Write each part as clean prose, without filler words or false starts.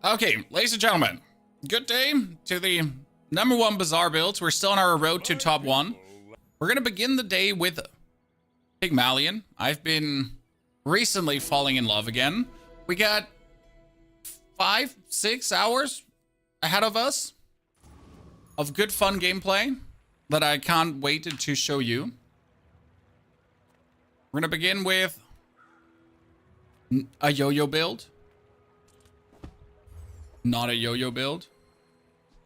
Okay, ladies and gentlemen, good day to the #1 Bazaar builds. We're still on our road to top 1. We're going to begin the day with Pygmalion. I've been recently falling in love again. We got 5-6 hours ahead of us of good fun gameplay that I can't wait to show you. We're going to begin with a yo-yo build. Not a yo-yo build.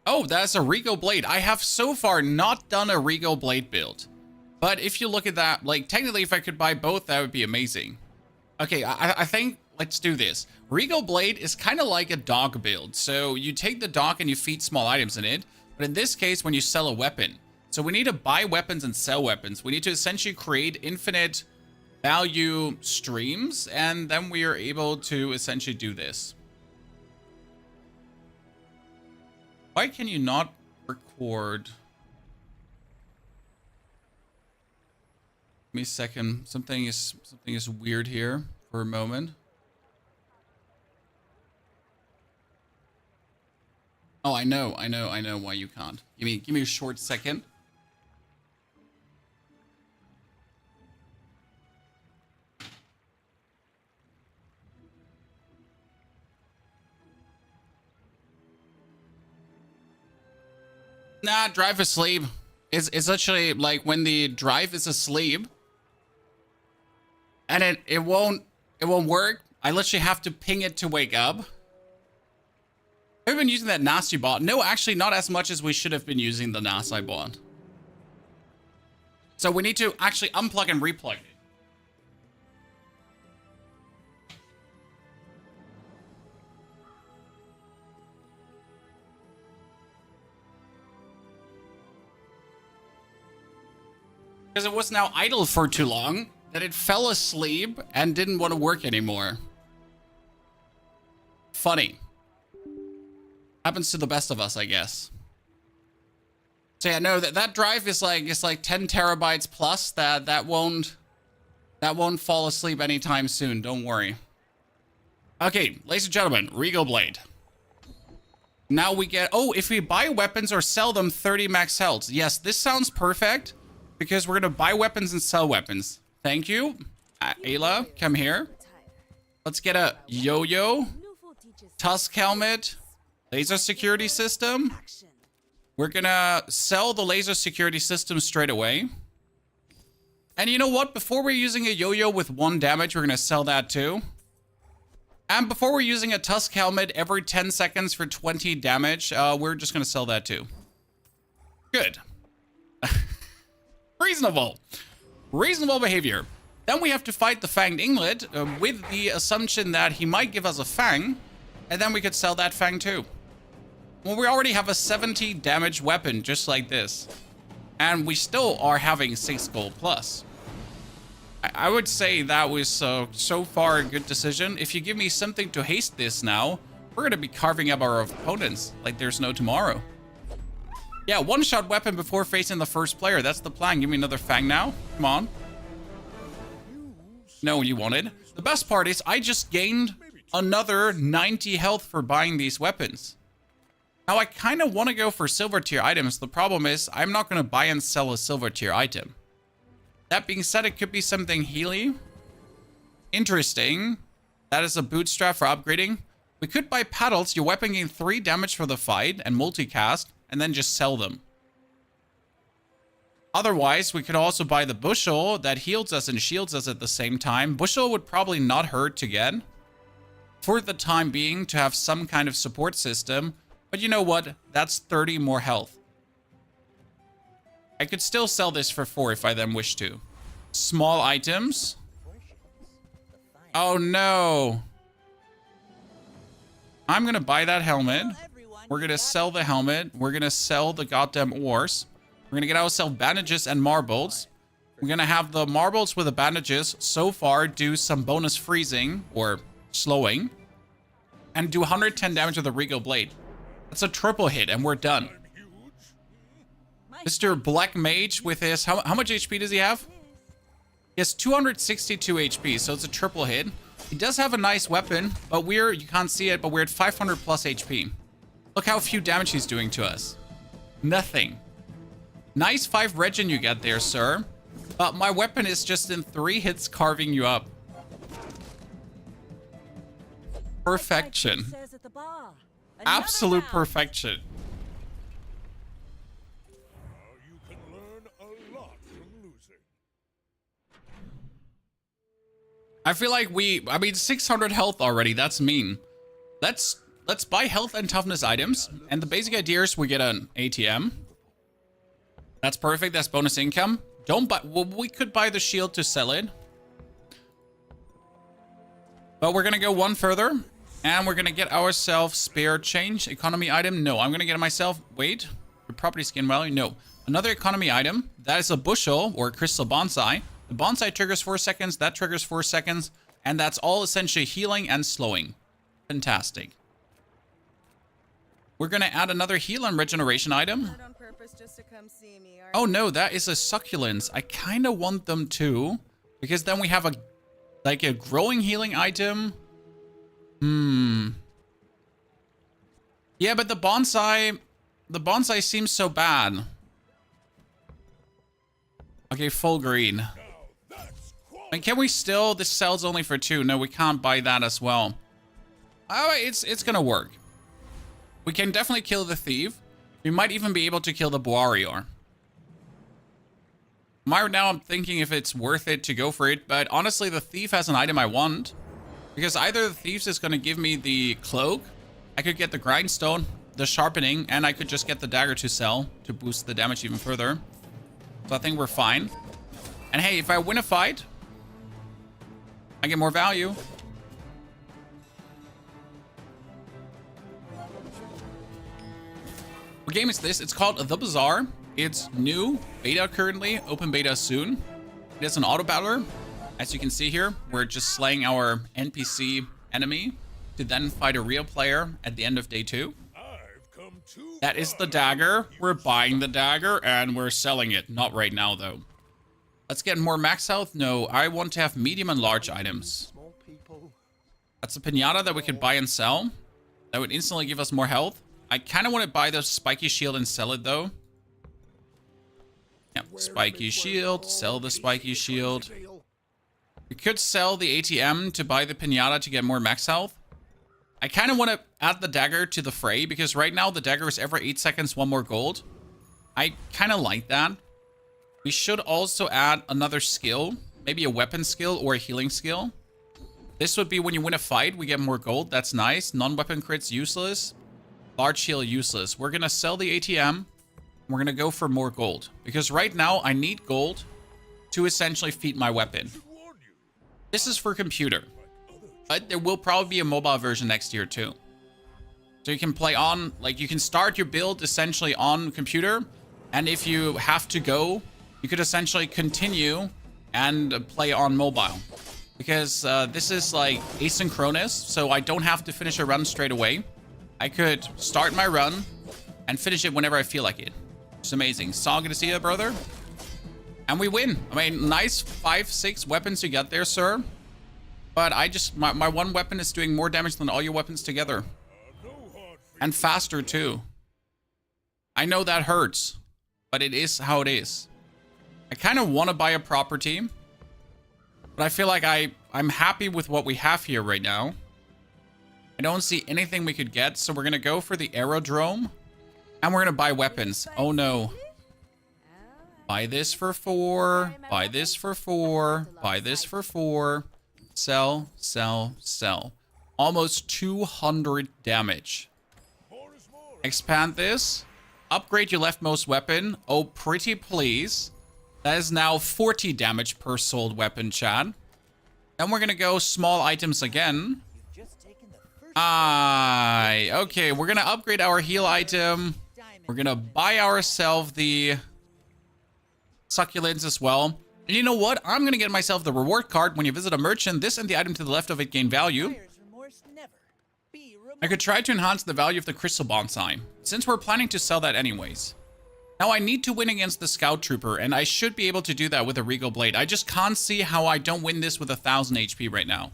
Oh, that's a Regal Blade. I have so far not done a Regal Blade build. But if you look at that, like, technically if I could buy both, that would be amazing. Okay, I think let's do this. Regal Blade is kind of like a dog build. So you take the dog and you feed small items in it. But in this case, when you sell a weapon. So we need to buy weapons and sell weapons. We need to essentially create infinite value streams. And then we are able to essentially do this. Why can you not record? Give me a second. Something is weird here for a moment. Oh, I know why you can't. Give me a short second. Nah, drive asleep. It's actually like when the drive is asleep and it won't work. I literally have to ping it to wake up. Have we been using that nasty bot? No, actually not as much as we should have been using the nasty bot. So we need to actually unplug and replug it. Because it was now idle for too long that it fell asleep and didn't want to work anymore. Funny. Happens to the best of us, I guess. So yeah, no, that drive is like, it's like 10 terabytes plus. That won't fall asleep anytime soon. Don't worry. Okay, ladies and gentlemen, Regal Blade. Now we get, oh, if we buy weapons or sell them, 30 max health. Yes, this sounds perfect. Because we're going to buy weapons and sell weapons. Thank you. Ayla, come here. Let's get a yo-yo. Tusk helmet. Laser security system. We're going to sell the laser security system straight away. And you know what? Before we're using a yo-yo with 1 damage, we're going to sell that too. And before we're using a Tusk helmet every 10 seconds for 20 damage, we're just going to sell that too. Good. Reasonable behavior. Then we have to fight the Fanged Inglet with the assumption that he might give us a Fang, and then we could sell that Fang too. Well, we already have a 70 damage weapon just like this, and we still are having 6 gold plus. I would say that was so far a good decision. If you give me something to haste this now, we're going to be carving up our opponents like there's no tomorrow. Yeah, one-shot weapon before facing the first player. That's the plan. Give me another Fang now. Come on. No, you wanted. The best part is I just gained another 90 health for buying these weapons. Now, I kind of want to go for silver tier items. The problem is I'm not going to buy and sell a silver tier item. That being said, it could be something Healy. Interesting. That is a bootstrap for upgrading. We could buy paddles. Your weapon gains 3 damage for the fight and multicast. And then just sell them. Otherwise, we could also buy the bushel that heals us and shields us at the same time. Bushel would probably not hurt to get for the time being to have some kind of support system. But you know what? That's 30 more health. I could still sell this for 4 if I then wish to. Small items. Oh no. I'm going to buy that helmet. We're going to sell the helmet. We're going to sell the goddamn ores. We're going to get ourselves bandages and marbles. We're going to have the marbles with the bandages so far do some bonus freezing or slowing. And do 110 damage with the Regal Blade. That's a triple hit and we're done. Mr. Black Mage with his... How much HP does he have? He has 262 HP, so it's a triple hit. He does have a nice weapon, but you can't see it, but we're at 500 plus HP. Look how few damage he's doing to us. Nothing. Nice 5 regen you get there, sir. But my weapon is just in 3 hits carving you up. Perfection. Absolute perfection. You can learn a lot from losing. I feel like I mean, 600 health already. That's mean. Let's buy health and toughness items. And the basic idea is we get an ATM. That's perfect. That's bonus income. Don't buy. Well, we could buy the shield to sell it. But we're going to go one further. And we're going to get ourselves spare change. Economy item. No, I'm going to get myself. Wait. Your property skin value. No. Another economy item. That is a bushel or a crystal bonsai. The bonsai triggers 4 seconds. That triggers 4 seconds. And that's all essentially healing and slowing. Fantastic. We're going to add another heal and regeneration item. Oh no, that is a succulents. I kind of want them too. Because then we have a growing healing item. Yeah, but the bonsai seems so bad. Okay, full green. And can we still, this sells only for 2. No, we can't buy that as well. Oh, it's gonna work. We can definitely kill the thief. We might even be able to kill the warrior. Right now I'm thinking if it's worth it to go for it, but honestly the thief has an item I want. Because either the thief is gonna give me the cloak, I could get the grindstone, the sharpening, and I could just get the dagger to sell to boost the damage even further. So I think we're fine. And hey, if I win a fight, I get more value. What game is this? It's called The Bazaar. It's new, beta currently, open beta soon. It is an auto battler. As you can see here, we're just slaying our NPC enemy to then fight a real player at the end of day 2. That is the dagger. We're buying the dagger and we're selling it. Not right now though. Let's get more max health. No, I want to have medium and large items. That's a pinata that we could buy and sell. That would instantly give us more health. I kind of want to buy the spiky shield and sell it though. Yeah, spiky shield, sell the spiky shield. We could sell the ATM to buy the pinata to get more max health. I kind of want to add the dagger to the fray because right now the dagger is every 8 seconds 1 more gold. I kind of like that. We should also add another skill, maybe a weapon skill or a healing skill. This would be when you win a fight, we get more gold. That's nice. Non-weapon crits useless. Large heal useless. We're going to sell the ATM. We're going to go for more gold. Because right now, I need gold to essentially feed my weapon. This is for computer. But there will probably be a mobile version next year too. So you can play on, like you can start your build essentially on computer. And if you have to go, you could essentially continue and play on mobile. Because this is like asynchronous. So I don't have to finish a run straight away. I could start my run and finish it whenever I feel like it. It's amazing. So good to see you, brother. And we win. I mean, nice 5-6 weapons you got there, sir. But my one weapon is doing more damage than all your weapons together. And faster too. I know that hurts, but it is how it is. I kind of want to buy a property, but I feel like I'm happy with what we have here right now. I don't see anything we could get, so we're going to go for the aerodrome. And we're going to buy weapons. Oh no. Buy this for 4. Buy this for 4. Buy this for 4. Sell, sell, sell. Almost 200 damage. Expand this. Upgrade your leftmost weapon. Oh, pretty please. That is now 40 damage per sold weapon, Chad. Then we're going to go small items again. Okay, we're going to upgrade our heal item. We're going to buy ourselves the succulents as well. And you know what? I'm going to get myself the reward card. When you visit a merchant, this and the item to the left of it gain value. I could try to enhance the value of the crystal bonsai, since we're planning to sell that anyways. Now I need to win against the scout trooper, and I should be able to do that with a regal blade. I just can't see how I don't win this with 1000 HP right now.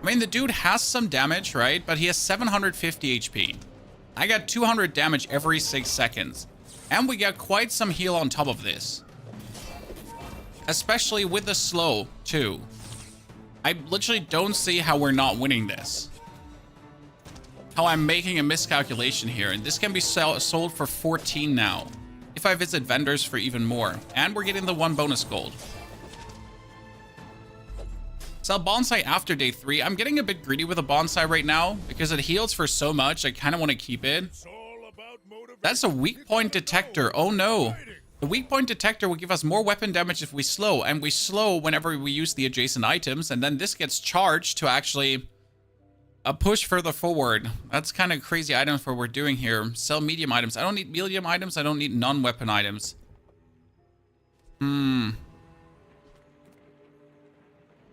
I I mean, the dude has some damage, right? But he has 750 HP. I got 200 damage every 6 seconds. And we got quite some heal on top of this. Especially with the slow, too. I literally don't see how we're not winning this. How I'm making a miscalculation here. And this can be sold for 14 now. If I visit vendors for even more. And we're getting the 1 bonus gold. Sell bonsai after day 3. I'm getting a bit greedy with a bonsai right now because it heals for so much. I kind of want to keep it. That's a weak point detector. Oh no. The weak point detector will give us more weapon damage if we slow. And we slow whenever we use the adjacent items. And then this gets charged to actually push further forward. That's kind of crazy items for what we're doing here. Sell medium items. I don't need medium items. I don't need non-weapon items. We're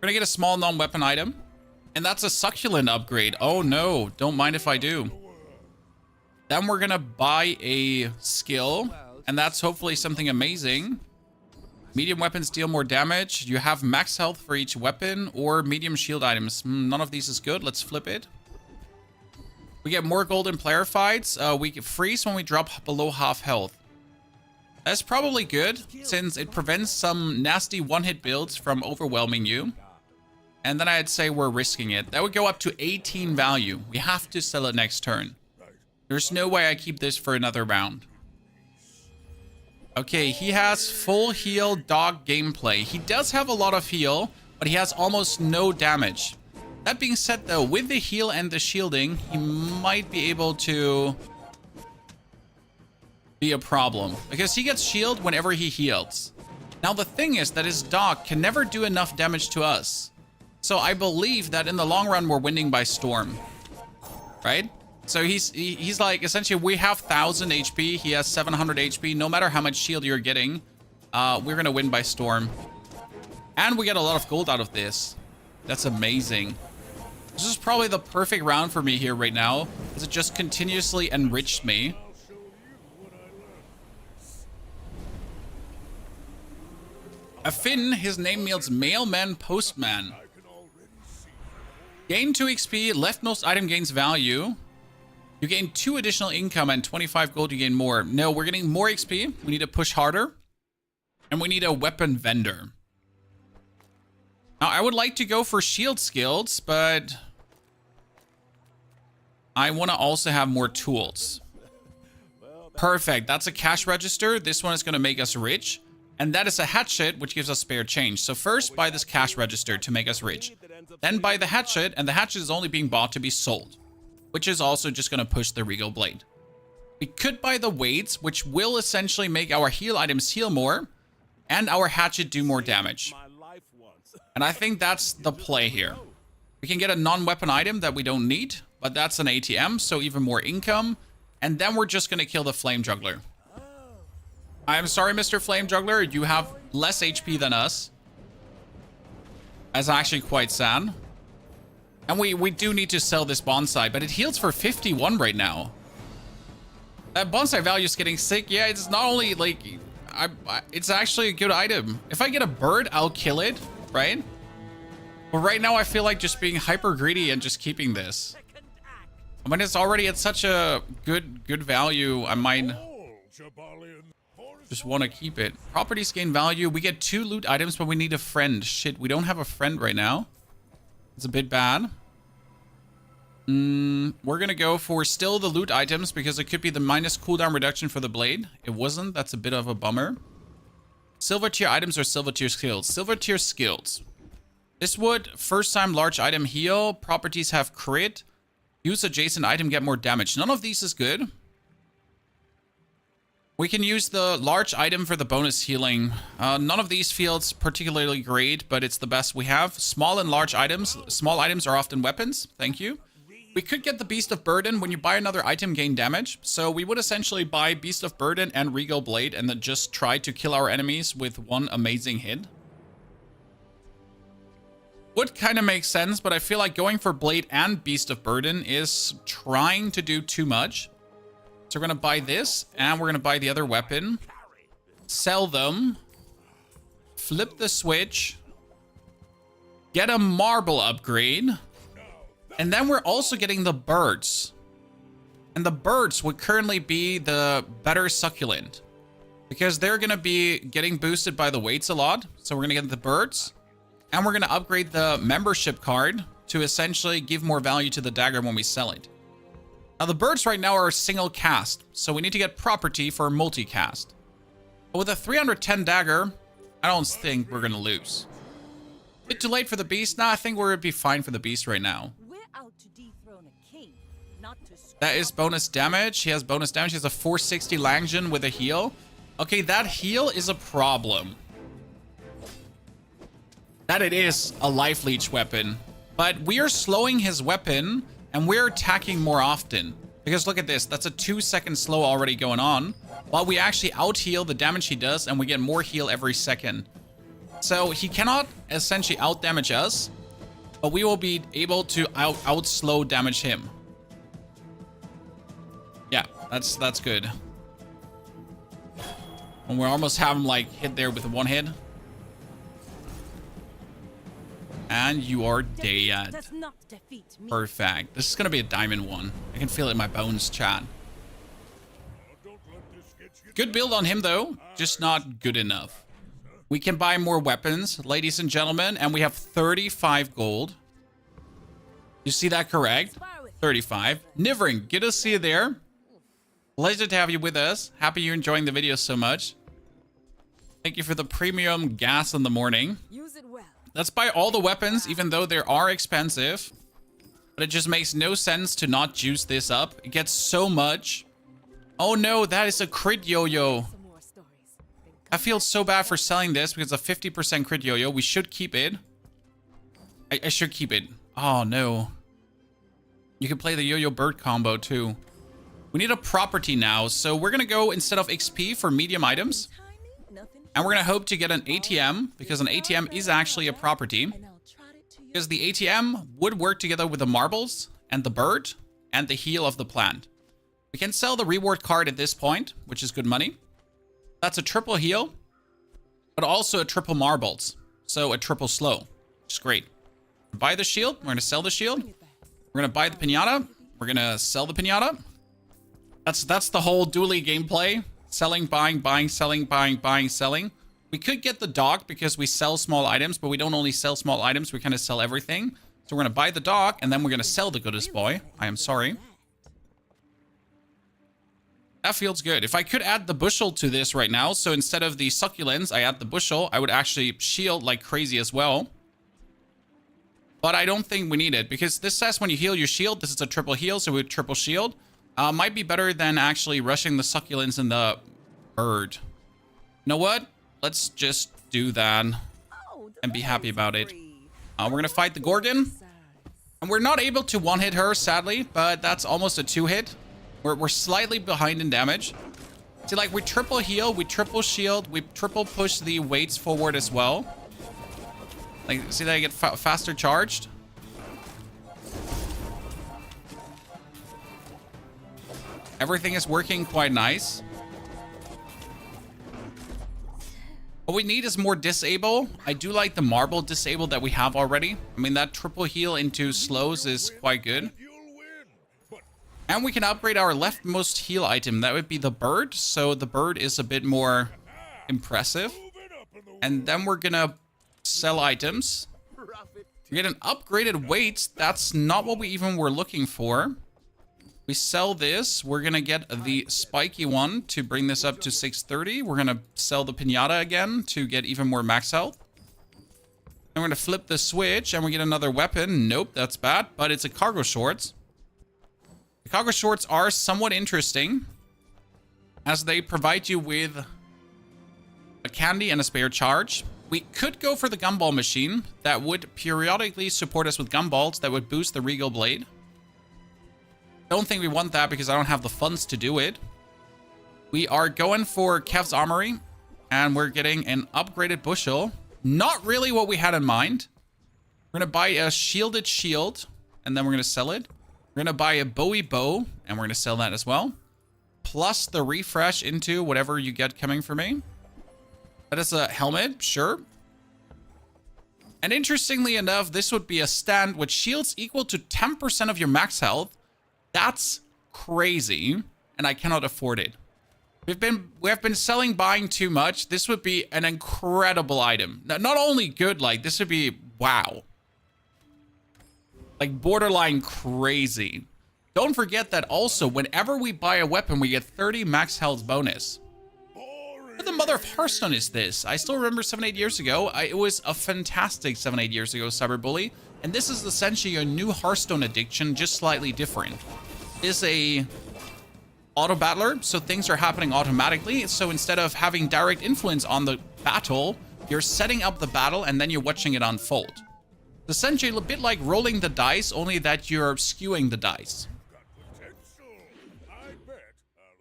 gonna get a small non-weapon item. And that's a succulent upgrade. Oh no, don't mind if I do. Then we're gonna buy a skill. And that's hopefully something amazing. Medium weapons deal more damage. You have max health for each weapon or medium shield items. None of these is good. Let's flip it. We get more gold in player fights. We freeze when we drop below half health. That's probably good since it prevents some nasty one-hit builds from overwhelming you. And then I'd say we're risking it. That would go up to 18 value. We have to sell it next turn. There's no way I keep this for another round. Okay, he has full heal dog gameplay. He does have a lot of heal, but he has almost no damage. That being said though, with the heal and the shielding, he might be able to be a problem. Because he gets shield whenever he heals. Now the thing is that his dog can never do enough damage to us. So I believe that in the long run, we're winning by storm. Right? So he's like, essentially, we have 1,000 HP. He has 700 HP. No matter how much shield you're getting, we're going to win by storm. And we get a lot of gold out of this. That's amazing. This is probably the perfect round for me here right now, because it just continuously enriched me. A Finn, his name means mailman, postman. Gain 2 XP, leftmost item gains value. You gain 2 additional income and 25 gold, you gain more. No, we're getting more XP. We need to push harder. And we need a weapon vendor. Now, I would like to go for shield skills, but I want to also have more tools. Perfect. That's a cash register. This one is going to make us rich. And that is a hatchet, which gives us spare change. So first, buy this cash register to make us rich. Then buy the hatchet, and the hatchet is only being bought to be sold, which is also just going to push the Regal Blade. We could buy the weights, which will essentially make our heal items heal more, and our hatchet do more damage. And I think that's the play here. We can get a non-weapon item that we don't need, but that's an ATM, so even more income. And then we're just going to kill the Flame Juggler. I'm sorry, Mr. Flame Juggler, you have less HP than us. That's actually quite sad. And we do need to sell this bonsai, but it heals for 51 right now. That bonsai value is getting sick. Yeah, it's not only like... it's actually a good item. If I get a bird, I'll kill it, right? But right now, I feel like just being hyper greedy and just keeping this. I mean, it's already at such a good value, I might just want to keep it. Properties gain value. We get 2 loot items, but we need a friend. Shit, we don't have a friend right now. It's a bit bad. We're going to go for still the loot items because it could be the minus cooldown reduction for the blade. It wasn't. That's a bit of a bummer. Silver tier items or silver tier skills? Silver tier skills. This would first time large item heal. Properties have crit. Use adjacent item, get more damage. None of these is good. We can use the large item for the bonus healing. None of these feels particularly great, but it's the best we have. Small and large items. Small items are often weapons. Thank you. We could get the Beast of Burden. When you buy another item, gain damage. So we would essentially buy Beast of Burden and Regal Blade and then just try to kill our enemies with one amazing hit. Would kind of make sense, but I feel like going for Blade and Beast of Burden is trying to do too much. So we're going to buy this, and we're going to buy the other weapon. Sell them. Flip the switch. Get a marble upgrade. And then we're also getting the birds. And the birds would currently be the better succulent, because they're going to be getting boosted by the weights a lot. So we're going to get the birds. And we're going to upgrade the membership card to essentially give more value to the dagger when we sell it. Now the birds right now are a single cast, so we need to get property for multicast. But with a 310 dagger, I don't think we're going to lose. Bit too late for the beast? Nah, I think we're going to be fine for the beast right now. We're out to dethrone a king, not to That is bonus damage. He has bonus damage. He has a 460 Langdon with a heal. Okay, that heal is a problem. That it is a life leech weapon. But we are slowing his weapon, and we're attacking more often. Because look at this. That's a 2-second slow already going on. While we actually out-heal the damage he does, and we get more heal every second. So he cannot essentially out-damage us, but we will be able to out-slow damage him. Yeah, that's good. And we almost have him like hit there with one hit. And you are dead. Perfect. This is gonna be a diamond one. I can feel it in my bones, chat. Good build on him though, just not good enough. We can buy more weapons, ladies and gentlemen, and we have 35 gold. You see that correct? 35. Nivering, good to see you there. Pleasure to have you with us. Happy you're enjoying the video so much. Thank you for the premium gas in the morning. Use it well. Let's buy all the weapons, even though they are expensive. But it just makes no sense to not juice this up. It gets so much. Oh no, that is a crit yo-yo. Some more stories. I feel so bad for selling this because of 50% crit yo-yo. We should keep it. I should keep it. Oh no. You can play the yo-yo bird combo too. We need a property now, so we're gonna go instead of XP for medium items. And we're gonna hope to get an ATM, because an ATM is actually a property. Because the ATM would work together with the marbles and the bird and the heal of the plant. We can sell the reward card at this point, which is good money. That's a triple heal, but also a triple marbles. So a triple slow, which is great. Buy the shield, we're gonna sell the shield. We're gonna buy the pinata, we're gonna sell the pinata. That's the whole dually gameplay. Selling, buying, buying, selling, buying, buying, selling. We could get the dog because we sell small items, but we don't only sell small items, we kind of sell everything. So we're gonna buy the dog, and then we're gonna sell the goodest boy. I am sorry. That feels good. If I could add the bushel to this right now, so instead of the succulents, I add the bushel, I would actually shield like crazy as well. But I don't think we need it, because this says when you heal your shield, this is a triple heal, so we would triple shield. Might be better than actually rushing the succulents and the bird. You know what? Let's just do that and be happy about it. We're going to fight the Gorgon. And we're not able to one-hit her, sadly, but that's almost a two-hit. We're slightly behind in damage. See, like, we triple heal, we triple shield, we triple push the weights forward as well. Like, see that I get faster charged? Everything is working quite nice. What we need is more disable. I do like the marble disable that we have already. I mean, that triple heal into slows is quite good. And we can upgrade our leftmost heal item. That would be the bird. So the bird is a bit more impressive. And then we're gonna sell items. We get an upgraded weight. That's not what we even were looking for. We sell this. We're going to get the spiky one to bring this up to 630. We're going to sell the pinata again to get even more max health. And we're going to flip the switch and we get another weapon. Nope, that's bad, but it's a cargo shorts. The cargo shorts are somewhat interesting as they provide you with a candy and a spare charge. We could go for the gumball machine that would periodically support us with gumballs that would boost the Regal Blade. Don't think we want that because I don't have the funds to do it. We are going for Kev's Armory, and we're getting an upgraded bushel. Not really what we had in mind. We're going to buy a shielded shield, and then we're going to sell it. We're going to buy a Bowie bow, and we're going to sell that as well. Plus the refresh into whatever you get coming for me. That is a helmet, sure. And interestingly enough, this would be a stand with shields equal to 10% of your max health. That's crazy, and I cannot afford it. We have been selling buying too much. This would be an incredible item. Not only good, like this would be wow. Like borderline crazy. Don't forget that also whenever we buy a weapon, we get 30 max health bonus. What the mother of Hearthstone is this? I still remember 7-8 years ago. It was a fantastic 7-8 years ago, Cyberbully. And this is essentially a new Hearthstone addiction, just slightly different. It's a auto battler, so things are happening automatically. So instead of having direct influence on the battle, you're setting up the battle and then you're watching it unfold. It's essentially a bit like rolling the dice, only that you're skewing the dice.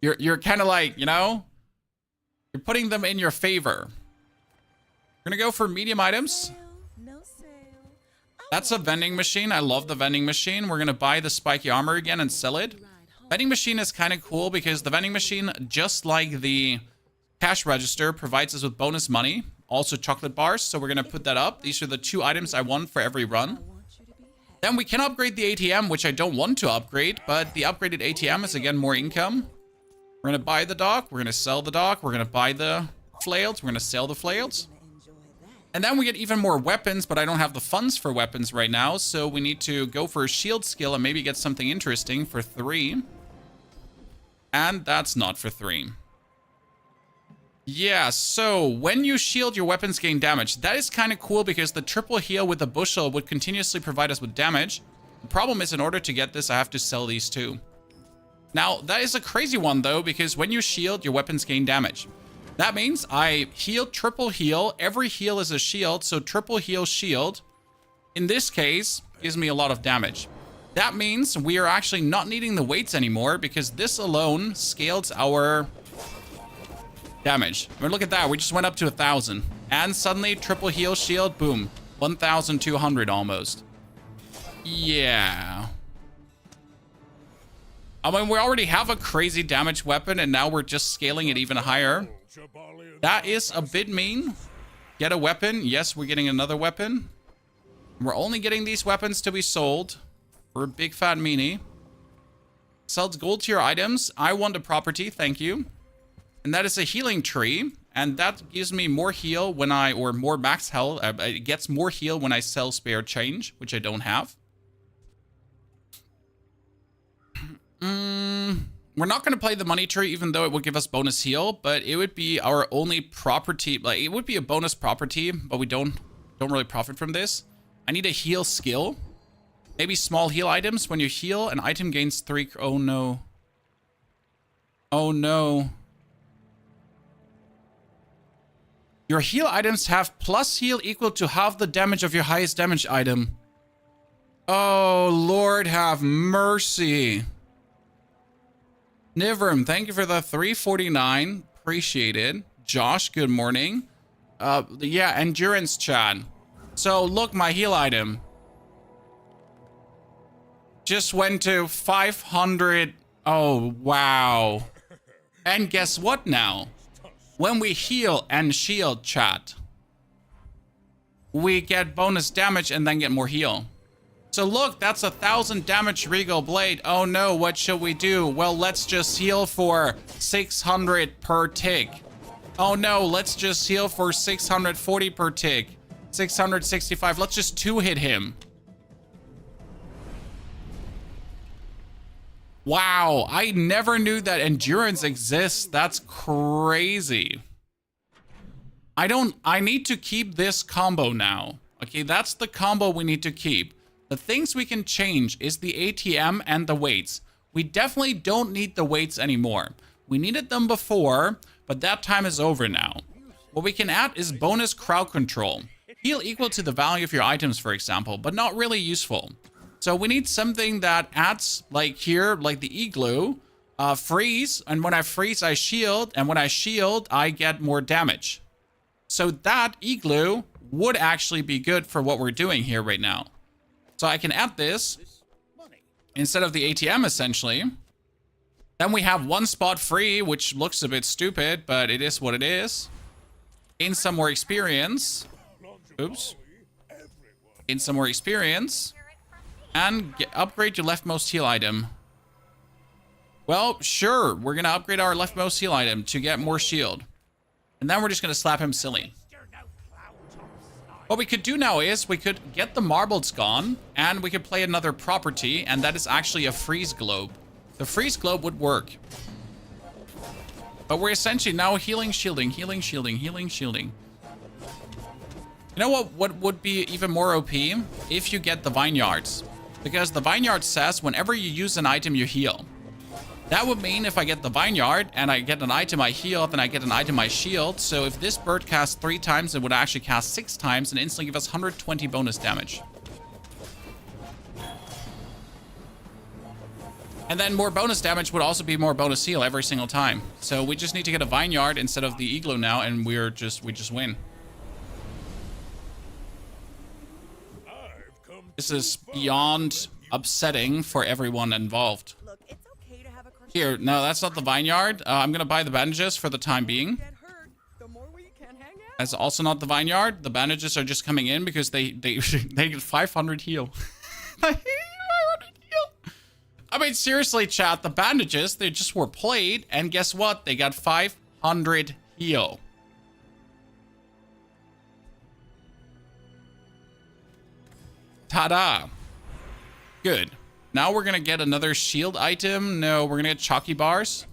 You're kind of like, you know, you're putting them in your favor. We're gonna go for medium items. That's a vending machine. I love the vending machine. We're gonna buy the spiky armor again and sell it. Vending machine is kind of cool because the vending machine, just like the cash register, provides us with bonus money. Also chocolate bars, so we're gonna put that up. These are the 2 items I want for every run. Then we can upgrade the ATM, which I don't want to upgrade, but the upgraded ATM is again more income. We're gonna buy the dock, we're gonna sell the dock, we're gonna buy the flails, we're gonna sell the flails. And then we get even more weapons, but I don't have the funds for weapons right now, so we need to go for a shield skill and maybe get something interesting for 3. And that's not for 3. Yeah, so when you shield, your weapons gain damage. That is kind of cool because the triple heal with the bushel would continuously provide us with damage. The problem is in order to get this, I have to sell these 2. Now, that is a crazy one, though, because when you shield, your weapons gain damage. That means I heal, triple heal. Every heal is a shield, so triple heal shield, in this case, gives me a lot of damage. That means we are actually not needing the weights anymore because this alone scales our damage. I mean, look at that. We just went up to 1,000. And suddenly, triple heal shield, boom. 1,200 almost. Yeah. I mean, we already have a crazy damage weapon, and now we're just scaling it even higher. That is a bit mean. Get a weapon. Yes, we're getting another weapon. We're only getting these weapons to be sold for a big fat meanie. Sells gold tier items. I want a property, thank you. And that is a healing tree. And that gives me more heal when I, or more max health. It gets more heal when I sell spare change, which I don't have. We're not going to play the money tree, even though it would give us bonus heal, but it would be our only property. Like, it would be a bonus property, but we don't really profit from this. I need a heal skill. Maybe small heal items. When you heal, an item gains 3. Oh, no. Oh, no. Your heal items have plus heal equal to half the damage of your highest damage item. Oh, Lord have mercy. Nivram, thank you for the 349. Appreciate it. Josh, good morning. Yeah, endurance chat. So, look, my heal item just went to 500. Oh, wow. And guess what now? When we heal and shield, chat, we get bonus damage and then get more heal. So look, that's 1,000 damage Regal Blade. Oh no, what should we do? Well, let's just heal for 600 per tick. Oh no, let's just heal for 640 per tick. 665, let's just 2-hit him. Wow, I never knew that endurance exists. That's crazy. I need to keep this combo now. Okay, that's the combo we need to keep. The things we can change is the ATM and the weights. We definitely don't need the weights anymore. We needed them before, but that time is over now. What we can add is bonus crowd control. Heal equal to the value of your items, for example, but not really useful. So we need something that adds, like here, like the igloo, freeze, and when I freeze, I shield, and when I shield, I get more damage. So that igloo would actually be good for what we're doing here right now. So I can add this instead of the ATM, essentially. Then we have one spot free, which looks a bit stupid, but it is what it is. Gain some more experience. Oops. Gain some more experience. And upgrade your leftmost heal item. Well, sure. We're going to upgrade our leftmost heal item to get more shield. And then we're just going to slap him silly. What we could do now is we could get the marbles gone. And we could play another property. And that is actually a freeze globe. The freeze globe would work. But we're essentially now healing, shielding, healing, shielding, healing, shielding. You know what would be even more OP? If you get the vineyards. Because the vineyard says whenever you use an item, you heal. That would mean if I get the vineyard and I get an item I heal, then I get an item I shield. So if this bird casts 3 times, it would actually cast 6 times and instantly give us 120 bonus damage. And then more bonus damage would also be more bonus heal every single time. So we just need to get a vineyard instead of the igloo now, and we just win. This is beyond upsetting for everyone involved. Look, it's okay to have a crush. Here, no, that's not the vineyard. I'm gonna buy the bandages for the time being. Get hurt, the more we can hang out. That's also not the vineyard. The bandages are just coming in because they get 500 heal. 500 heal. I mean, seriously, chat, the bandages, they just were played, and guess what? They got 500 heal. Ta-da. Good. Now we're gonna get another shield item. No, we're gonna get chalky bars.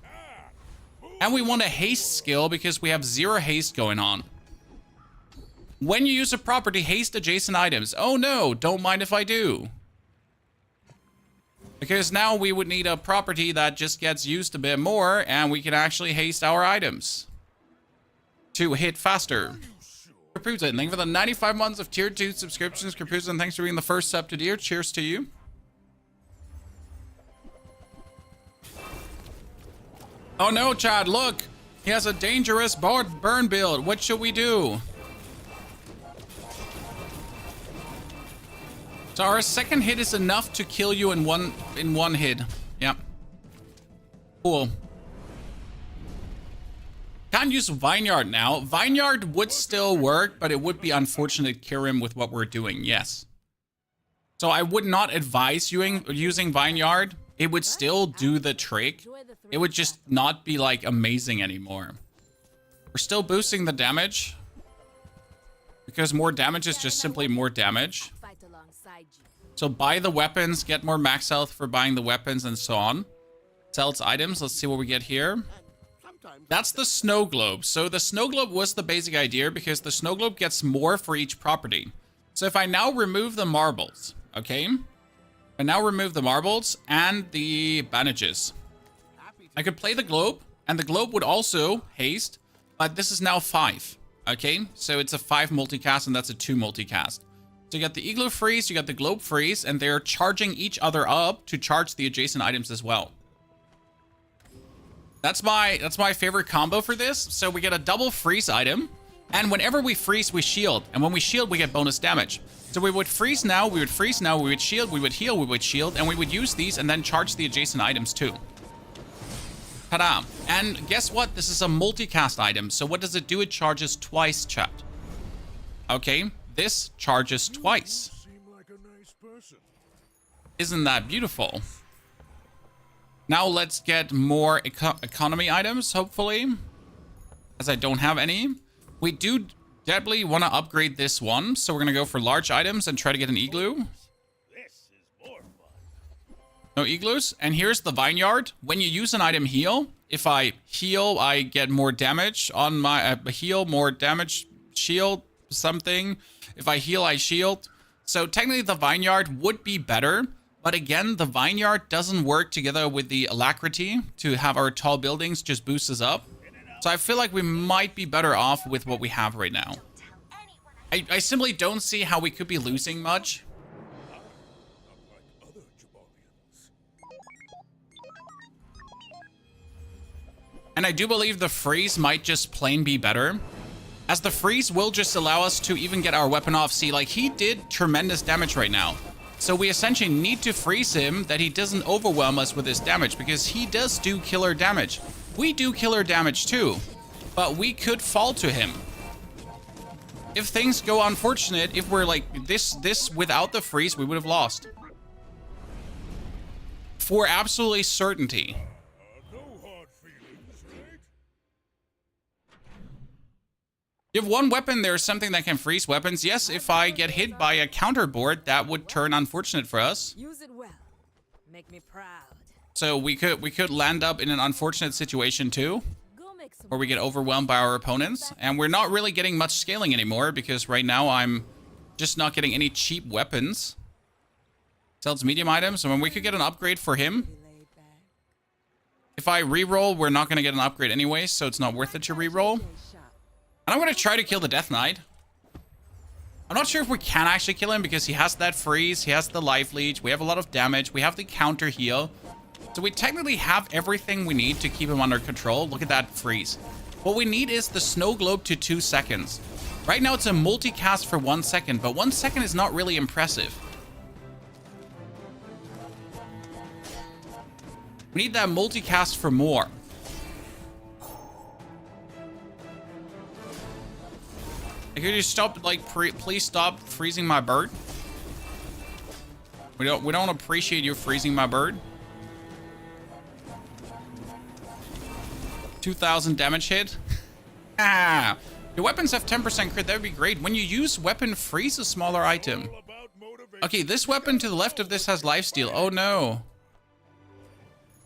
And we want a haste skill because we have 0 haste going on. When you use a property, haste adjacent items. Oh no, don't mind if I do. Because now we would need a property that just gets used a bit more, and we can actually haste our items to hit faster. Kapuzin, thank you for the 95 months of tier 2 subscriptions. Kapuzin, thanks for being the first sub to deer. Cheers to you. Oh no, Chad, look. He has a dangerous burn build. What should we do? So our second hit is enough to kill you in one hit. Yep. Cool. Can't use Vineyard now. Vineyard would still work, but it would be unfortunate to kill him with what we're doing. Yes. So I would not advise using Vineyard. It would still do the trick. It would just not be like amazing anymore. We're still boosting the damage. Because more damage is just simply more damage. So buy the weapons, get more max health for buying the weapons and so on. Sells items. Let's see what we get here. That's the snow globe. So the snow globe was the basic idea because the snow globe gets more for each property. So if I now remove the marbles, okay? I now remove the marbles and the bandages. I could play the globe, and the globe would also haste, but this is now 5, okay? So it's a 5 multicast, and that's a 2 multicast. So you got the igloo freeze, you got the globe freeze, and they're charging each other up to charge the adjacent items as well. That's my favorite combo for this. So we get a double freeze item, and whenever we freeze, we shield. And when we shield, we get bonus damage. So we would freeze now, we would freeze now, we would shield, we would heal, we would shield, and we would use these and then charge the adjacent items too. Ta-da. And guess what? This is a multicast item. So what does it do? It charges twice, chat. Okay, this charges twice. Isn't that beautiful? Now let's get more economy items, hopefully. As I don't have any. We do definitely want to upgrade this one. So we're going to go for large items and try to get an igloo. No igloos. And here's the vineyard. When you use an item heal, if I heal, I get more damage on my heal, more damage, shield, something. If I heal, I shield. So technically the vineyard would be better. But again, the vineyard doesn't work together with the alacrity to have our tall buildings just boost us up. So I feel like we might be better off with what we have right now. I simply don't see how we could be losing much. And I do believe the freeze might just plain be better. As the freeze will just allow us to even get our weapon off. See, like he did tremendous damage right now. So we essentially need to freeze him that he doesn't overwhelm us with his damage because he does do killer damage. We do killer damage too, but we could fall to him. if things go unfortunate, if we're like this without the freeze, we would have lost. For absolutely certainty. No hard feelings, right? You have one weapon, there's something that can freeze weapons. Yes, if I get hit by a counterboard, that would turn unfortunate for us. Use it well. Make me proud. So we could land up in an unfortunate situation too, Go make some. where we get overwhelmed by our opponents, and we're not really getting much scaling anymore because right now I'm just not getting any cheap weapons. Sells medium items, and when we could get an upgrade for him. Laid back. If I reroll, we're not going to get an upgrade anyway, so it's not worth it to reroll. And I'm going to try to kill the Death Knight. I'm not sure if we can actually kill him because he has that freeze, he has the life leech, we have a lot of damage, we have the counter heal. So we technically have everything we need to keep him under control. Look at that freeze. What we need is the snow globe to 2 seconds. Right now it's a multicast for 1 second, but 1 second is not really impressive. We need that multicast for more. Could you stop, like, please stop freezing my bird? We don't appreciate you freezing my bird. 2,000 damage hit. Ah, your weapons have 10% crit. That would be great. When you use weapon, freeze a smaller item. All about motivation. Okay, this weapon to the left of this has lifesteal. Oh no.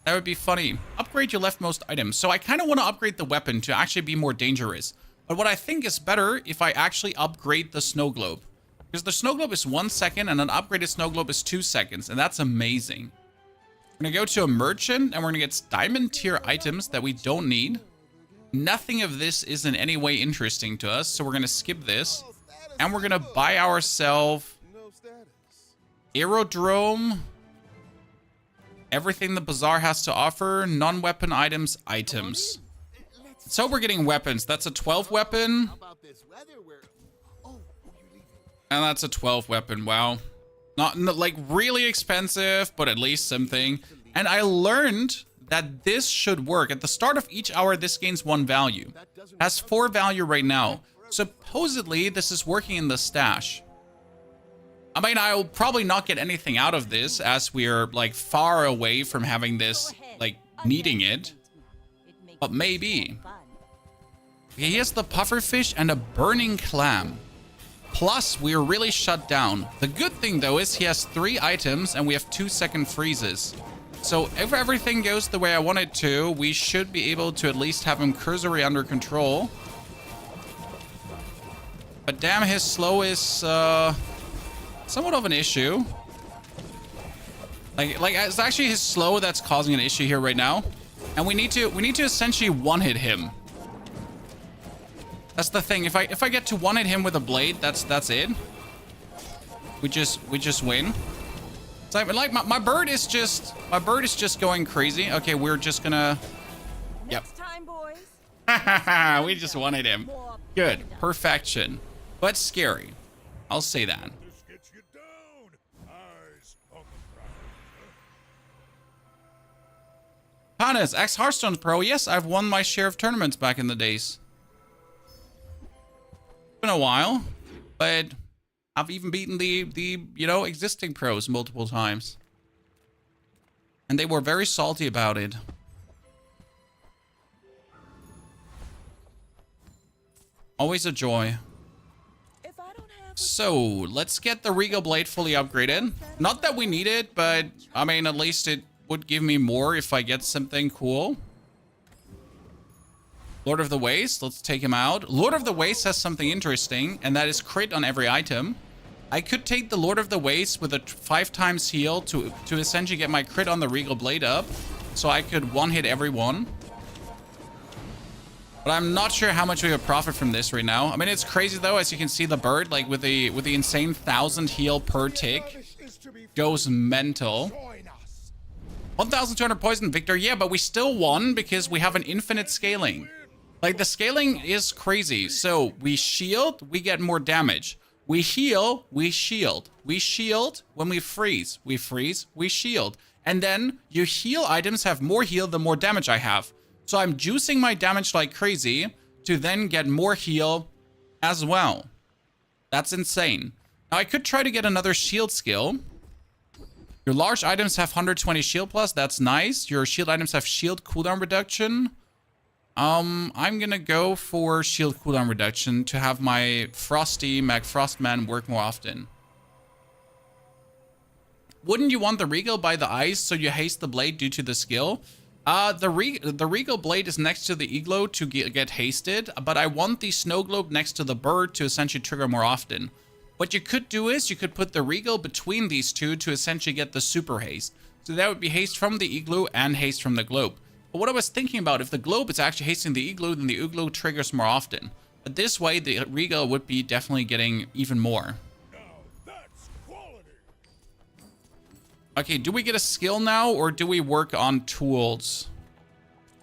That would be funny. Upgrade your leftmost item. So I kind of want to upgrade the weapon to actually be more dangerous. But what I think is better if I actually upgrade the snow globe. Because the snow globe is 1 second and an upgraded snow globe is 2 seconds. And that's amazing. We're going to go to a merchant and we're going to get diamond tier items that we don't need. Nothing of this is in any way interesting to us. So we're going to skip this. And we're going to buy ourselves aerodrome. Everything the Bazaar has to offer. Non-weapon items. So we're getting weapons. That's a 12 weapon. And that's a 12 weapon. Wow. Not like really expensive, but at least something. And I learned that this should work. At the start of each hour, this gains 1 value. Has 4 value right now. Supposedly, this is working in the stash. I mean, I'll probably not get anything out of this as we're like far away from having this, like needing it. But maybe. Okay, he has the pufferfish and a burning clam. Plus, we're really shut down. The good thing though is he has 3 items and we have 2-second freezes. So if everything goes the way I want it to, we should be able to at least have him cursory under control. But damn, his slow is somewhat of an issue. Like it's actually his slow that's causing an issue here right now. And we need to essentially one-hit him. That's the thing. If I get to one-hit him with a blade, that's it. We just win. So I mean, like my bird is just going crazy. Okay, we're just gonna. Yep. Next time, boys. We just one-hit him. Good. Perfection. But scary. I'll say that. This gets you down. Eyes on the prize. Hannes, Ex Hearthstone Pro. Yes, I've won my share of tournaments back in the days. Been a while, but I've even beaten the existing pros multiple times. And they were very salty about it. Always a joy. If I don't have So, let's get the Regal Blade fully upgraded. Not that we need it, but I mean, at least it would give me more if I get something cool. Lord of the Waste, let's take him out. Lord of the Waste has something interesting, and that is crit on every item. I could take the Lord of the Waste with a 5 times heal to essentially get my crit on the Regal Blade up, so I could one-hit everyone. But I'm not sure how much we would profit from this right now. I mean, it's crazy though, as you can see the bird, like with the insane 1,000 heal per tick, goes mental. 1,200 poison, Victor. Yeah, but we still won because we have an infinite scaling. Like, the scaling is crazy. So, we shield, we get more damage. We heal, we shield. We shield when we freeze. We freeze, we shield. And then, your heal items have more heal the more damage I have. So, I'm juicing my damage like crazy to then get more heal as well. That's insane. Now, I could try to get another shield skill. Your large items have 120 shield plus. That's nice. Your shield items have shield cooldown reduction. I'm gonna go for shield cooldown reduction to have my Frosty Frostman work more often. Wouldn't you want the Regal by the ice so you haste the blade due to the skill? The Regal blade is next to the Igloo to get hasted, but I want the Snow Globe next to the bird to essentially trigger more often. What you could do is you could put the Regal between these two to essentially get the super haste. So that would be haste from the Igloo and haste from the globe. But what I was thinking about, if the globe is actually hasting the Igloo, then the Igloo triggers more often. But this way, the Regal would be definitely getting even more. Now that's quality. Okay, do we get a skill now, or do we work on tools?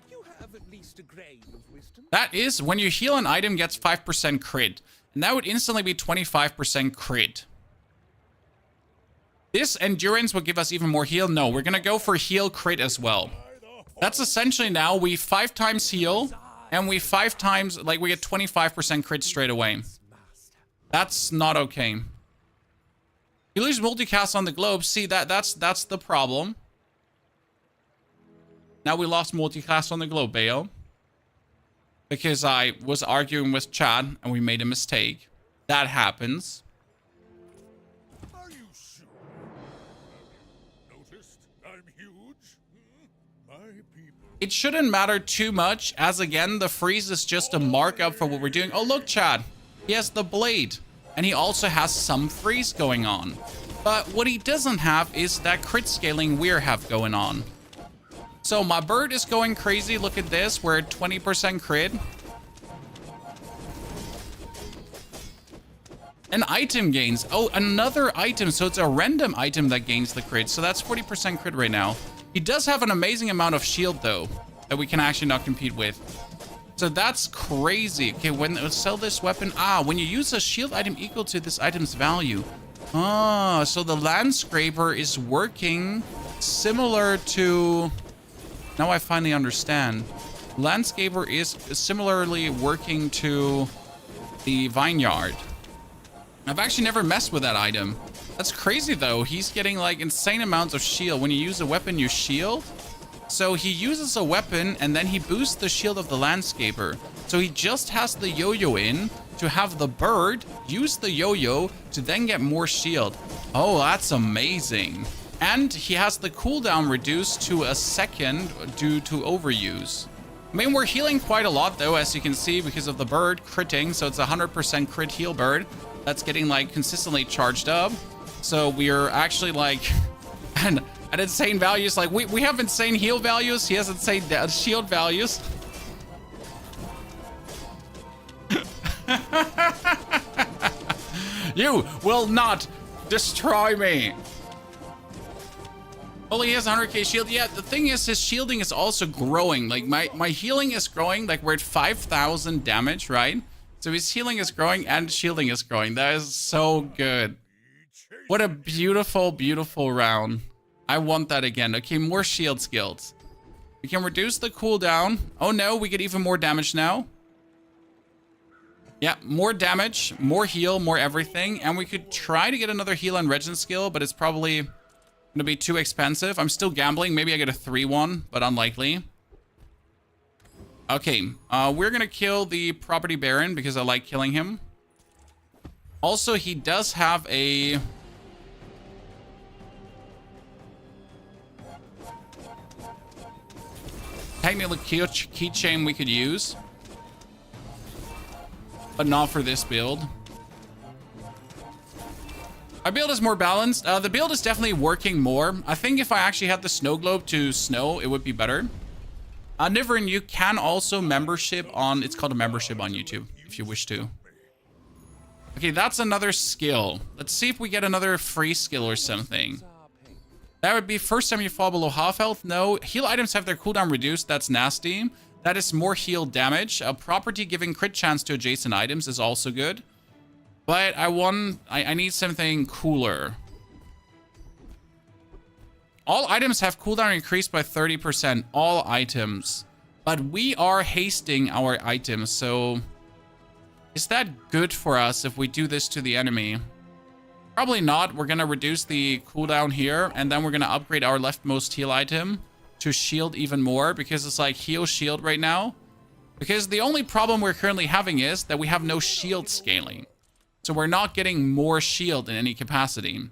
You have at least a grain of wisdom. That is, when you heal an item gets 5% crit. And that would instantly be 25% crit. This endurance will give us even more heal. No, we're gonna go for heal crit as well. That's essentially now we 5 times heal, and we 5 times, like, we get 25% crit straight away. That's not okay. You lose multicast on the globe. See, that's the problem. Now we lost multicast on the globe, Bayo. Because I was arguing with Chad, and we made a mistake. That happens. Are you sure? Have you noticed I'm huge? My people. It shouldn't matter too much, as again, the freeze is just a markup for what we're doing. Oh, look, Chad. He has the blade. And he also has some freeze going on. But what he doesn't have is that crit scaling we have going on. So my bird is going crazy. Look at this. We're at 20% crit. An item gains. Oh, another item. So it's a random item that gains the crit. So that's 40% crit right now. He does have an amazing amount of shield, though, that we can actually not compete with. So that's crazy. Okay, when sell this weapon. When you use a shield item equal to this item's value. So the land scraper is working similar to... Now I finally understand. Landscaper is similarly working to the vineyard. I've actually never messed with that item. That's crazy, though. He's getting, like, insane amounts of shield. When you use a weapon, you shield. So he uses a weapon, and then he boosts the shield of the landscaper. So he just has the yo-yo in to have the bird use the yo-yo to then get more shield. Oh, that's amazing. And he has the cooldown reduced to a second due to overuse. I mean, we're healing quite a lot, though, as you can see, because of the bird critting. So it's a 100% crit heal bird that's getting, like, consistently charged up. So we are actually, like, at insane values. Like, we have insane heal values. He has insane shield values. You will not destroy me. Well, he has 100k shield. Yeah, the thing is, his shielding is also growing. Like, my healing is growing. Like, we're at 5,000 damage, right? So his healing is growing and shielding is growing. That is so good. What a beautiful, beautiful round. I want that again. Okay, more shield skills. We can reduce the cooldown. Oh, no, we get even more damage now. Yeah, more damage, more heal, more everything. And we could try to get another heal and regen skill, but it's probably gonna be too expensive. I'm still gambling. Maybe I get a 3-1, but unlikely. Okay, we're gonna kill the property baron because I like killing him. Also, he does have a... technical keychain we could use. But not for this build. Our build is more balanced. The build is definitely working more. I think if I actually had the snow globe to snow, it would be better. Niverin, you can also membership on... It's called a membership on YouTube, if you wish to. Okay, that's another skill. Let's see if we get another free skill or something. That would be first time you fall below half health. No. Heal items have their cooldown reduced. That's nasty. That is more heal damage. A property giving crit chance to adjacent items is also good. But I need something cooler. All items have cooldown increased by 30%. All items. But we are hasting our items, so... Is that good for us if we do this to the enemy? Probably not. We're going to reduce the cooldown here, and then we're going to upgrade our leftmost heal item to shield even more, because it's like heal shield right now. Because the only problem we're currently having is that we have no shield scaling. So we're not getting more shield in any capacity.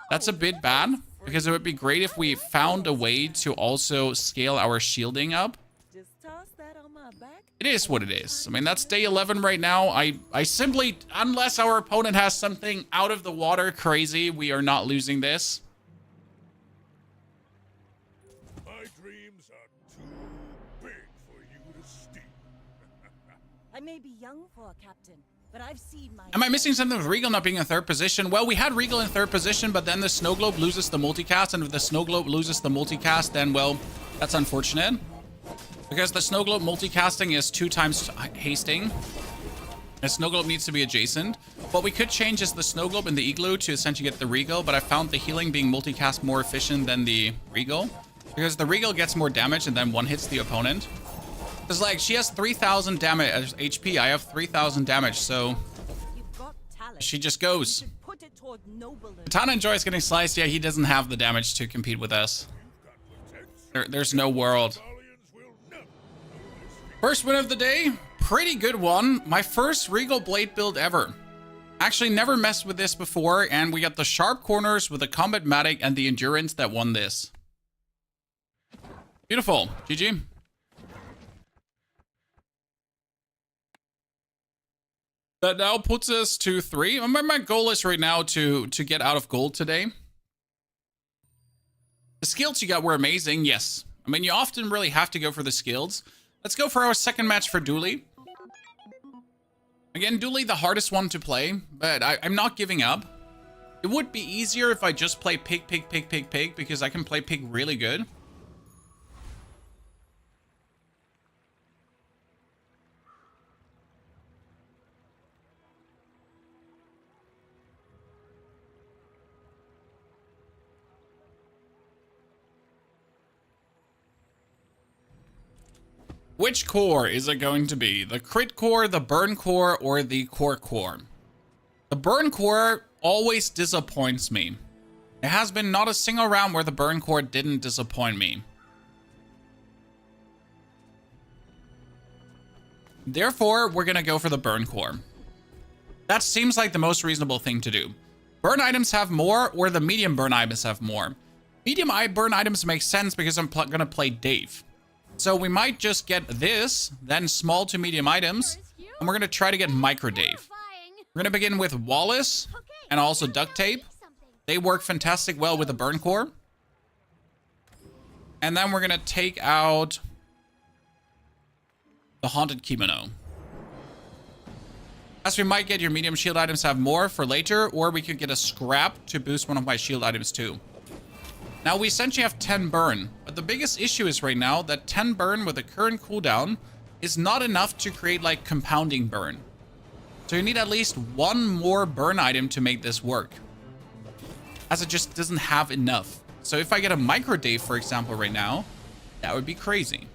That's a bit bad, because it would be great if we found a way to also scale our shielding up. Just toss that on my back. It is what it is. I mean, that's day 11 right now. I simply, unless our opponent has something out of the water crazy, we are not losing this. My dreams are too big for you to steal. I may be young for a captain, but I've seen my. Am I missing something with Regal not being in third position? Well, we had Regal in third position, but then the Snow Globe loses the multicast, and if the Snow Globe loses the multicast, then, well, that's unfortunate. Because the Snow Globe multicasting is 2 times hasting. The Snow Globe needs to be adjacent. What we could change is the Snow Globe and the Igloo to essentially get the Regal, but I found the healing being multicast more efficient than the Regal. Because the Regal gets more damage and then one hits the opponent. It's like, she has 3,000 damage HP, I have 3,000 damage, so You've got talent. she just goes. You should put it toward nobleness. Katana enjoys getting sliced. Yeah, he doesn't have the damage to compete with us. There's no world. First win of the day. Pretty good one. My first Regal Blade build ever. Actually, never messed with this before, and we got the sharp corners with the combat matic and the endurance that won this. Beautiful. GG. That now puts us to 3. My goal is right now to get out of gold today. The skills you got were amazing, yes. I mean, you often really have to go for the skills. Let's go for our second match for Dooley. Again, Dooley, the hardest one to play, but I'm not giving up. It would be easier if I just play Pig, because I can play Pig really good. Which core is it going to be? The crit core, the burn core, or the core? The burn core always disappoints me. There has been not a single round where the burn core didn't disappoint me. Therefore, we're gonna go for the burn core. That seems like the most reasonable thing to do. Burn items have more, or the medium burn items have more. Medium burn items make sense because I'm gonna play Dave. So we might just get this, then small to medium items, and we're going to try to get Micro Dave. We're going to begin with Wallace and also Duct Tape. They work fantastic well with the Burn Core. And then we're going to take out the Haunted Kimono. As we might get your medium shield items have more for later, or we could get a scrap to boost one of my shield items too. Now, we essentially have 10 burn, but the biggest issue is right now that 10 burn with the current cooldown is not enough to create, like, compounding burn. So you need at least one more burn item to make this work, as it just doesn't have enough. So if I get a Micro Dave, for example, right now, that would be crazy.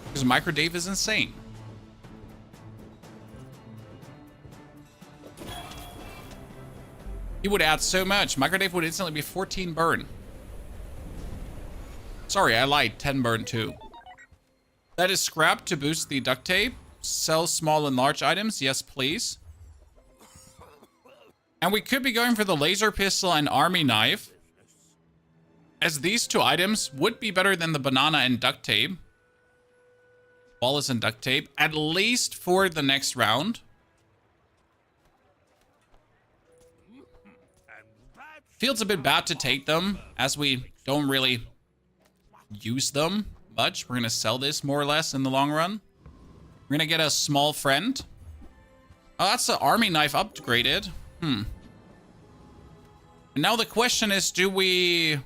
Because Micro Dave is insane. He would add so much. Micro Dave would instantly be 14 burn. Sorry, I lied. 10 burn too. That is scrap to boost the Duct Tape. Sell small and large items. Yes, please. And we could be going for the Laser Pistol and Army Knife, as these 2 items would be better than the Banana and Duct Tape. Wallace and Duct Tape, at least for the next round. Feels a bit bad to take them, as we don't really use them much. We're going to sell this more or less in the long run. We're going to get a small friend. Oh, that's the Army Knife upgraded. And now the question is, do we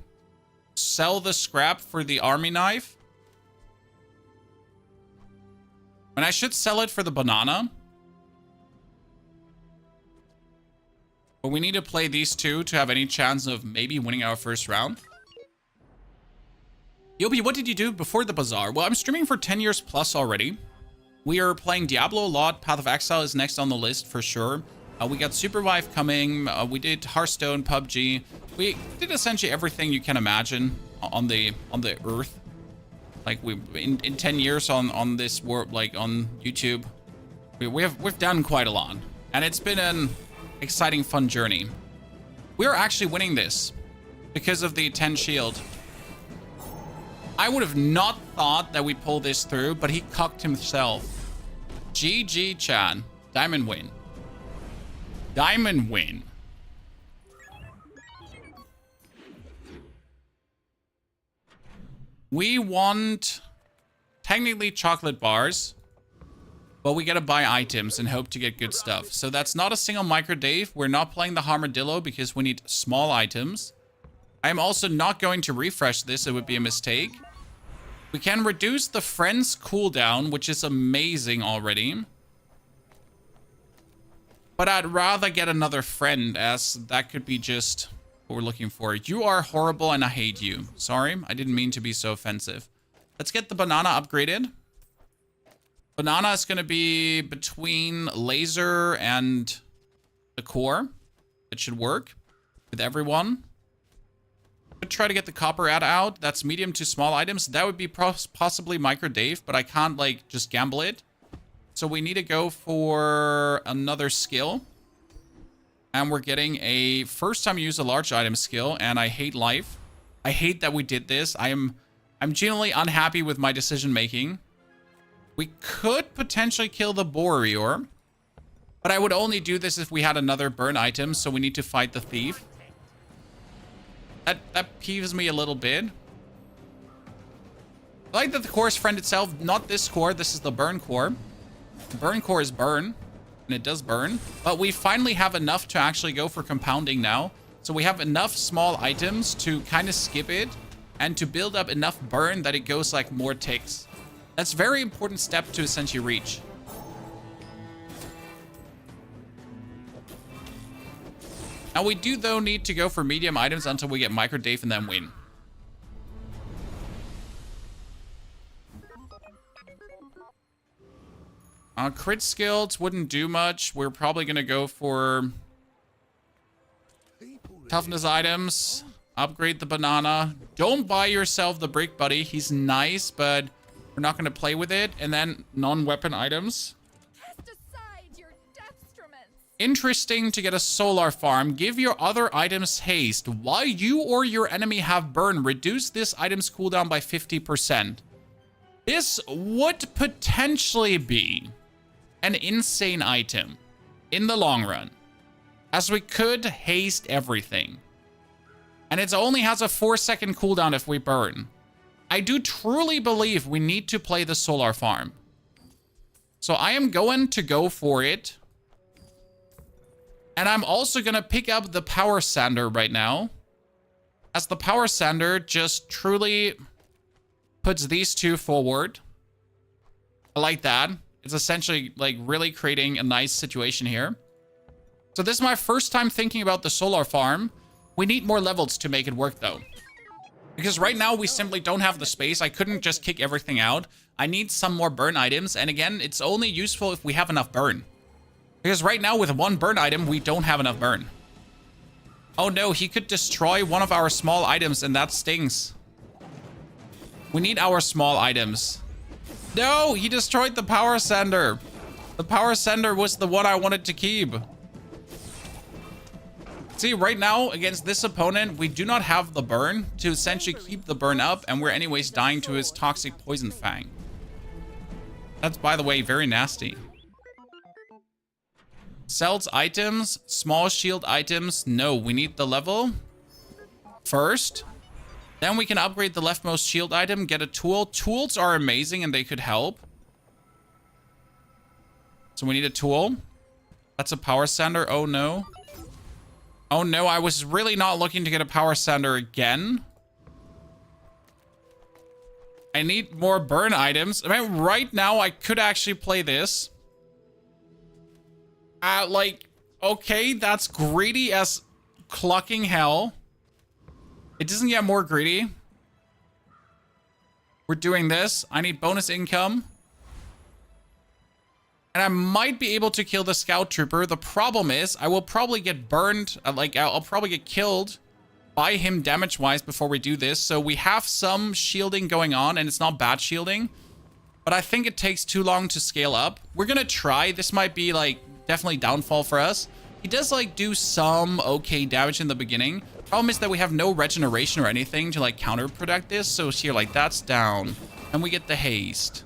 sell the scrap for the Army Knife? And I should sell it for the Banana. But we need to play these 2 to have any chance of maybe winning our first round. Yobi, what did you do before the Bazaar? Well, I'm streaming for 10 years plus already. We are playing Diablo a lot. Path of Exile is next on the list for sure. We got Supervive coming. We did Hearthstone, PUBG. We did essentially everything you can imagine on the earth. Like we in 10 years on this world, like on YouTube, we've done quite a lot, and it's been an exciting, fun journey. We're actually winning this because of the 10 shield. I would have not thought that we pull this through, but he cucked himself. GG, Chan. Diamond win. Diamond win. We want technically chocolate bars, but we gotta buy items and hope to get good stuff. So that's not a single micro Dave. We're not playing the Armadillo because we need small items. I'm also not going to refresh this. It would be a mistake. We can reduce the friend's cooldown, which is amazing already. But I'd rather get another friend, as that could be just what we're looking for. You are horrible and I hate you. Sorry, I didn't mean to be so offensive. Let's get the banana upgraded. Banana is going to be between laser and the core. It should work with everyone. Could try to get the copper out. That's medium to small items. That would be possibly micro Dave, but I can't like just gamble it. So we need to go for another skill. And we're getting a first time use a large item skill, and I hate life. I hate that we did this. I'm genuinely unhappy with my decision making. We could potentially kill the warrior, but I would only do this if we had another burn item, so we need to fight the thief. That peeves me a little bit. I like that the core is friend itself, not this core. This is the burn core. The burn core is burn, and it does burn. But we finally have enough to actually go for compounding now. So we have enough small items to kind of skip it and to build up enough burn that it goes like more ticks. That's a very important step to essentially reach. Now we do though need to go for medium items until we get micro Dave and then win. Crit skills wouldn't do much. We're probably gonna go for toughness items. Upgrade the banana. Don't buy yourself the brick, buddy. He's nice, but we're not gonna play with it. And then non-weapon items. Interesting to get a solar farm. Give your other items haste. While you or your enemy have burn, reduce this item's cooldown by 50%. This would potentially be an insane item in the long run, as we could haste everything. And it only has a 4-second cooldown if we burn. I do truly believe we need to play the solar farm. So I am going to go for it. And I'm also going to pick up the power sander right now, as the power sander just truly puts these two forward. I like that. It's essentially like really creating a nice situation here. So this is my first time thinking about the solar farm. We need more levels to make it work though, because right now we simply don't have the space. I couldn't just kick everything out. I need some more burn items. And again, it's only useful if we have enough burn. Because right now, with one burn item, we don't have enough burn. Oh no, he could destroy one of our small items, and that stings. We need our small items. No, he destroyed the power sander. The power sander was the one I wanted to keep. See, right now, against this opponent, we do not have the burn to essentially keep the burn up, and we're anyways dying to his toxic poison fang. That's, by the way, very nasty. Sells items, small shield items. No, we need the level first. Then we can upgrade the leftmost shield item, get a tool. Tools are amazing and they could help. So we need a tool. That's a power sander. Oh no. Oh no, I was really not looking to get a power sander again. I need more burn items. I mean, right now I could actually play this. Like, okay, that's greedy as clucking hell. It doesn't get more greedy. We're doing this. I need bonus income. And I might be able to kill the scout trooper. The problem is I will probably get burned. I'll probably get killed by him damage-wise before we do this. So we have some shielding going on, and it's not bad shielding. But I think it takes too long to scale up. We're going to try. This might be, like, definitely downfall for us. He does, like, do some okay damage in the beginning. Problem is that we have no regeneration or anything to, like, counterproduct this. So here, like, that's down. And we get the haste.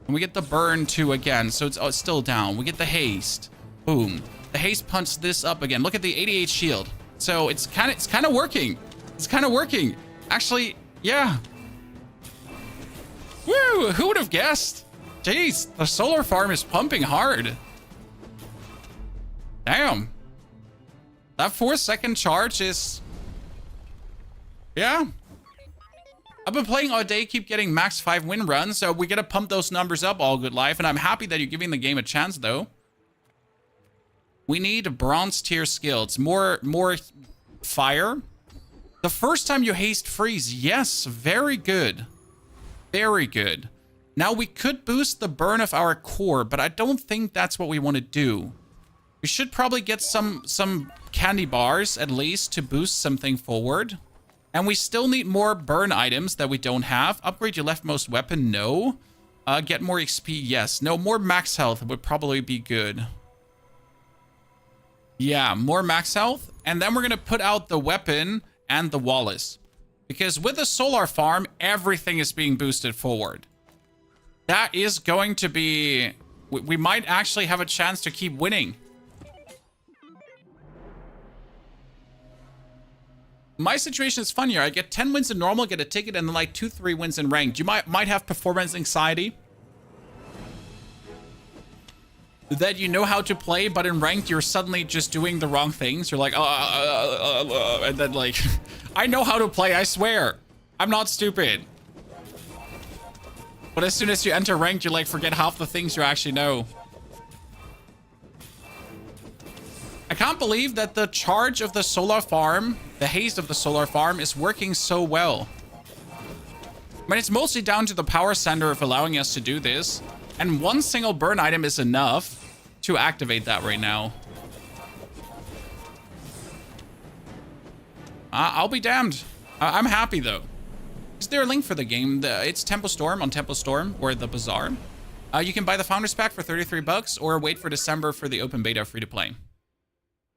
And we get the burn too again, so it's still down. We get the haste. Boom. The haste punch this up again. Look at the 88 shield. So it's kind of working. It's kind of working. Actually, yeah. Woo! Who would have guessed? Jeez, the solar farm is pumping hard. Damn. That 4-second charge is... yeah. I've been playing all day, keep getting max 5 win runs, so we gotta pump those numbers up all good life, and I'm happy that you're giving the game a chance, though. We need bronze tier skills. More fire. The first time you haste freeze, yes, very good. Very good. Now, we could boost the burn of our core, but I don't think that's what we want to do. We should probably get some candy bars, at least, to boost something forward. And we still need more burn items that we don't have. Upgrade your leftmost weapon, no. Get more XP, yes. No, more max health would probably be good. Yeah, more max health. And then we're going to put out the weapon and the Wallace. Because with the solar farm, everything is being boosted forward. That is going to be... we might actually have a chance to keep winning. My situation is funnier. I get 10 wins in normal, get a ticket, and then like 2-3 wins in ranked. You might have performance anxiety. That you know how to play, but in ranked, you're suddenly just doing the wrong things. You're like, and then like, I know how to play, I swear. I'm not stupid. But as soon as you enter ranked, you like forget half the things you actually know. I can't believe that the charge of the solar farm, the haste of the solar farm, is working so well. I mean, it's mostly down to the power center of allowing us to do this. And one single burn item is enough to activate that right now. I'll be damned. I'm happy, though. Is there a link for the game? It's Tempo Storm on Tempo Storm, or the Bazaar. You can buy the Founders Pack for 33 bucks, or wait for December for the open beta free to play.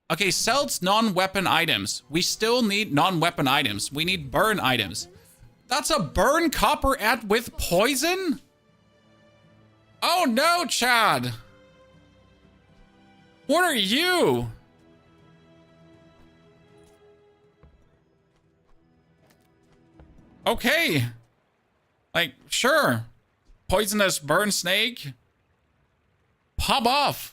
Okay, sells non-weapon items. We still need non-weapon items. We need burn items. That's a burn copper at with poison? Oh no, Chad. What are you? Okay. Like, sure. Poisonous burn snake. Pop off.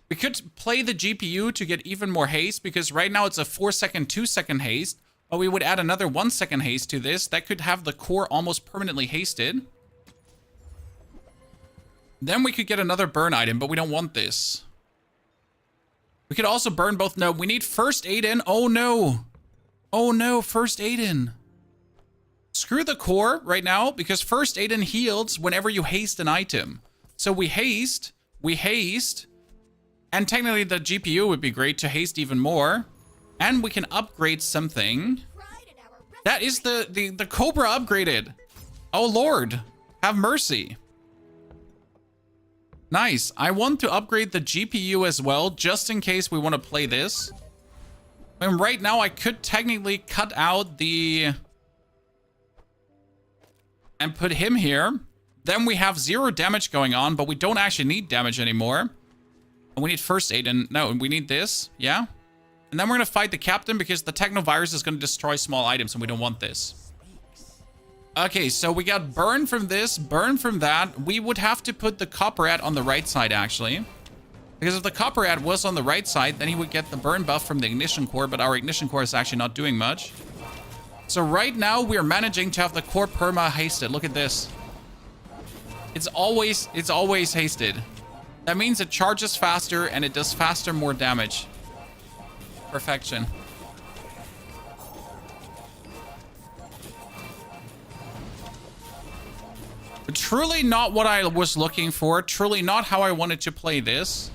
We could play the GPU to get even more haste, because right now it's a 4-second, 2-second haste. But we would add another 1-second haste to this. That could have the core almost permanently hasted. Then we could get another burn item, but we don't want this. We could also burn both. No, we need first aid in. Oh no. Oh no, first aid in. Screw the core right now, because first aid in heals whenever you haste an item. So we haste. And technically the GPU would be great to haste even more. And we can upgrade something. That is the Cobra upgraded. Oh Lord, have mercy. Nice. I want to upgrade the GPU as well, just in case we want to play this. And right now I could technically cut out the... and put him here. Then we have 0 damage going on, but we don't actually need damage anymore. And we need first aid, and no, we need this, yeah? And then we're gonna fight the captain, because the technovirus is gonna destroy small items, and we don't want this. Okay, so we got burn from this, burn from that. We would have to put the copper ad on the right side, actually. Because if the copper ad was on the right side, then he would get the burn buff from the ignition core, but our ignition core is actually not doing much. So right now, we are managing to have the core perma hasted. Look at this. It's always hasted. That means it charges faster and it does faster, more damage. Perfection. Truly not what I was looking for. Truly not how I wanted to play this.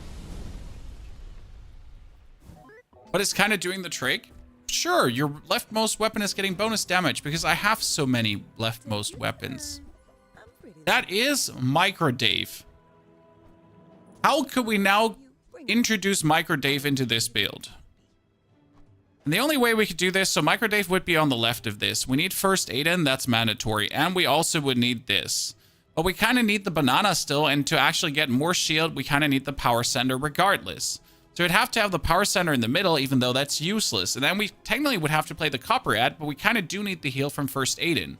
But it's kind of doing the trick. Sure, your leftmost weapon is getting bonus damage because I have so many leftmost weapons. That is Micro Dave. How could we now introduce Micro Dave into this build? And the only way we could do this, so Micro Dave would be on the left of this. We need first aid in, that's mandatory. And we also would need this. But we kind of need the banana still, and to actually get more shield, we kind of need the power center regardless. So we'd have to have the power center in the middle, even though that's useless. And then we technically would have to play the copper ad, but we kind of do need the heal from first aid in.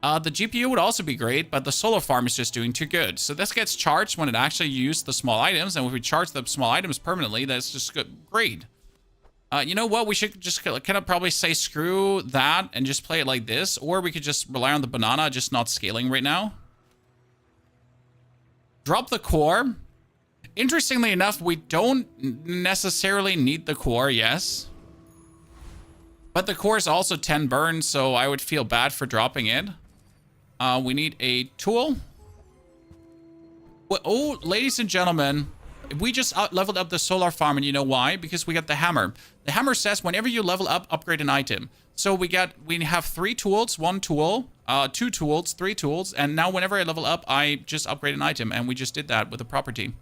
The GPU would also be great, but the solar farm is just doing too good. So this gets charged when it actually used the small items, and if we charge the small items permanently, that's just good. Great. You know what? We should just kind of probably say screw that and just play it like this, or we could just rely on the banana, just not scaling right now. Drop the core. Interestingly enough, we don't necessarily need the core, yes. But the core is also 10 burn, so I would feel bad for dropping it. We need a tool. Oh, ladies and gentlemen, we just leveled up the solar farm, and you know why? Because we got the hammer. The hammer says whenever you level up, upgrade an item. So we have 3 tools, 1 tool, 2 tools, 3 tools, and now whenever I level up, I just upgrade an item, and we just did that with a property.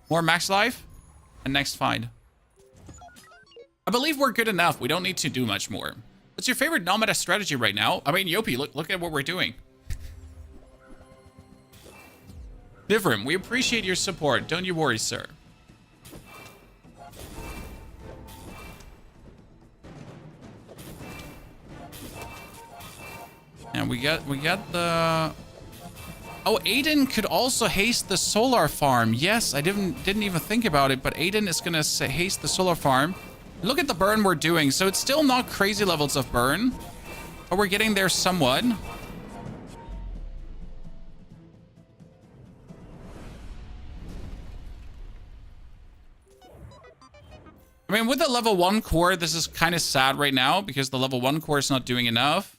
More max life, and next find. I believe we're good enough. We don't need to do much more. What's your favorite non-meta strategy right now? I mean, Yopi, look at what we're doing. Vivrim, we appreciate your support. Don't you worry, sir. And we got the... Oh, Aiden could also haste the solar farm. Yes, I didn't even think about it, but Aiden is gonna haste the solar farm. Look at the burn we're doing. So it's still not crazy levels of burn, but we're getting there somewhat. I mean, with the level 1 core, this is kind of sad right now because the level 1 core is not doing enough.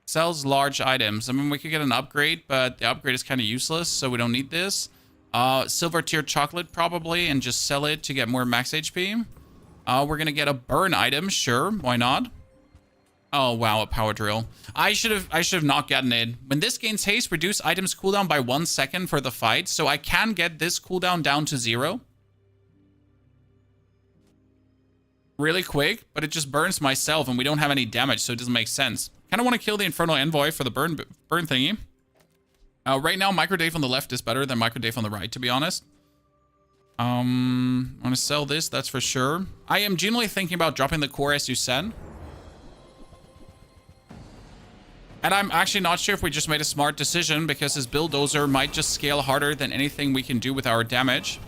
Sells large items. I mean, we could get an upgrade, but the upgrade is kind of useless, so we don't need this. Silver tier chocolate probably, and just sell it to get more max HP. We're gonna get a burn item, sure, why not? Oh wow, a power drill. I should have not gotten it. When this gains haste, reduce items cooldown by 1 second for the fight, so I can get this cooldown down to 0. Really quick, but it just burns myself, and we don't have any damage, so it doesn't make sense. Kind of want to kill the Infernal Envoy for the burn thingy. Right now, Micro Dave on the left is better than Micro Dave on the right, to be honest. I'm going to sell this, that's for sure. I am genuinely thinking about dropping the core, as you said. And I'm actually not sure if we just made a smart decision, because his bulldozer might just scale harder than anything we can do with our damage.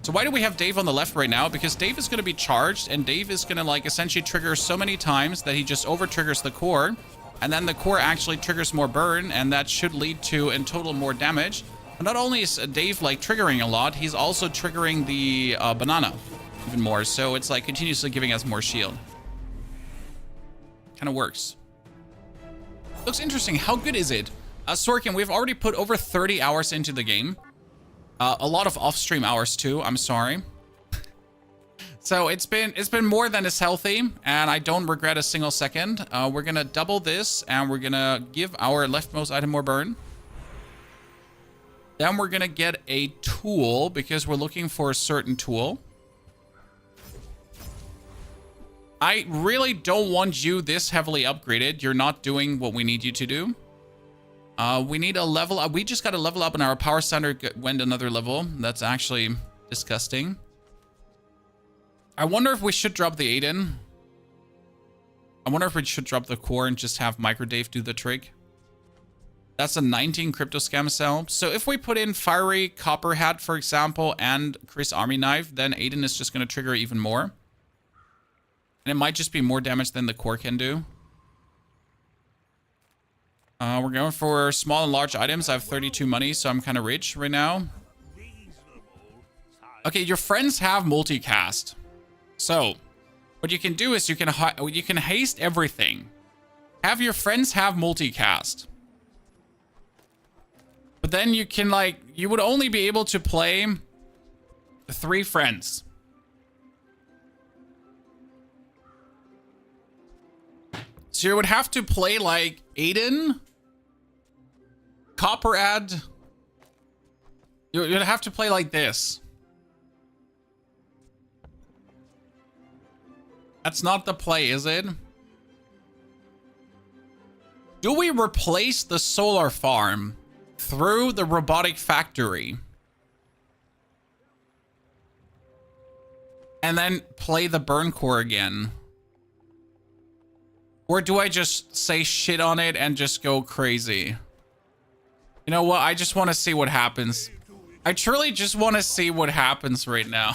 So why do we have Dave on the left right now? Because Dave is going to be charged, and Dave is going to, like, essentially trigger so many times that he just over-triggers the core. And then the core actually triggers more burn, and that should lead to, in total, more damage. But not only is Dave, like, triggering a lot, he's also triggering the banana even more. So it's, like, continuously giving us more shield. Kind of works. Looks interesting. How good is it? Sorkin, we've already put over 30 hours into the game. A lot of off-stream hours, too. I'm sorry. So it's been more than is healthy, and I don't regret a single second. We're gonna double this, and we're gonna give our leftmost item more burn. Then we're gonna get a tool, because we're looking for a certain tool. I really don't want you this heavily upgraded. You're not doing what we need you to do. We need a level up. We just got to level up, and our power center went another level. That's actually disgusting. I wonder if we should drop the Aiden. I wonder if we should drop the core and just have Micro Dave do the trick. That's a 19 crypto scam cell. So if we put in Fiery Copper Hat, for example, and Chris Army Knife, then Aiden is just going to trigger even more. And it might just be more damage than the core can do. We're going for small and large items. I have 32 money, so I'm kind of rich right now. Okay, your friends have multicast. So, what you can do is you can haste everything. Have your friends have multicast. But then you can like, you would only be able to play 3 friends. So you would have to play like Aiden, Copperad. You'd have to play like this. That's not the play, is it? Do we replace the solar farm through the robotic factory? And then play the burn core again? Or do I just say shit on it and just go crazy? You know what? I just want to see what happens. I truly just want to see what happens right now.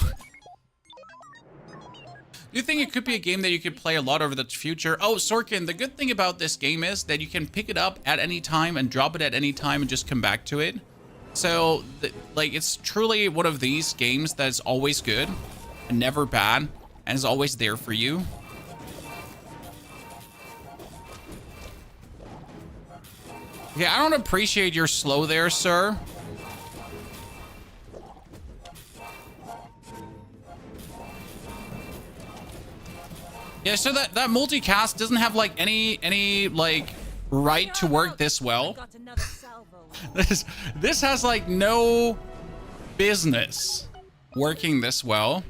Do you think it could be a game that you could play a lot over the future? Oh, Sorkin, the good thing about this game is that you can pick it up at any time and drop it at any time and just come back to it. So, like, it's truly one of these games that's always good and never bad and is always there for you. Yeah, I don't appreciate your slow there, sir. Yeah, so that multicast doesn't have like any like right to work this well. This has like no business working this well.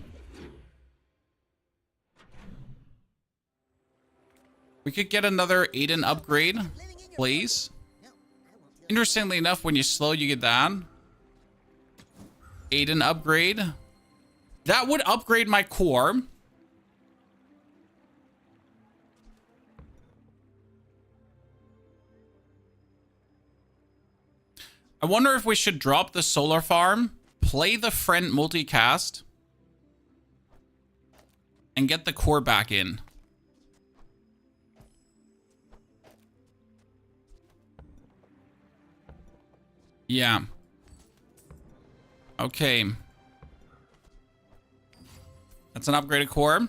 We could get another Aiden upgrade, please. Interestingly enough, when you slow, you get that. Aiden upgrade. That would upgrade my core. I wonder if we should drop the solar farm, play the friend multicast, and get the core back in. Yeah. Okay. That's an upgraded core.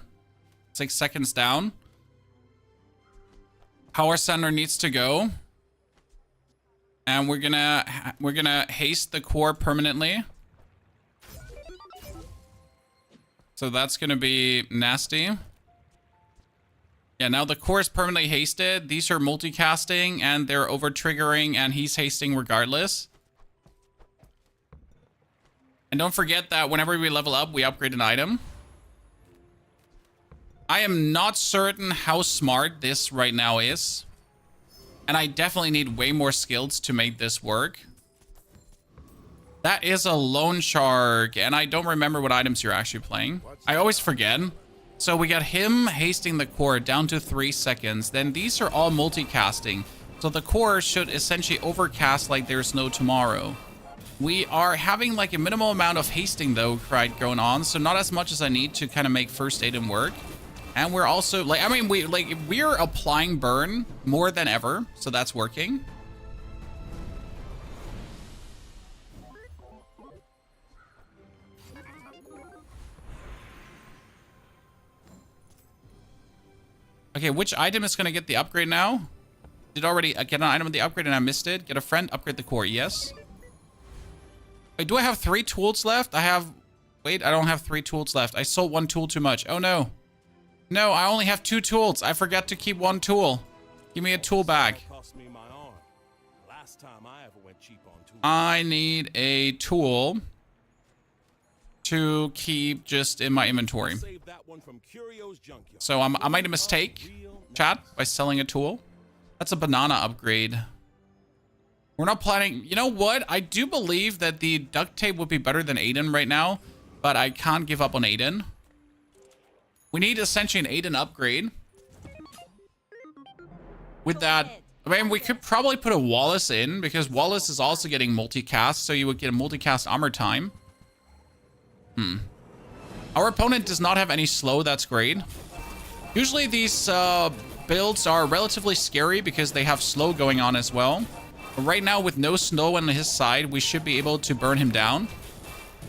6 seconds down. Power center needs to go. And we're gonna haste the core permanently. So that's gonna be nasty. Yeah, now the core is permanently hasted. These are multicasting and they're over triggering and he's hasting regardless. And don't forget that whenever we level up, we upgrade an item. I am not certain how smart this right now is. And I definitely need way more skills to make this work. That is a loan shark. And I don't remember what items you're actually playing. I always forget. So we got him hasting the core down to 3 seconds. Then these are all multicasting. So the core should essentially overcast like there's no tomorrow. We are having like a minimal amount of hasting though, right, going on. So not as much as I need to kind of make first aid and work. And we're also like, I mean, we're applying burn more than ever. So that's working. Okay, which item is going to get the upgrade now? Did already get an item of the upgrade and I missed it. Get a friend, upgrade the core. Yes. Wait, do I have 3 tools left? Wait, I don't have 3 tools left. I sold 1 tool too much. Oh no. No, I only have 2 tools. I forgot to keep 1 tool. Give me a tool bag. I need a tool to keep just in my inventory. So I made a mistake, chat, by selling a tool. That's a banana upgrade. We're not planning. You know what? I do believe that the duct tape would be better than Aiden right now, but I can't give up on Aiden. We need essentially an Aiden upgrade. With that, I mean, we could probably put a Wallace in because Wallace is also getting multicast, so you would get a multicast armor time. Our opponent does not have any slow. That's great. Usually these builds are relatively scary because they have slow going on as well. But right now, with no snow on his side, we should be able to burn him down.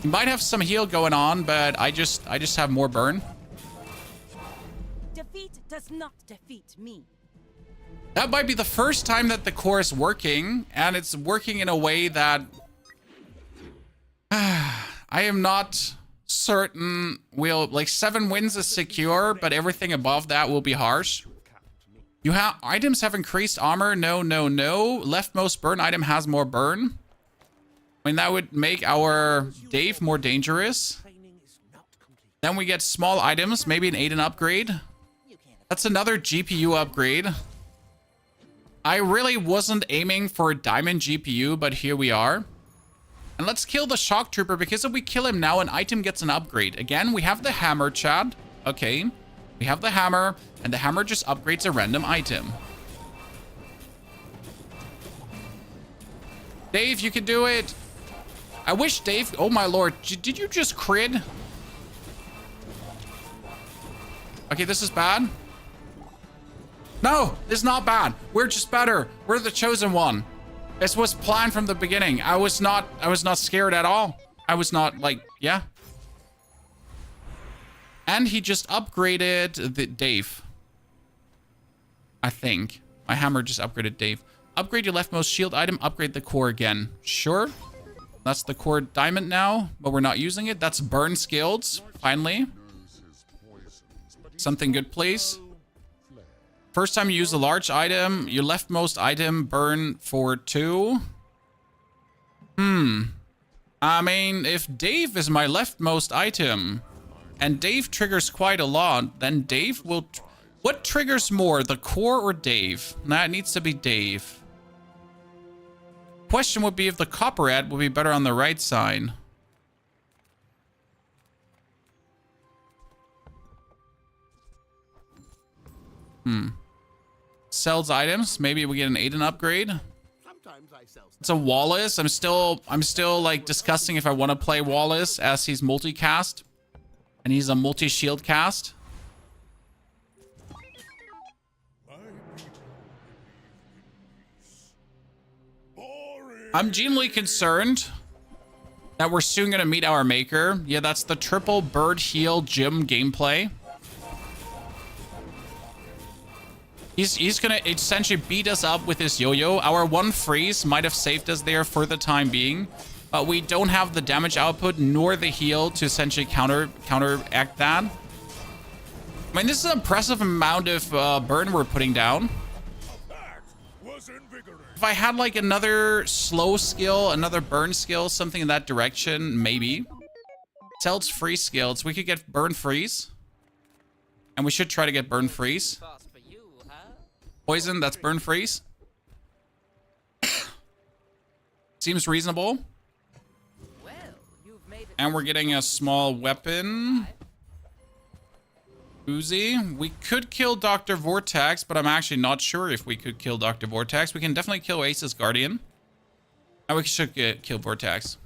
He might have some heal going on, but I just have more burn. Defeat does not defeat me. That might be the first time that the core is working, and it's working in a way that I am not certain will, like 7 wins is secure, but everything above that will be harsh. You have items have increased armor. No, no, no. Leftmost burn item has more burn. I mean, that would make our Dave more dangerous. Then we get small items, maybe an Aiden upgrade. That's another GPU upgrade. I really wasn't aiming for a diamond GPU, but here we are. And let's kill the shock trooper, because if we kill him now, an item gets an upgrade. Again, we have the hammer, Chad. Okay. We have the hammer, and the hammer just upgrades a random item. Dave, you can do it. I wish Dave... Oh, my lord. Did you just crit? Okay, this is bad. No, it's not bad. We're just better. We're the chosen one. This was planned from the beginning. I was not scared at all. I was not like, yeah. And he just upgraded the Dave. I think. My hammer just upgraded Dave. Upgrade your leftmost shield item. Upgrade the core again. Sure. That's the core diamond now, but we're not using it. That's burn skills. Finally. Something good, please. First time you use a large item, your leftmost item burn for 2. I mean, if Dave is my leftmost item, and Dave triggers quite a lot, then Dave will... What triggers more, the core or Dave? Nah, it needs to be Dave. Question would be if the copperhead would be better on the right side. Sells items. Maybe we get an Aiden upgrade. It's a Wallace. I'm still like discussing if I want to play Wallace, as he's multicast. And he's a multi-shield cast. I'm genuinely concerned that we're soon going to meet our maker. Yeah, that's the triple bird heal gym gameplay. He's going to essentially beat us up with his yo-yo. Our one freeze might have saved us there for the time being, but we don't have the damage output nor the heal to essentially counteract that. I mean, this is an impressive amount of burn we're putting down. If I had like another slow skill, another burn skill, something in that direction, maybe. Sells free skills. We could get burn freeze. And we should try to get burn freeze. Poison, that's burn freeze. Seems reasonable. And we're getting a small weapon. Uzi. We could kill Dr. Vortex, but I'm actually not sure if we could kill Dr. Vortex. We can definitely kill Ace's Guardian. And we should kill Vortex.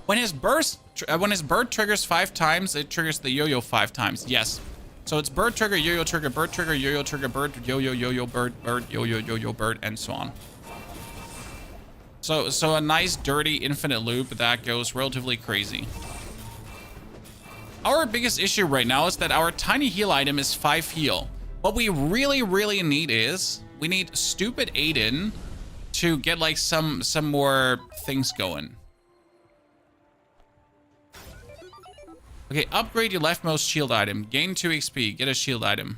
When his bird triggers 5 times, it triggers the yo-yo 5 times. Yes. So it's bird trigger, yo-yo trigger, bird trigger, yo-yo trigger, bird, yo-yo, yo-yo, bird, bird, yo-yo, yo-yo, bird, and so on. So a nice, dirty, infinite loop that goes relatively crazy. Our biggest issue right now is that our tiny heal item is 5 heal. What we really, really need is, we need stupid Aiden to get like some more things going. Okay, upgrade your leftmost shield item. Gain 2 XP. Get a shield item.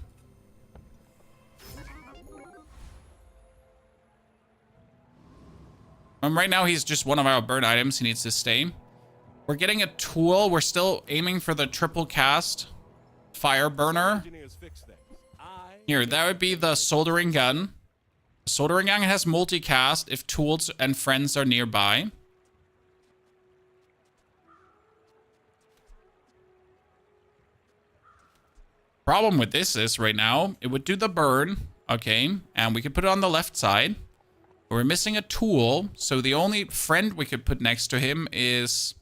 Right now, he's just one of our burn items. He needs to stay. We're getting a tool. We're still aiming for the triple cast fire burner. Here, that would be the soldering gun. The soldering gun has multicast if tools and friends are nearby. Problem with this is right now, it would do the burn, okay, and we could put it on the left side. But we're missing a tool, so the only friend we could put next to him is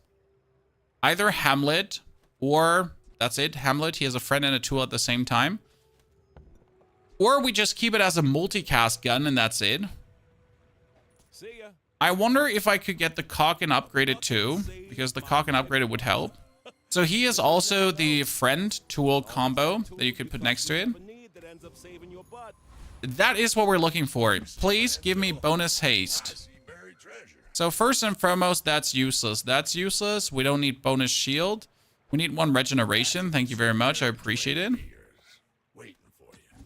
either Hamlet or that's it, Hamlet. He has a friend and a tool at the same time. Or we just keep it as a multicast gun and that's it. See ya. I wonder if I could get the cock and upgrade it too, because the cock and upgrade it would help. So he is also the friend tool combo that you could put next to it. That is what we're looking for. Please give me bonus haste. See buried treasure. So first and foremost, that's useless. That's useless. We don't need bonus shield. We need 1 regeneration. Thank you very much. I appreciate it. Waiting for you.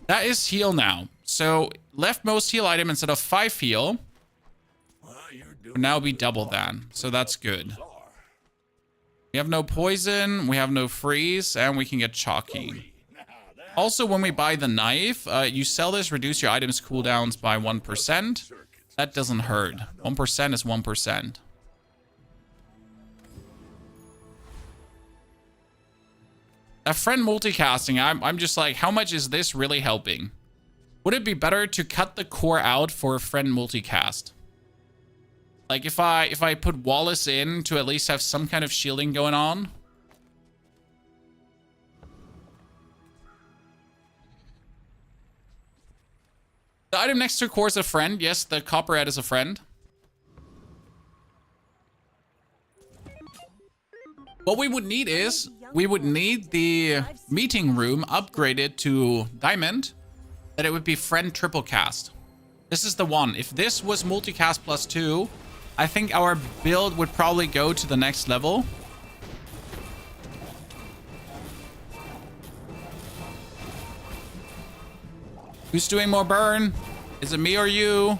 That is heal now. So leftmost heal item instead of 5 heal Well, you're doing would now be double that. So that's good. Bazaar. We have no poison. We have no freeze. And we can get chalky. Now that Also, when we buy the knife, you sell this, reduce your items cooldowns by 1%. That doesn't hurt. 1% is 1%. A friend multicasting, I'm just like, how much is this really helping? Would it be better to cut the core out for a friend multicast? Like if I put Wallace in to at least have some kind of shielding going on? The item next to core is a friend. Yes, the copperhead is a friend. What we would need is, we would need the meeting room upgraded to diamond, that it would be friend triple cast. This is the one. If this was multicast +2, I think our build would probably go to the next level. Who's doing more burn? Is it me or you?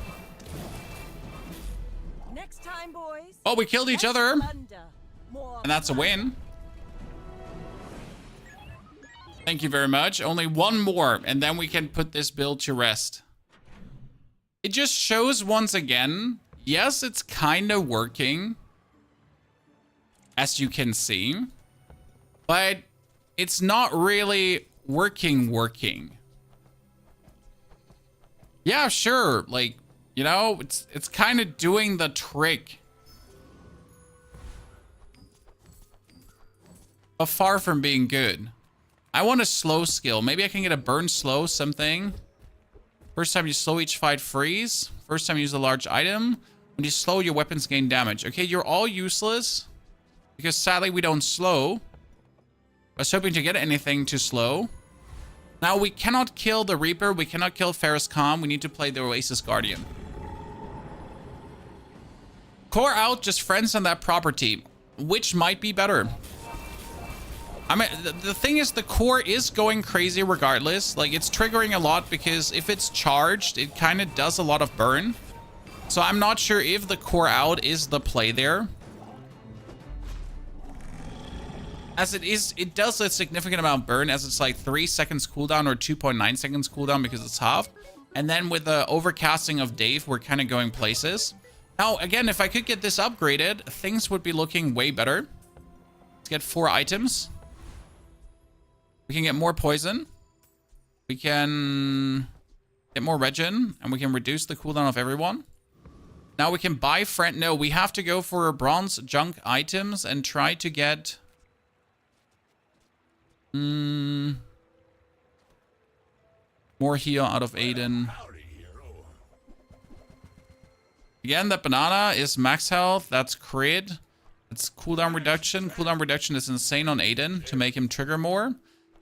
Next time, boys. Oh, we killed each Less other. plunder, more And that's a win. Thank you very much. Only 1 more, and then we can put this build to rest. It just shows once again, yes, it's kind of working, as you can see, but it's not really working. Yeah, sure, like, you know, it's kind of doing the trick. But far from being good. I want a slow skill. Maybe I can get a burn slow something. First time you slow each fight freeze. First time you use a large item. When you slow, your weapons gain damage. Okay, you're all useless. Because sadly we don't slow. I was hoping to get anything to slow. Now we cannot kill the Reaper. We cannot kill Ferris Calm. We need to play the Oasis Guardian. Core out, just friends on that property. Which might be better. I mean, the thing is, the core is going crazy regardless. Like, it's triggering a lot because if it's charged, it kind of does a lot of burn. So I'm not sure if the core out is the play there. As it is, it does a significant amount of burn, as it's like 3 seconds cooldown or 2.9 seconds cooldown because it's half. And then with the overcasting of Dave, we're kind of going places. Now, again, if I could get this upgraded, things would be looking way better. Let's get 4 items. We can get more poison. We can get more regen. And we can reduce the cooldown of everyone. Now we can buy friend. No, we have to go for bronze junk items and try to get... more heal out of Aiden. Howdy, hero. Again, that banana is max health. That's crit. It's cooldown reduction. Cooldown reduction is insane on Aiden to make him trigger more.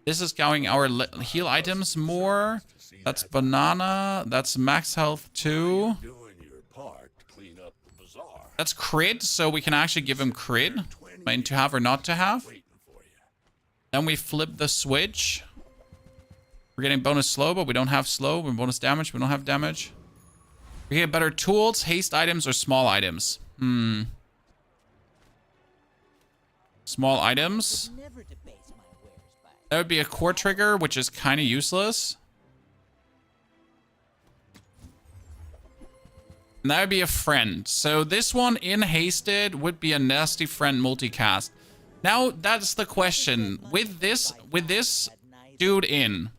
This is going our heal items more. That's banana. That's max health too. Doing your part to clean up the bazaar. That's crit, so we can actually give him crit. I mean, to have or not to have. Waiting for you. Then we flip the switch. We're getting bonus slow, but we don't have slow. And bonus damage, we don't have damage. We get better tools, haste items, or small items. Small items. Never debase my wares by. That would be a core trigger, which is kind of useless. And that would be a friend. So this one in hasted would be a nasty friend multicast. Now that's the question. With this dude in,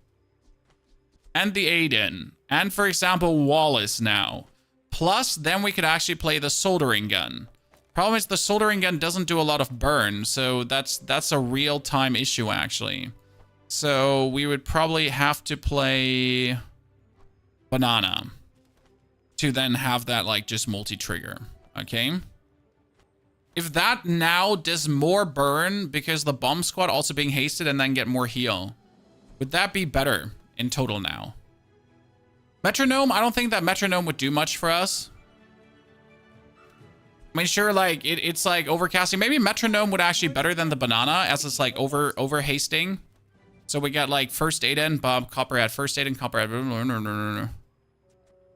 and the Aiden, and for example Wallace now, plus then we could actually play the soldering gun. Problem is the soldering gun doesn't do a lot of burn, so that's a real-time issue actually. So we would probably have to play banana to then have that like just multi-trigger, okay? If that now does more burn because the bomb squad also being hasted and then get more heal, would that be better? in total now. Metronome, I don't think that metronome would do much for us. I mean, sure, like, it's like overcasting. Maybe metronome would actually be better than the banana, as it's like over hasting. So we got like first aid in, Bob, copperhead, first aid in, copperhead.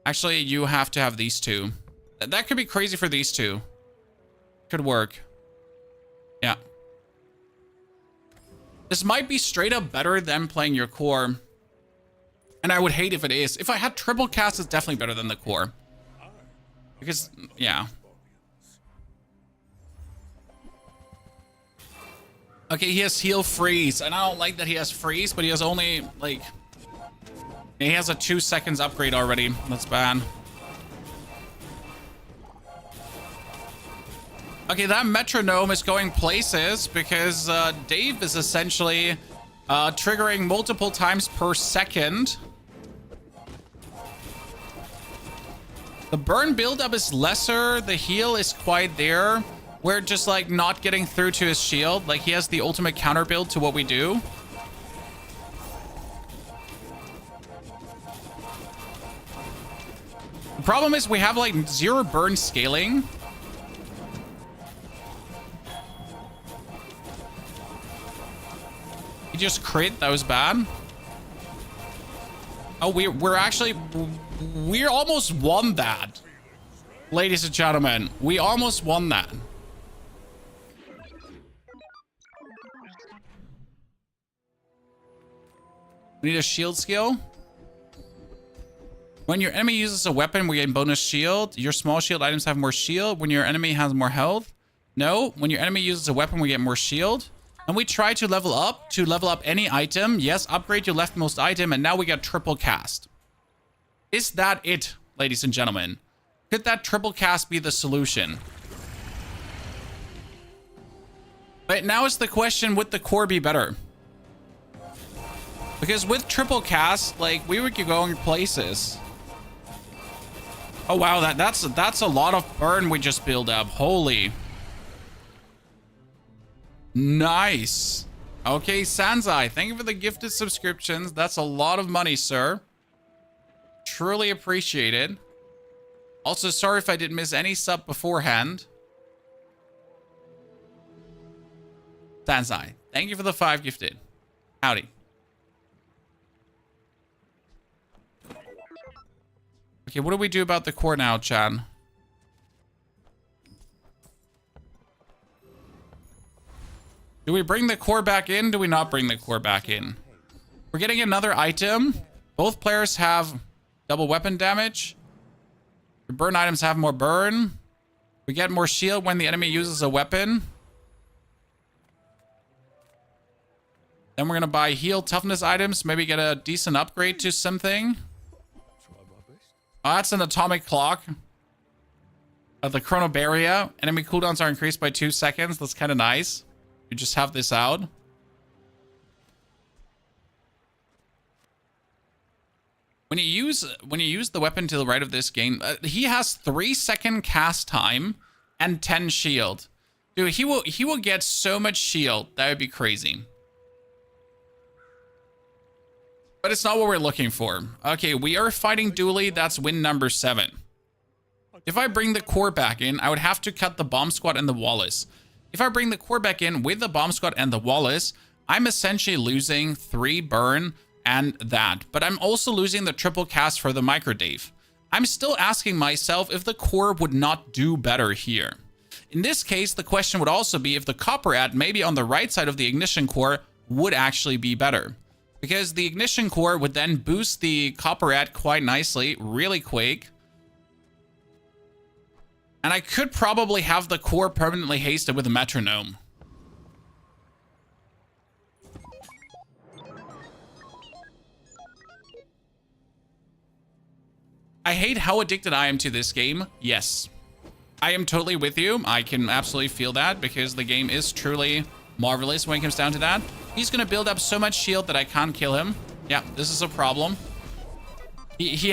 Actually, you have to have these two. That could be crazy for these two. Could work. Yeah. This might be straight up better than playing your core. And I would hate if it is. If I had triple cast, it's definitely better than the core. Because, yeah. Okay, he has heal freeze. And I don't like that he has freeze, but he has only, like... He has a 2 seconds upgrade already. That's bad. Okay, that metronome is going places because Dave is essentially triggering multiple times per second. The burn buildup is lesser. The heal is quite there. We're just like not getting through to his shield. Like he has the ultimate counter build to what we do. The problem is we have like 0 burn scaling. He just crit. That was bad. Oh, we're almost won that. Ladies and gentlemen, we almost won that. We need a shield skill. When your enemy uses a weapon, we gain bonus shield. Your small shield items have more shield. When your enemy has more health. No, when your enemy uses a weapon, we get more shield. And we try to level up any item. Yes, upgrade your leftmost item, and now we got triple cast. Is that it, ladies and gentlemen? Could that triple cast be the solution? But now is the question, would the core be better? Because with triple cast, like, we would be going places. Oh wow, that's a lot of burn we just build up. Holy. Nice. Okay, Sanzai, thank you for the gifted subscriptions. That's a lot of money, sir. Truly appreciated. Also, sorry if I didn't miss any sub beforehand. Sanzai, thank you for the 5 gifted. Howdy. Okay, what do we do about the core now, Chan? Do we bring the core back in? Do we not bring the core back in? We're getting another item. Both players have double weapon damage. The burn items have more burn. We get more shield when the enemy uses a weapon. Then we're going to buy heal toughness items. Maybe get a decent upgrade to something. Oh, that's an atomic clock. The chronobaria. Enemy cooldowns are increased by 2 seconds. That's kind of nice. You just have this out. When you use the weapon to the right of this game, he has 3-second cast time and 10 shield. Dude, he will get so much shield. That would be crazy. But it's not what we're looking for. Okay, we are fighting Dooley. That's win number 7. If I bring the core back in, I would have to cut the bomb squad and the Wallace. If I bring the core back in with the bomb squad and the Wallace, I'm essentially losing 3 burn and that. But I'm also losing the triple cast for the micro Dave. I'm still asking myself if the core would not do better here. In this case, the question would also be if the copper at maybe on the right side of the ignition core would actually be better. Because the ignition core would then boost the copper at quite nicely, really quick. And I could probably have the core permanently hasted with a metronome. I hate how addicted I am to this game. Yes. I am totally with you. I can absolutely feel that because the game is truly marvelous when it comes down to that. He's going to build up so much shield that I can't kill him. Yeah, this is a problem. He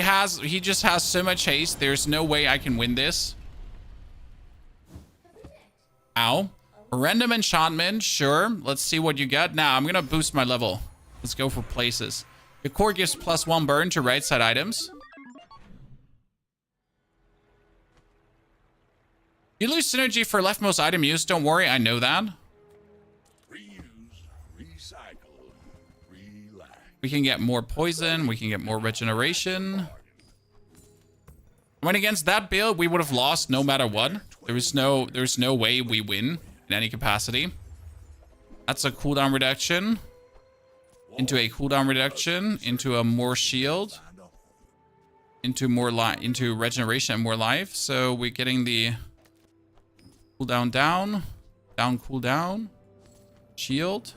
just has so much haste. There's no way I can win this. Ow. Random enchantment, sure. Let's see what you get. Now, I'm going to boost my level. Let's go for places. The core gives +1 burn to right side items. You lose synergy for leftmost item use. Don't worry, I know that. Reuse, recycle, relax. We can get more poison. We can get more regeneration. When against that build, we would have lost no matter what. There's no way we win in any capacity. That's a cooldown reduction. Into a cooldown reduction. Into a more shield. Into more into regeneration and more life. So we're getting the cooldown down. Down, cooldown. Shield.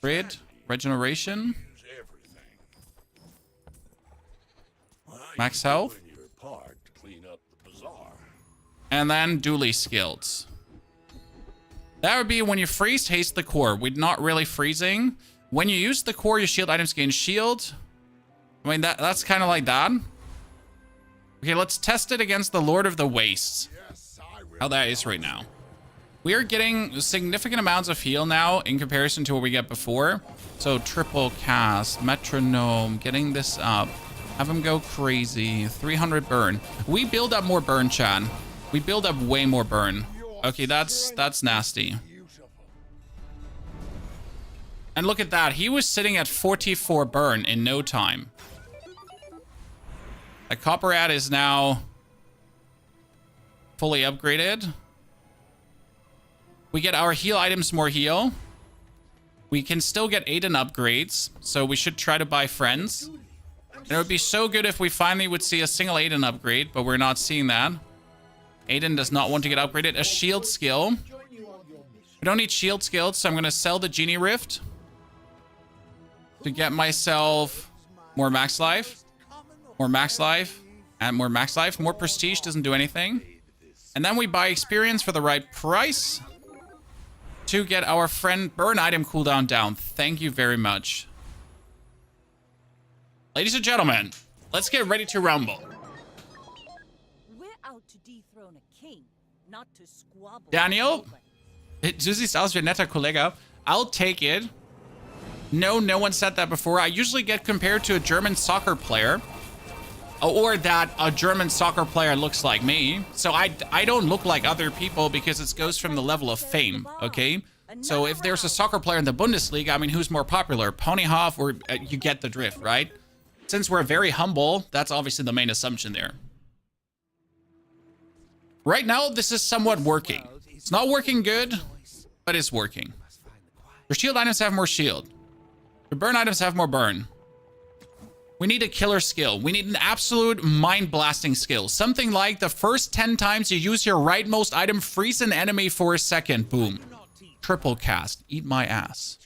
Grid. Regeneration. Max health. And then dually skilled. That would be when you freeze, haste the core. We're not really freezing. When you use the core, your shield items gain shield. I mean, that's kind of like that. Okay, let's test it against the Lord of the Wastes. How that is right now. We are getting significant amounts of heal now in comparison to what we get before. So triple cast, metronome, getting this up. Have him go crazy. 300 burn. We build up more burn, Chan. We build up way more burn. Okay, that's nasty. And look at that. He was sitting at 44 burn in no time. The copper ad is now fully upgraded. We get our heal items more heal. We can still get Aiden upgrades, so we should try to buy friends. And it would be so good if we finally would see a single Aiden upgrade, but we're not seeing that. Aiden does not want to get upgraded. A shield skill. We don't need shield skills, so I'm going to sell the Genie Rift to get myself more max life. More max life. And more max life. More prestige doesn't do anything. And then we buy experience for the right price to get our friend burn item cooldown down. Thank you very much. Ladies and gentlemen, let's get ready to rumble. We're out to dethrone a king, not to squabble. Daniel, du siehst aus wie ein netter Kollege. I'll take it. No one said that before. I usually get compared to a German soccer player. Or that a German soccer player looks like me. So I don't look like other people because it goes from the level of fame, okay? So if there's a soccer player in the Bundesliga, I mean, who's more popular? Ponyhoff or you get the drift, right? Since we're very humble, that's obviously the main assumption there. Right now, this is somewhat working. It's not working good, but it's working. Your shield items have more shield. Your burn items have more burn. We need a killer skill. We need an absolute mind-blasting skill. Something like the first 10 times you use your rightmost item, freeze an enemy for a second. Boom. Triple cast. Eat my ass.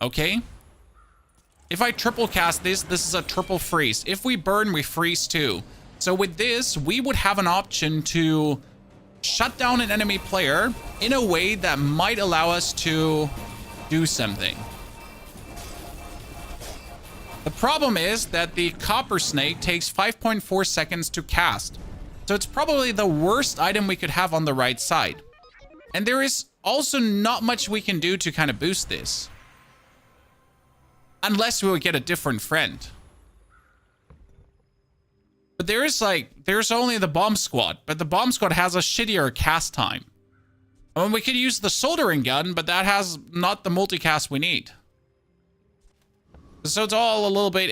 Okay. If I triple cast this is a triple freeze. If we burn, we freeze too. So with this, we would have an option to shut down an enemy player in a way that might allow us to do something. The problem is that the Copper Snake takes 5.4 seconds to cast. So it's probably the worst item we could have on the right side. And there is also not much we can do to kind of boost this. Unless we would get a different friend. But there's only the Bomb Squad. But the Bomb Squad has a shittier cast time. I mean, we could use the Soldering Gun, but that has not the multicast we need. So it's all a little bit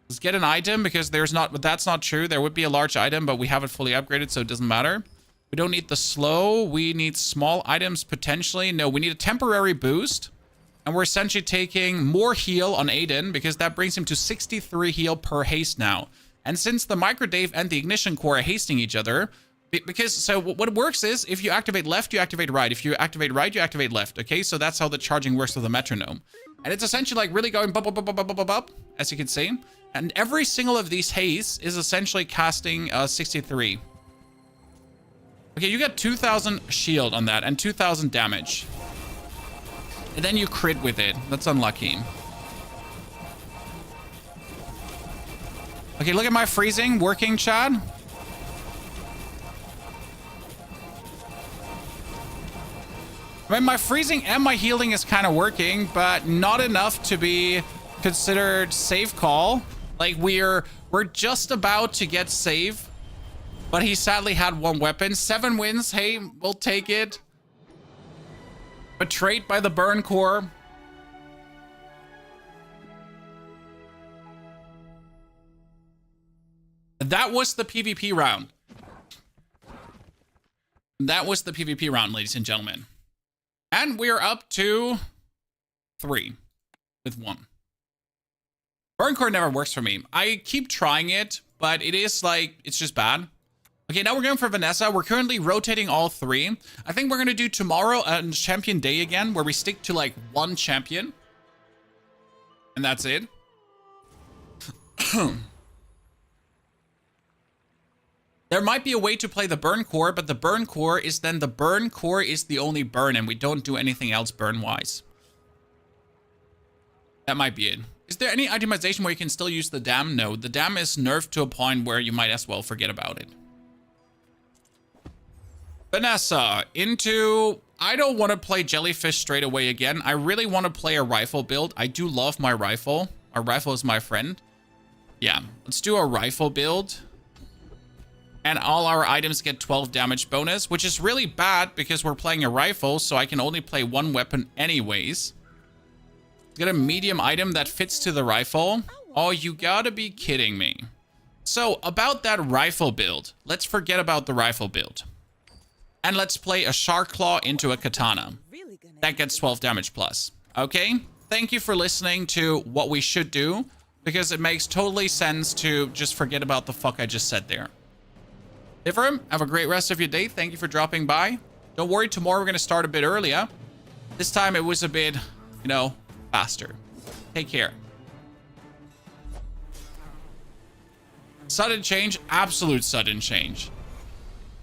Let's get an item because that's not true. There would be a large item, but we have it fully upgraded, so it doesn't matter. We don't need the slow. We need small items potentially. No, we need a temporary boost. And we're essentially taking more heal on Aiden because that brings him to 63 heal per haste now. And since the Microdave and the Ignition Core are hasting each other, so what works is if you activate left, you activate right. If you activate right, you activate left. Okay, so that's how the charging works with the metronome. And it's essentially like really going bop, bop, bop, bop, bop, bop, bop, as you can see. And every single of these hastes is essentially casting 63. Okay, you got 2,000 shield on that and 2,000 damage. And then you crit with it. That's unlucky. Okay, look at my freezing working, Chad. I I mean, my freezing and my healing is kind of working, but not enough to be considered safe call. Like, we're just about to get save, but he sadly had one weapon. 7 wins. Hey, we'll take it. Betrayed by the burn core. That was the PvP round. That was the PvP round, ladies and gentlemen. And we're up to 3 with 1. Burn core never works for me. I keep trying it, but it is like, it's just bad. Okay, now we're going for Vanessa. We're currently rotating all 3. I think we're going to do tomorrow a champion day again, where we stick to like 1 champion. And that's it. There might be a way to play the burn core, but the burn core is then the burn core is the only burn, and we don't do anything else burn-wise. That might be it. Is there any itemization where you can still use the dam? No, the dam is nerfed to a point where you might as well forget about it. Vanessa, into... I don't want to play jellyfish straight away again. I really want to play a rifle build. I do love my rifle. Our rifle is my friend. Yeah, let's do a rifle build. And all our items get 12 damage bonus, which is really bad because we're playing a rifle, so I can only play 1 weapon anyways. Get a medium item that fits to the rifle. Oh, you gotta be kidding me. So, about that rifle build, let's forget about the rifle build. And let's play a shark claw into a katana. That gets 12 damage plus. Okay? Thank you for listening to what we should do, because it makes totally sense to just forget about the fuck I just said there. Differim, have a great rest of your day. Thank you for dropping by. Don't worry, tomorrow we're going to start a bit earlier. This time it was a bit, you know, faster. Take care. Sudden change, absolute sudden change.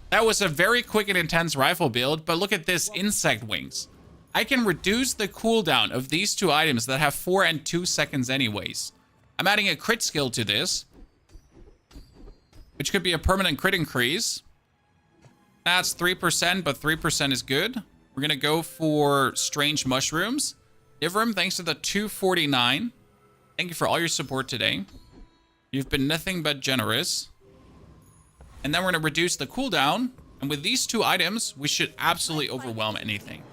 That was a very quick and intense rifle build, but look at this, insect wings. I can reduce the cooldown of these 2 items that have 4 and 2 seconds anyways. I'm adding a crit skill to this, which could be a permanent crit increase. That's 3%, but 3% is good. We're going to go for strange mushrooms. Ivrim, thanks to the 249. Thank you for all your support today. You've been nothing but generous. And then we're going to reduce the cooldown. And with these 2 items, we should absolutely overwhelm anything.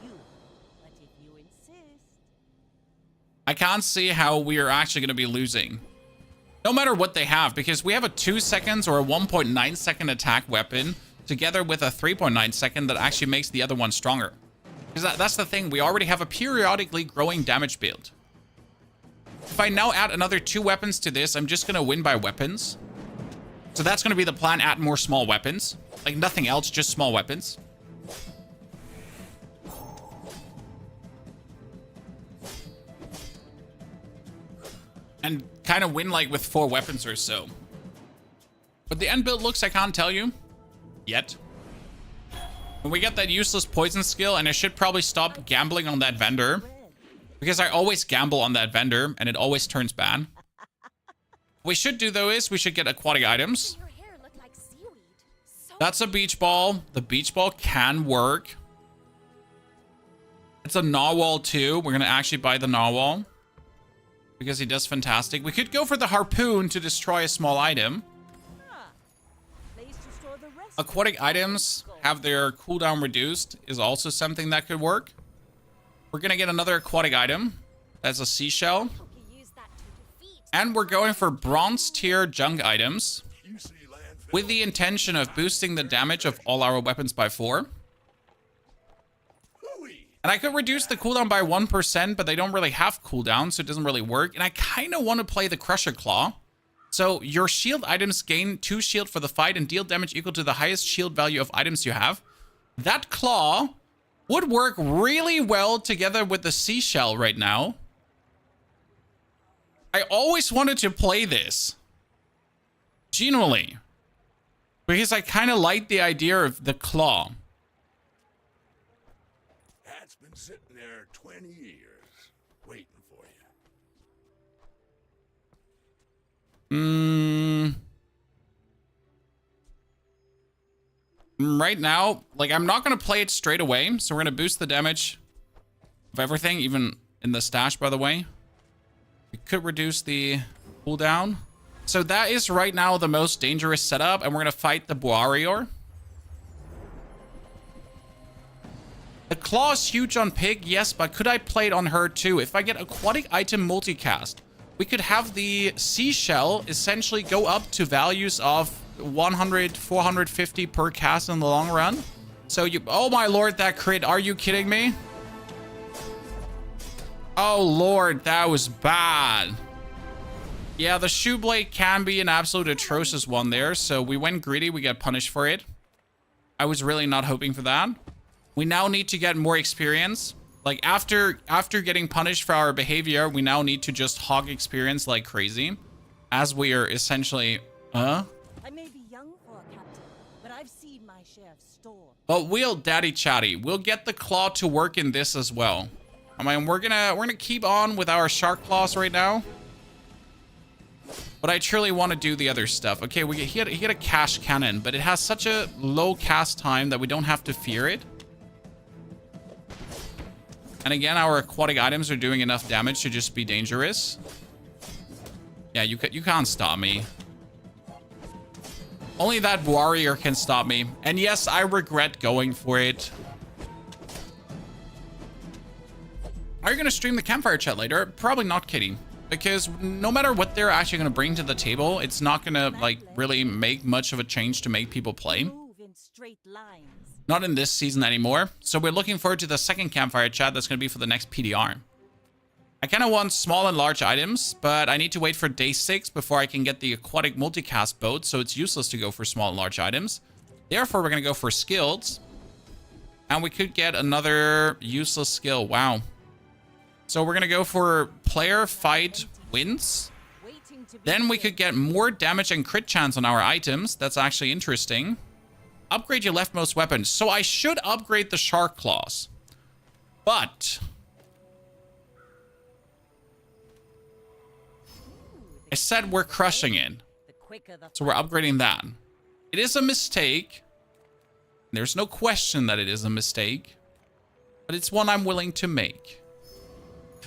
I can't see how we are actually going to be losing. No matter what they have, because we have a 2 seconds or a 1.9 second attack weapon together with a 3.9 second that actually makes the other one stronger. Because that's the thing, we already have a periodically growing damage build. If I now add another 2 weapons to this, I'm just going to win by weapons. So that's going to be the plan, add more small weapons. Like nothing else, just small weapons. And kind of win like with 4 weapons or so. But the end build looks, I can't tell you yet. When we get that useless poison skill, and I should probably stop gambling on that vendor, because I always gamble on that vendor and it always turns bad. What we should do though is we should get aquatic items. That's a beach ball. The beach ball can work. It's a narwhal too. We're gonna actually buy the narwhal because he does fantastic. We could go for the harpoon to destroy a small item. Aquatic items have their cooldown reduced is also something that could work. We're gonna get another aquatic item. That's a seashell. And we're going for bronze tier junk items with the intention of boosting the damage of all our weapons by 4. And I could reduce the cooldown by 1%, but they don't really have cooldown, so it doesn't really work. And I kind of want to play the Crusher Claw. So your shield items gain 2 shield for the fight and deal damage equal to the highest shield value of items you have. That claw would work really well together with the seashell right now. I always wanted to play this. Genuinely. Because I kind of like the idea of the claw. That's been sitting there 20 years, waiting for you. Right now, like, I'm not going to play it straight away, so we're going to boost the damage of everything, even in the stash, by the way. We could reduce the cooldown. So that is right now the most dangerous setup, and we're going to fight the warrior. The claw is huge on Pig, yes, but could I play it on her too? If I get aquatic item multicast, we could have the seashell essentially go up to values of 100, 450 per cast in the long run. So you, oh my lord, that crit, are you kidding me? Oh lord, that was bad. Yeah, the shoe blade can be an absolute atrocious one there. So we went greedy, we get punished for it. I was really not hoping for that. We now need to get more experience. Like after getting punished for our behavior, we now need to just hog experience like crazy. As we are essentially, I may be young for a captain, but I've seen my share of store. But we'll daddy chatty. We'll get the claw to work in this as well. I mean, we're gonna keep on with our shark claws right now. But I truly want to do the other stuff. Okay, he had a cash cannon, but it has such a low cast time that we don't have to fear it. And again, our aquatic items are doing enough damage to just be dangerous. Yeah, you can't stop me. Only that warrior can stop me. And yes, I regret going for it. Are you going to stream the campfire chat later? Probably not, Kitty. Because no matter what they're actually going to bring to the table, it's not going to, like, really make much of a change to make people play. Move in straight lines. Not in this season anymore. So we're looking forward to the second campfire chat that's going to be for the next PDR. I kind of want small and large items, but I need to wait for day 6 before I can get the aquatic multicast boat, so it's useless to go for small and large items. Therefore, we're going to go for skills. And we could get another useless skill. Wow. So we're going to go for player fight wins. Then we could get more damage and crit chance on our items. That's actually interesting. Upgrade your leftmost weapon. So I should upgrade the shark claws. But I said we're crushing it. So we're upgrading that. It is a mistake. There's no question that it is a mistake. But it's one I'm willing to make.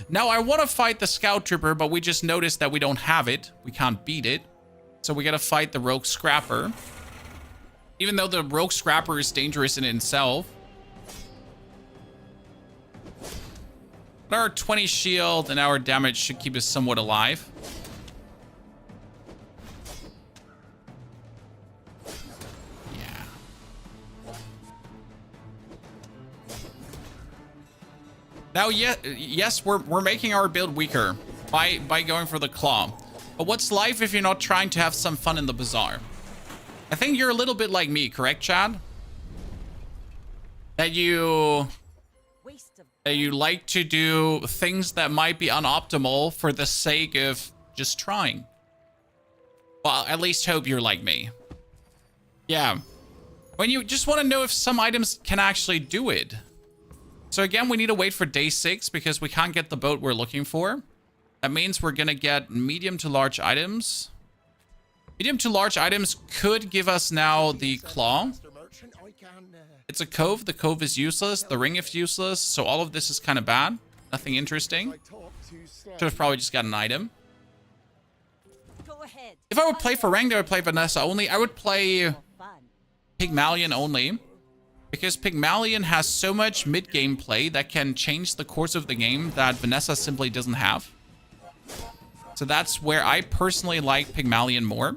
Now, I want to fight the Scout Trooper, but we just noticed that we don't have it. We can't beat it. So we got to fight the Rogue Scrapper. Even though the Rogue Scrapper is dangerous in itself. But our 20 shield and our damage should keep us somewhat alive. Now, yes, we're making our build weaker by going for the claw. But what's life if you're not trying to have some fun in the bazaar? I think you're a little bit like me, correct, Chad? That you like to do things that might be unoptimal for the sake of just trying. Well, at least hope you're like me. Yeah. When you just want to know if some items can actually do it. So again, we need to wait for day 6 because we can't get the boat we're looking for. That means we're going to get medium to large items. Medium to large items could give us now the claw. It's a cove. The cove is useless. The ring is useless. So all of this is kind of bad. Nothing interesting. Should have probably just got an item. If I would play for ranked, I would play Vanessa only. I would play Pygmalion only. Because Pygmalion has so much mid-game play that can change the course of the game that Vanessa simply doesn't have. So that's where I personally like Pygmalion more.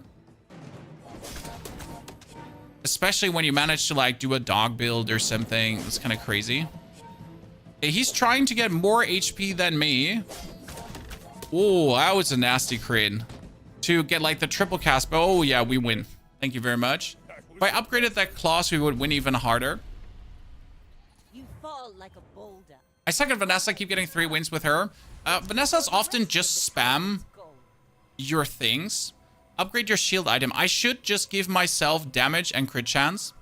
Especially when you manage to like do a dog build or something. It's kind of crazy. Okay, he's trying to get more HP than me. Oh, that was a nasty crit. To get like the triple cast. Oh yeah, we win. Thank you very much. If I upgraded that class, we would win even harder. You fall like a boulder. I suck at Vanessa. Keep getting 3 wins with her. Vanessa's often just spam your things. Upgrade your shield item. I should just give myself damage and crit chance.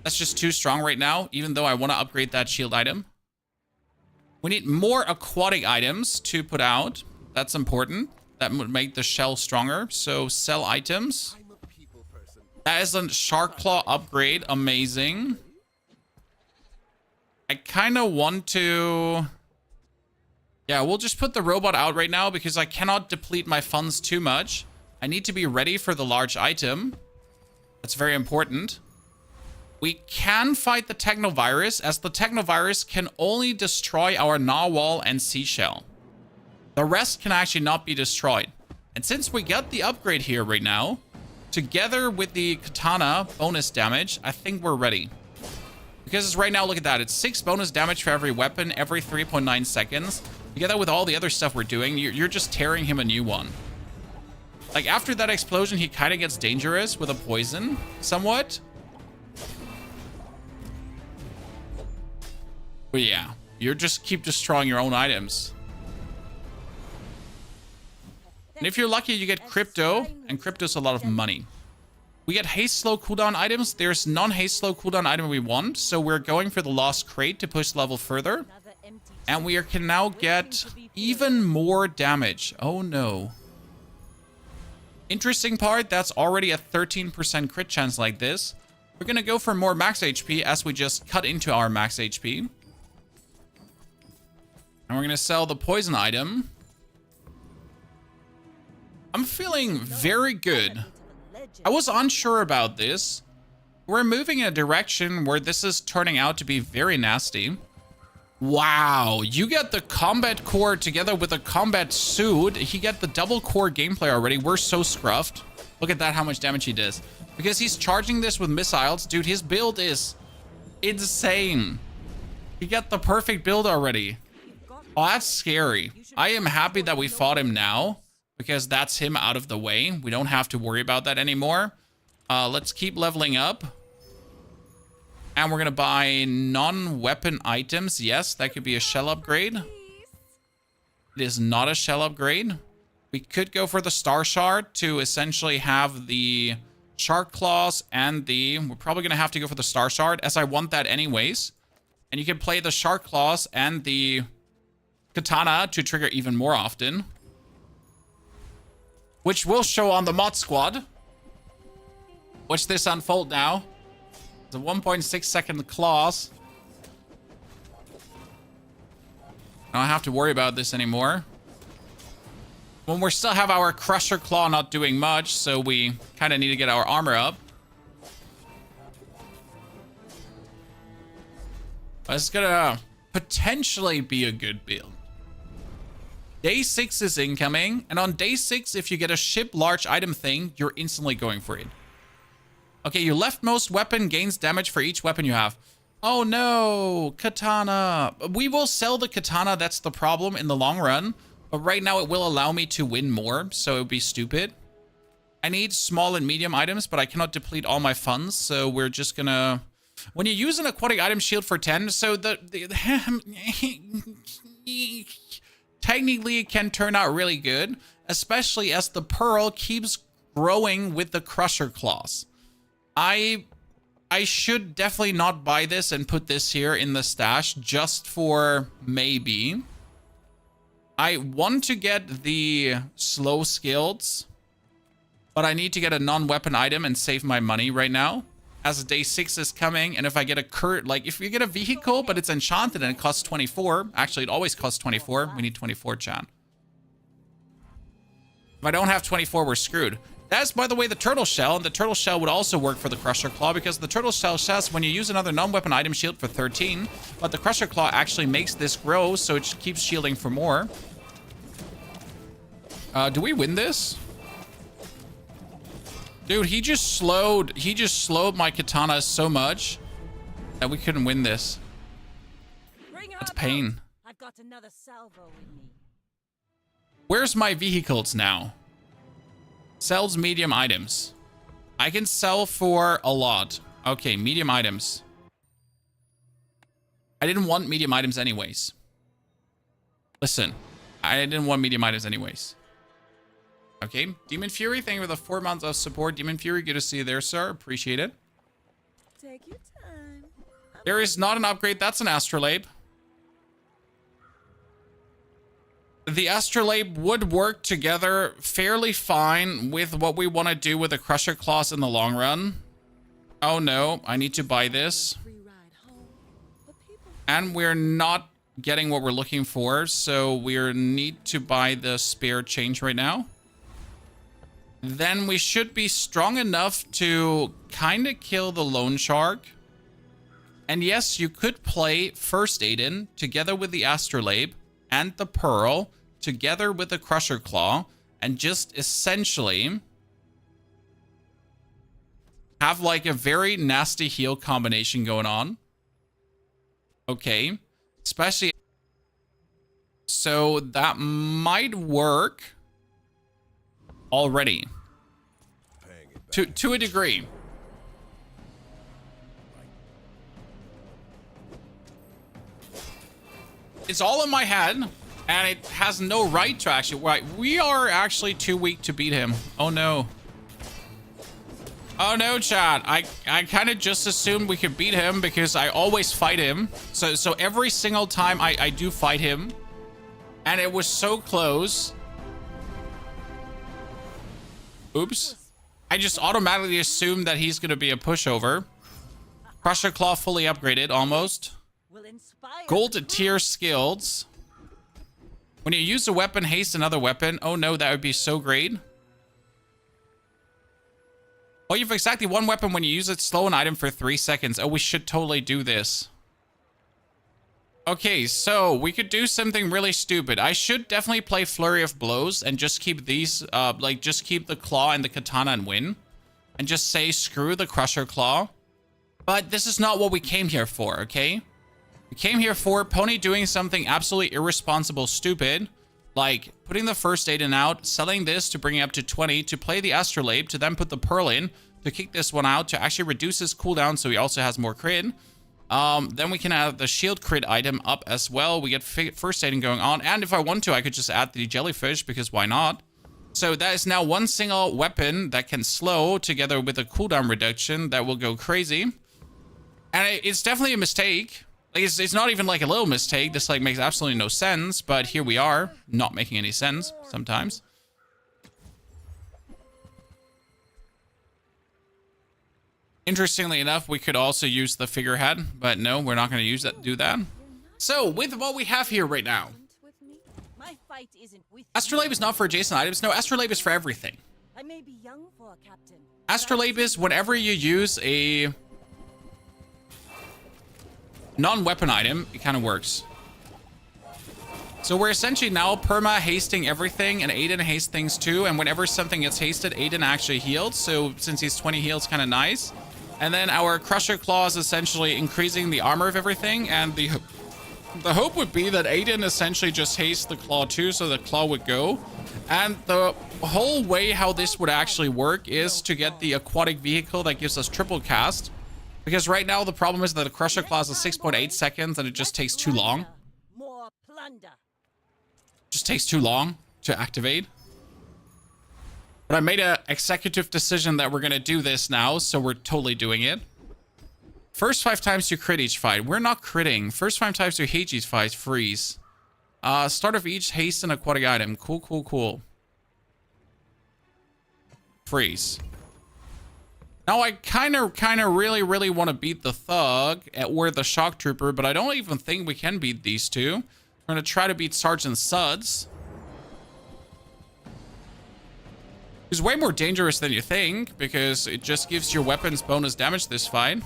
That's just too strong right now, even though I want to upgrade that shield item. We need more aquatic items to put out. That's important. That would make the shell stronger. So sell items. That is a Shark Claw upgrade. Amazing. I kind of want to... Yeah, we'll just put the robot out right now because I cannot deplete my funds too much. I need to be ready for the large item. That's very important. We can fight the Technovirus, as the Technovirus can only destroy our Narwhal and Seashell. The rest can actually not be destroyed. And since we got the upgrade here right now, together with the Katana bonus damage, I think we're ready. Because right now, look at that. It's 6 bonus damage for every weapon every 3.9 seconds. Together with all the other stuff we're doing, you're just tearing him a new one. Like, after that explosion, he kind of gets dangerous with a poison, somewhat. But yeah, you just keep destroying your own items. And if you're lucky, you get crypto, and crypto's a lot of money. We get haste slow cooldown items. There's non-haste slow cooldown item we want, so we're going for the lost crate to push level further. And we can now get even more damage. Oh no. Interesting part, that's already a 13% crit chance like this. We're gonna go for more max HP as we just cut into our max HP. And we're gonna sell the poison item. I'm feeling very good. I was unsure about this. We're moving in a direction where this is turning out to be very nasty. Wow, you get the combat core together with a combat suit. He get the double core gameplay already. We're so scruffed. Look at that, how much damage he does. Because he's charging this with missiles. Dude, his build is insane. He got the perfect build already. Oh, that's scary. I am happy that we fought him now, because that's him out of the way. We don't have to worry about that anymore. Let's keep leveling up. And we're going to buy non-weapon items. Yes, that could be a shell upgrade. It is not a shell upgrade. We could go for the Star Shard to essentially have the Shark Claws and the... We're probably going to have to go for the Star Shard, as I want that anyways. And you can play the Shark Claws and the Katana to trigger even more often. Which will show on the mod squad. Watch this unfold now. The 1.6 second claws. I don't have to worry about this anymore. When we still have our Crusher Claw not doing much, so we kind of need to get our armor up. It's gonna potentially be a good build. Day 6 is incoming, and on day 6, if you get a ship large item thing, you're instantly going for it. Okay, your leftmost weapon gains damage for each weapon you have. Oh no, Katana. We will sell the Katana, that's the problem in the long run. But right now it will allow me to win more, so it would be stupid. I need small and medium items, but I cannot deplete all my funds, so we're just gonna... When you use an aquatic item shield for 10, so technically it can turn out really good, especially as the pearl keeps growing with the Crusher Claws. I should definitely not buy this and put this here in the stash just for maybe. I want to get the slow skills, but I need to get a non-weapon item and save my money right now, as day 6 is coming. And if I get a like if you get a vehicle, but it's enchanted and it costs 24, actually it always costs 24. We need 24, chat. If I don't have 24, we're screwed. That's, by the way, the turtle shell, and the turtle shell would also work for the Crusher Claw, because the turtle shell says when you use another non-weapon item shield for 13, but the Crusher Claw actually makes this grow, so it keeps shielding for more. Do we win this? Dude, he just slowed my Katana so much that we couldn't win this. That's pain. I've got another salvo with me. Where's my vehicles now? Sells medium items. I can sell for a lot. Okay, medium items. I didn't want medium items anyways. Listen, I didn't want medium items anyways. Okay, Demon Fury, thank you for the 4 months of support. Demon Fury, good to see you there, sir. Appreciate it. Take your time. There is not an upgrade. That's an Astrolabe. The Astrolabe would work together fairly fine with what we want to do with the Crusher Claws in the long run. Oh no, I need to buy this. And we're not getting what we're looking for, so we need to buy the spare change right now. Then we should be strong enough to kind of kill the loan shark. And yes, you could play first Aiden together with the astrolabe and the pearl together with the crusher claw and just essentially have like a very nasty heal combination going on. Okay, especially so that might work already to a degree. It's all in my head, and it has no right to actually. Right, we are actually too weak to beat him. Oh no. Oh no, chat. I kind of just assumed we could beat him because I always fight him. So every single time I do fight him. And it was so close. Oops. I just automatically assumed that he's going to be a pushover. Crusher Claw fully upgraded, almost. Gold to tier skills. When you use a weapon, haste another weapon. Oh no, that would be so great. Oh, you have exactly one weapon when you use it. Slow an item for 3 seconds. Oh, we should totally do this. Okay, so we could do something really stupid. I should definitely play Flurry of Blows and just keep these, like, just keep the claw and the katana and win. And just say, screw the Crusher Claw. But this is not what we came here for, okay? We came here for Pony doing something absolutely irresponsible, stupid. Like, putting the first Aiden out, selling this to bring it up to 20, to play the Astrolabe, to then put the Pearl in, to kick this one out, to actually reduce his cooldown so he also has more crit. Then we can add the shield crit item up as well. We get first Aiden going on, and if I want to, I could just add the jellyfish, because why not? So that is now one single weapon that can slow, together with a cooldown reduction that will go crazy. And it's definitely a mistake. Like, it's not even like a little mistake. This like makes absolutely no sense, but here we are, not making any sense sometimes. Interestingly enough, we could also use the figurehead, but no, we're not going to do that. So with what we have here right now, Astrolabe is not for adjacent items. No, Astrolabe is for everything. Astrolabe is whenever you use a non-weapon item, it kind of works. So we're essentially now perma hasting everything, and Aiden haste things too. And whenever something gets hasted, Aiden actually healed. So since he's 20 heals, kind of nice. And then our Crusher Claw is essentially increasing the armor of everything. And the hope would be that Aiden essentially just hastes the claw too, so the claw would go. And the whole way how this would actually work is to get the aquatic vehicle that gives us triple cast. Because right now the problem is that the Crusher Claw is 6.8 seconds and it just takes too long. Just takes too long to activate. But I made an executive decision that we're going to do this now, so we're totally doing it. First 5 times you crit each fight. We're not critting. First 5 times you hate each fight, freeze. Start of each haste an aquatic item. Cool, cool, cool. Freeze. Now, I kind of really want to beat the Thug or the Shock Trooper, but I don't even think we can beat these two. We're going to try to beat Sergeant Suds. He's way more dangerous than you think, because it just gives your weapons bonus damage this fight.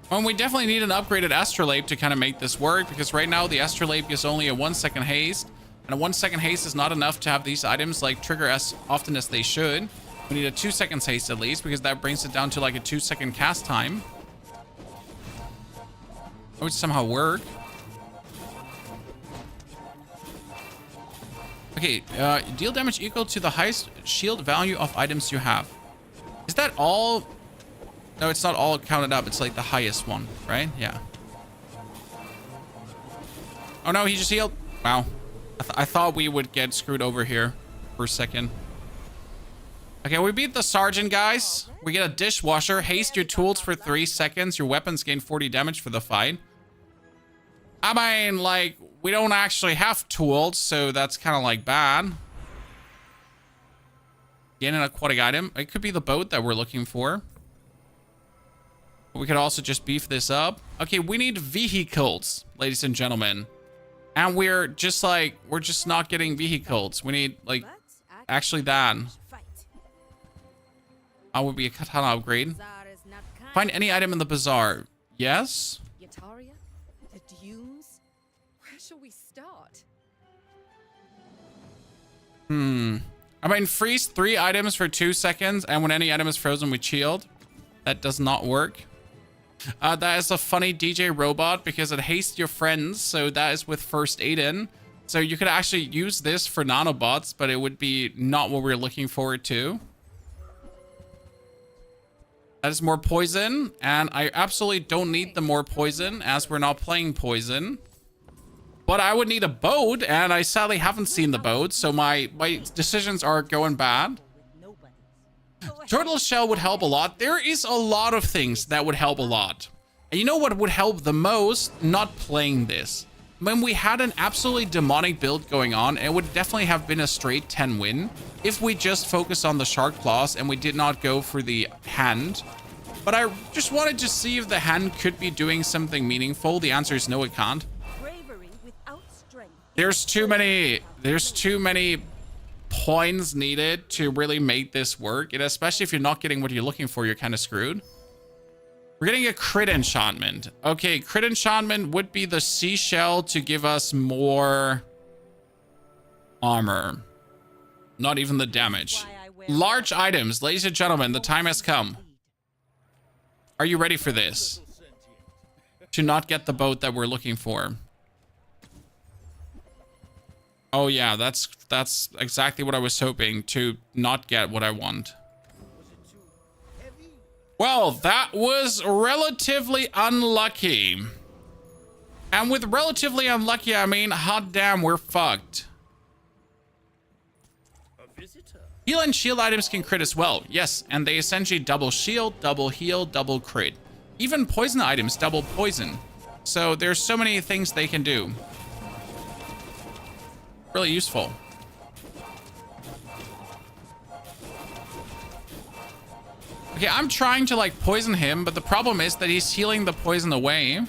And we definitely need an upgraded Astrolabe to kind of make this work, because right now the Astrolabe gives only a 1-second haste. And a 1-second haste is not enough to have these items like trigger as often as they should. We need a 2 seconds haste at least, because that brings it down to like a 2-second cast time. That would somehow work. Okay, deal damage equal to the highest shield value of items you have. Is that all? No, it's not all counted up. It's like the highest one, right? Yeah. Oh no, he just healed. Wow. I thought we would get screwed over here for a second. Okay, we beat the sergeant, guys. We get a dishwasher. Haste your tools for 3 seconds. Your weapons gain 40 damage for the fight. I mean, like, we don't actually have tools, so that's kind of like bad. Gain an aquatic item. It could be the boat that we're looking for. We could also just beef this up. Okay, we need vehicles, ladies and gentlemen. And we're just not getting vehicles. We need, like, actually that. That would be a katana upgrade. Find any item in the bazaar. Yes. Yataria? The dunes? Where shall we start? I mean, freeze 3 items for 2 seconds, and when any item is frozen, we shield. That does not work. That is a funny DJ robot because it hastes your friends, so that is with first aid in. So you could actually use this for nanobots, but it would be not what we're looking forward to. That is more poison, and I absolutely don't need the more poison as we're not playing poison. But I would need a boat, and I sadly haven't seen the boat, so my decisions are going bad. Turtle shell would help a lot. There is a lot of things that would help a lot. And you know what would help the most? Not playing this. When we had an absolutely demonic build going on, it would definitely have been a straight 10 win if we just focused on the shark claws and we did not go for the hand. But I just wanted to see if the hand could be doing something meaningful. The answer is no, it can't. There's too many points needed to really make this work, and especially if you're not getting what you're looking for, you're kind of screwed. We're getting a crit enchantment. Okay, crit enchantment would be the seashell to give us more armor, not even the damage. Large items, ladies and gentlemen, the time has come. Are you ready for this? To not get the boat that we're looking for. Oh yeah, that's exactly what I was hoping, to not get what I want. Well, that was relatively unlucky. And with relatively unlucky, I mean, hot damn, we're fucked. Heal and shield items can crit as well. Yes, and they essentially double shield, double heal, double crit. Even poison items double poison. So there's so many things they can do. Really useful. Okay, I'm trying to like poison him, but the problem is that he's healing the poison away.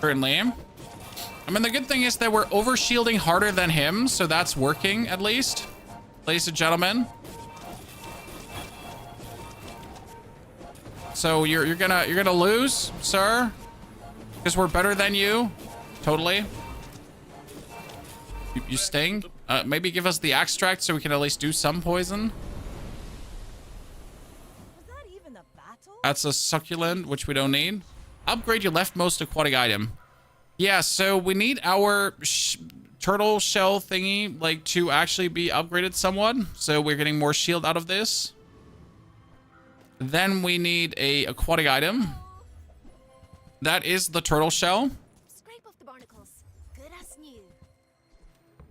Currently. I mean, the good thing is that we're over shielding harder than him, so that's working at least, ladies and gentlemen. So you're gonna lose, sir. Because we're better than you. Totally. You sting? Maybe give us the extract so we can at least do some poison. Was that even a battle? That's a succulent, which we don't need. Upgrade your leftmost aquatic item. Yeah, so we need our turtle shell thingy, like, to actually be upgraded somewhat. So we're getting more shield out of this. Then we need a aquatic item. That is the turtle shell. Scrape off the barnacles. Good as new.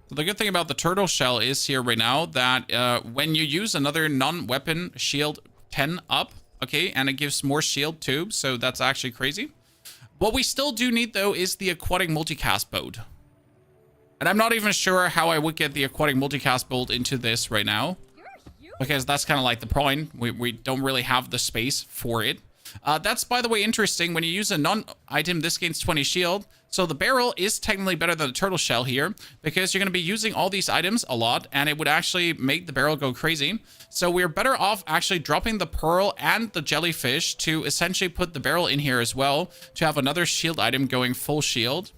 So the good thing about the turtle shell is here right now that when you use another non-weapon shield 10 up, okay, and it gives more shield too, so that's actually crazy. What we still do need though is the aquatic multicast boat. And I'm not even sure how I would get the aquatic multicast boat into this right now, because that's kind of like the point. We don't really have the space for it. That's, by the way, interesting. When you use a non-item, this gains 20 shield. So the barrel is technically better than the turtle shell here, because you're going to be using all these items a lot, and it would actually make the barrel go crazy. So we're better off actually dropping the pearl and the jellyfish to essentially put the barrel in here as well, to have another shield item going full shield.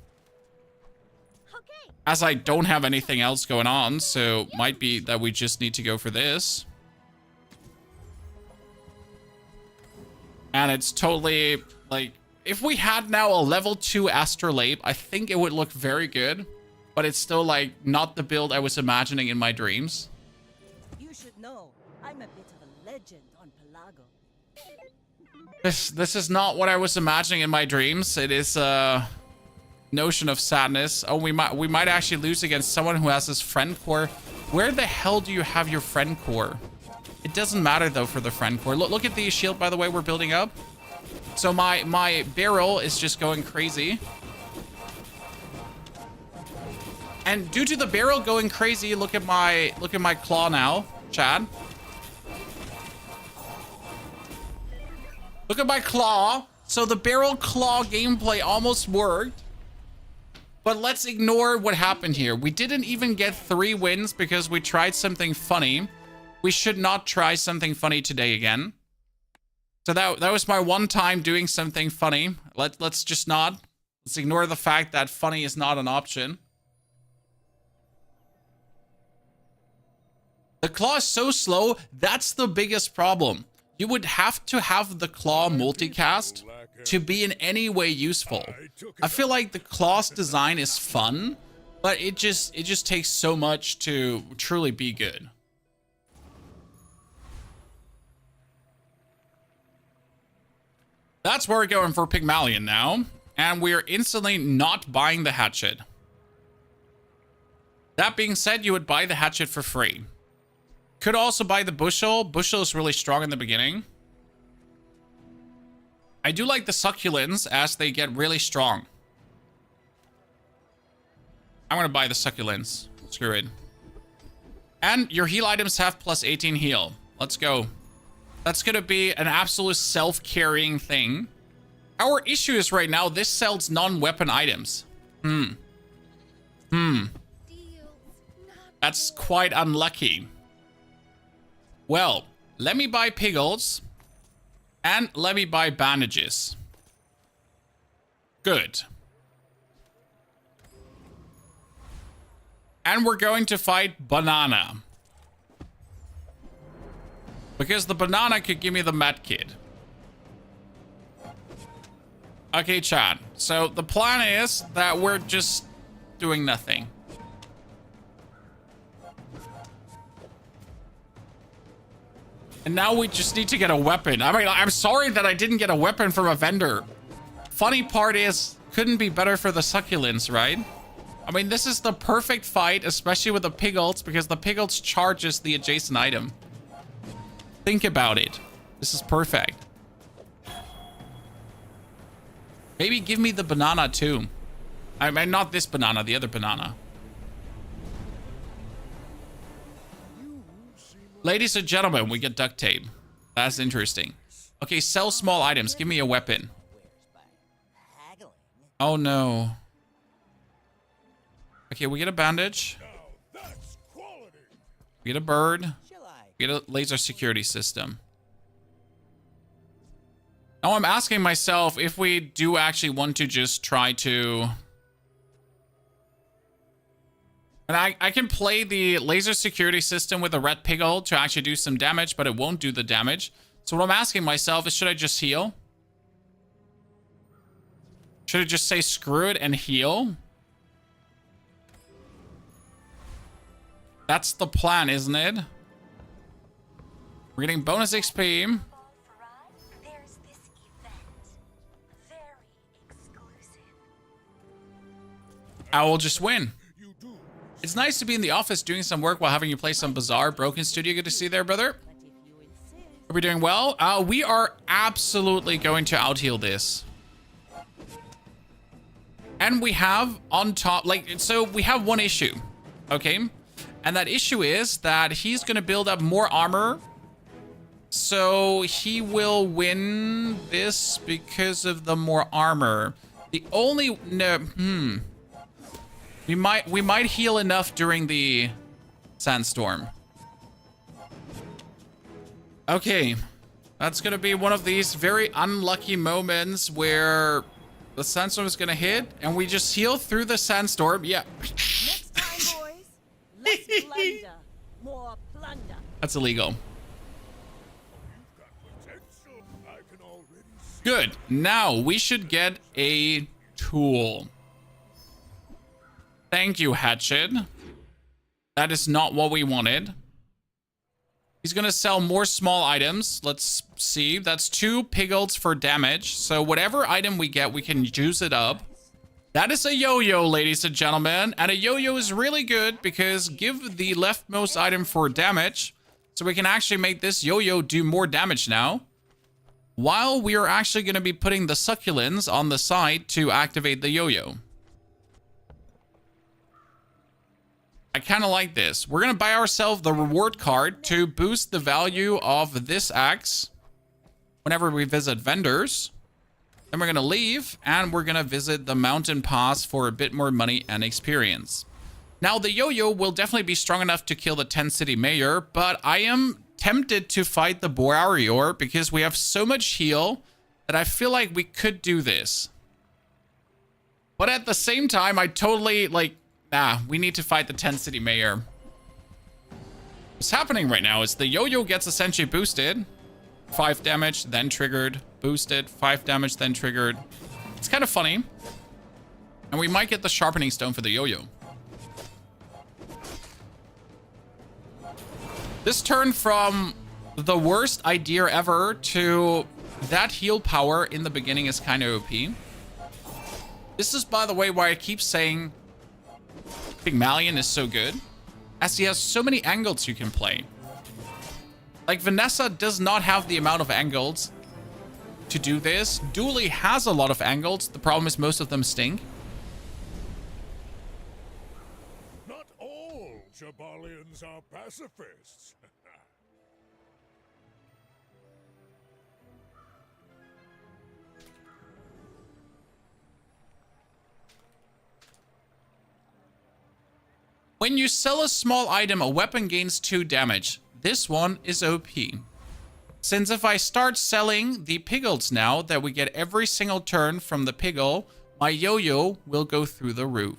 As I don't have anything else going on, so might be that we just need to go for this. And it's totally, like, if we had now a level 2 astrolabe, I think it would look very good. But it's still, like, not the build I was imagining in my dreams. You should know, I'm a bit of a legend on Pelago. This is not what I was imagining in my dreams. It is a notion of sadness. Oh, we might actually lose against someone who has his friend core. Where the hell do you have your friend core? It doesn't matter though for the friend core. Look at the shield, by the way, we're building up. So my barrel is just going crazy. And due to the barrel going crazy, look at my claw now, Chad. Look at my claw. So the barrel claw gameplay almost worked. But let's ignore what happened here. We didn't even get 3 wins because we tried something funny. We should not try something funny today again. So that was my one time doing something funny. Let's just not. Let's ignore the fact that funny is not an option. The claw is so slow. That's the biggest problem. You would have to have the claw multicast to be in any way useful. I feel like the claw's design is fun, but it just takes so much to truly be good. That's where we're going for Pygmalion now, and we're instantly not buying the hatchet. That being said, you would buy the hatchet for free. Could also buy the bushel. Bushel is really strong in the beginning. I do like the succulents as they get really strong. I'm gonna buy the succulents. Screw it. And your heal items have plus 18 heal. Let's go. That's gonna be an absolute self-carrying thing. Our issue is right now, this sells non-weapon items. That's quite unlucky. Well, let me buy piggles. And let me buy bandages. Good. And we're going to fight Banana. Because the banana could give me the med kit. Okay, Chad. So the plan is that we're just doing nothing. And now we just need to get a weapon. I mean, I'm sorry that I didn't get a weapon from a vendor. Funny part is, couldn't be better for the succulents, right? I mean, this is the perfect fight, especially with the piggles, because the piggles charges the adjacent item. Think about it. This is perfect. Maybe give me the banana too. I mean, not this banana, the other banana. Ladies and gentlemen, we get duct tape. That's interesting. Okay, sell small items. Give me a weapon. Oh no. Okay, we get a bandage. We get a bird. We get a laser security system. Now I'm asking myself if we do actually want to just try to... And I can play the laser security system with a red piggle to actually do some damage, but it won't do the damage. So what I'm asking myself is, should I just heal? Should I just say screw it and heal? That's the plan, isn't it? We're getting bonus XP. I will just win. It's nice to be in the office doing some work while having you play some Bazaar. Broken Studio, good to see you there, brother. Are we doing well? We are absolutely going to out-heal this. And we have on top, so we have one issue, okay? And that issue is that he's going to build up more armor. So he will win this because of the more armor. The only, We might heal enough during the sandstorm. Okay. That's gonna be one of these very unlucky moments where the sandstorm is gonna hit and we just heal through the sandstorm. Yeah. Next time, boys, less plunder, more plunder. That's illegal. Good. Now we should get a tool. Thank you, Hatchet. That is not what we wanted. He's gonna sell more small items. Let's see. That's 2 piggles for damage. So whatever item we get, we can juice it up. That is a yo-yo, ladies and gentlemen. And a yo-yo is really good because give the leftmost item for damage. So we can actually make this yo-yo do more damage now. While we are actually gonna be putting the succulents on the side to activate the yo-yo. I kind of like this. We're going to buy ourselves the reward card to boost the value of this axe whenever we visit vendors. Then we're going to leave and we're going to visit the mountain pass for a bit more money and experience. Now, the yo-yo will definitely be strong enough to kill the 10 city mayor, but I am tempted to fight the warrior because we have so much heal that I feel like we could do this. But at the same time, I totally, like, nah, we need to fight the 10 city mayor. What's happening right now is the yo-yo gets essentially boosted. 5 damage, then triggered, boosted, 5 damage, then triggered. It's kind of funny. And we might get the sharpening stone for the yo-yo. This turn from the worst idea ever to that heal power in the beginning is kind of OP. This is, by the way, why I keep saying Pygmalion is so good, as he has so many angles you can play. Like, Vanessa does not have the amount of angles to do this. Dooley has a lot of angles. The problem is most of them stink. Not all Jabalians are pacifists. When you sell a small item, a weapon gains 2 damage. This one is OP. Since if I start selling the piggles now that we get every single turn from the piggle, my yo-yo will go through the roof.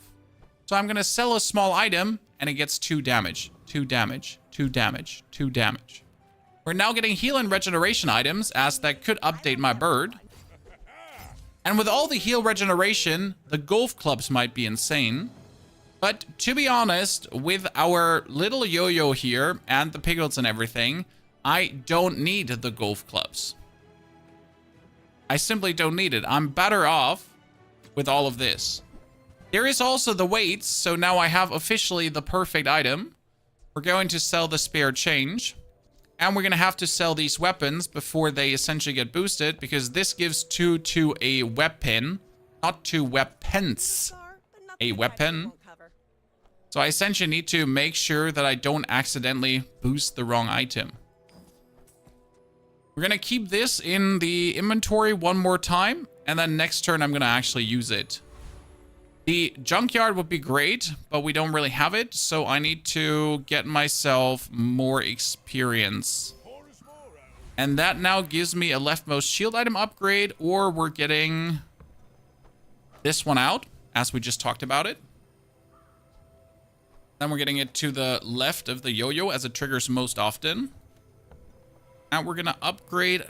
So I'm going to sell a small item and it gets 2 damage, 2 damage, 2 damage, 2 damage. We're now getting heal and regeneration items as that could update my bird. And with all the heal regeneration, the golf clubs might be insane. But to be honest, with our little yo-yo here and the piglets and everything, I don't need the golf clubs. I simply don't need it. I'm better off with all of this. There is also the weights, so now I have officially the perfect item. We're going to sell the spare change. And we're going to have to sell these weapons before they essentially get boosted, because this gives 2 to a weapon, not 2 weapons. A weapon. So I essentially need to make sure that I don't accidentally boost the wrong item. We're going to keep this in the inventory one more time. And then next turn, I'm going to actually use it. The junkyard would be great, but we don't really have it. So I need to get myself more experience. And that now gives me a leftmost shield item upgrade, or we're getting this one out, as we just talked about it. Then we're getting it to the left of the yo-yo as it triggers most often. And we're going to upgrade.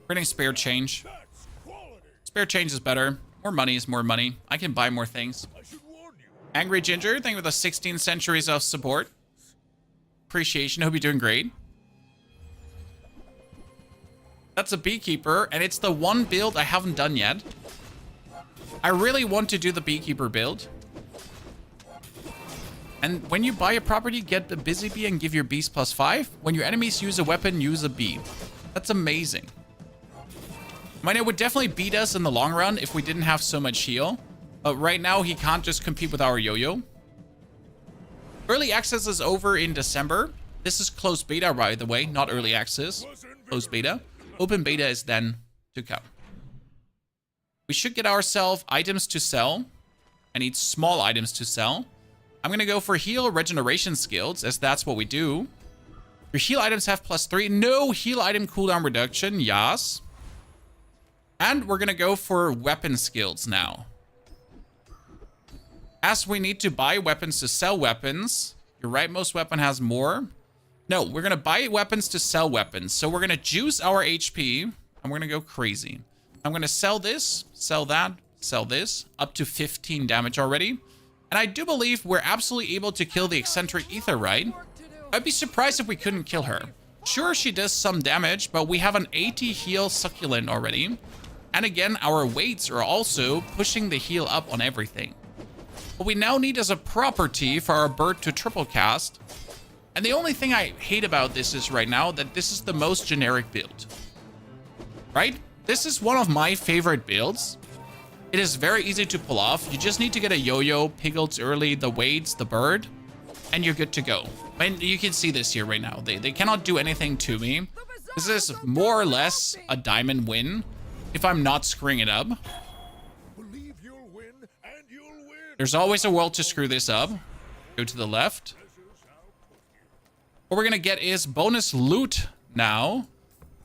We're getting spare change. Spare change is better. More money is more money. I can buy more things. Angry Ginger, thank you for the 16 centuries of support. Appreciation. Hope you're doing great. That's a beekeeper, and it's the one build I haven't done yet. I really want to do the beekeeper build. And when you buy a property, get the busy bee and give your bees +5. When your enemies use a weapon, use a bee. That's amazing. I mean, it would definitely beat us in the long run if we didn't have so much heal. But right now, he can't just compete with our yo-yo. Early access is over in December. This is closed beta, by the way, not early access. Closed beta. Open beta is then to come. We should get ourselves items to sell. I need small items to sell. I'm going to go for heal regeneration skills, as that's what we do. Your heal items have +3. No heal item cooldown reduction. Yes. And we're going to go for weapon skills now. As we need to buy weapons to sell weapons. Your rightmost weapon has more. No, we're going to buy weapons to sell weapons. So we're going to juice our HP. And we're going to go crazy. I'm going to sell this, sell that, sell this. Up to 15 damage already. And I do believe we're absolutely able to kill the eccentric ether, right? I'd be surprised if we couldn't kill her. Sure, she does some damage, but we have an 80 heal succulent already. And again, our weights are also pushing the heal up on everything. What we now need is a property for our bird to triple cast. And the only thing I hate about this is right now that this is the most generic build. Right? This is one of my favorite builds. It is very easy to pull off. You just need to get a yo-yo, piglets early, the weights, the bird, and you're good to go. And you can see this here right now. They cannot do anything to me. This is more or less a diamond win if I'm not screwing it up. Believe you'll win, and you'll win. There's always a world to screw this up. Go to the left. What we're gonna get is bonus loot now,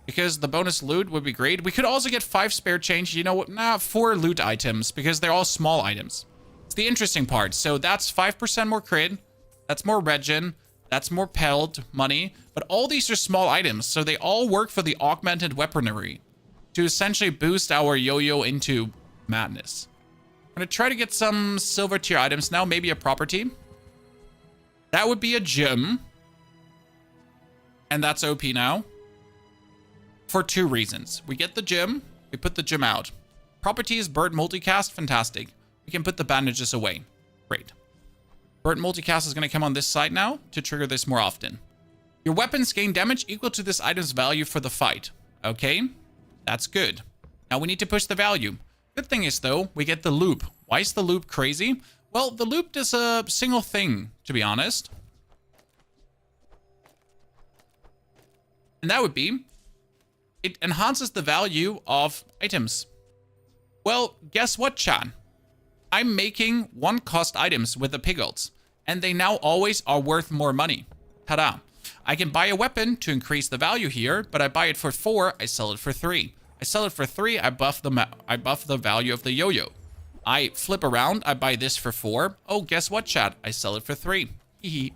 because the bonus loot would be great. We could also get 5 spare change. You know what? Nah, 4 loot items, because they're all small items. It's the interesting part. So that's 5% more crit. That's more regen. That's more pelt money. But all these are small items, so they all work for the augmented weaponry to essentially boost our yo-yo into madness. I'm gonna try to get some silver tier items now, maybe a property. That would be a gem. And that's OP now. For 2 reasons. We get the gem, we put the gem out. Properties, bird multicast, fantastic. We can put the bandages away. Great. Bird multicast is going to come on this side now to trigger this more often. Your weapons gain damage equal to this item's value for the fight. Okay, that's good. Now we need to push the value. Good thing is though, we get the loop. Why is the loop crazy? Well, the loop does a single thing, to be honest. And that would be, it enhances the value of items. Well, guess what, chat? I'm making 1-cost items with the piglets, and they now always are worth more money. Ta-da. I can buy a weapon to increase the value here, but I buy it for 4, I sell it for 3. I sell it for 3, I buff the value of the yo-yo. I flip around, I buy this for 4. Oh, guess what, chat? I sell it for 3. Hee.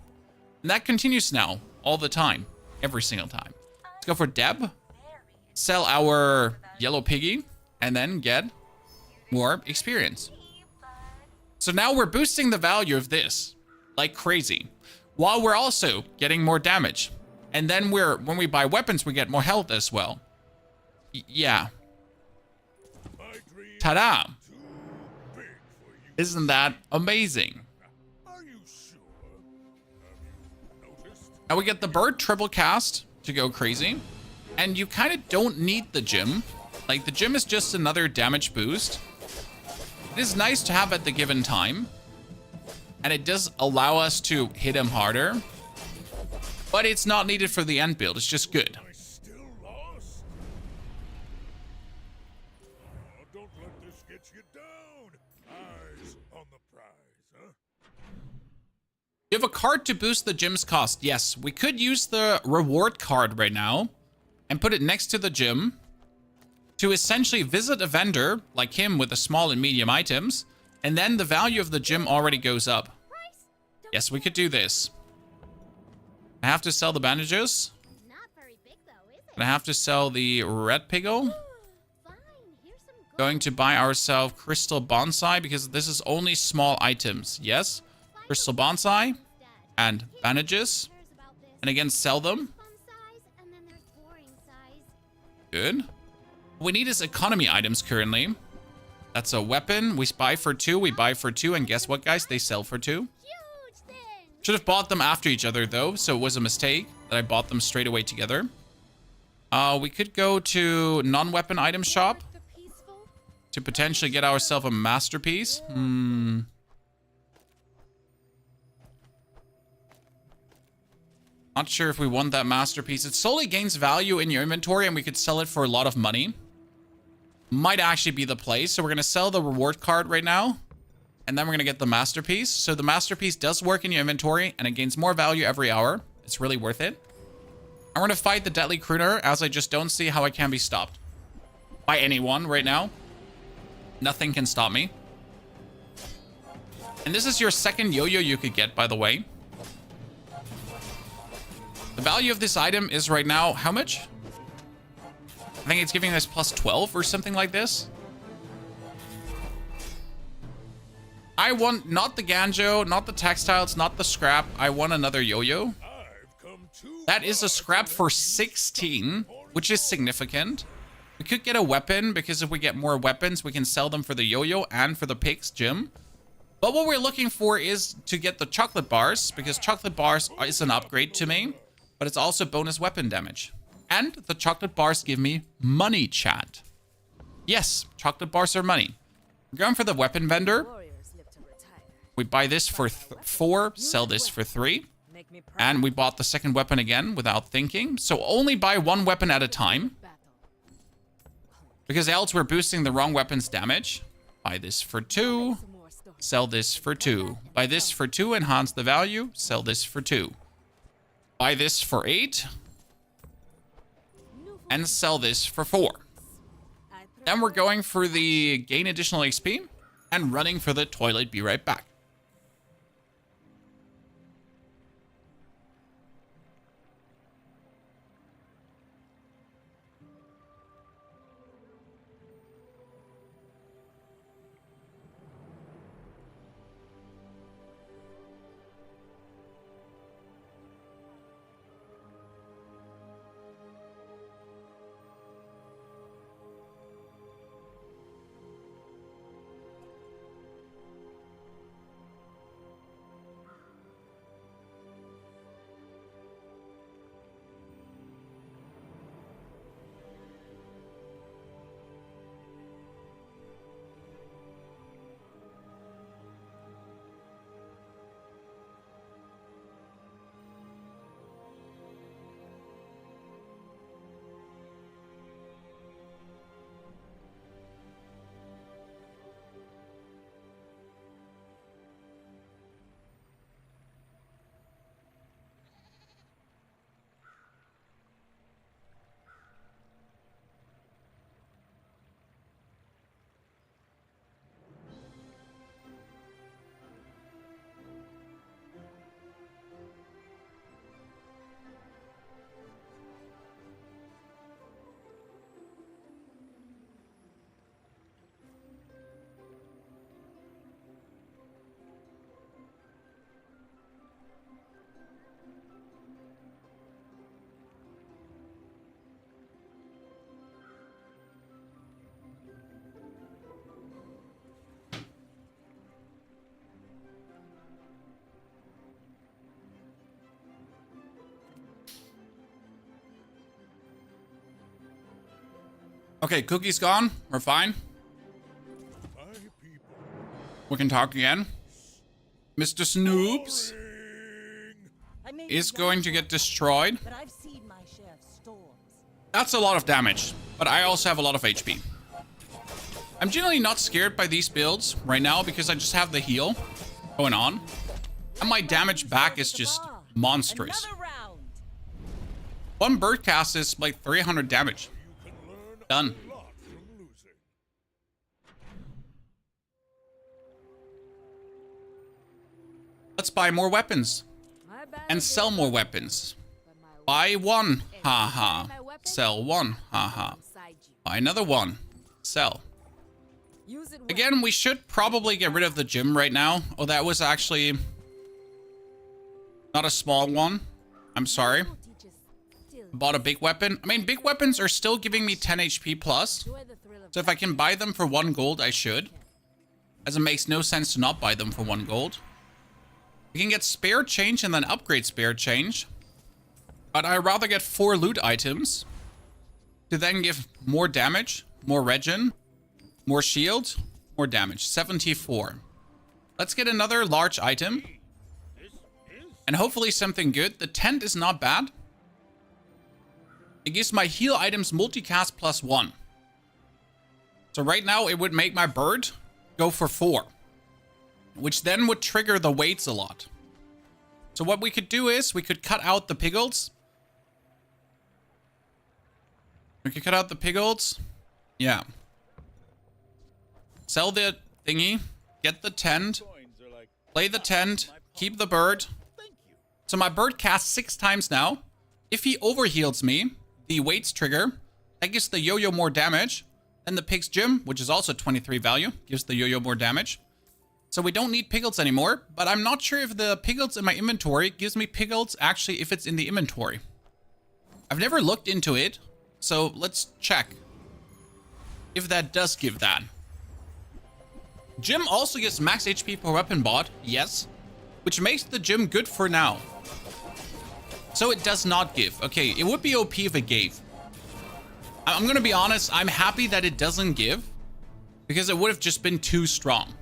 And that continues now, all the time, every single time. Let's go for Deb. Sell our yellow piggy, and then get more experience. So now we're boosting the value of this like crazy, while we're also getting more damage. And then when we buy weapons, we get more health as well. Yeah. Ta-da! Isn't that amazing? Are you sure? Have you noticed? Now we get the bird triple cast to go crazy. And you kind of don't need the gym. Like, the gym is just another damage boost. It is nice to have at the given time. And it does allow us to hit him harder. But it's not needed for the end build. It's just good. I still lost? Oh, don't let this get you down. Eyes on the prize, huh? You have a card to boost the gym's cost. Yes, we could use the reward card right now and put it next to the gym to essentially visit a vendor like him with the small and medium items, and then the value of the gym already goes up. Yes, we could do this. I have to sell the bandages. And I have to sell the red piggle. Going to buy ourselves crystal bonsai because this is only small items. Yes, crystal bonsai and bandages. And again, sell them. Good. What we need is economy items currently. That's a weapon. We buy for 2. We buy for 2. And guess what, guys? They sell for 2. Should have bought them after each other, though. So it was a mistake that I bought them straight away together. We could go to non-weapon item shop to potentially get ourselves a masterpiece. Not sure if we want that masterpiece. It solely gains value in your inventory and we could sell it for a lot of money. Might actually be the place. So we're going to sell the reward card right now. And then we're going to get the masterpiece. So the masterpiece does work in your inventory and it gains more value every hour. It's really worth it. I'm going to fight the deadly crooner as I just don't see how I can be stopped by anyone right now. Nothing can stop me. And this is your second yo-yo you could get, by the way. The value of this item is right now, how much? I think it's giving us plus 12 or something like this. I want not the Ganjo, not the textiles, not the scrap. I want another yo-yo. That is a scrap for 16, which is significant. We could get a weapon because if we get more weapons, we can sell them for the yo-yo and for the pig's gym. But what we're looking for is to get the chocolate bars because chocolate bars is an upgrade to me. But it's also bonus weapon damage. And the chocolate bars give me money, chat. Yes, chocolate bars are money. We're going for the weapon vendor. Warriors live to retire. We buy this for 4, sell this for 3. Make me proud. And we bought the second weapon again without thinking. So only buy one weapon at a time. Because else we're boosting the wrong weapon's damage. Buy this for 2. Sell this for 2. Buy this for 2, enhance the value. Sell this for 2. Buy this for 8. And sell this for 4. Then we're going for the gain additional XP and running for the toilet. Be right back. Okay, Cookie's gone. We're fine. My people. We can talk again. Mr. Snoobs I may be is young going to for get a destroyed. captain, but I've seen my share of storms. That's a lot of damage, but I also have a lot of HP. I'm generally not scared by these builds right now because I just have the heal going on. And my damage back is just monstrous. Another round. One bird cast is like 300 damage. You can learn Done. a lot from losing. Let's buy more weapons My bad and sell more weapons. Buy one, haha. Sell one, haha. inside you. Buy another one, sell. Use it well. Again, we should probably get rid of the gym right now. Oh, that was actually not a small one. I'm sorry. Bought a big weapon. I mean, big weapons are still giving me 10 HP plus. Enjoy the thrill of So if I can buy them for 1 gold, I should. As it makes no sense to not buy them for 1 gold. We can get spare change and then upgrade spare change. But I'd rather get 4 loot items to then give more damage, more regen, more shield, more damage. 74. Let's get another large item. And hopefully something good. The tent is not bad. It gives my heal items multicast plus 1. So right now it would make my bird go for 4. Which then would trigger the weights a lot. So what we could do is we could cut out the piggles. We could cut out the piggles. Yeah. Sell the thingy. Get the tent. Play the tent. Keep the bird. So my bird casts 6 times now. If he overheals me, the weights trigger. That gives the yo-yo more damage. And the pig's gym, which is also 23 value, gives the yo-yo more damage. So we don't need piggles anymore. But I'm not sure if the piggles in my inventory gives me piggles actually if it's in the inventory. I've never looked into it. So let's check if that does give that. Gym also gives max HP per weapon bot. Yes. Which makes the gym good for now. So it does not give. Okay, it would be OP if it gave. I'm gonna be honest, I'm happy that it doesn't give. Because it would have just been too strong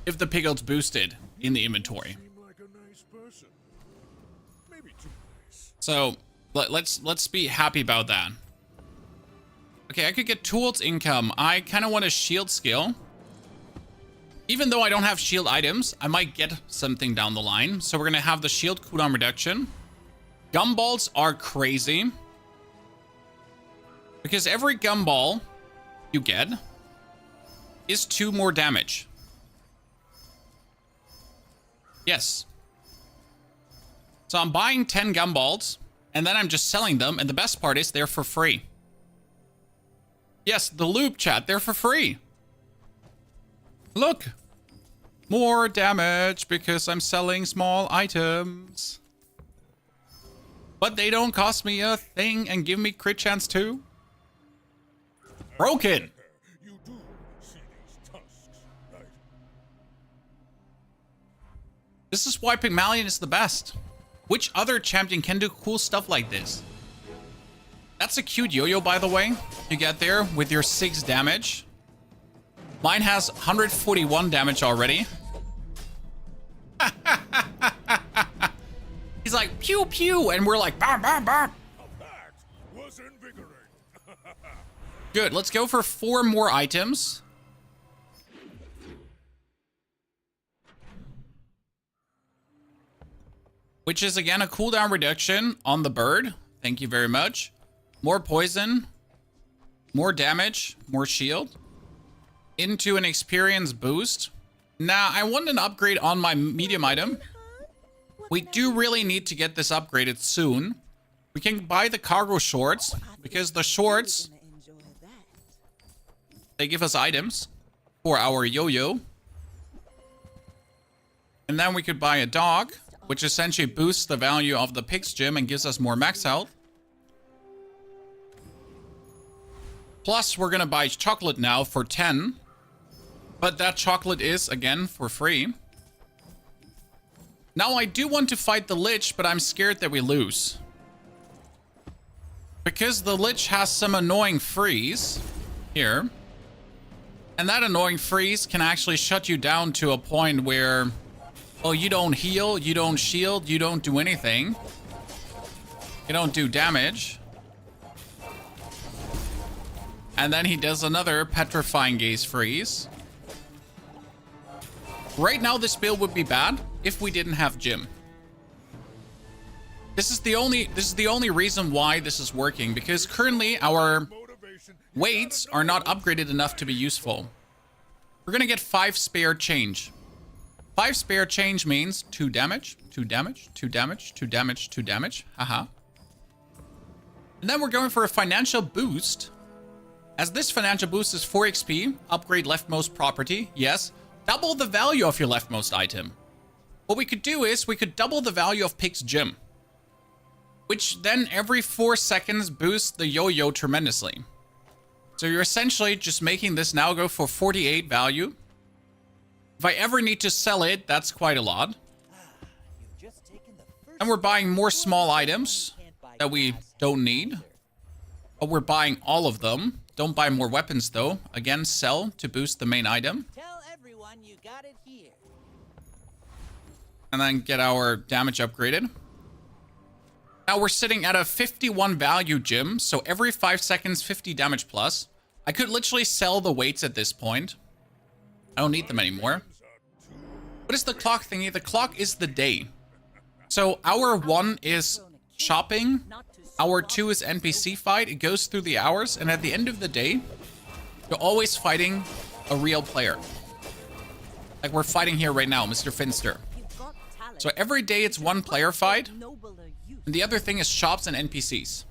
if the piglets boosted in the inventory. Seem like a nice person. Maybe too nice. So let's be happy about that. Okay, I could get tools income. I kind of want a shield skill. Even though I don't have shield items, I might get something down the line. So we're going to have the shield cooldown reduction. Gumballs are crazy. Because every gumball you get is 2 more damage. Yes. So I'm buying 10 gumballs, and then I'm just selling them, and the best part is they're for free. Yes, the loop chat, they're for free. Look. More damage because I'm selling small items. But they don't cost me a thing and give me crit chance too. Broken. You do see these tusks, right? This is why Pygmalion is the best. Which other champion can do cool stuff like this? That's a cute yo-yo, by the way. You get there with your 6 damage. Mine has 141 damage already. He's like, pew, pew, and we're like, bam, bam, bam. That was invigorating. Good, let's go for 4 more items. Which is, again, a cooldown reduction on the bird. Thank you very much. More poison. More damage. More shield. Into an experience boost. Now, I want an upgrade on my medium item. We do really need to get this upgraded soon. We can buy the cargo shorts, because the shorts, they give us items for our yo-yo. And then we could buy a dog, which essentially boosts the value of the pig's gym and gives us more max health. Plus, we're gonna buy chocolate now for 10. But that chocolate is, again, for free. Now, I do want to fight the Lich, but I'm scared that we lose. Because the Lich has some annoying freeze here. And that annoying freeze can actually shut you down to a point where, well, you don't heal, you don't shield, you don't do anything. You don't do damage. And then he does another petrifying gaze freeze. Right now, this build would be bad if we didn't have Jim. This is the only reason why this is working, because currently our weights are not upgraded enough to be useful. We're gonna get 5 spare change. 5 spare change means 2 damage, 2 damage, 2 damage, 2 damage, 2 damage. Haha. And then we're going for a financial boost. As this financial boost is 4 XP, upgrade leftmost property, yes. Double the value of your leftmost item. What we could do is we could double the value of Pig's Gym, which then every 4 seconds boosts the yo-yo tremendously. So you're essentially just making this now go for 48 value. If I ever need to sell it, that's quite a lot. And we're buying more small items that we don't need. But we're buying all of them. Don't buy more weapons though. Again, sell to boost the main item. You got it here. And then get our damage upgraded. Now we're sitting at a 51 value gym, so every 5 seconds, 50 damage plus. I could literally sell the weights at this point. I don't need them anymore. What is the clock thingy? The clock is the day. So hour 1 is shopping. Hour 2 is NPC fight. It goes through the hours, and at the end of the day, you're always fighting a real player. Like we're fighting here right now, Mr. Finster. So every day it's 1 player fight. And the other thing is shops and NPCs.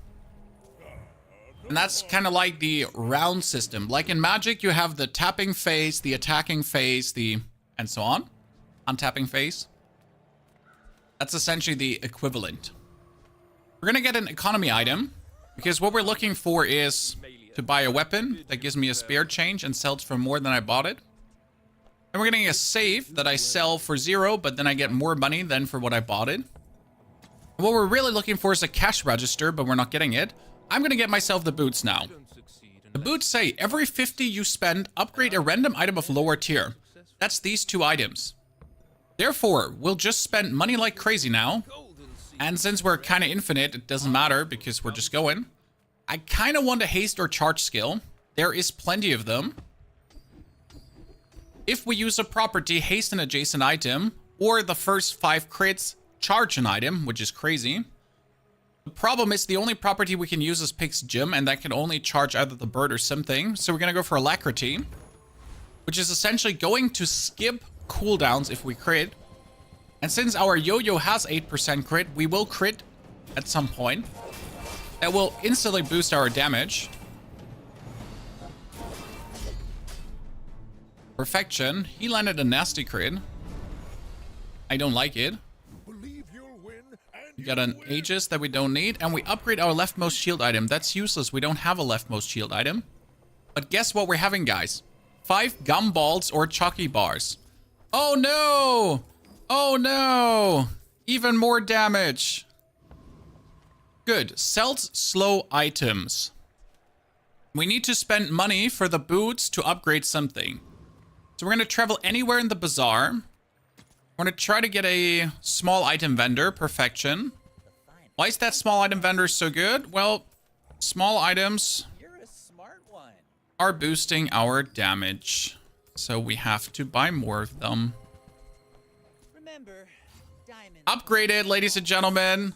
And that's kind of like the round system. Like in Magic, you have the tapping phase, the attacking phase, and so on. Untapping phase. That's essentially the equivalent. We're gonna get an economy item, because what we're looking for is to buy a weapon that gives me a spare change and sells for more than I bought it. And we're getting a save that I sell for 0, but then I get more money than for what I bought it. And what we're really looking for is a cash register, but we're not getting it. I'm gonna get myself the boots now. The boots say every 50 you spend, upgrade a random item of lower tier. That's these 2 items. Therefore, we'll just spend money like crazy now. And since we're kind of infinite, it doesn't matter because we're just going. I kind of want a haste or charge skill. There is plenty of them. If we use a property, haste an adjacent item, or the first 5 crits, charge an item, which is crazy. The problem is the only property we can use is Pig's Gym, and that can only charge either the bird or something. So we're going to go for Alacrity, which is essentially going to skip cooldowns if we crit. And since our yo-yo has 8% crit, we will crit at some point. That will instantly boost our damage. Perfection. He landed a nasty crit. I don't like it. Believe you'll win, and We got an Aegis that we don't need, and we upgrade our leftmost shield item. That's useless. We don't have a leftmost shield item. But guess what we're having, guys? 5 gumballs or chalky bars. Oh no! Oh no! Even more damage. Good. Sells slow items. We need to spend money for the boots to upgrade something. So we're going to travel anywhere in the bazaar. We're going to try to get a small item vendor. Perfection. Why is that small item vendor so good? Well, small items are boosting our damage. So we have to buy more of them. Upgraded, ladies and gentlemen.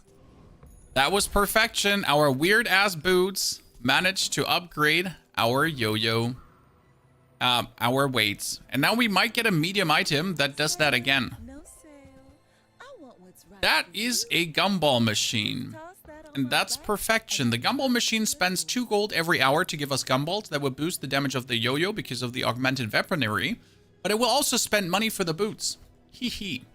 That was perfection. Our weird ass boots managed to upgrade our yo-yo. Our weights. And now we might get a medium item that does that again. No sale. I want what's right. That is a gumball machine. Toss that on And my that's back. perfection. The gumball machine spends 2 gold every hour to give us gumballs that will boost the damage of the yo-yo because of the augmented weaponry. But it will also spend money for the boots. Hee hee.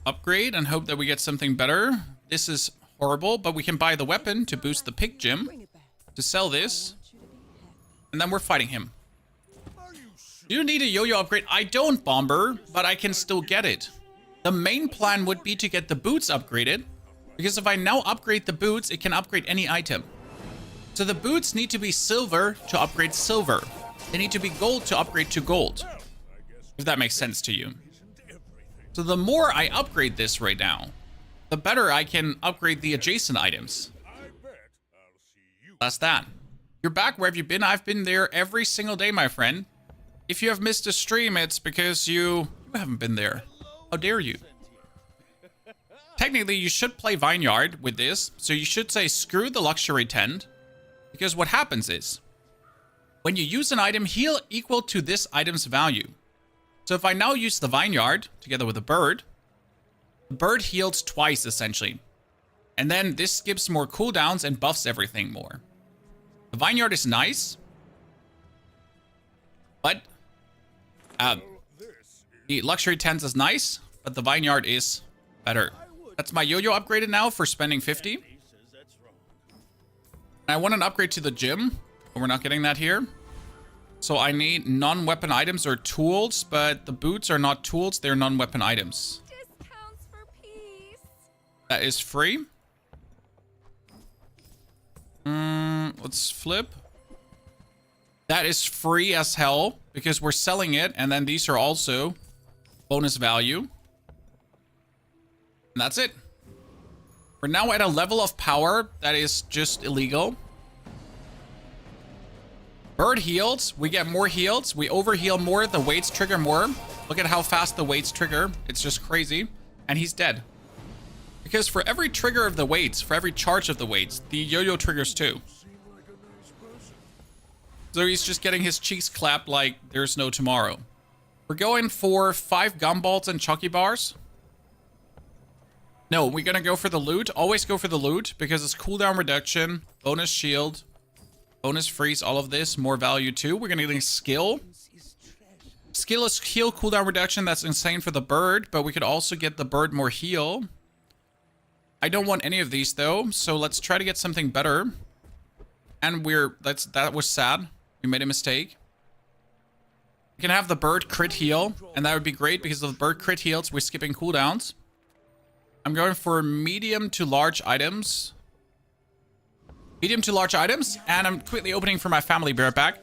Upgrade and hope that we get something better. This is horrible, but we can buy the weapon to boost the pig gym. Bring it back. To sell this. Want you to be happy. And then we're fighting him. are you sure? Do you need a yo-yo upgrade? I don't, Bomber, but I can still get it. The main plan would be to get the boots upgraded, because if I now upgrade the boots, it can upgrade any item. So the boots need to be silver to upgrade silver. They need to be gold to upgrade to gold. I guess If that makes sense to you. isn't everything. So the more I upgrade this right now, the better I can upgrade the adjacent items. I bet I'll see you. That's that. You're back. Where have you been? I've been there every single day, my friend. If you have missed a stream, it's because you haven't been there. How dare you? Technically, you should play Vineyard with this. So you should say, screw the luxury tent. Because what happens is, when you use an item, heal equal to this item's value. So if I now use the Vineyard together with the bird heals twice, essentially. And then this skips more cooldowns and buffs everything more. The Vineyard is nice. But This is the luxury tent is nice, but the Vineyard is better. That's my yo-yo upgraded now for spending 50. And I want an upgrade to the gym, but we're not getting that here. So I need non-weapon items or tools, but the boots are not tools, they're non-weapon items. Discounts for peace. That is free. Let's flip. That is free as hell because we're selling it, and then these are also bonus value. And that's it. We're now at a level of power that is just illegal. Bird heals. We get more heals. We overheal more. The weights trigger more. Look at how fast the weights trigger. It's just crazy. And he's dead. Because for every trigger of the weights, for every charge of the weights, the yo-yo triggers too. seem like a nice person. So he's just getting his cheeks clapped like there's no tomorrow. We're going for 5 gumballs and chucky bars. No, we're gonna go for the loot. Always go for the loot because it's cooldown reduction, bonus shield, bonus freeze, all of this, more value too. We're gonna get skill. Skill is heal cooldown reduction. That's insane for the bird, but we could also get the bird more heal. I don't want any of these though, so let's try to get something better. And that was sad. We made a mistake. We can have the bird crit heal, and that would be great because if the bird crit heals, we're skipping cooldowns. I'm going for medium to large items. Medium to large items. And I'm quickly opening for my family. Be right back.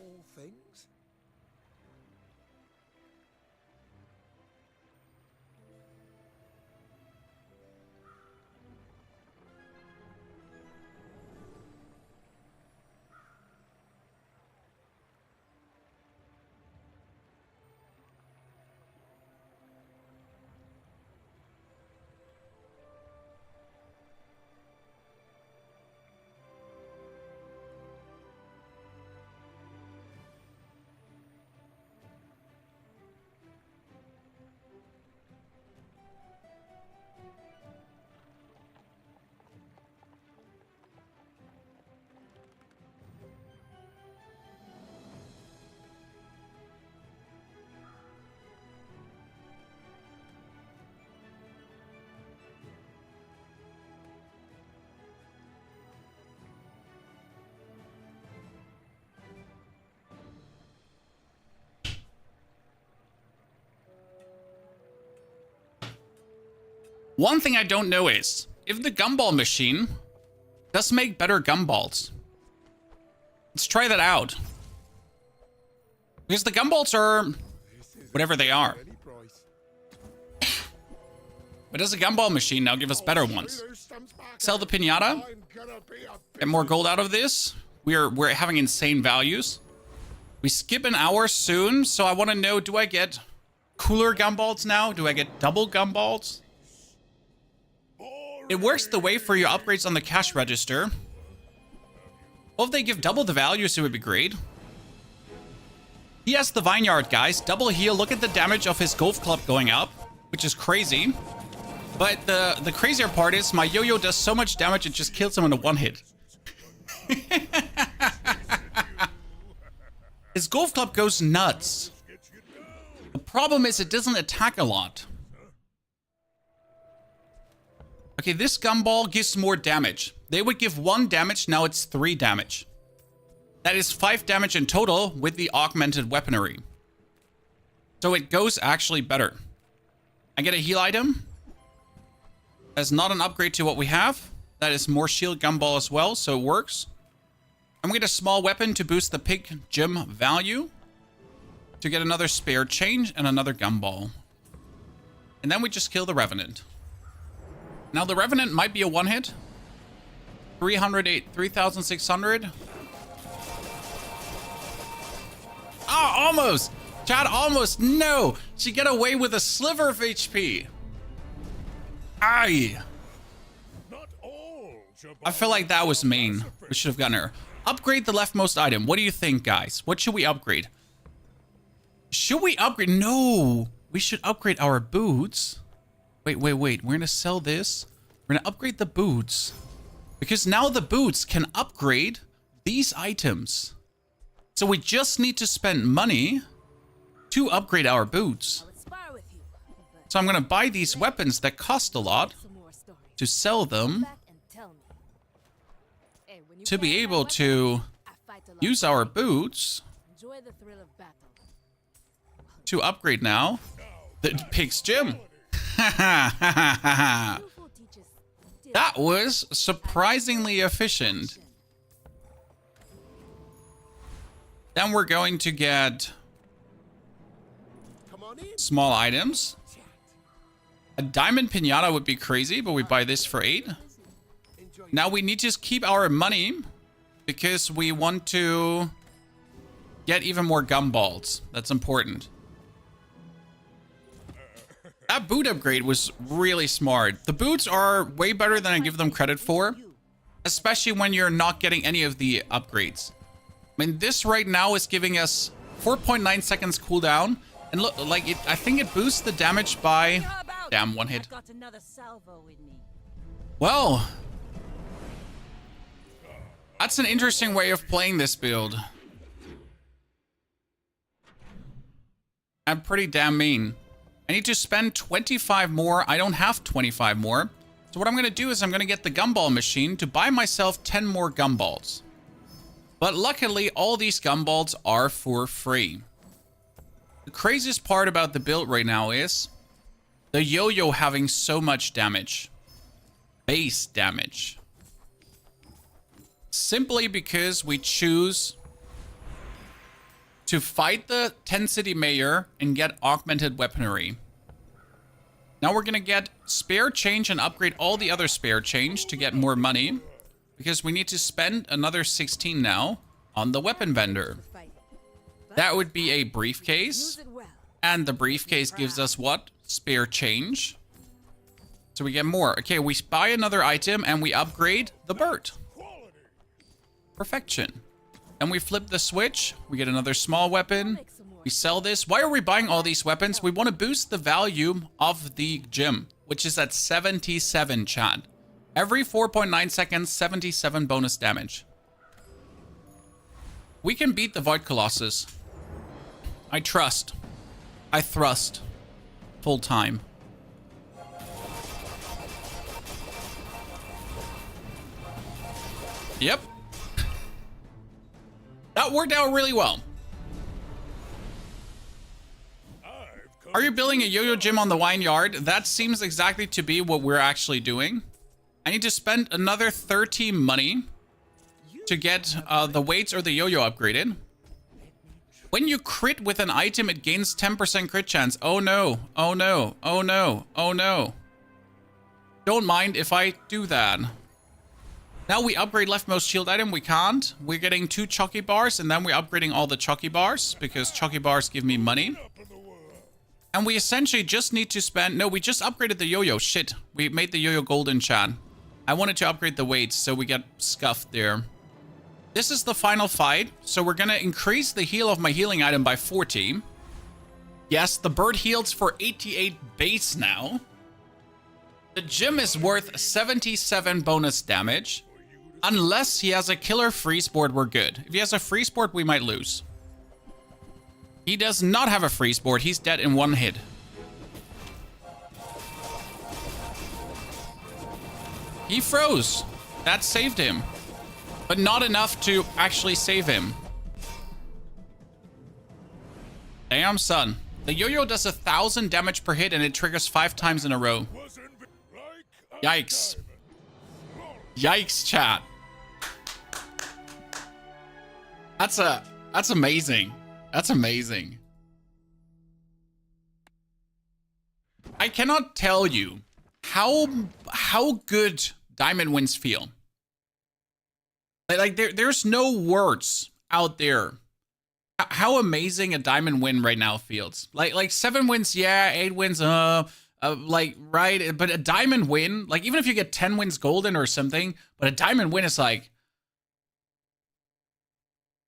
One thing I don't know is if the gumball machine does make better gumballs. Let's try that out. Because the gumballs are whatever they are. But does a gumball machine now give us better ones? Sell the pinata. Get more gold out of this. We're having insane values. We skip an hour soon, so I want to know, do I get cooler gumballs now? Do I get double gumballs? It works the way for your upgrades on the cash register. Well, if they give double the values, it would be great. He has the vineyard, guys. Double heal. Look at the damage of his golf club going up, which is crazy. But the crazier part is my yo-yo does so much damage, it just kills him in a one hit. His golf club goes nuts. The problem is it doesn't attack a lot. Okay, this gumball gives more damage. They would give 1 damage, now it's 3 damage. That is 5 damage in total with the augmented weaponry. So it goes actually better. I get a heal item. That's not an upgrade to what we have. That is more shield gumball as well, so it works. I'm gonna get a small weapon to boost the pig gem value. To get another spare change and another gumball. And then we just kill the Revenant. Now the Revenant might be a one hit. 3,600. Oh, almost. Chad, almost. No. She get away with a sliver of HP. Aye. I feel like that was mean. We should have gotten her. Upgrade the leftmost item. What do you think, guys? What should we upgrade? Should we upgrade? No. We should upgrade our boots. Wait. We're going to sell this. We're going to upgrade the boots. Because now the boots can upgrade these items. So we just need to spend money to upgrade our boots. So I'm going to buy these weapons that cost a lot to sell them to be able to use our boots to upgrade now the pig's gym. That was surprisingly efficient. Then we're going to get small items. A diamond pinata would be crazy, but we buy this for 8. Now we need to just keep our money because we want to get even more gumballs. That's important. That boot upgrade was really smart. The boots are way better than I give them credit for, especially when you're not getting any of the upgrades. I mean, this right now is giving us 4.9 seconds cooldown. And look, like, I think it boosts the damage by... Damn, one hit. Well, that's an interesting way of playing this build. I'm pretty damn mean. I need to spend 25 more. I don't have 25 more. So what I'm going to do is I'm going to get the gumball machine to buy myself 10 more gumballs. But luckily, all these gumballs are for free. The craziest part about the build right now is the yo-yo having so much damage. Base damage. simply because we choose to fight the 10 city mayor and get augmented weaponry. Now we're gonna get spare change and upgrade all the other spare change to get more money, because we need to spend another 16 now on the weapon vendor. That would be a briefcase, and the briefcase gives us what? Spare change. So we get more. Okay, we buy another item and we upgrade the bird. Perfection. And we flip the switch. We get another small weapon. We sell this. Why are we buying all these weapons? We want to boost the value of the gym, which is at 77, chat. Every 4.9 seconds, 77 bonus damage. We can beat the Void Colossus. I trust. I thrust. Full time. Yep. That worked out really well. Are you building a yo-yo gym on the wine yard? That seems exactly to be what we're actually doing. I need to spend another 30 money to get the weights or the yo-yo upgraded. When you crit with an item, it gains 10% crit chance. Oh no, oh no, oh no, oh no. Don't mind if I do that. Now we upgrade leftmost shield item. We can't. We're getting 2 Chucky bars, and then we're upgrading all the Chucky bars because Chucky bars give me money. And we essentially just need to spend... No, we just upgraded the yo-yo. Shit. We made the yo-yo golden, chat. I wanted to upgrade the weights, so we get scuffed there. This is the final fight. So we're going to increase the heal of my healing item by 40. Yes, the bird heals for 88 base now. The gym is worth 77 bonus damage. Unless he has a killer freeze board, we're good. If he has a freeze board, we might lose. He does not have a freeze board. He's dead in 1 hit. He froze. That saved him. But not enough to actually save him. Damn, son. The yo-yo does 1,000 damage per hit and it triggers 5 times in a row. Yikes. Yikes, chat. That's amazing. That's amazing. I cannot tell you how good diamond wins feel. Like there's no words out there. How amazing a diamond win right now feels. Like 7 wins, yeah, 8 wins, like, right, but a diamond win, like, even if you get 10 wins golden or something, but a diamond win is like,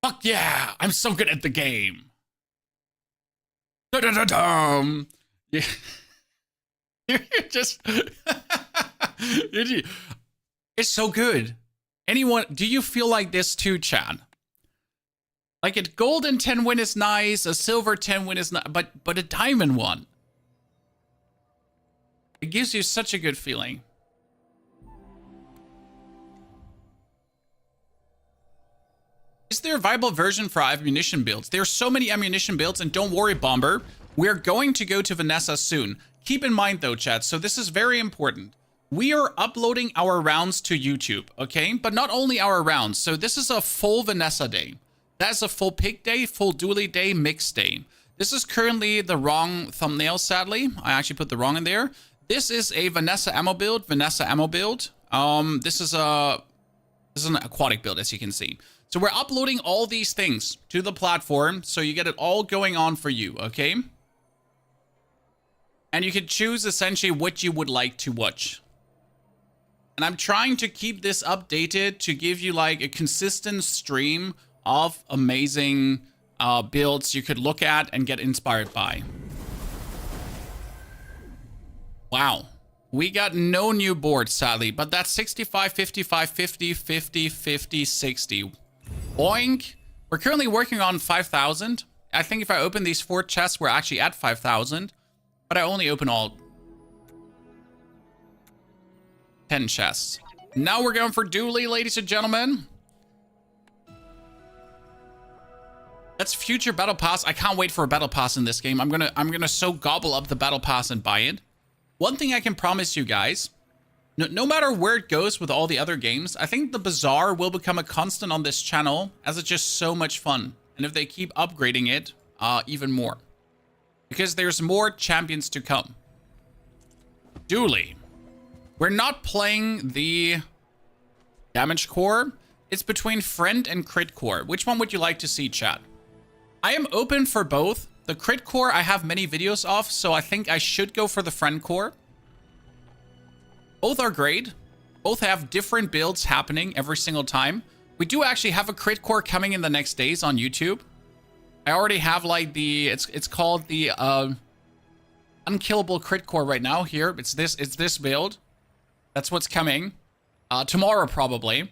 fuck yeah, I'm so good at the game. Da-da-da-dum. Yeah. You're just, it's so good. Anyone, do you feel like this too, Chad? Like a golden 10 win is nice, a silver 10 win is not, but a diamond one. It gives you such a good feeling. Is there a viable version for ammunition builds? There are so many ammunition builds, and don't worry, Bomber. We're going to go to Vanessa soon. Keep in mind, though, chat, so this is very important. We are uploading our rounds to YouTube, okay? But not only our rounds. So this is a full Vanessa day. That's a full pick day, full dually day, mixed day. This is currently the wrong thumbnail, sadly. I actually put the wrong in there. This is a Vanessa ammo build. This is an aquatic build, as you can see. So we're uploading all these things to the platform, so you get it all going on for you, okay? And you can choose essentially what you would like to watch. And I'm trying to keep this updated to give you like a consistent stream of amazing builds you could look at and get inspired by. Wow. We got no new boards, sadly, but that's 65, 55, 50, 50, 50, 60. Oink. We're currently working on 5,000. I think if I open these 4 chests, we're actually at 5,000. But I only open all 10 chests. Now we're going for dually, ladies and gentlemen. That's future battle pass. I can't wait for a battle pass in this game. I'm gonna so gobble up the battle pass and buy it. One thing I can promise you guys No matter where it goes with all the other games, I think the Bazaar will become a constant on this channel as it's just so much fun. And if they keep upgrading it, even more. Because there's more champions to come. Duly. We're not playing the damage core. It's between friend and crit core. Which one would you like to see, chat? I am open for both. The crit core I have many videos of, so I think I should go for the friend core. Both are great. Both have different builds happening every single time. We do actually have a crit core coming in the next days on YouTube. I already have like the it's called the unkillable crit core right now here. It's this build. That's what's coming. Tomorrow probably.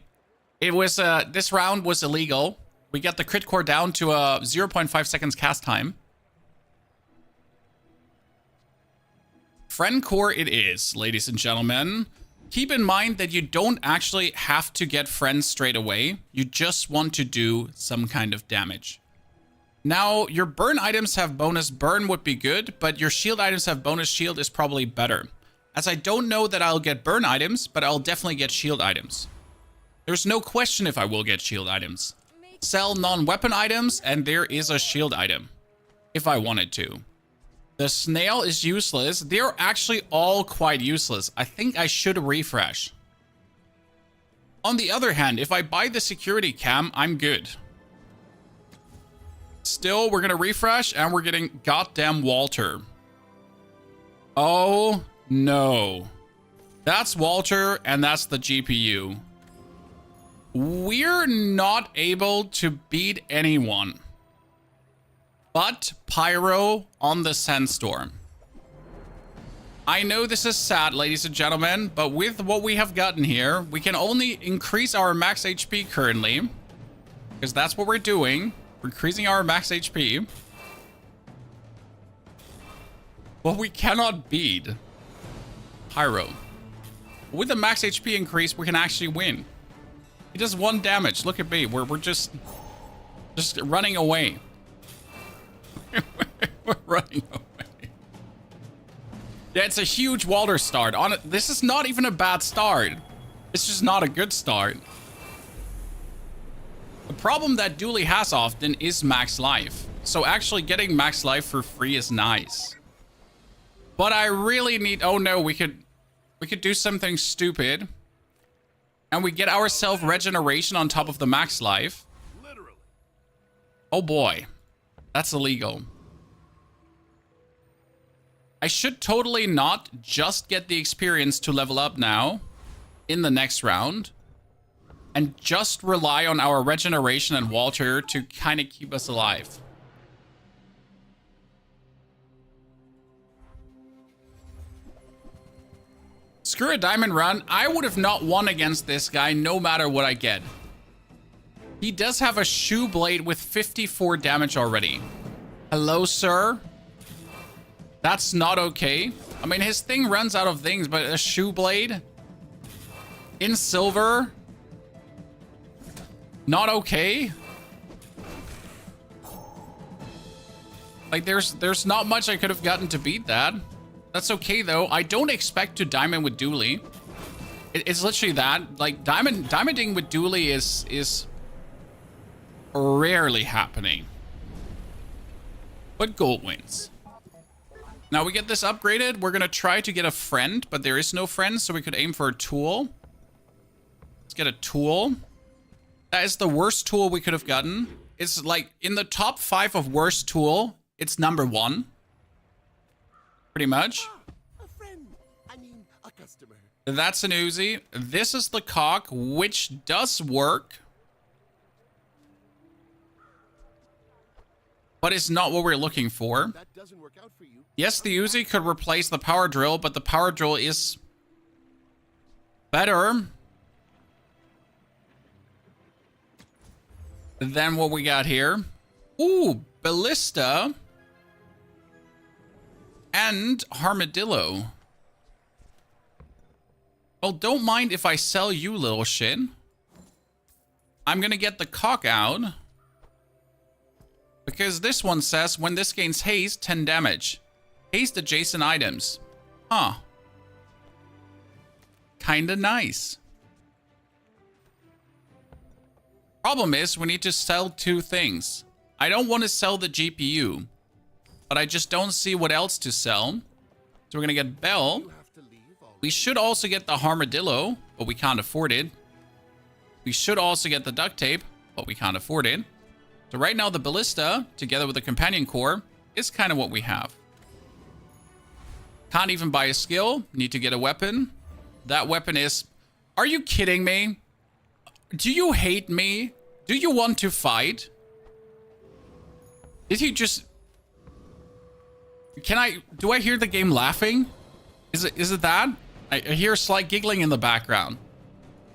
It was this round was illegal. We got the crit core down to 0.5 seconds cast time. Friend core it is, ladies and gentlemen. Keep in mind that you don't actually have to get friends straight away. You just want to do some kind of damage. Now, your burn items have bonus burn would be good, but your shield items have bonus shield is probably better. As I don't know that I'll get burn items, but I'll definitely get shield items. There's no question if I will get shield items. Sell non-weapon items, and there is a shield item. If I wanted to. The snail is useless. They're actually all quite useless. I think I should refresh. On the other hand, if I buy the security cam, I'm good. Still, we're gonna refresh, and we're getting goddamn Walter. Oh, no. That's Walter, and that's the GPU. We're not able to beat anyone but Pyro on the Sandstorm. I know this is sad, ladies and gentlemen, but with what we have gotten here, we can only increase our max HP currently, because that's what we're doing. We're increasing our max HP. But we cannot beat Pyro. With the max HP increase, we can actually win. He does 1 damage. Look at me. We're just running away. We're running away. Yeah, it's a huge Walter start. On it, this is not even a bad start. It's just not a good start. The problem that Dooley has often is max life. So actually getting max life for free is nice. But I really need... Oh no, we could do something stupid. And we get ourselves regeneration on top of the max life. Literally. Oh boy. That's illegal. I should totally not just get the experience to level up now in the next round and just rely on our regeneration and Walter to kind of keep us alive. Screw a diamond run. I would have not won against this guy no matter what I get. He does have a shoe blade with 54 damage already. Hello, sir. That's not okay. I mean, his thing runs out of things, but a shoe blade in silver, not okay. Like, there's not much I could have gotten to beat that. That's okay though. I don't expect to diamond with Dooley. It's literally that. Like, diamonding with Dooley is rarely happening. But gold wins. Now we get this upgraded. We're gonna try to get a friend, but there is no friend, so we could aim for a tool. Let's get a tool. That is the worst tool we could have gotten. It's like in the top 5 of worst tool, it's number 1. Pretty much. A friend. I mean, a customer. That's an Uzi. This is the cock, which does work. But it's not what we're looking for. That doesn't work out for you. Yes, the Uzi could replace the power drill, but the power drill is better than what we got here. Ooh, ballista and armadillo. Well, don't mind if I sell you, little shit. I'm gonna get the cock out. Because this one says, when this gains haste, 10 damage. Haste adjacent items. Huh. kind of nice. Problem is, we need to sell two things. I don't want to sell the GPU, but I just don't see what else to sell. So we're going to get Bell. You have to leave already. We should also get the Armadillo, but we can't afford it. We should also get the duct tape, but we can't afford it. So right now the Ballista, together with the Companion Core, is kind of what we have. Can't even buy a skill. Need to get a weapon. That weapon is... Are you kidding me? Do you hate me? Do you want to fight? Did he just... Do I hear the game laughing? Is it that? I hear a slight giggling in the background.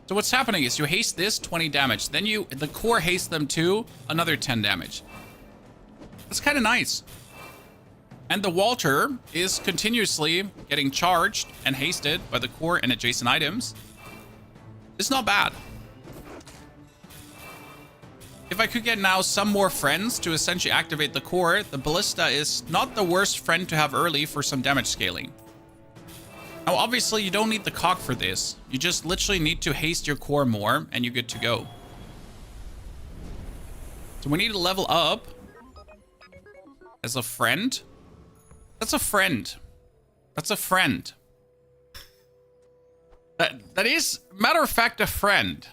So what's happening is you haste this, 20 damage. Then the core hastes them too, another 10 damage. That's kind of nice. And the Walter is continuously getting charged and hasted by the core and adjacent items. It's not bad. If I could get now some more friends to essentially activate the core, the Ballista is not the worst friend to have early for some damage scaling. Now, obviously, you don't need the cock for this. You just literally need to haste your core more, and you're good to go. So we need to level up as a friend. That's a friend. That's a friend. That is, matter of fact, a friend.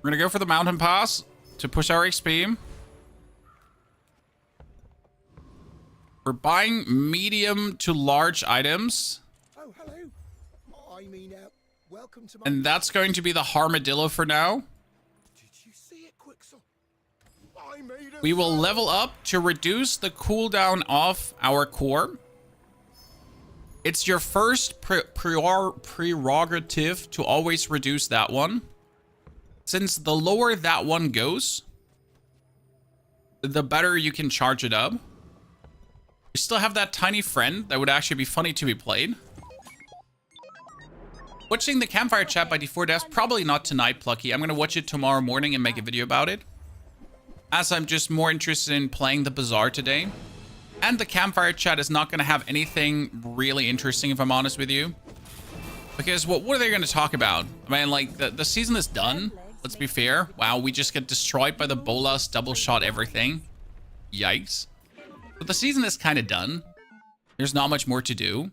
We're gonna go for the mountain pass to push our XP. We're buying medium to large items. Oh, hello. I mean, welcome to my... And that's going to be the Armadillo for now. Did you see it, Quixel? I made a... We will level up to reduce the cooldown of our core. It's your first prerogative to always reduce that one. Since the lower that one goes, the better you can charge it up. We still have that tiny friend that would actually be funny to be played. Watching the campfire chat by D4Devs, probably not tonight, Plucky. I'm going to watch it tomorrow morning and make a video about it. As I'm just more interested in playing the Bazaar today. And the campfire chat is not going to have anything really interesting, if I'm honest with you. Because what are they going to talk about? I mean, like, the season is done. Let's be fair. Wow, we just get destroyed by the Bolas, double shot everything. Yikes. But the season is kind of done. There's not much more to do.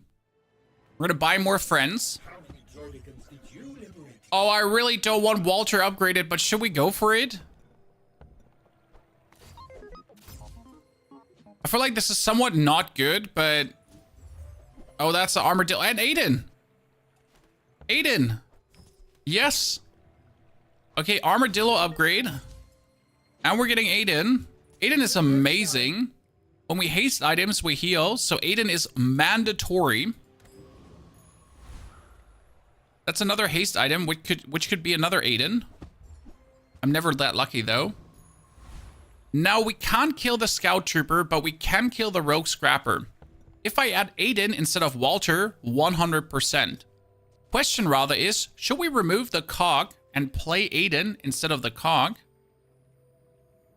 We're going to buy more friends. Oh, I really don't want Walter upgraded, but should we go for it? I feel like this is somewhat not good, but... Oh, that's the Armadillo. And Aiden! Aiden! Yes! Okay, Armadillo upgrade. And we're getting Aiden. Aiden is amazing. When we haste items, we heal. So Aiden is mandatory. That's another haste item, which could be another Aiden. I'm never that lucky, though. Now, we can't kill the Scout Trooper, but we can kill the Rogue Scrapper. If I add Aiden instead of Walter, 100%. Question rather is, should we remove the cog and play Aiden instead of the cog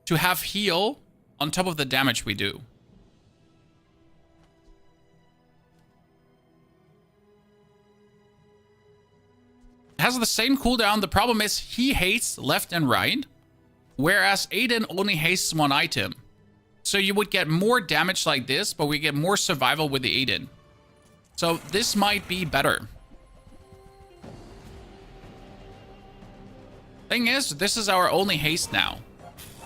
to have heal on top of the damage we do? It has the same cooldown. The problem is he hastes left and right, whereas Aiden only hastes one item. So you would get more damage like this, but we get more survival with the Aiden. So this might be better. Thing is, this is our only haste now.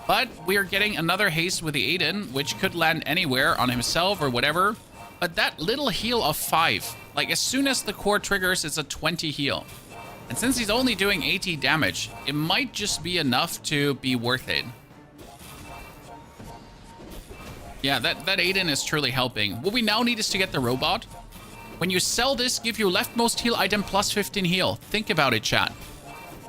But we are getting another haste with the Aiden, which could land anywhere on himself or whatever. But that little heal of 5, like as soon as the core triggers, it's a 20 heal. And since he's only doing 80 damage, it might just be enough to be worth it. Yeah, that Aiden is truly helping. What we now need is to get the robot. When you sell this, give your leftmost heal item plus 15 heal. Think about it, chat.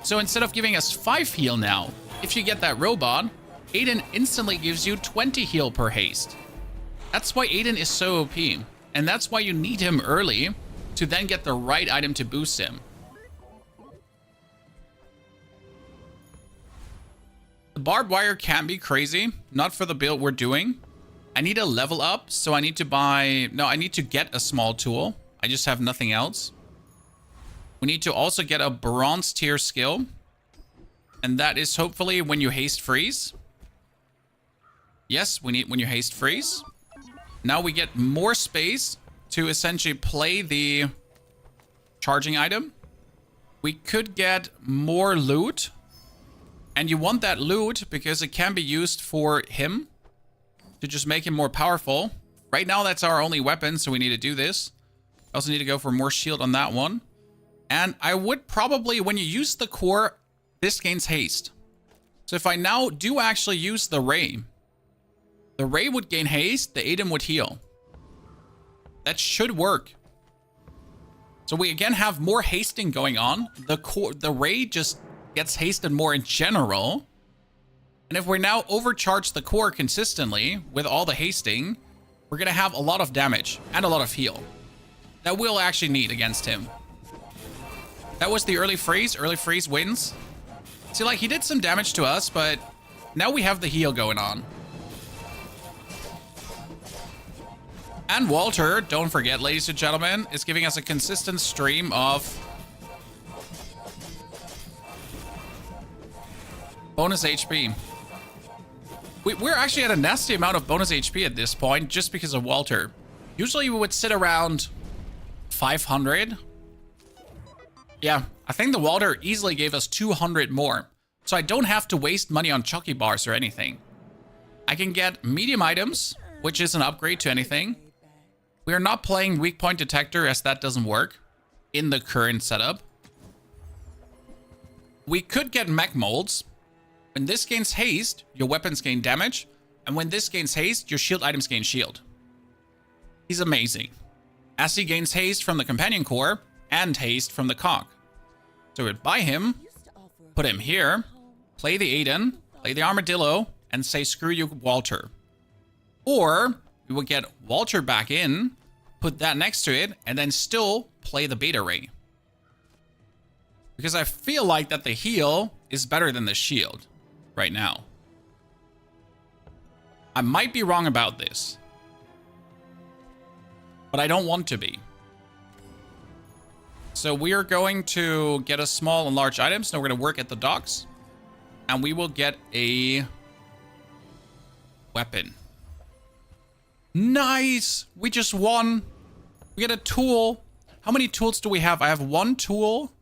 So instead of giving us 5 heal now, if you get that robot, Aiden instantly gives you 20 heal per haste. That's why Aiden is so OP. And that's why you need him early to then get the right item to boost him. The barbed wire can be crazy. Not for the build we're doing. I need a level up, so I need to buy... No, I need to get a small tool. I just have nothing else. We need to also get a bronze tier skill. And that is hopefully when you haste freeze. Yes, we need when you haste freeze. Now we get more space to essentially play the charging item. We could get more loot. And you want that loot because it can be used for him to just make him more powerful. Right now, that's our only weapon, so we need to do this. I also need to go for more shield on that one. And I would probably, when you use the core, this gains haste. So if I now do actually use the ray would gain haste, the Aiden would heal. That should work. So we again have more hasting going on. The ray just gets hasted more in general. And if we now overcharge the core consistently with all the hasting, we're going to have a lot of damage and a lot of heal that we'll actually need against him. That was the early freeze. Early freeze wins. See, like, he did some damage to us, but now we have the heal going on. And Walter, don't forget, ladies and gentlemen, is giving us a consistent stream of bonus HP. We're actually at a nasty amount of bonus HP at this point just because of Walter. Usually we would sit around 500. Yeah, I think the Walter easily gave us 200 more. So I don't have to waste money on Chucky bars or anything. I can get medium items, which is an upgrade to anything. We are not playing weak point detector as that doesn't work in the current setup. We could get mech molds. When this gains haste, your weapons gain damage. And when this gains haste, your shield items gain shield. He's amazing. As he gains haste from the companion core and haste from the cog. So we'd buy him, put him here, play the Aiden, play the armadillo, and say screw you, Walter. Or we would get Walter back in, put that next to it, and then still play the beta ray. Because I feel like that the heal is better than the shield right now. I might be wrong about this, but I don't want to be. So we are going to get a small and large items. Now we're going to work at the docks. And we will get a weapon. Nice! We just won. We get a tool. How many tools do we have? I have one tool.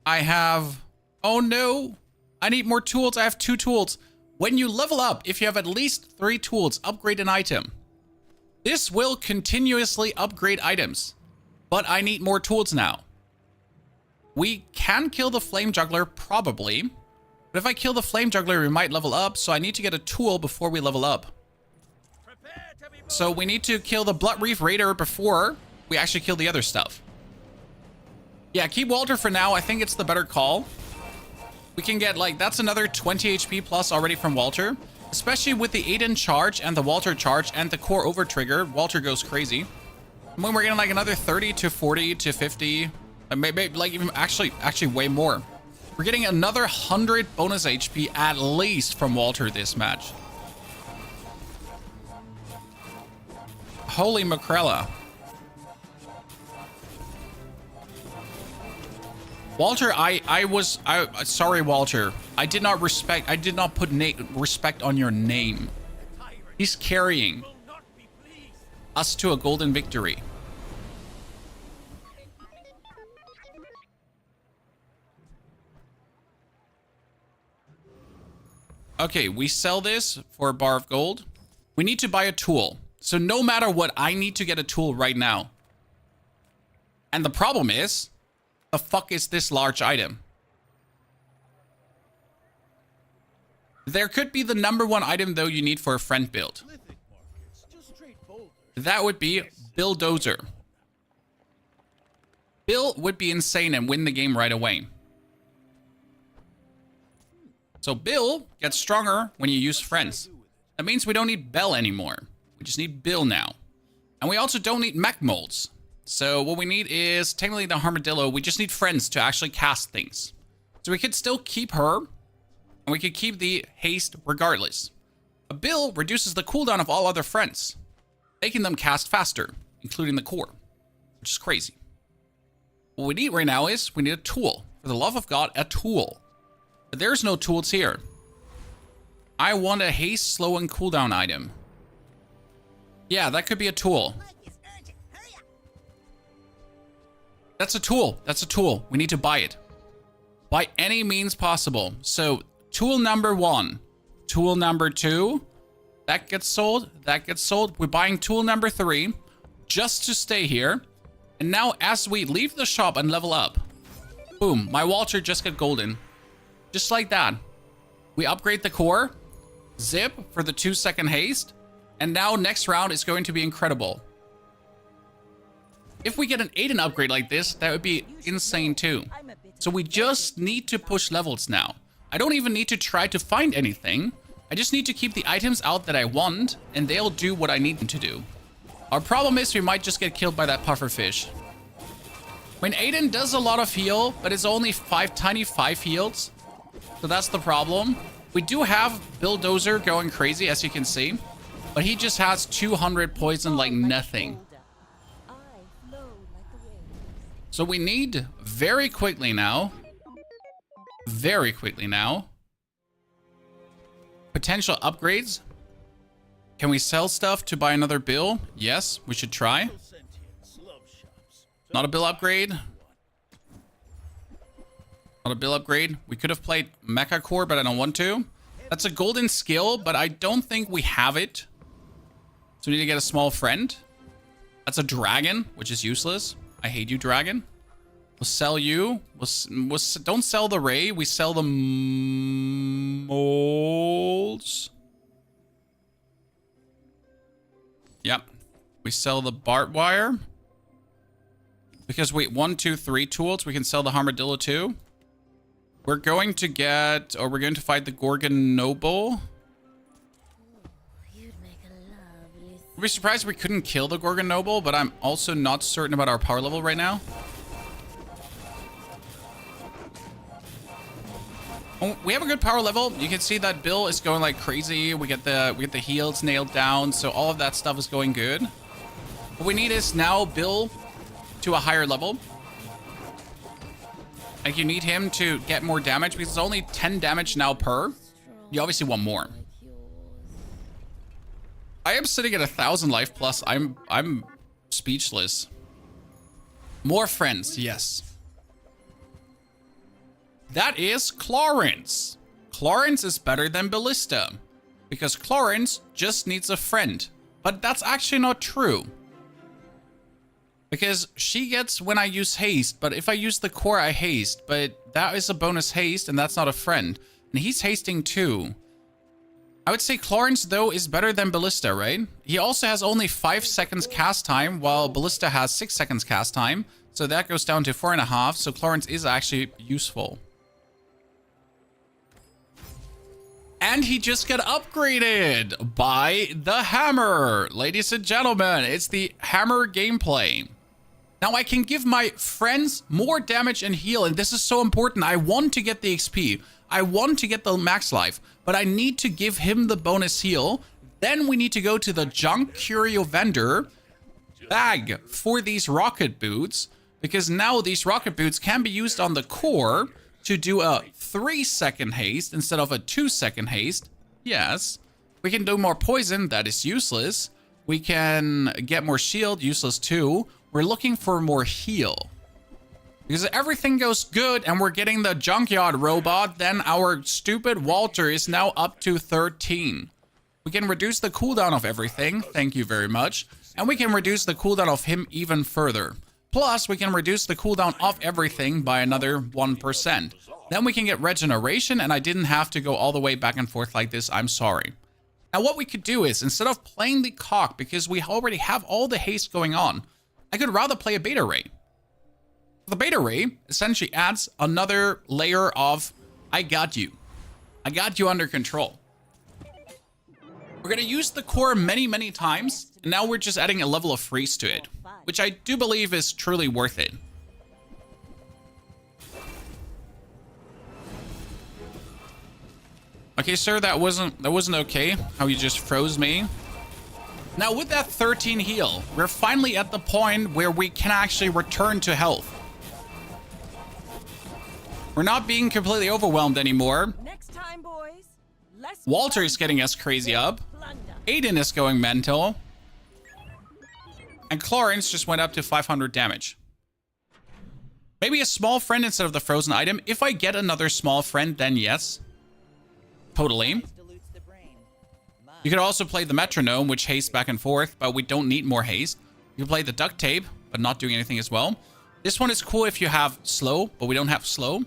I have... Oh no! I need more tools. I have 2 tools. When you level up, if you have at least 3 tools, upgrade an item. This will continuously upgrade items. But I need more tools now. We can kill the flame juggler, probably. But if I kill the flame juggler, we might level up. So I need to get a tool before we level up. So we need to kill the Blood Reef Raider before we actually kill the other stuff. Yeah, keep Walter for now. I think it's the better call. We can get, like, that's another 20 HP plus already from Walter. Especially with the Aiden charge and the Walter charge and the core over trigger. Walter goes crazy. And when we're getting like another 30 to 40 to 50, maybe like even actually way more. We're getting another 100 bonus HP at least from Walter this match. Holy macrella. Walter, sorry, Walter. I did not put respect on your name. He's carrying us to a golden victory. Okay, we sell this for a bar of gold. We need to buy a tool. So no matter what, I need to get a tool right now. And the problem is, the fuck is this large item? There could be the #1 item though you need for a friend build. That would be Bulldozer. Bill would be insane and win the game right away. So Bill gets stronger when you use friends. That means we don't need Bell anymore. We just need Bill now. And we also don't need mech molds. So what we need is technically the armadillo. We just need friends to actually cast things. So we could still keep her. And we could keep the haste regardless. A bill reduces the cooldown of all other friends, making them cast faster, including the core, which is crazy. What we need right now is we need a tool. For the love of God, a tool. But there's no tools here. I want a haste, slow, and cooldown item. Yeah, that could be a tool. That's a tool. That's a tool. We need to buy it. By any means possible. So, tool number 1. Tool number 2. That gets sold. That gets sold. We're buying tool number 3. Just to stay here. And now, as we leave the shop and level up. Boom. My Walter just got golden. Just like that. We upgrade the core. Zip for the 2-second haste. And now, next round is going to be incredible. If we get an Aiden upgrade like this, that would be insane too. So we just need to push levels now. I don't even need to try to find anything. I just need to keep the items out that I want, and they'll do what I need them to do. Our problem is we might just get killed by that pufferfish. I mean, Aiden does a lot of heal, but it's only 5 heals. So that's the problem. We do have Bulldozer going crazy, as you can see. But he just has 200 poison like nothing. So we need very quickly now, potential upgrades. Can we sell stuff to buy another bill? Yes, we should try. Not a bill upgrade. Not a bill upgrade. We could have played Mecha Core, but I don't want to. That's a golden skill, but I don't think we have it. So we need to get a small friend. That's a dragon, which is useless. I hate you, dragon. We'll sell you. Don't sell the ray. We sell the molds. Yep. We sell the barbed wire. Because wait, 1, 2, 3 tools. We can sell the armadillo too. We're going to get, or we're going to fight the Gorgon Noble. I'd be surprised if we couldn't kill the Gorgon Noble, but I'm also not certain about our power level right now. Oh, we have a good power level. You can see that Bill is going like crazy. We get the heals nailed down, so all of that stuff is going good. What we need is now Bill to a higher level. Like you need him to get more damage because it's only 10 damage now per. You obviously want more. I am sitting at 1,000 life plus. I'm speechless. More friends, yes. That is Clarence. Clarence is better than Ballista because Clarence just needs a friend. But that's actually not true. Because she gets when I use haste, but if I use the core, I haste. But that is a bonus haste, and that's not a friend. And he's hasting too. I would say Clarence, though, is better than Ballista, right? He also has only 5 seconds cast time, while Ballista has 6 seconds cast time. So that goes down to 4.5, so Clarence is actually useful. And he just got upgraded by the hammer. Ladies and gentlemen, it's the hammer gameplay. Now I can give my friends more damage and heal, and this is so important. I want to get the XP. I want to get the max life, but I need to give him the bonus heal. Then we need to go to the junk curio vendor, bag for these rocket boots, because now these rocket boots can be used on the core to do a 3-second haste instead of a 2-second haste. Yes. We can do more poison. That is useless. We can get more shield. Useless too. We're looking for more heal. Because if everything goes good and we're getting the junkyard robot, then our stupid Walter is now up to 13. We can reduce the cooldown of everything. Thank you very much. And we can reduce the cooldown of him even further. Plus, we can reduce the cooldown of everything by another 1%. Then we can get regeneration, and I didn't have to go all the way back and forth like this. I'm sorry. Now, what we could do is, instead of playing the cock, because we already have all the haste going on, I could rather play a beta ray. The beta ray essentially adds another layer of, I got you. I got you under control. We're going to use the core many, many times, and now we're just adding a level of freeze to it, which I do believe is truly worth it. Okay, sir, that wasn't okay. How you just froze me. Now, with that 13 heal, we're finally at the point where we can actually return to health. We're not being completely overwhelmed anymore. Next time, boys. Less Walter is blood, getting us crazy up. plunder. Aiden is going mental. And Clarence just went up to 500 damage. Maybe a small friend instead of the frozen item. If I get another small friend, then yes. Totally. You could also play the metronome, which hastes back and forth, but we don't need more haste. You can play the duct tape, but not doing anything as well. This one is cool if you have slow, but we don't have slow.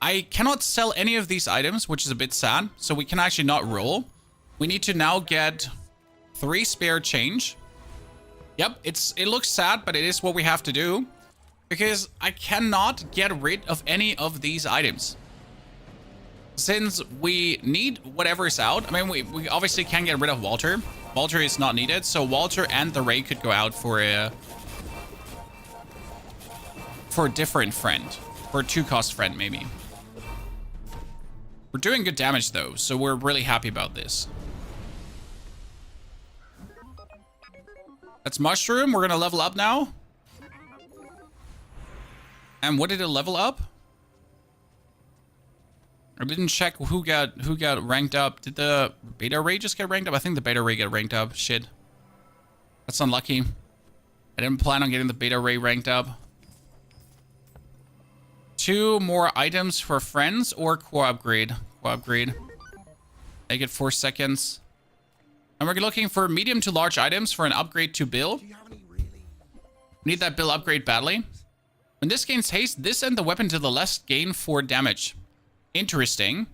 I cannot sell any of these items, which is a bit sad, so we can actually not roll. We need to now get 3 spare change. Yep, it looks sad, but it is what we have to do. Because I cannot get rid of any of these items. Since we need whatever's out. I mean, we obviously can't get rid of Walter. Walter is not needed, so Walter and the Ray could go out for a different friend. For a 2-cost friend, maybe. We're doing good damage, though, so we're really happy about this. That's Mushroom. We're gonna level up now. And what did it level up? I didn't check who got ranked up. Did the Beta Ray just get ranked up? I think the Beta Ray got ranked up. Shit. That's unlucky. I didn't plan on getting the Beta Ray ranked up. 2 more items for friends or core upgrade. Core upgrade. Make it 4 seconds. And we're looking for medium to large items for an upgrade to Bill. Do you have any really? Need that Bill upgrade badly. When this gains haste, this and the weapon to the left gain 4 damage. Interesting.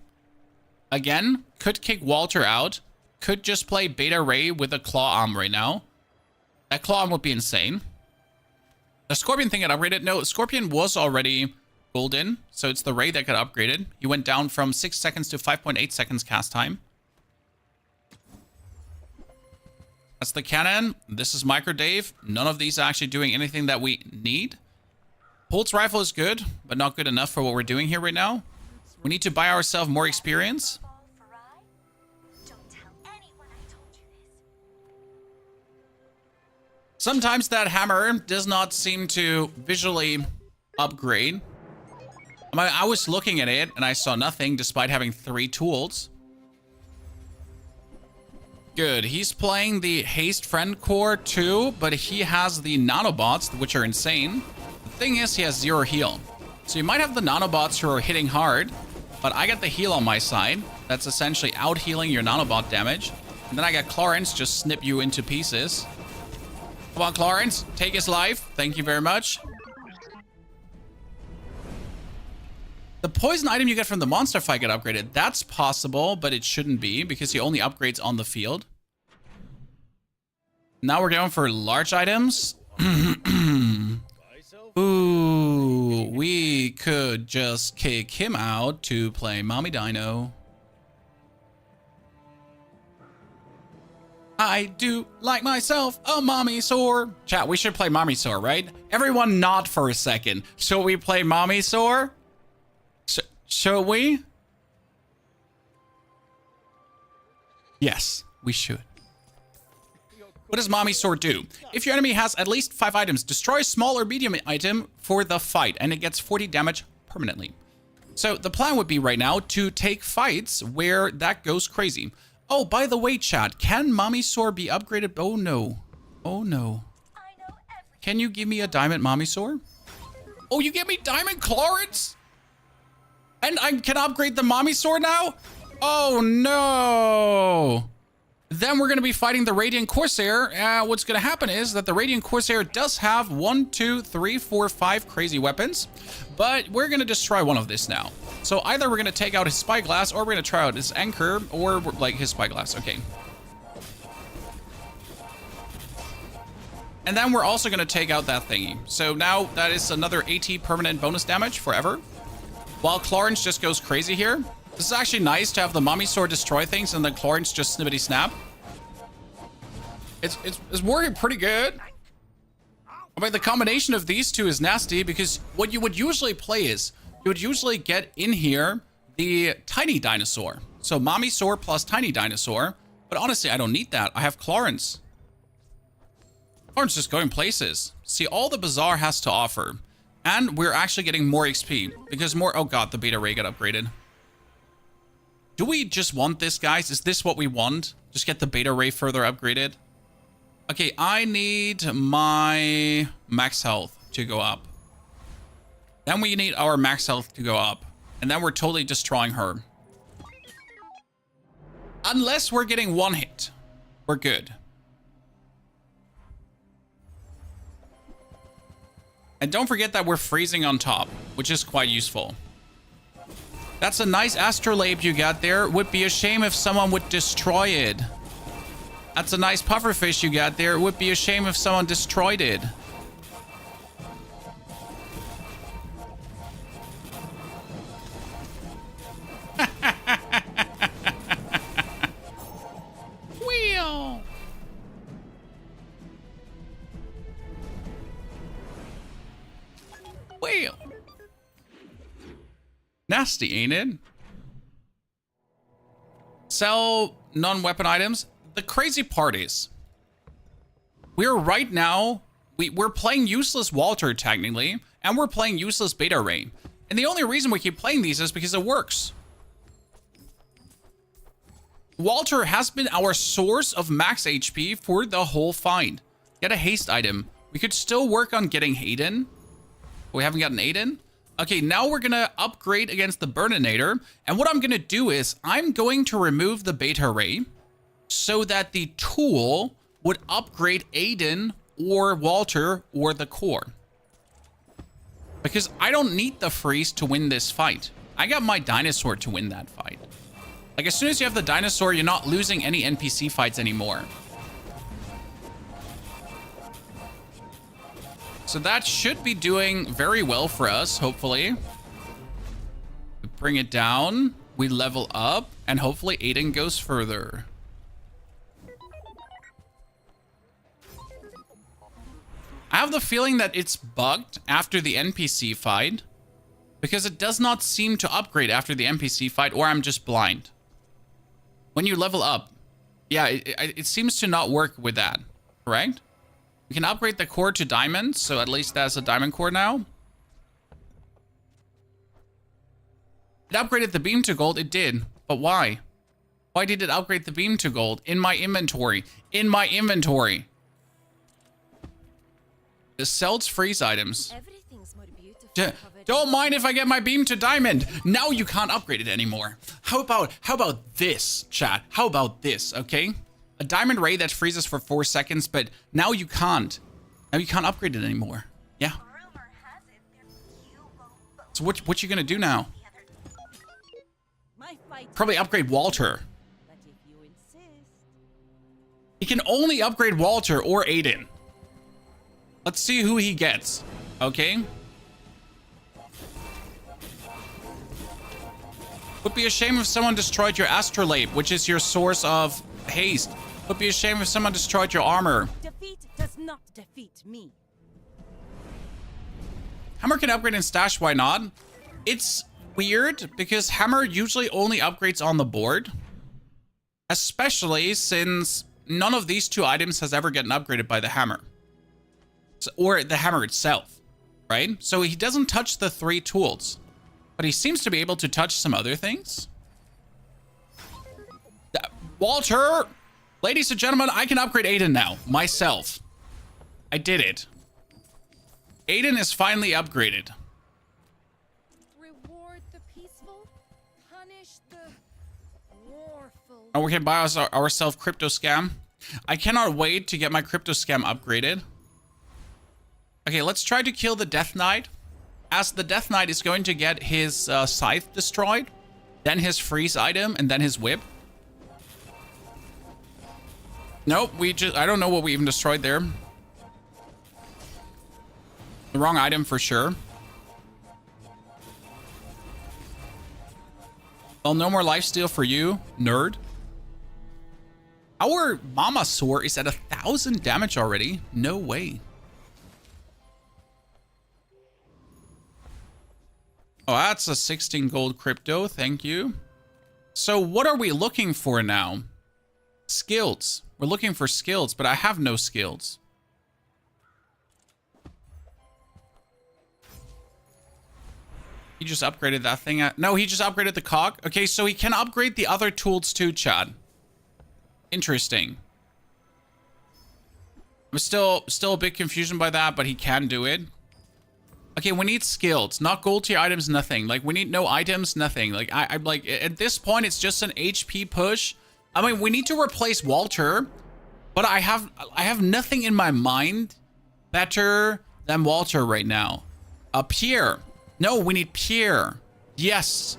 Again, could kick Walter out. Could just play Beta Ray with a claw arm right now. That claw arm would be insane. The Scorpion thing got upgraded. No, Scorpion was already golden, so it's the Ray that got upgraded. He went down from 6 seconds to 5.8 seconds cast time. That's the cannon. This is Micro Dave. None of these are actually doing anything that we need. Pulse Rifle is good, but not good enough for what we're doing here right now. We need to buy ourselves more experience. Sometimes that hammer does not seem to visually upgrade. I was looking at it and I saw nothing despite having 3 tools. Good. He's playing the Haste Friend Core too, but he has the Nanobots, which are insane. The thing is, he has 0 heal. So you might have the Nanobots who are hitting hard, but I got the heal on my side. That's essentially out-healing your Nanobot damage. And then I got Clarence just snip you into pieces. Come on, Clarence. Take his life. Thank you very much. The poison item you get from the monster fight got upgraded. That's possible, but it shouldn't be because he only upgrades on the field. Now we're going for large items. Ooh, we could just kick him out to play Mommy Dino. I do like myself a Mommy Sore. Chat, we should play Mommy Sore, right? Everyone nod for a second. Shall we play Mommy Sore? Shall we? Yes, we should. What does Mommy Sword do? If your enemy has at least 5 items, destroy a small or medium item for the fight, and it gets 40 damage permanently. So the plan would be right now to take fights where that goes crazy. Oh, by the way, chat, can Mommy Sword be upgraded? Oh, no. Oh, no. Can you give me a diamond Mommy Sword? Oh, you give me diamond Clarence? And I can upgrade the Mommy Sword now? Oh, no. Then we're going to be fighting the Radiant Corsair. What's going to happen is that the Radiant Corsair does have 1, 2, 3, 4, 5 crazy weapons. But we're going to destroy one of this now. So either we're going to take out his Spyglass, or we're going to try out his Anchor, or like his Spyglass. Okay. And then we're also going to take out that thingy. So now that is another 80 permanent bonus damage forever. While Clarence just goes crazy here. This is actually nice to have the Mommy Sword destroy things and then Clarence just snippety snap. It's working pretty good. I mean, the combination of these two is nasty because what you would usually play is you would usually get in here, the tiny dinosaur. So mommy soar plus tiny dinosaur. But honestly, I don't need that. I have Clarence. Clarence just going places. See all the Bazaar has to offer. And we're actually getting more XP because more... Oh god, the beta ray got upgraded. Do we just want this, guys? Is this what we want? Just get the beta ray further upgraded? Okay, I need my max health to go up. Then we need our max health to go up. And then we're totally destroying her. Unless we're getting one hit. We're good. And don't forget that we're freezing on top, which is quite useful. That's a nice astrolabe you got there. Would be a shame if someone would destroy it. That's a nice pufferfish you got there. It would be a shame if someone destroyed it. Wheel. Wheel. Nasty, ain't it? Sell non-weapon items. The crazy part is, we're right now, we're playing useless Walter technically, and we're playing useless Beta Ray. And the only reason we keep playing these is because it works. Walter has been our source of max HP for the whole fight. Get a haste item. We could still work on getting Hayden. We haven't gotten Aiden. Okay, now we're gonna upgrade against the Burninator. And what I'm gonna do is, I'm going to remove the Beta Ray so that the tool would upgrade Aiden or Walter or the core. Because I don't need the freeze to win this fight. I got my dinosaur to win that fight. Like, as soon as you have the dinosaur, you're not losing any NPC fights anymore. So that should be doing very well for us, hopefully. We bring it down, we level up, and hopefully Aiden goes further. I have the feeling that it's bugged after the NPC fight, because it does not seem to upgrade after the NPC fight, or I'm just blind. When you level up, yeah, it seems to not work with that, correct? We can upgrade the core to diamond, so at least that's a diamond core now. It upgraded the beam to gold, it did, but why? Why did it upgrade the beam to gold? In my inventory, in my inventory. It sells freeze items. Everything's more beautiful. Don't mind if I get my beam to diamond. Now you can't upgrade it anymore. How about this, chat? How about this, okay? A diamond ray that freezes for 4 seconds, but now you can't. Now you can't upgrade it anymore. Yeah. So what you gonna do now? My fight. Probably upgrade Walter. But if you insist. He can only upgrade Walter or Aiden. Let's see who he gets. Okay. Would be a shame if someone destroyed your astrolabe, which is your source of haste. Would be a shame if someone destroyed your armor. Defeat does not defeat me. Hammer can upgrade in stash, why not? It's weird because Hammer usually only upgrades on the board. Especially since none of these two items has ever gotten upgraded by the Hammer. Or the Hammer itself, right? So he doesn't touch the 3 tools. But he seems to be able to touch some other things. Walter! Ladies and gentlemen, I can upgrade Aiden now. Myself. I did it. Aiden is finally upgraded. Reward the peaceful, punish the warful. And we can buy ourselves Crypto Scam. I cannot wait to get my Crypto Scam upgraded. Okay, let's try to kill the Death Knight. As the Death Knight is going to get his scythe destroyed, then his freeze item, and then his whip. Nope, I don't know what we even destroyed there. The wrong item for sure. Well, no more lifesteal for you, nerd. Our Mama Soar is at 1,000 damage already. No way. Oh, that's a 16 gold crypto. Thank you. So what are we looking for now? Skills. We're looking for skills, but I have no skills. He just upgraded that thing. No, he just upgraded the cog. Okay, so he can upgrade the other tools too, Chad. Interesting. I'm still a bit confused by that, but he can do it. Okay, we need skills, not gold tier items, nothing. Like, we need no items, nothing. Like, I'm like, at this point, it's just an HP push. I mean, we need to replace Walter, but I have nothing in my mind better than Walter right now. Pierre. No, we need Pierre. Yes.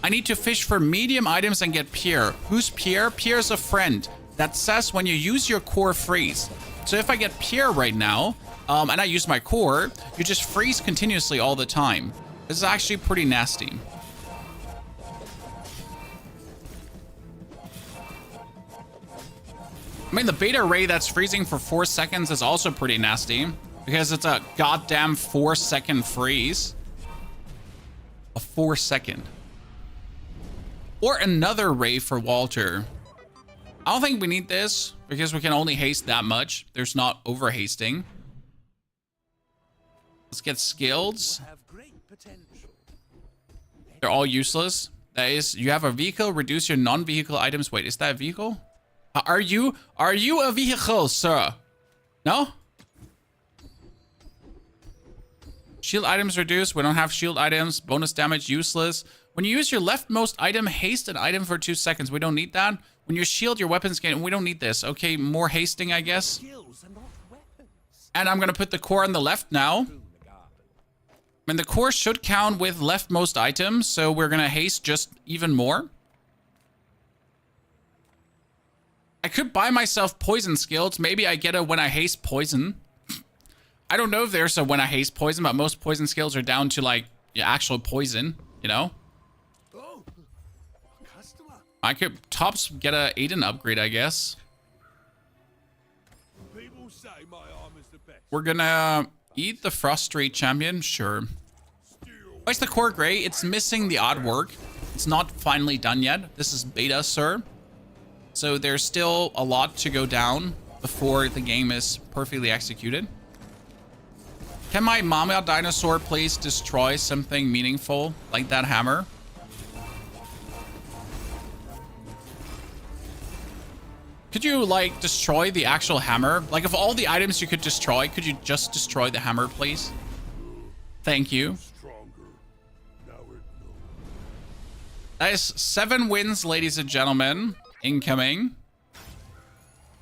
I need to fish for medium items and get Pierre. Who's Pierre? Pierre's a friend that says when you use your core freeze. So if I get Pierre right now, and I use my core, you just freeze continuously all the time. This is actually pretty nasty. I mean, the beta ray that's freezing for 4 seconds is also pretty nasty because it's a goddamn 4-second freeze. A 4-second. Or another ray for Walter. I don't think we need this because we can only haste that much. There's not over hasting. Let's get skills. They're all useless. That is, you have a vehicle, reduce your non-vehicle items. Wait, is that a vehicle? Are you a vehicle, sir? No? Shield items reduced. We don't have shield items. Bonus damage useless. When you use your leftmost item, haste an item for 2 seconds. We don't need that. When you shield your weapons gain, we don't need this. Okay, more hasting, I guess. And I'm gonna put the core on the left now. And the core should count with leftmost items, so we're gonna haste just even more. I could buy myself poison skills. Maybe I get a when I haste poison. I don't know if there's a when I haste poison, but most poison skills are down to like actual poison, you know? Oh, a customer. I could tops get a Aiden upgrade, I guess. People say my arm is the best. We're gonna eat the Frustrate Champion, sure. Why is the core gray? It's missing the odd work. It's not finally done yet. This is beta, sir. So there's still a lot to go down before the game is perfectly executed. Can my mama dinosaur please destroy something meaningful like that hammer? Could you like destroy the actual hammer? Like of all the items you could destroy, could you just destroy the hammer, please? Thank you. That is 7 wins, ladies and gentlemen. Incoming.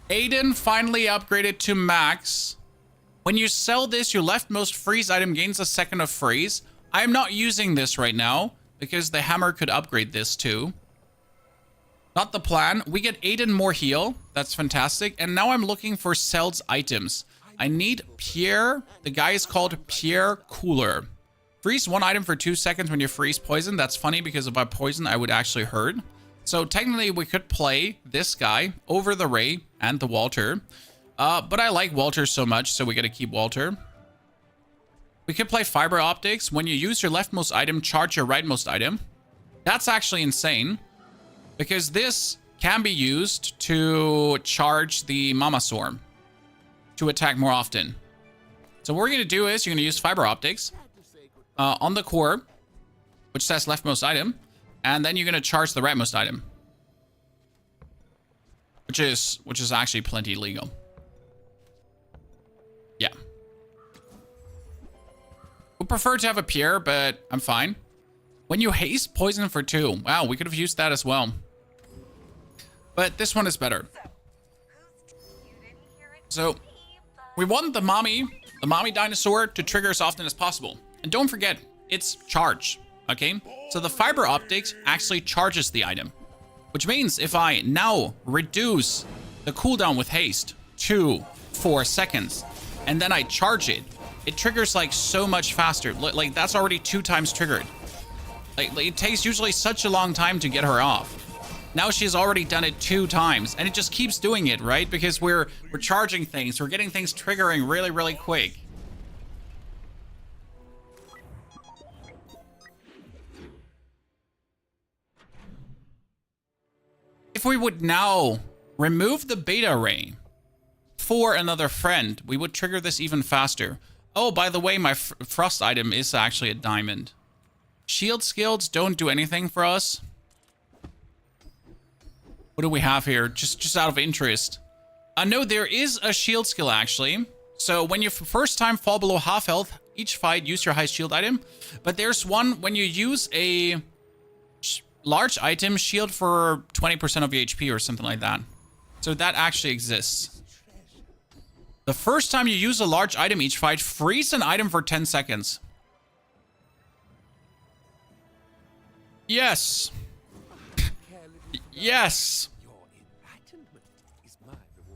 Aiden finally upgraded to max. When you sell this, your leftmost freeze item gains a second of freeze. I am not using this right now because the hammer could upgrade this too. Not the plan. We get Aiden more heal. That's fantastic. And now I'm looking for sells items. I need Pierre. The guy is called Pierre Cooler. Freeze 1 item for 2 seconds when you freeze poison. That's funny because if I poison, I would actually hurt. So technically we could play this guy over the Ray and the Walter. But I like Walter so much, so we gotta keep Walter. We could play fiber optics. When you use your leftmost item, charge your rightmost item. That's actually insane. Because this can be used to charge the Mama Storm to attack more often. So what we're gonna do is you're gonna use fiber optics on the core, which says leftmost item. And then you're gonna charge the rightmost item, which is actually plenty legal. Yeah. Would prefer to have a Pierre, but I'm fine. When you haste poison for 2, wow, we could have used that as well. But this one is better. So we want the mommy dinosaur to trigger as often as possible, and don't forget it's charge. Okay, so the fiber optics actually charges the item, which means if I now reduce the cooldown with haste to 4 seconds, and then I charge it, it triggers like so much faster. Like that's already 2 times triggered. Like it takes usually such a long time to get her off. Now she's already done it 2 times, and it just keeps doing it, right? Because we're charging things, we're getting things triggering really, really quick. if we would now remove the beta ray for another friend, we would trigger this even faster. Oh, by the way, my frost item is actually a diamond. Shield skills don't do anything for us. What do we have here? Just out of interest. No, there is a shield skill, actually. So when you first time fall below half health, each fight, use your high shield item. But there's one when you use a large item, shield for 20% of your HP or something like that. So that actually exists. The first time you use a large item each fight, freeze an item for 10 seconds. Yes. Yes.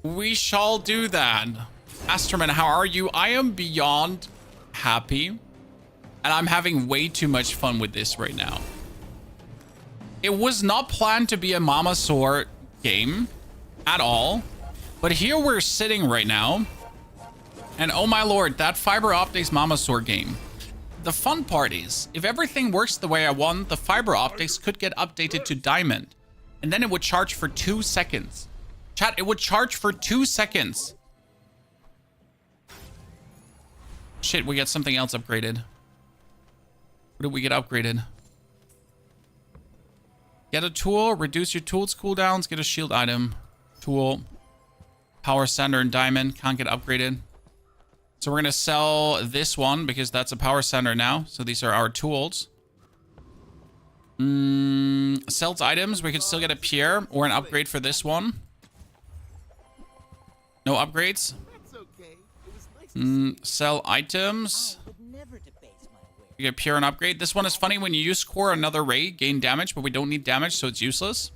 We shall do that. Asterman, how are you? I am beyond happy. And I'm having way too much fun with this right now. It was not planned to be a Mama Sword game at all. But here we're sitting right now. And oh my lord, that fiber optics Mama Sword game. The fun part is, if everything works the way I want, the fiber optics could get updated to diamond. And then it would charge for 2 seconds. Chat, it would charge for 2 seconds. Shit, we get something else upgraded. What did we get upgraded? Get a tool, reduce your tool's cooldowns, get a shield item. Tool, power sander and diamond, can't get upgraded. So we're gonna sell this one because that's a power sander now. So these are our tools. Sells items, we could still get a Pierre or an upgrade for this one. No upgrades. Sell items. You get Pierre and upgrade. This one is funny. When you use core, another ray, gain damage, but we don't need damage, so it's useless.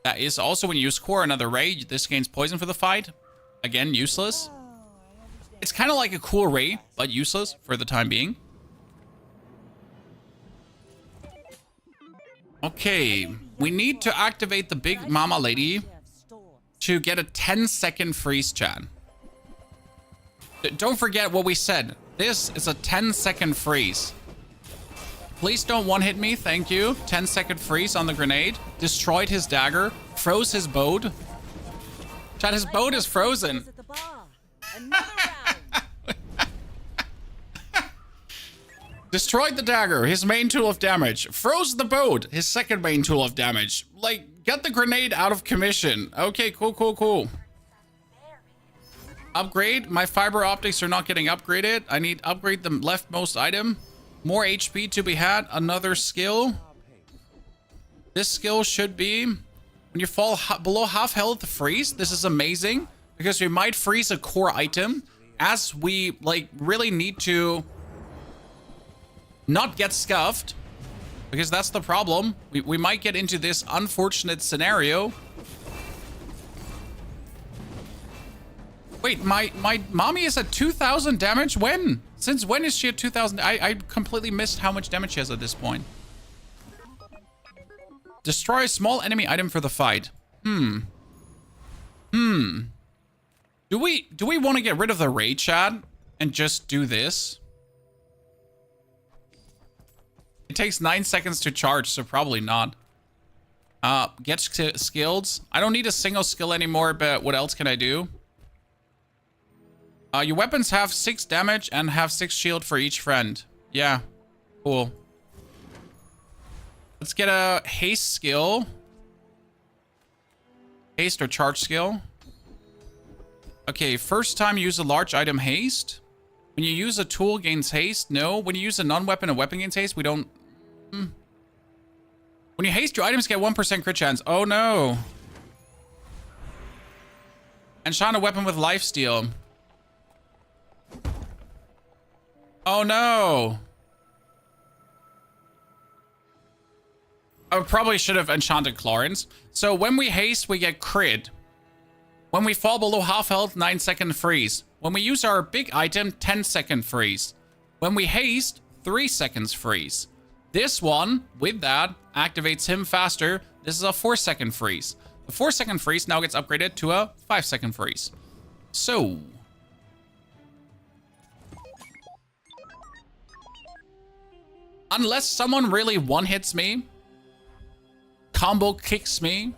That is also when you use core, another ray. This gains poison for the fight. Again, useless. It's kind of like a cool ray, but useless for the time being. Okay, we need to activate the big mama lady to get a 10-second freeze, chat. Don't forget what we said. This is a 10-second freeze. Please don't one-hit me, thank you. 10-second freeze on the grenade. Destroyed his dagger. Froze his boat. Chat, his boat is frozen. Destroyed the dagger, his main tool of damage. Froze the boat, his second main tool of damage. Like, get the grenade out of commission. Okay, cool. Upgrade. My fiber optics are not getting upgraded. I need to upgrade the leftmost item. More HP to be had. Another skill. This skill should be when you fall below half health freeze. This is amazing because we might freeze a core item as we like really need to not get scuffed, because that's the problem. We might get into this unfortunate scenario. Wait, my mommy is at 2,000 damage? When? Since when is she at 2,000? I completely missed how much damage she has at this point. Destroy a small enemy item for the fight. Do we want to get rid of the raid, chat, and just do this? It takes 9 seconds to charge, so probably not. Get skills. I don't need a single skill anymore, but what else can I do? Your weapons have 6 damage and have 6 shield for each friend. Yeah, cool. Let's get a haste skill. Haste or charge skill. Okay, first time use a large item haste. When you use a tool gains haste. No, when you use a non-weapon, a weapon gains haste. We don't... When you haste, your items get 1% crit chance. Oh no. Enchant a weapon with lifesteal. Oh no. I probably should have enchanted Clarence. So when we haste, we get crit. When we fall below half health, 9-second freeze. When we use our big item, 10-second freeze. When we haste, 3 seconds freeze. This one, with that, activates him faster. This is a 4-second freeze. The 4-second freeze now gets upgraded to a 5-second freeze. So... unless someone really one-hits me, combo kicks me,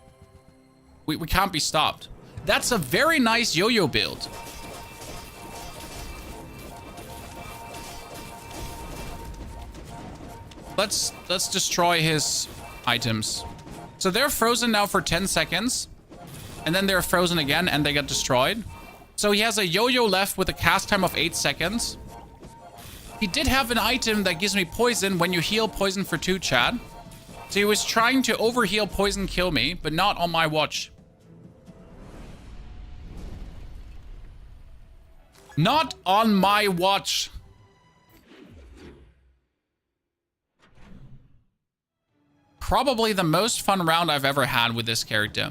we can't be stopped. That's a very nice yo-yo build. Let's destroy his items. So they're frozen now for 10 seconds. And then they're frozen again and they get destroyed. So he has a yo-yo left with a cast time of 8 seconds. He did have an item that gives me poison when you heal poison for 2, Chad. So he was trying to overheal poison kill me, but not on my watch. Not on my watch. Probably the most fun round I've ever had with this character.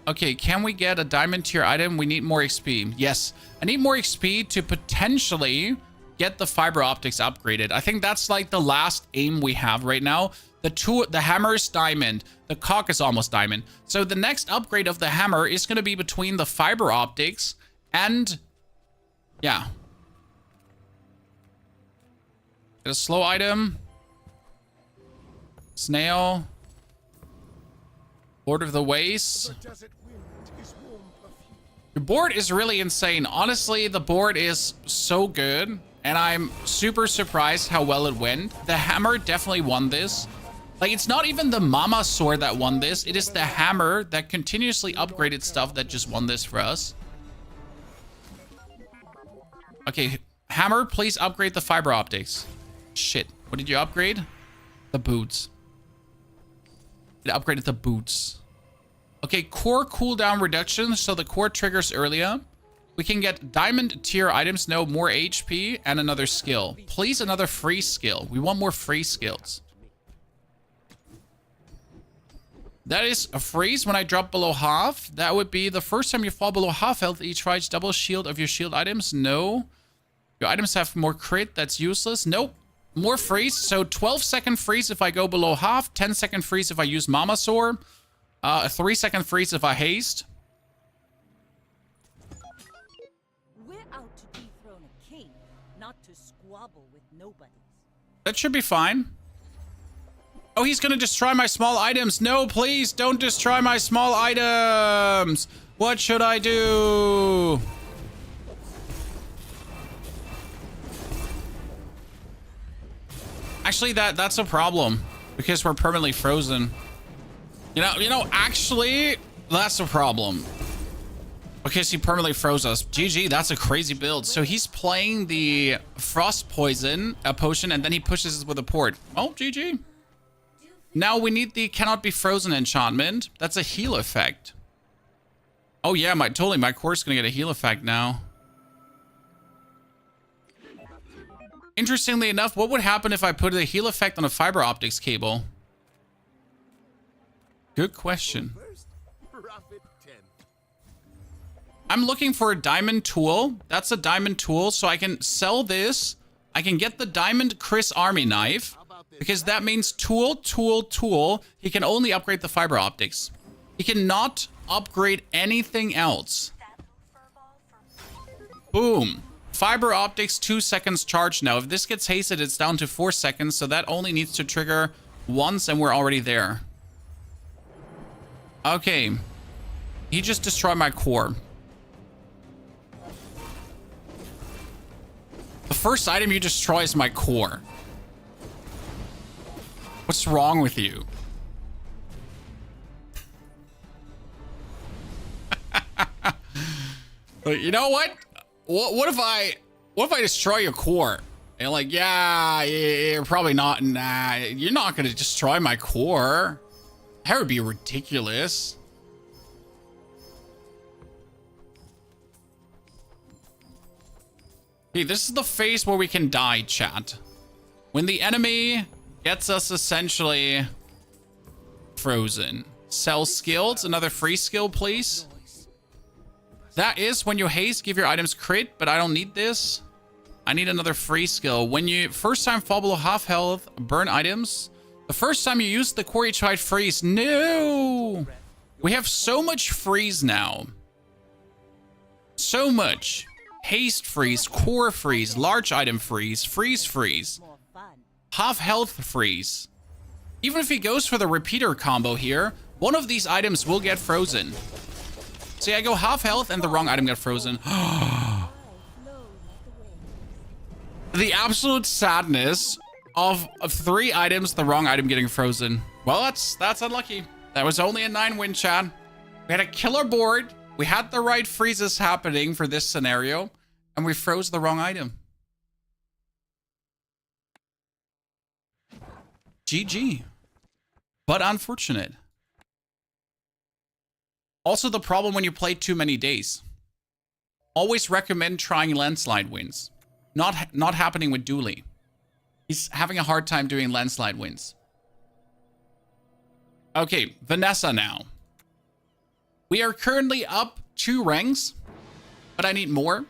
Okay, can we get a diamond tier item? We need more XP. Yes, I need more XP to potentially get the fiber optics upgraded. I think that's like the last aim we have right now. The hammer is diamond. The cock is almost diamond. So the next upgrade of the hammer is going to be between the fiber optics and... yeah. Get a slow item. Snail. Lord of the Waste. Your board is really insane. Honestly, the board is so good. And I'm super surprised how well it went. The hammer definitely won this. Like, it's not even the mama sword that won this. It is the hammer that continuously upgraded stuff that just won this for us. Okay, hammer, please upgrade the fiber optics. Shit. What did you upgrade? The boots. It upgraded the boots. Okay, core cooldown reduction. So the core triggers earlier. We can get diamond tier items. No, more HP and another skill. Please, another free skill. We want more free skills. That is a freeze when I drop below half. That would be the first time you fall below half health. Each fights double shield of your shield items. No. Your items have more crit. That's useless. Nope. More freeze. So 12-second freeze if I go below half. 10-second freeze if I use Mama Sword. A 3-second freeze if I haste. We're out to dethrone a king, not to squabble with nobody. That should be fine. Oh, he's gonna destroy my small items. No, please don't destroy my small items. What should I do? Actually, that's a problem because we're permanently frozen. You know, actually, that's a problem. Because he permanently froze us. GG, that's a crazy build. So he's playing the frost poison, a potion, and then he pushes us with a port. Oh, GG. Now we need the cannot be frozen enchantment. That's a heal effect. Oh yeah, my core is gonna get a heal effect now. Interestingly enough, what would happen if I put a heal effect on a fiber optics cable? Good question. I'm looking for a diamond tool. That's a diamond tool, so I can sell this. I can get the diamond Chris army knife. Because that means tool. He can only upgrade the fiber optics. He cannot upgrade anything else. Boom. Fiber optics, 2 seconds charge now. If this gets hasted, it's down to 4 seconds. So that only needs to trigger once and we're already there. Okay. He just destroyed my core. The first item you destroy is my core. What's wrong with you? But you know what? What if I destroy your core? And you're like, yeah, you're probably not. Nah, you're not gonna destroy my core. That would be ridiculous. Okay, this is the phase where we can die, chat. When the enemy gets us essentially frozen. Sell skills. Another free skill, please. That is when you haste, give your items crit, but I don't need this. I need another free skill. When you first time fall below half health, burn items. The first time you use the core, you try freeze. No! We have so much freeze now. So much. Haste freeze, core freeze, large item freeze, freeze. More fun. Half health freeze. Even if he goes for the repeater combo here, one of these items will get frozen. See, I go half health and the wrong item got frozen. The absolute sadness of 3 items, the wrong item getting frozen. Well, that's unlucky. That was only a 9-win, chat. We had a killer board. We had the right freezes happening for this scenario, and we froze the wrong item. GG. But unfortunate. Also the problem when you play too many days. Always recommend trying landslide wins. Not happening with Dooley. He's having a hard time doing landslide wins. Okay, Vanessa now. We are currently up 2 ranks, but I need more.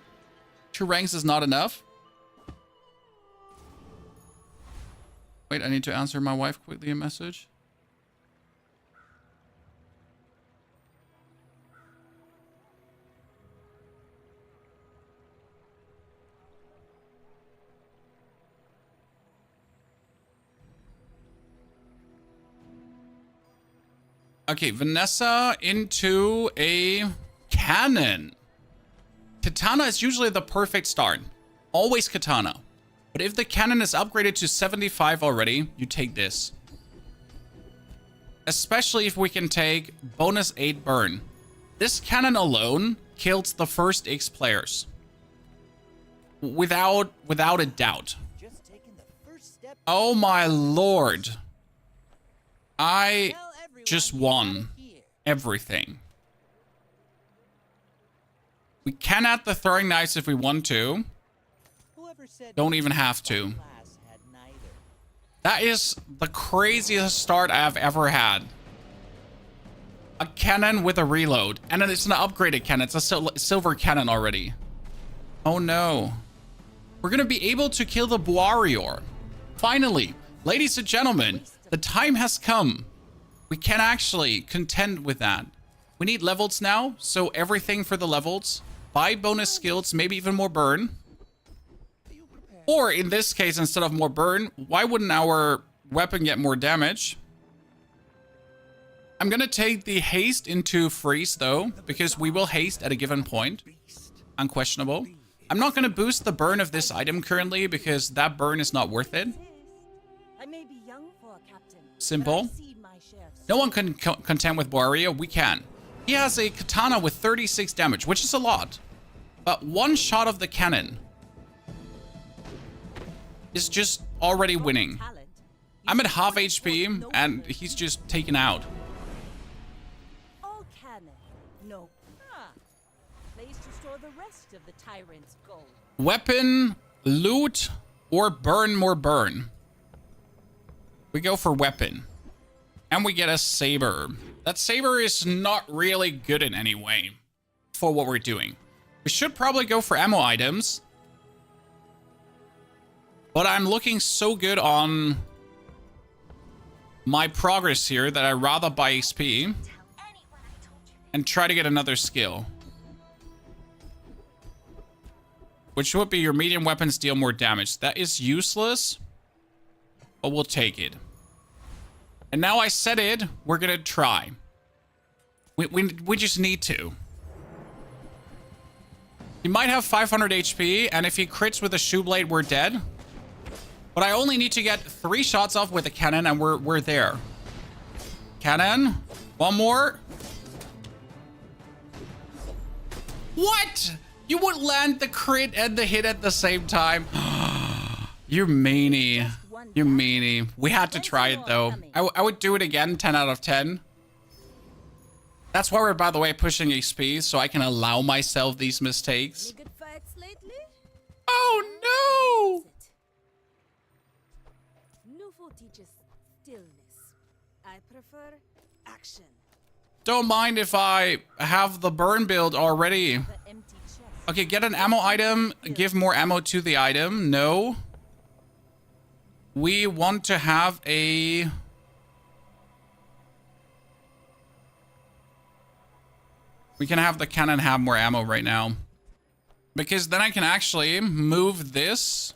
2 ranks is not enough. Wait, I need to answer my wife quickly a message. Okay, Vanessa into a cannon. Katana is usually the perfect start. Always katana. But if the cannon is upgraded to 75 already, you take this. Especially if we can take bonus 8 burn. This cannon alone kills the first X players. Without a doubt. Oh my lord. I just won everything. We can add the throwing knives if we want to. Don't even have to. That is the craziest start I've ever had. A cannon with a reload. And then it's an upgraded cannon. It's a silver cannon already. Oh no. We're going to be able to kill the warrior. Finally, ladies and gentlemen, the time has come. We can actually contend with that. We need levels now, so everything for the levels. Buy bonus skills, maybe even more burn. Or in this case, instead of more burn, why wouldn't our weapon get more damage? I'm gonna take the haste into freeze though, because we will haste at a given point. Unquestionable. I'm not gonna boost the burn of this item currently because that burn is not worth it. I may be young for a captain. Simple. No one can contend with Boaria. We can. He has a katana with 36 damage, which is a lot. But one shot of the cannon is just already winning. I'm at half HP and he's just taken out. All cannon. No. Place to store the rest of the tyrant's gold. Weapon, loot, or burn more burn. We go for weapon. And we get a saber. That saber is not really good in any way for what we're doing. We should probably go for ammo items. But I'm looking so good on my progress here that I'd rather buy XP and try to get another skill. Which would be your medium weapons deal more damage. That is useless, but we'll take it. And now I said it, we're gonna try. We just need to. He might have 500 HP, and if he crits with a shoe blade, we're dead. But I only need to get 3 shots off with a cannon, and we're there. Cannon. One more. What? You would land the crit and the hit at the same time. You're meanie. You're meanie. We had to try it though. I would do it again, 10 out of 10. That's why we're, by the way, pushing XP, so I can allow myself these mistakes. Good fights lately? Oh no! Nufo teaches stillness. I prefer action. Don't mind if I have the burn build already. The empty chest. Okay, get an ammo item. Give more ammo to the item. No. We want to have a... We can have the cannon have more ammo right now. Because then I can actually move this.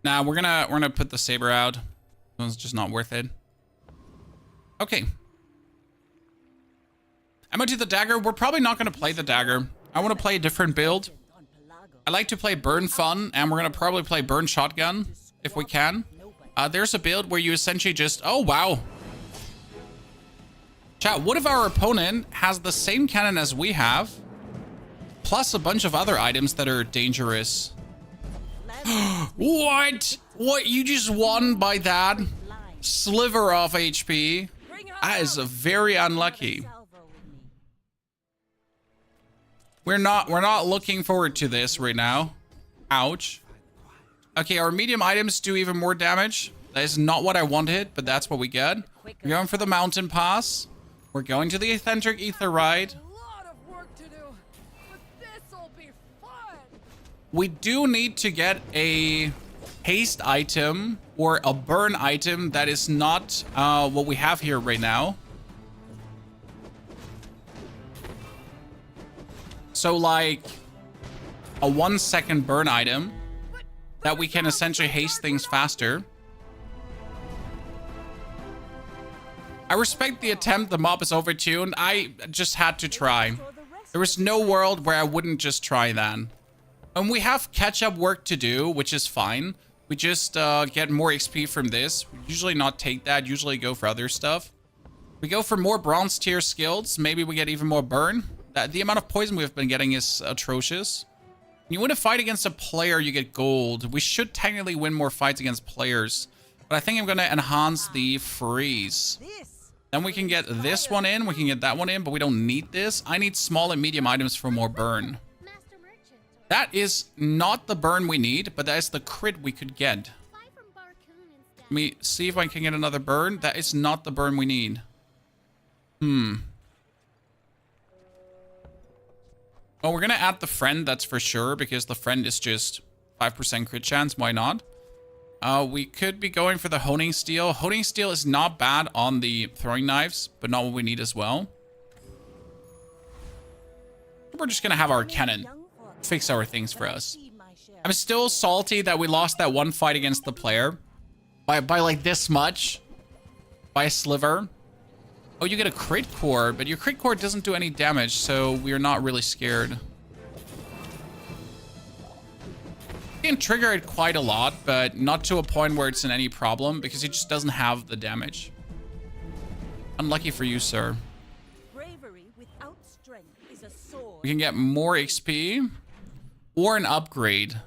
Nah, we're gonna put the saber out. It's just not worth it. Okay. I'm gonna do the dagger. We're probably not gonna play the dagger. I want to play a different build. I like to play burn fun, and we're gonna probably play burn shotgun if we can. There's a build where you essentially just... Oh, wow. Chat, what if our opponent has the same cannon as we have, plus a bunch of other items that are dangerous? What? What? You just won by that sliver of HP? That is very unlucky. We're not looking forward to this right now. Ouch. Okay, our medium items do even more damage. That is not what I wanted, but that's what we get. We're going for the mountain pass. We're going to the eccentric ether ride. A lot of work to do, but this'll be fun. We do need to get a haste item or a burn item that is not what we have here right now. So like a 1 second burn item that we can essentially haste things faster. I respect the attempt. The mob is overtuned. I just had to try. There was no world where I wouldn't just try that. And we have catch-up work to do, which is fine. We just get more XP from this. We usually not take that. Usually go for other stuff. We go for more bronze tier skills. Maybe we get even more burn. The amount of poison we've been getting is atrocious. When you win a fight against a player, you get gold. We should technically win more fights against players. But I think I'm going to enhance the freeze. Then we can get this one in. We can get that one in, but we don't need this. I need small and medium items for more burn. That is not the burn we need, but that is the crit we could get. Let me see if I can get another burn. That is not the burn we need. Well, we're going to add the friend, that's for sure, because the friend is just 5% crit chance. Why not? We could be going for the honing steel. Honing steel is not bad on the throwing knives, but not what we need as well. We're just going to have our cannon fix our things for us. I'm still salty that we lost that one fight against the player by like this much. By a sliver. Oh, you get a crit core, but your crit core doesn't do any damage, so we're not really scared. You can trigger it quite a lot, but not to a point where it's in any problem, because it just doesn't have the damage. Unlucky for you, sir. Bravery without strength is a sword. We can get more XP or an upgrade.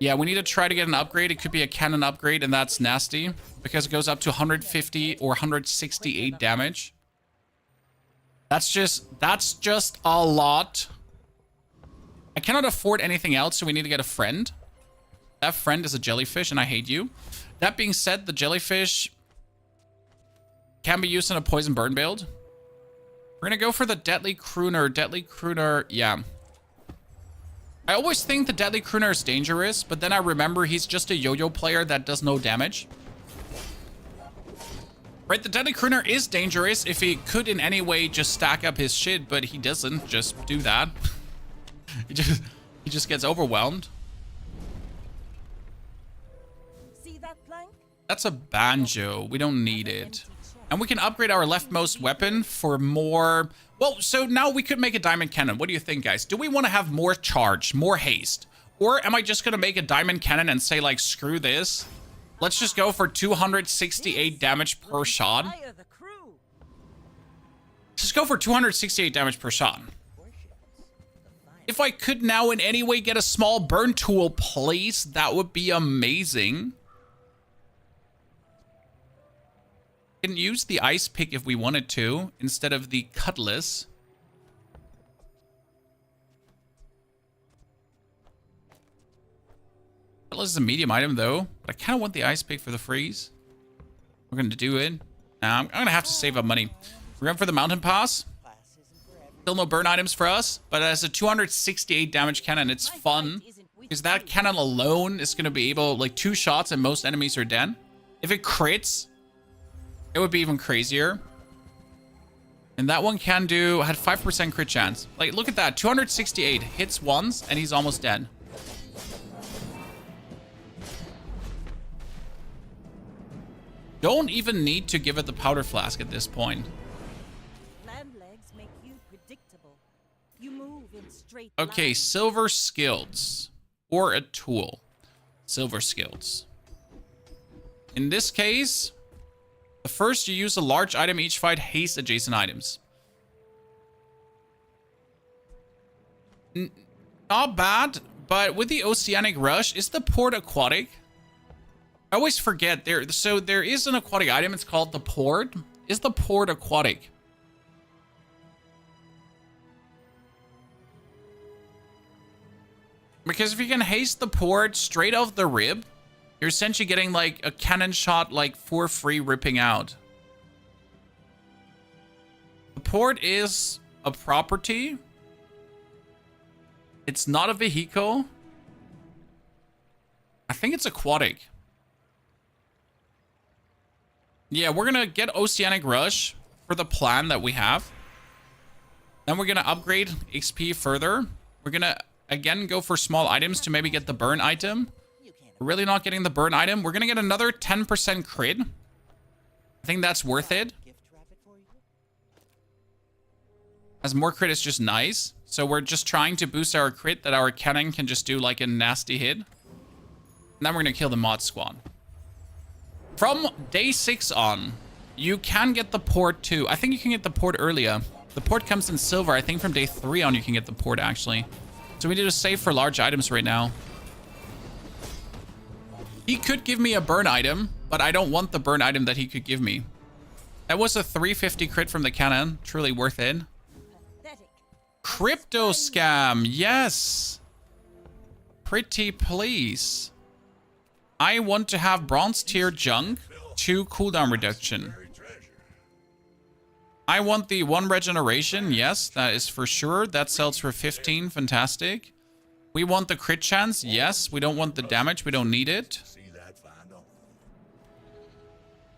Yeah, we need to try to get an upgrade. It could be a cannon upgrade, and that's nasty because it goes up to 150 or 168 damage. That's just a lot. I cannot afford anything else, so we need to get a friend. That friend is a jellyfish, and I hate you. That being said, the jellyfish can be used in a poison burn build. We're gonna go for the deadly crooner. Deadly crooner, yeah. I always think the deadly crooner is dangerous, but then I remember he's just a yo-yo player that does no damage. Right, the deadly crooner is dangerous if he could in any way just stack up his shit, but he doesn't just do that. he just gets overwhelmed. See that plank? That's a banjo. We don't need it. And we can upgrade our leftmost weapon for more... Well, so now we could make a diamond cannon. What do you think, guys? Do we want to have more charge, more haste? Or am I just going to make a diamond cannon and say, like, screw this? Let's just go for 268 damage per shot. Just go for 268 damage per shot. If I could now in any way get a small burn tool, please, that would be amazing. We can use the ice pick if we wanted to, instead of the cutlass. Cutlass is a medium item, though. But I kind of want the ice pick for the freeze. We're going to do it. Nah, I'm going to have to save up money. We're going for the mountain pass. Still no burn items for us, but as a 268 damage cannon, it's fun. Because that cannon alone is going to be able, like, 2 shots and most enemies are dead. If it crits, it would be even crazier. And that one can do, had 5% crit chance. Like, look at that, 268 hits once and he's almost dead. don't even need to give it the powder flask at this point. Land legs make you predictable. You move in straight Okay, lines. silver skills. Or a tool. Silver skills. In this case, the first you use a large item each fight, haste adjacent items. Not bad, but with the Oceanic Rush, is the port aquatic? I always forget there. So there is an aquatic item. It's called the port. Is the port aquatic? Because if you can haste the port straight off the rib, you're essentially getting like a cannon shot like for free ripping out. The port is a property. It's not a vehicle. I think it's aquatic. Yeah, we're gonna get Oceanic Rush for the plan that we have. Then we're gonna upgrade XP further. We're gonna again go for small items to maybe get the burn item. We're really not getting the burn item. We're gonna get another 10% crit. I think that's worth it. As more crit is just nice. So we're just trying to boost our crit that our cannon can just do like a nasty hit. And then we're gonna kill the mod squad. From day 6 on, you can get the port too. I think you can get the port earlier. The port comes in silver. I think from day 3 on you can get the port actually. So we need to save for large items right now. He could give me a burn item, but I don't want the burn item that he could give me. That was a 350 crit from the cannon. Truly worth it. Pathetic. Crypto scam. Yes. Pretty please. I want to have bronze tier junk, 2 cooldown reduction. I want the 1 regeneration. Yes, that is for sure. That sells for 15. Fantastic. We want the crit chance. Yes, we don't want the damage. We don't need it.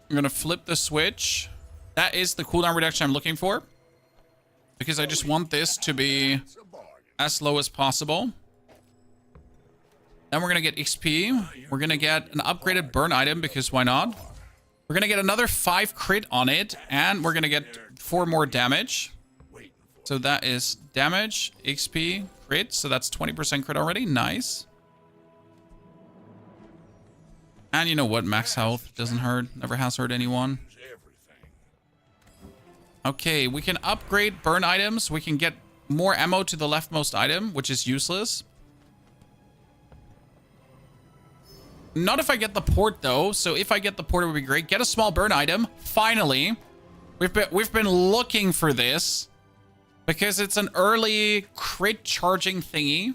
I'm going to flip the switch. That is the cooldown reduction I'm looking for. Because I just want this to be as low as possible. Then we're going to get XP. We're going to get an upgraded burn item because why not? We're going to get another 5 crit on it. And we're going to get 4 more damage. So that is damage, XP, crit. So that's 20% crit already. Nice. And you know what? Max health doesn't hurt. Never has hurt anyone. Okay, we can upgrade burn items. We can get more ammo to the leftmost item, which is useless. Not if I get the port though. So if I get the port, it would be great. Get a small burn item. Finally, we've been looking for this because it's an early crit charging thingy.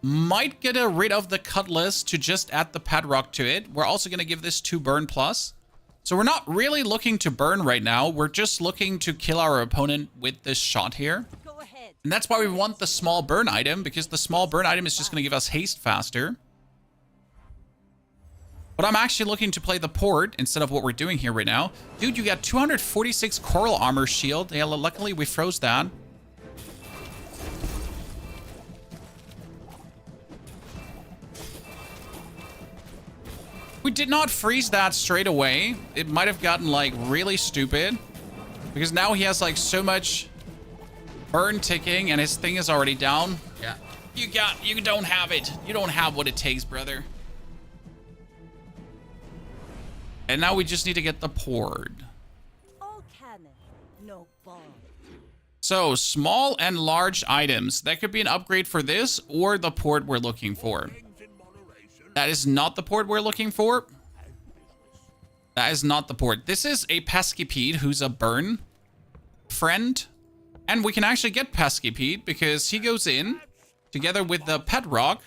Might get rid of the cutlass to just add the padrock to it. We're also going to give this 2 burn plus. So we're not really looking to burn right now. We're just looking to kill our opponent with this shot here. Go ahead. And that's why we want the small burn item, because the small burn item is just going to give us haste faster. But I'm actually looking to play the port instead of what we're doing here right now. Dude, you got 246 coral armor shield. Yeah, luckily we froze that. We did not freeze that straight away. It might have gotten like really stupid. Because now he has like so much burn ticking and his thing is already down. Yeah. You don't have it. You don't have what it takes, brother. And now we just need to get the port. All cannon, no ball. So, small and large items. That could be an upgrade for this or the port we're looking for. That is not the port we're looking for. That is not the port. This is a Pesky Pete who's a burn friend. And we can actually get Pesky Pete because he goes in together with the pet rock,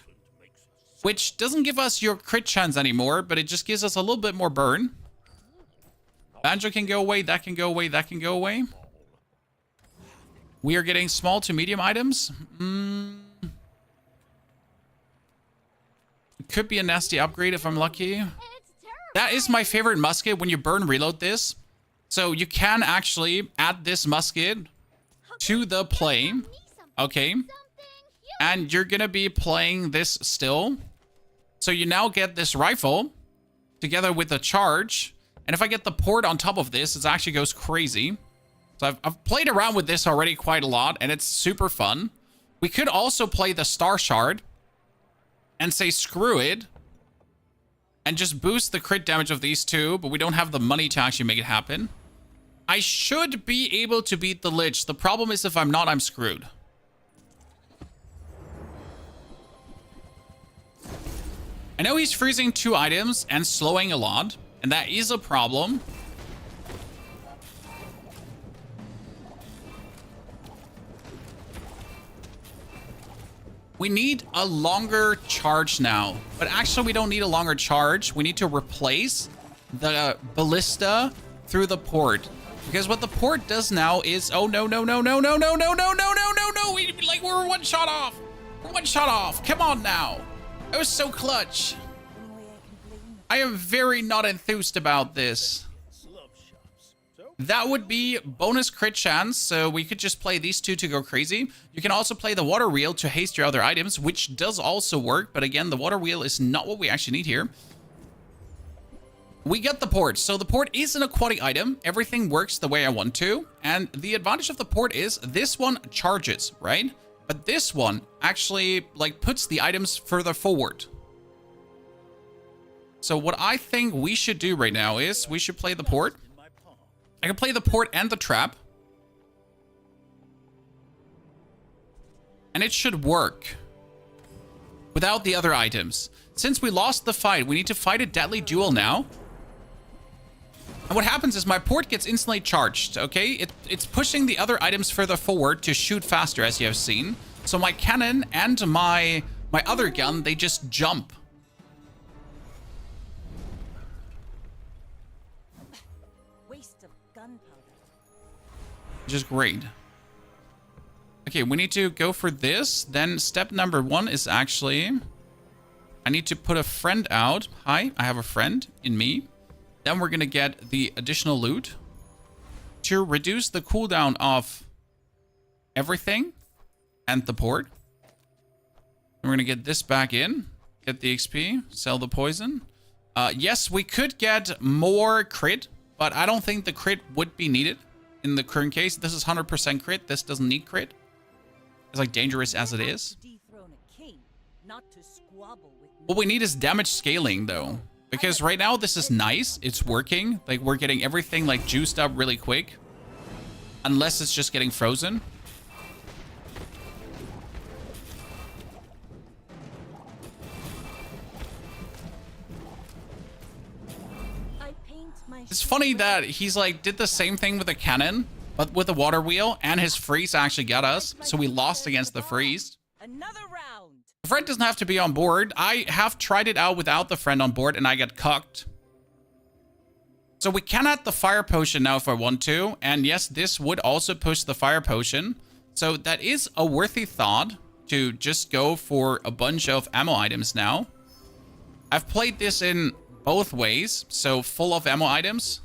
which doesn't give us your crit chance anymore, but it just gives us a little bit more burn. Banjo can go away, that can go away, that can go away. We are getting small to medium items. It could be a nasty upgrade if I'm lucky. That is my favorite musket when you burn reload this. So you can actually add this musket to the play. Okay. And you're going to be playing this still. So you now get this rifle. together with the charge. And if I get the port on top of this, it actually goes crazy. So I've played around with this already quite a lot, and it's super fun. We could also play the Star Shard and say screw it and just boost the crit damage of these two, but we don't have the money to actually make it happen. I should be able to beat the Lich. The problem is if I'm not, I'm screwed. I know he's freezing 2 items and slowing a lot, and that is a problem. We need a longer charge now, but actually we don't need a longer charge. We need to replace the ballista through the port, because what the port does now is, oh no, no, no, no, no, no, no, no, no, no, no, no, we're 1 shot off. We're 1 shot off. Come on now. That was so clutch. I am very not enthused about this. That would be bonus crit chance, so we could just play these two to go crazy. You can also play the water wheel to haste your other items, which does also work, but again, the water wheel is not what we actually need here. We got the port. So the port is an aquatic item. Everything works the way I want to, and the advantage of the port is this one charges, right? But this one actually like puts the items further forward. So what I think we should do right now is we should play the port. I can play the port and the trap. And it should work without the other items. Since we lost the fight, we need to fight a deadly duel now. And what happens is my port gets instantly charged, okay? It's pushing the other items further forward to shoot faster, as you have seen. So my cannon and my other gun, they just jump. Which is great. Okay, we need to go for this. Then step number 1 is actually, I need to put a friend out. Hi, I have a friend in me. Then we're gonna get the additional loot to reduce the cooldown of everything and the port. And we're gonna get this back in, get the XP, sell the poison. Yes, we could get more crit, but I don't think the crit would be needed. In the current case, this is 100% crit. This doesn't need crit. It's like dangerous as it is. What we need is damage scaling though. Because right now this is nice. It's working. Like we're getting everything like juiced up really quick. Unless it's just getting frozen. It's funny that he's like did the same thing with a cannon, but with a water wheel, and his freeze actually got us, so we lost against the freeze. Another round. The friend doesn't have to be on board. I have tried it out without the friend on board, and I get cucked. So we can add the fire potion now if I want to, and yes, this would also push the fire potion. So that is a worthy thought to just go for a bunch of ammo items now. I've played this in both ways, so full of ammo items.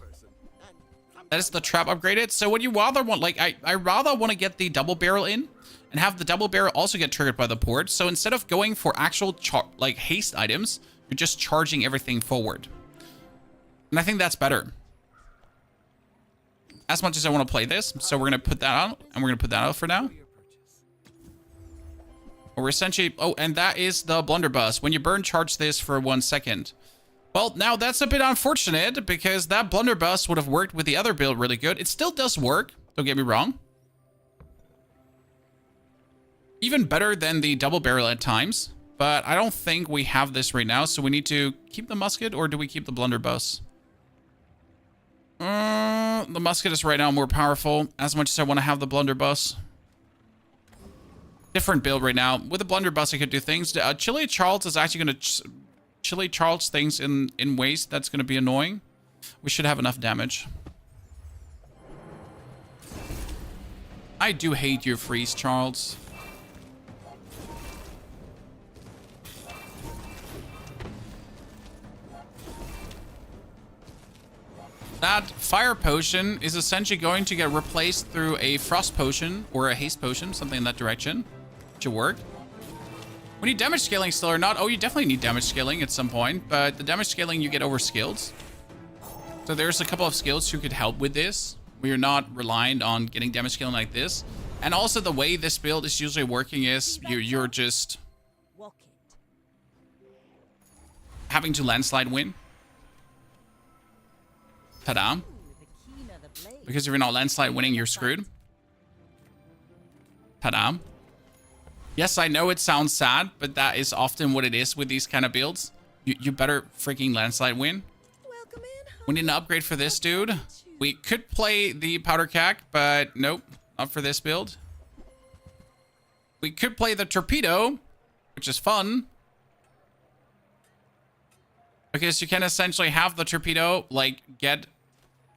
That is the trap upgraded. So what you rather want, like I rather want to get the double barrel in and have the double barrel also get triggered by the port. So instead of going for actual like haste items, you're just charging everything forward. And I think that's better. As much as I want to play this, so we're gonna put that out, and we're gonna put that out for now. We're essentially, oh, and that is the blunderbuss. When you burn, charge this for 1 second. Well, now that's a bit unfortunate because that blunderbuss would have worked with the other build really good. It still does work, don't get me wrong. Even better than the double barrel at times, but I don't think we have this right now, so we need to keep the musket, or do we keep the blunderbuss? The musket is right now more powerful, as much as I want to have the blunderbuss. Different build right now. With the blunderbuss, I could do things. Chili Charles is actually going to Chili Charles things in ways that's going to be annoying. We should have enough damage. I do hate your freeze, Charles. That fire potion is essentially going to get replaced through a frost potion or a haste potion, something in that direction. Should work. We need damage scaling still or not? Oh, you definitely need damage scaling at some point, but the damage scaling you get over skills. So there's a couple of skills who could help with this. We are not reliant on getting damage scaling like this. And also the way this build is usually working is you're just Walk it. having to landslide win. Ta-da. Ooh, the keen of the blade. Because if you're not landslide winning, you're screwed. Ta-da. Yes, I know it sounds sad, but that is often what it is with these kind of builds. You better freaking landslide win. Welcome in. We need an upgrade for this dude. We could play the powder cack, but nope, not for this build. We could play the torpedo, which is fun. Because you can essentially have the torpedo, like, get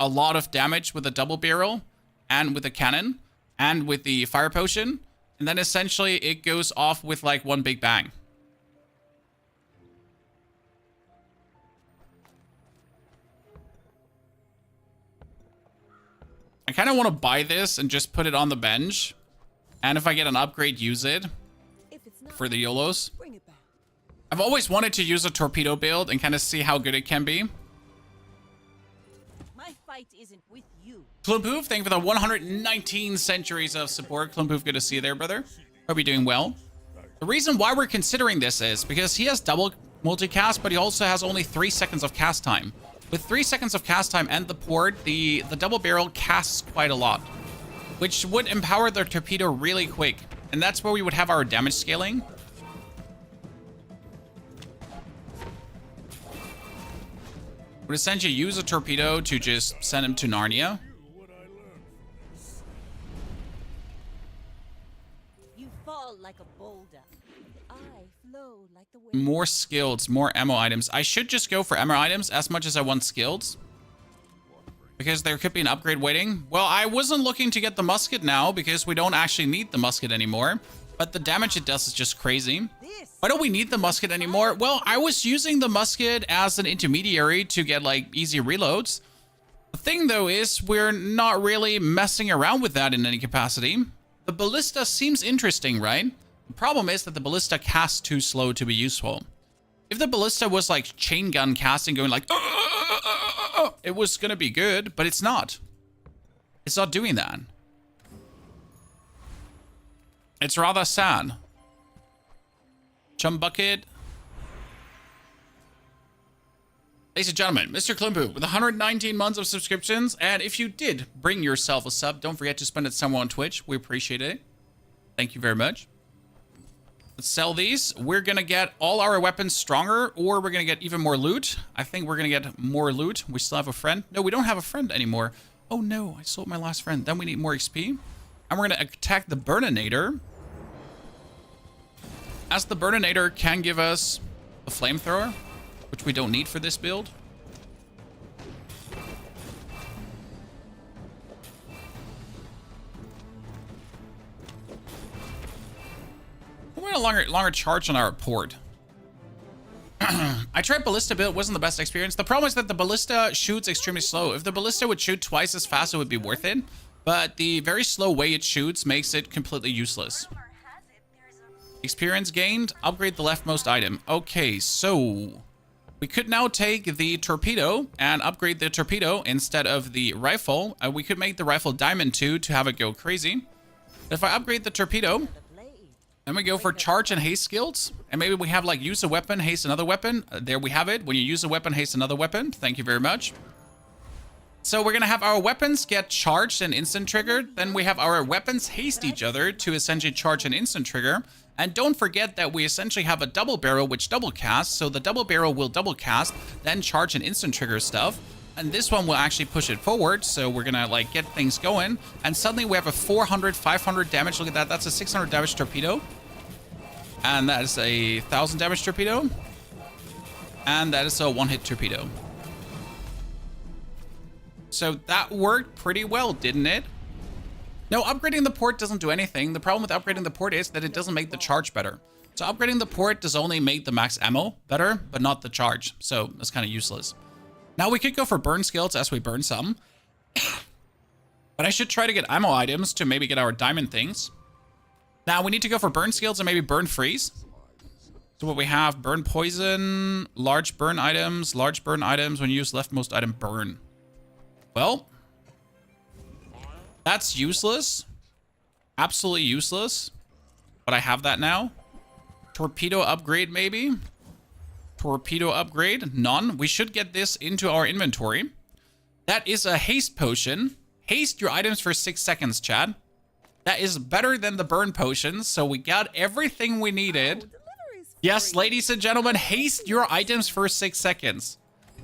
a lot of damage with a double barrel, and with a cannon, and with the fire potion. And then essentially it goes off with like one big bang. I kind of want to buy this and just put it on the bench. And if I get an upgrade, use it If it's not, for the YOLOs. bring it back. I've always wanted to use a torpedo build and kind of see how good it can be. My fight isn't with you. Klumpoof, thank you for the 119 centuries of support. Klumpoof, good to see you there, brother. Hope you're doing well. The reason why we're considering this is because he has double multicast, but he also has only 3 seconds of cast time. With 3 seconds of cast time and the port, the double barrel casts quite a lot, which would empower the torpedo really quick. And that's where we would have our damage scaling. Would essentially use a torpedo to just send him to Narnia. What I learned from this. You fall like a boulder. I flow like the wind. More skills, more ammo items. I should just go for ammo items as much as I want skills. Because there could be an upgrade waiting. Well, I wasn't looking to get the musket now because we don't actually need the musket anymore. But the damage it does is just crazy. Why don't we need the musket anymore? Well, I was using the musket as an intermediary to get like easy reloads. The thing though is we're not really messing around with that in any capacity. The ballista seems interesting, right? The problem is that the ballista casts too slow to be useful. If the ballista was like chain gun casting, going like, it was gonna be good, but it's not. It's not doing that. It's rather sad. Chum bucket. Ladies and gentlemen, Mr. Klimpu with 119 months of subscriptions. And if you did bring yourself a sub, don't forget to spend it somewhere on Twitch. We appreciate it. Thank you very much. Let's sell these. We're going to get all our weapons stronger, or we're going to get even more loot. I think we're going to get more loot. We still have a friend. No, we don't have a friend anymore. Oh no, I sold my last friend. Then we need more XP. And we're going to attack the Burninator. As the Burninator can give us a flamethrower, which we don't need for this build. We want a longer charge on our port. I tried ballista build, wasn't the best experience. The problem is that the ballista shoots extremely slow. If the ballista would shoot twice as fast, it would be worth it. But the very slow way it shoots makes it completely useless. Experience gained, upgrade the leftmost item. Okay, so we could now take the torpedo and upgrade the torpedo instead of the rifle. We could make the rifle diamond 2 to have it go crazy. If I upgrade the torpedo, then we go for charge and haste skills. And maybe we have like use a weapon, haste another weapon. There we have it. When you use a weapon, haste another weapon. Thank you very much. So we're going to have our weapons get charged and instant triggered. Then we have our weapons haste each other to essentially charge and instant trigger. And don't forget that we essentially have a double barrel which double casts. So the double barrel will double cast, then charge and instant trigger stuff. And this one will actually push it forward. So we're going to like get things going. And suddenly we have a 400, 500 damage. Look at that. That's a 600 damage torpedo. And that is a 1000 damage torpedo. And that is a one-hit torpedo. So that worked pretty well, didn't it? No, upgrading the port doesn't do anything. The problem with upgrading the port is that it doesn't make the charge better. So upgrading the port does only make the max ammo better, but not the charge. So that's kind of useless. Now we could go for burn skills as we burn some. But I should try to get ammo items to maybe get our diamond things. Now we need to go for burn skills and maybe burn freeze. So what we have, burn poison, large burn items when you use leftmost item burn. Well, that's useless. Absolutely useless. But I have that now. Torpedo upgrade, maybe. Torpedo upgrade, none. We should get this into our inventory. That is a haste potion. Haste your items for 6 seconds, Chad. That is better than the burn potions. So we got everything we needed. Yes, ladies and gentlemen, haste your items for 6 seconds.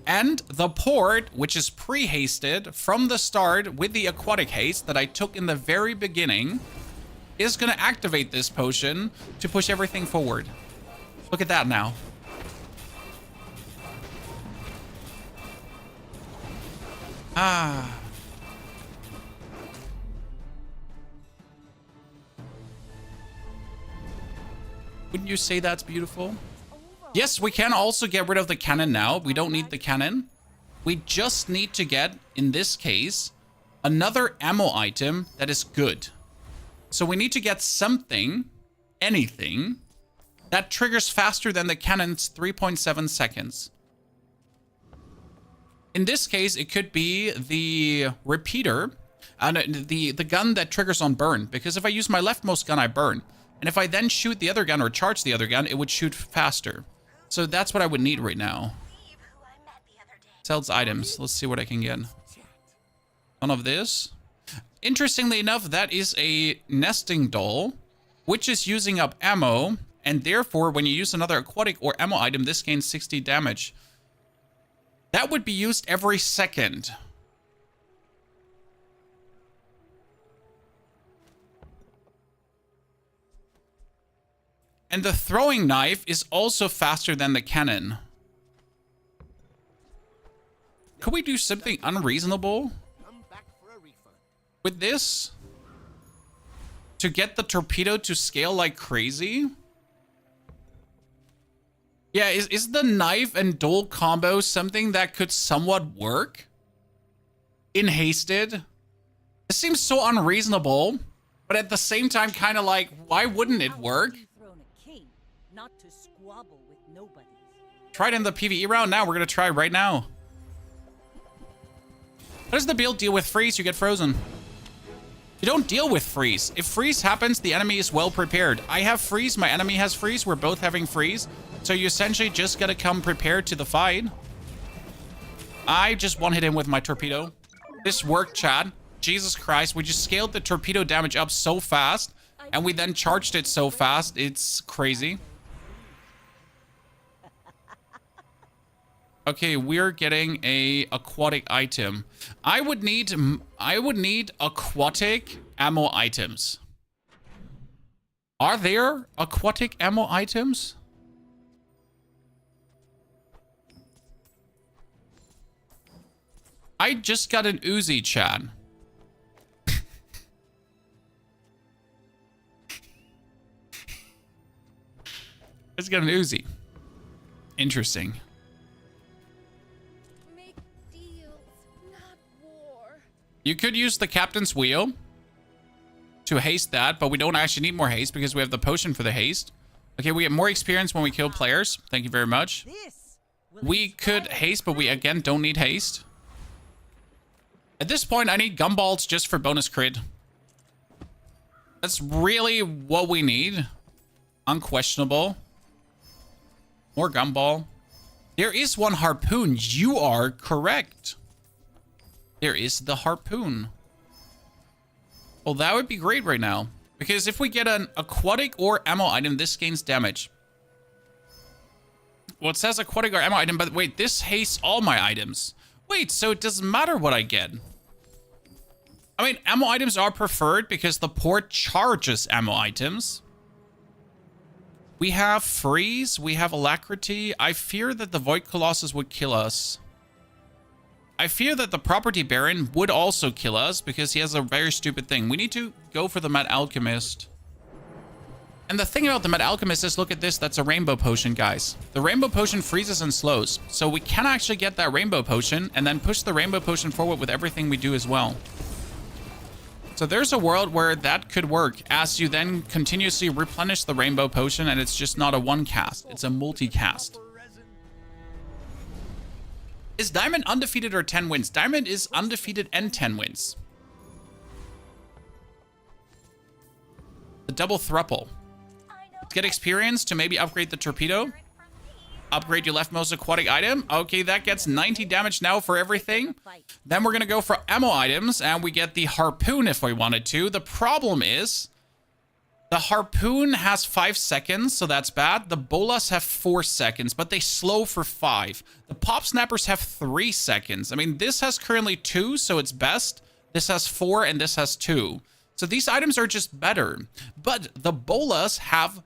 And the port, which is pre-hasted from the start with the aquatic haste that I took in the very beginning, is going to activate this potion to push everything forward. Look at that now. Ah. Wouldn't you say that's beautiful? Yes, we can also get rid of the cannon now. We don't need the cannon. We just need to get, in this case, another ammo item that is good. So we need to get something, anything, that triggers faster than the cannon's 3.7 seconds. In this case, it could be the repeater, the gun that triggers on burn. Because if I use my leftmost gun, I burn. And if I then shoot the other gun or charge the other gun, it would shoot faster. So that's what I would need right now. Sells items. Let's see what I can get. None of this. Interestingly enough, that is a nesting doll, which is using up ammo. And therefore, when you use another aquatic or ammo item, this gains 60 damage. That would be used every second. And the throwing knife is also faster than the cannon. Could we do something unreasonable with this? To get the torpedo to scale like crazy? Yeah, is the knife and dual combo something that could somewhat work? In hasted? It seems so unreasonable, but at the same time kind of like, why wouldn't it work? Not to squabble with nobody. Tried in the PvE round, now we're gonna try right now. How does the build deal with freeze? You get frozen. You don't deal with freeze. If freeze happens, the enemy is well prepared. I have freeze, my enemy has freeze, we're both having freeze. So you essentially just gotta come prepared to the fight. I just one-hit him with my torpedo. This worked, Chad. Jesus Christ, we just scaled the torpedo damage up so fast, and we then charged it so fast, it's crazy. Okay, we're getting a aquatic item. I would need aquatic ammo items. Are there aquatic ammo items? I just got an Uzi, Chad. I just got an Uzi. Interesting. Make deals, not war. You could use the captain's wheel to haste that, but we don't actually need more haste because we have the potion for the haste. Okay, we get more experience when we kill players. Thank you very much. We could haste, but we again don't need haste. At this point, I need gumballs just for bonus crit. That's really what we need. Unquestionable. More gumball. There is one harpoon. You are correct. There is the harpoon. Well, that would be great right now. Because if we get an aquatic or ammo item, this gains damage. Well, it says aquatic or ammo item, but wait, this hastes all my items. Wait, so it doesn't matter what I get. I mean, ammo items are preferred because the port charges ammo items. We have freeze, we have alacrity. I fear that the Void Colossus would kill us. I fear that the Property Baron would also kill us because he has a very stupid thing. We need to go for the Mad Alchemist. And the thing about the Mad Alchemist is, look at this, that's a Rainbow Potion, guys. The Rainbow Potion freezes and slows. So we can actually get that Rainbow Potion and then push the Rainbow Potion forward with everything we do as well. So there's a world where that could work as you then continuously replenish the rainbow potion and it's just not a one cast, it's a multi-cast. Is Diamond undefeated or 10 wins? Diamond is undefeated and 10 wins. The double thruple. Let's get experience to maybe upgrade the torpedo. Upgrade your leftmost aquatic item. Okay, that gets 90 damage now for everything. Then we're going to go for ammo items, and we get the harpoon if we wanted to. The problem is, the harpoon has 5 seconds, so that's bad. The bolas have 4 seconds, but they slow for 5. The pop snappers have 3 seconds. I mean, this has currently 2, so it's best. This has 4, and this has 2. So these items are just better. But the bolas have...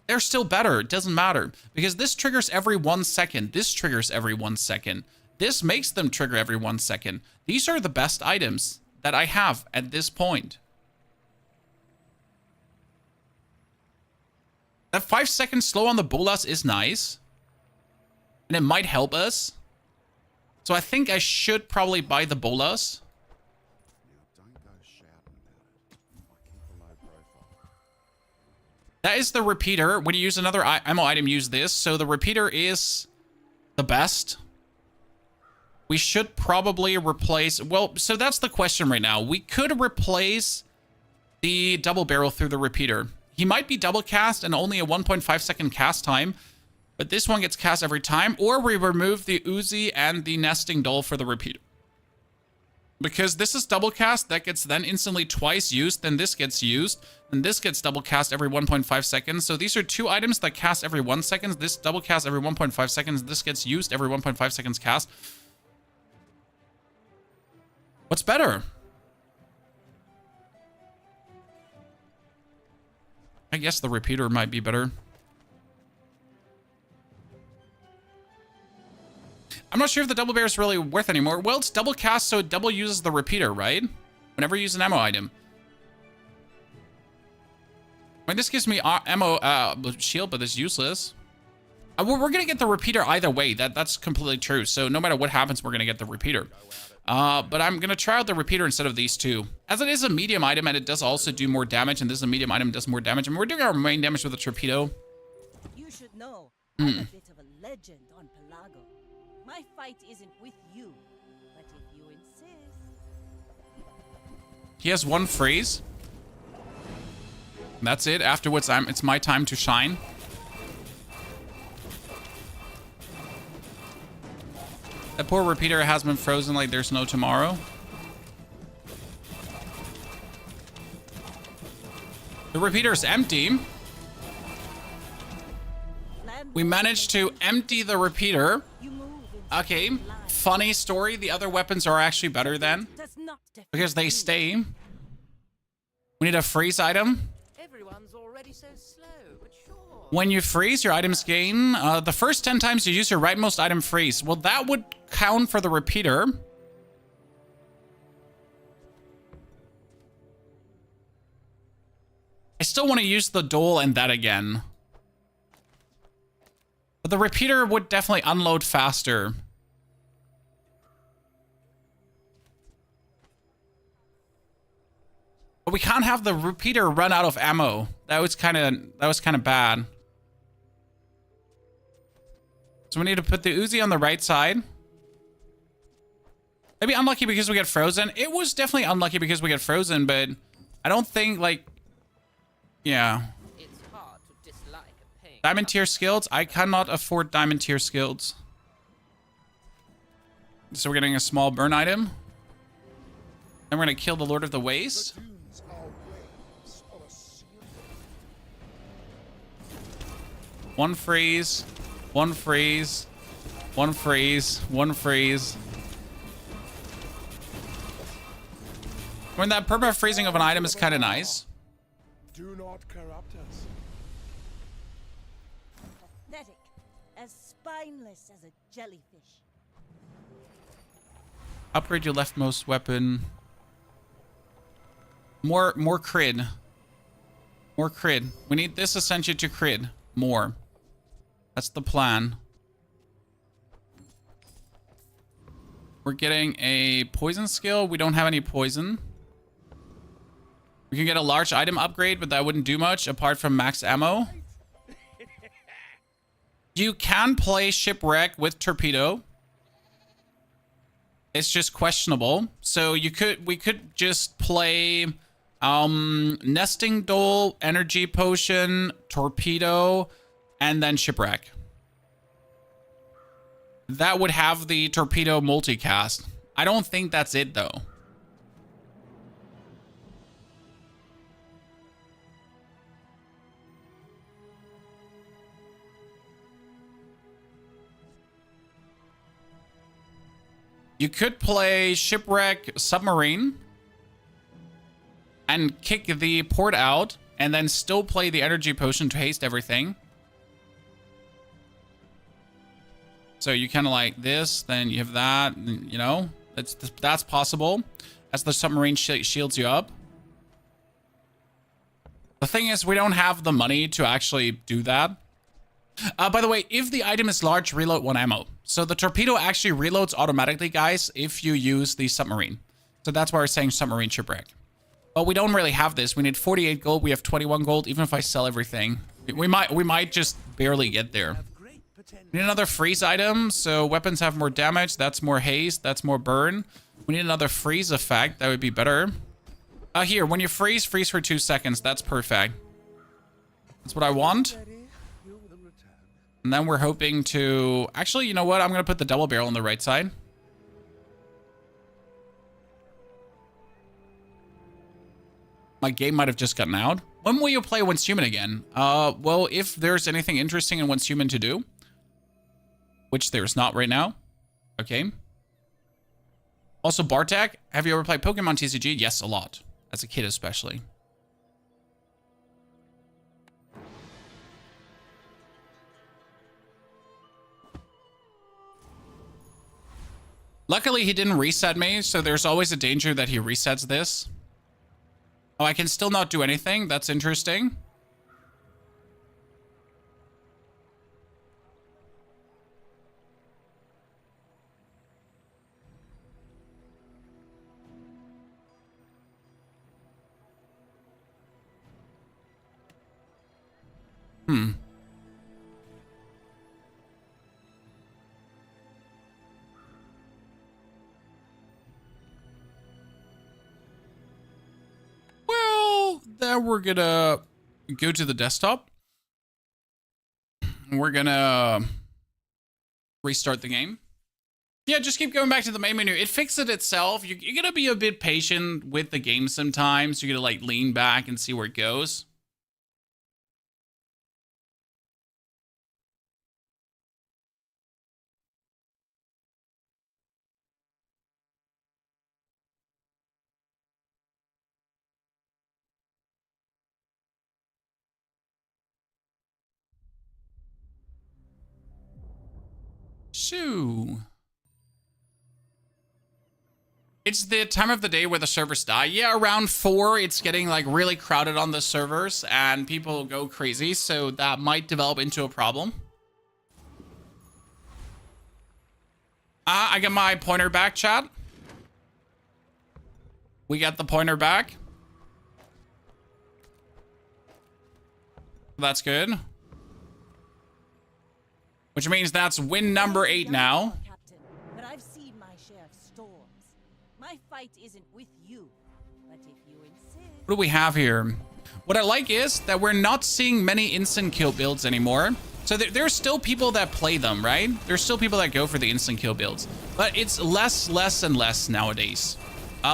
They're still better. It doesn't matter. Because this triggers every 1 second. This triggers every 1 second. This makes them trigger every 1 second. These are the best items that I have at this point. That 5 second slow on the bolas is nice. And it might help us. So I think I should probably buy the bolas. That is the repeater. When you use another ammo item, use this. So the repeater is the best. We should probably replace... Well, so that's the question right now. We could replace the double barrel through the repeater. He might be double cast and only a 1.5 second cast time. But this one gets cast every time. Or we remove the Uzi and the nesting doll for the repeater. Because this is double cast, that gets then instantly twice used, then this gets used, and this gets double cast every 1.5 seconds. So these are 2 items that cast every 1 second. This double cast every 1.5 seconds. This gets used every 1.5 seconds cast. What's better? I guess the repeater might be better. I'm not sure if the double bear is really worth anymore. Well, it's double cast, so it double uses the repeater, right? Whenever you use an ammo item. I mean, this gives me ammo shield, but it's useless. We're going to get the repeater either way. That's completely true. So no matter what happens, we're going to get the repeater. But I'm going to try out the repeater instead of these 2. As it is a medium item, and it does also do more damage, and this is a medium item, does more damage. I mean, we're doing our main damage with the torpedo. You should know, I'm a bit of a legend on Pelago. My fight isn't with you, but if you insist... He has 1 freeze. That's it. Afterwards, it's my time to shine. That poor repeater has been frozen like there's no tomorrow. The repeater is empty. We managed to empty the repeater. Okay, funny story. The other weapons are actually better then. Because they stay. We need a freeze item. Everyone's already so slow, but sure. When you freeze, your items gain. The first 10 times you use your rightmost item freeze. Well, that would count for the repeater. I still want to use the dole and that again. But the repeater would definitely unload faster. But we can't have the repeater run out of ammo. That was kind of bad. So we need to put the Uzi on the right side. Maybe unlucky because we get frozen. It was definitely unlucky because we get frozen, but I don't think, like... Yeah. It's hard to dislike a pain. Diamond tier skills? I cannot afford diamond tier skills. So we're getting a small burn item. Then we're going to kill the Lord of the Waste. One freeze. One freeze. One freeze. One freeze. I mean, that perma freezing of an item is kind of nice. Do not corrupt us. Pathetic, as spineless as a jellyfish. Upgrade your leftmost weapon. More crid. More crid. We need this essentially to crid. More. That's the plan. We're getting a poison skill. We don't have any poison. We can get a large item upgrade, but that wouldn't do much apart from max ammo. You can play shipwreck with torpedo. It's just questionable. So we could just play nesting dole, energy potion, torpedo, and then shipwreck. That would have the torpedo multicast. I don't think that's it though. You could play shipwreck submarine and kick the port out and then still play the energy potion to haste everything. So you kind of like this, then you have that, you know, that's possible as the submarine shields you up. The thing is, we don't have the money to actually do that. By the way, if the item is large, reload 1 ammo. So the torpedo actually reloads automatically, guys, if you use the submarine. So that's why we're saying submarine shipwreck. But we don't really have this. We need 48 gold. We have 21 gold. Even if I sell everything, we might just barely get there. We need another freeze item. So weapons have more damage. That's more haste. That's more burn. We need another freeze effect. That would be better. Here, when you freeze for 2 seconds. That's perfect. That's what I want. And then we're hoping to... Actually, you know what? I'm going to put the double barrel on the right side. My game might have just gotten out. When will you play Once Human again? Well, if there's anything interesting in Once Human to do. Which there's not right now. Okay. Also, Bartek, have you ever played Pokemon TCG? Yes, a lot. As a kid, especially. Luckily, he didn't reset me, so there's always a danger that he resets this. Oh, I can still not do anything? That's interesting. Well, then we're gonna go to the desktop. We're gonna restart the game. Yeah, just keep going back to the main menu. It fixed it itself. You're gonna be a bit patient with the game sometimes. You're gonna like lean back and see where it goes. Shoo. It's the time of the day where the servers die. Yeah, around 4, it's getting like really crowded on the servers and people go crazy. So that might develop into a problem. I got my pointer back, chat. We got the pointer back. That's good. Which means that's win number 8 now. Captain, but I've seen my share of storms. My fight isn't with you, but if you insist. What do we have here? What I like is that we're not seeing many instant kill builds anymore. So there's still people that play them, right? There's still people that go for the instant kill builds, but it's less and less nowadays.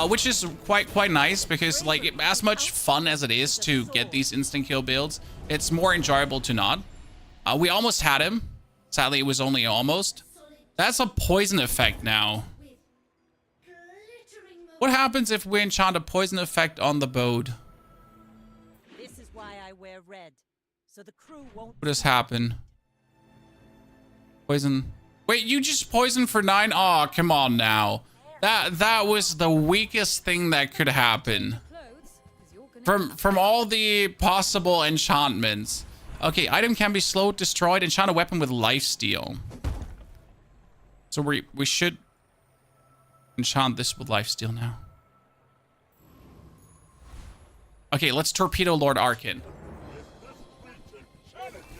Which is quite nice because like as much fun as it is to get these instant kill builds, it's more enjoyable to not. We almost had him. Sadly, it was only almost. That's a poison effect now. What happens if we enchant a poison effect on the boat? This is why I wear red, so the crew won't. What has happened? Poison. Wait, you just poisoned for 9? Oh, come on now. That was the weakest thing that could happen. From all the possible enchantments. Okay, item can be slowed, destroyed, enchant a weapon with lifesteal. So we should enchant this with lifesteal now. Okay, let's torpedo Lord Arkin.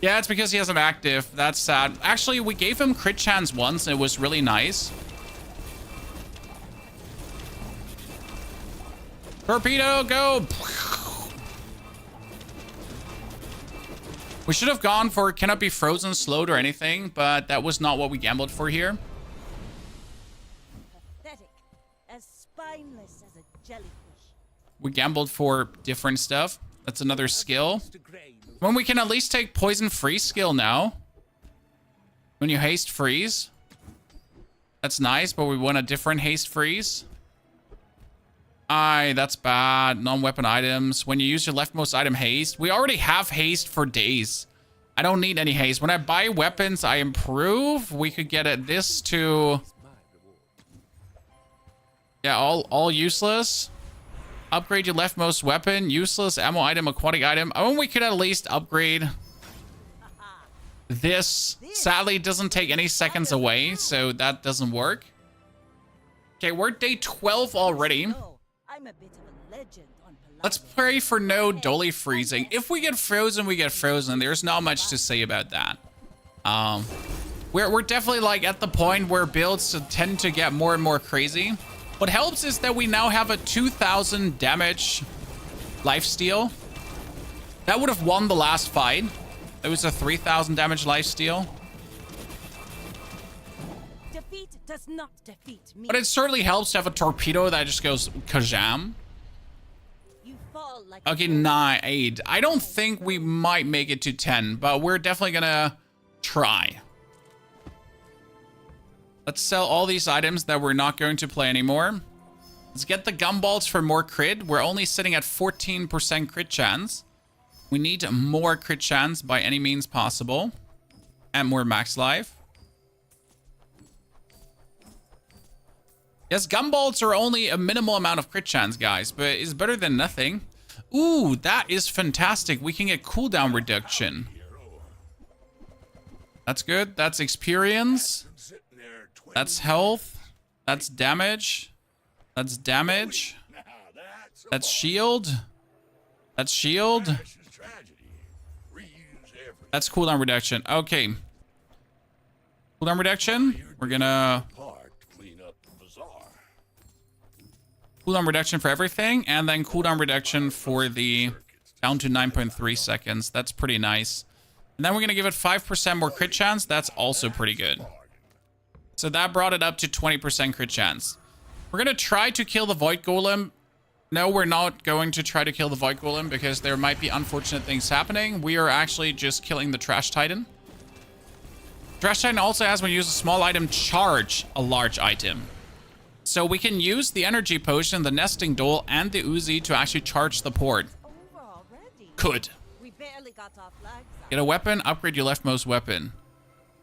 Yeah, it's because he has him active. That's sad. Actually, we gave him crit chance once, and it was really nice. Torpedo, go! We should have gone for cannot be frozen, slowed, or anything, but that was not what we gambled for here. Pathetic. As spineless as a jellyfish. We gambled for different stuff. That's another skill. When we can at least take poison freeze skill now. When you haste freeze. That's nice, but we want a different haste freeze. Aye, that's bad. Non-weapon items. When you use your leftmost item, haste. We already have haste for days. I don't need any haste. When I buy weapons, I improve. We could get it this to... Yeah, all useless. Upgrade your leftmost weapon. Useless ammo item, aquatic item. Oh, we could at least upgrade this. Sadly, it doesn't take any seconds away, so that doesn't work. Okay, we're day 12 already. I'm a bit of a legend on Let's pray for no dolly freezing. If we get frozen, we get frozen. There's not much to say about that. We're definitely like at the point where builds tend to get more and more crazy. What helps is that we now have a 2,000 damage lifesteal. That would have won the last fight. It was a 3,000 damage lifesteal. Defeat does not defeat me. But it certainly helps to have a torpedo that just goes kajam. You fall like Okay, 9, 8. I don't think we might make it to 10, but we're definitely gonna try. Let's sell all these items that we're not going to play anymore. Let's get the gumballs for more crit. We're only sitting at 14% crit chance. We need more crit chance by any means possible. And more max life. Yes, gumballs are only a minimal amount of crit chance, guys, but it's better than nothing. Ooh, that is fantastic. We can get cooldown reduction. That's good. That's experience. That's health. That's damage. That's damage. That's shield. That's shield. That's cooldown reduction. Okay. Cooldown reduction. We're gonna... Cooldown reduction for everything, and then cooldown reduction for the down to 9.3 seconds. That's pretty nice. And then we're gonna give it 5% more crit chance. That's also pretty good. So that brought it up to 20% crit chance. We're gonna try to kill the Void Golem. No, we're not going to try to kill the Void Golem because there might be unfortunate things happening. We are actually just killing the Trash Titan. Trash Titan also has, when you use a small item, charge a large item. So we can use the energy potion, the nesting doll, and the Uzi to actually charge the port. over already. Good. We barely got our flags up. Get a weapon, upgrade your leftmost weapon.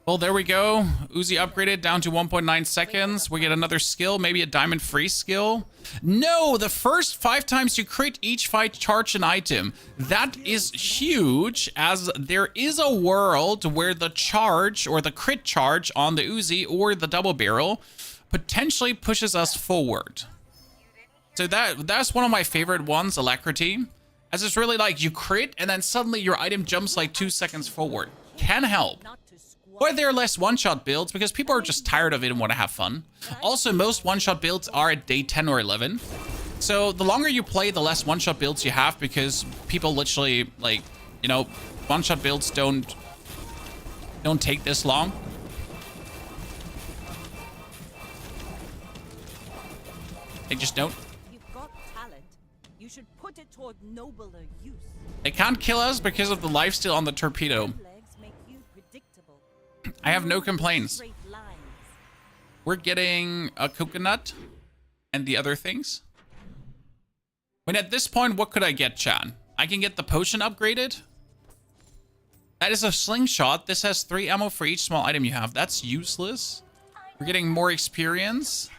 Well, there we go. Uzi upgraded down to 1.9 seconds. We get another skill, maybe a diamond freeze skill. No, the first 5 times you crit each fight, charge an item. That is huge, as there is a world where the charge or the crit charge on the Uzi or the double barrel potentially pushes us forward. So that's one of my favorite ones, Alacrity. As it's really like you crit and then suddenly your item jumps like 2 seconds forward. Can help. Or there are less one-shot builds because people are just tired of it and want to have fun. Also, most one-shot builds are at day 10 or 11. So the longer you play, the less one-shot builds you have because people literally, like, you know, one-shot builds don't take this long. They just don't. You've got talent. You should put it toward nobler use. They can't kill us because of the lifesteal on the torpedo. Legs make you predictable. I have no complaints. Straight lines. We're getting a coconut and the other things. I mean, at this point, what could I get, Chan? I can get the potion upgraded. That is a slingshot. This has 3 ammo for each small item you have. That's useless. We're getting more experience.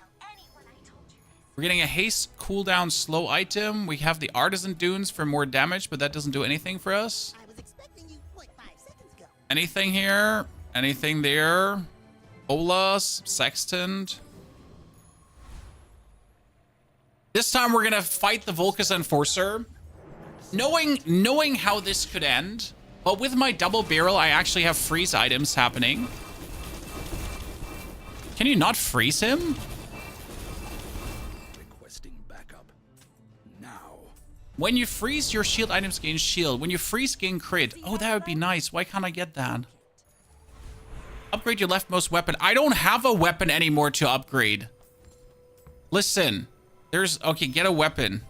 We're getting a haste cooldown slow item. We have the artisan dunes for more damage, but that doesn't do anything for us. I was expecting you 0.5 seconds ago. Anything here? Anything there? Bolas, Sextant. This time we're gonna fight the Volcus Enforcer. Knowing how this could end, but with my double barrel, I actually have freeze items happening. Can you not freeze him? Requesting backup. Now. When you freeze, your shield items gain shield. When you freeze, gain crit. Oh, that would be nice. Why can't I get that? Upgrade your leftmost weapon. I don't have a weapon anymore to upgrade. Listen. Okay, get a weapon.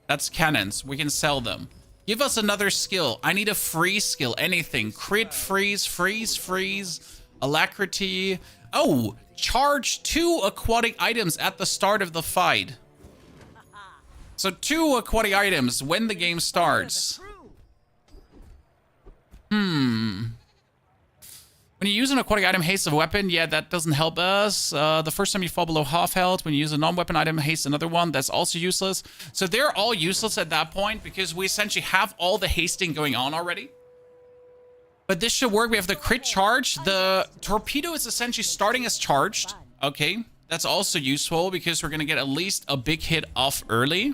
That's cannons. We can sell them. Give us another skill. I need a freeze skill. Anything. Crit, freeze, freeze, alacrity. Oh, charge 2 aquatic items at the start of the fight. So 2 aquatic items when the game starts. When you use an aquatic item, haste a weapon, yeah, that doesn't help us. The first time you fall below half health, when you use a non-weapon item, haste another one, that's also useless. So they're all useless at that point because we essentially have all the hasting going on already. But this should work. We have the crit charge. The torpedo is essentially starting as charged. Okay, that's also useful because we're going to get at least a big hit off early.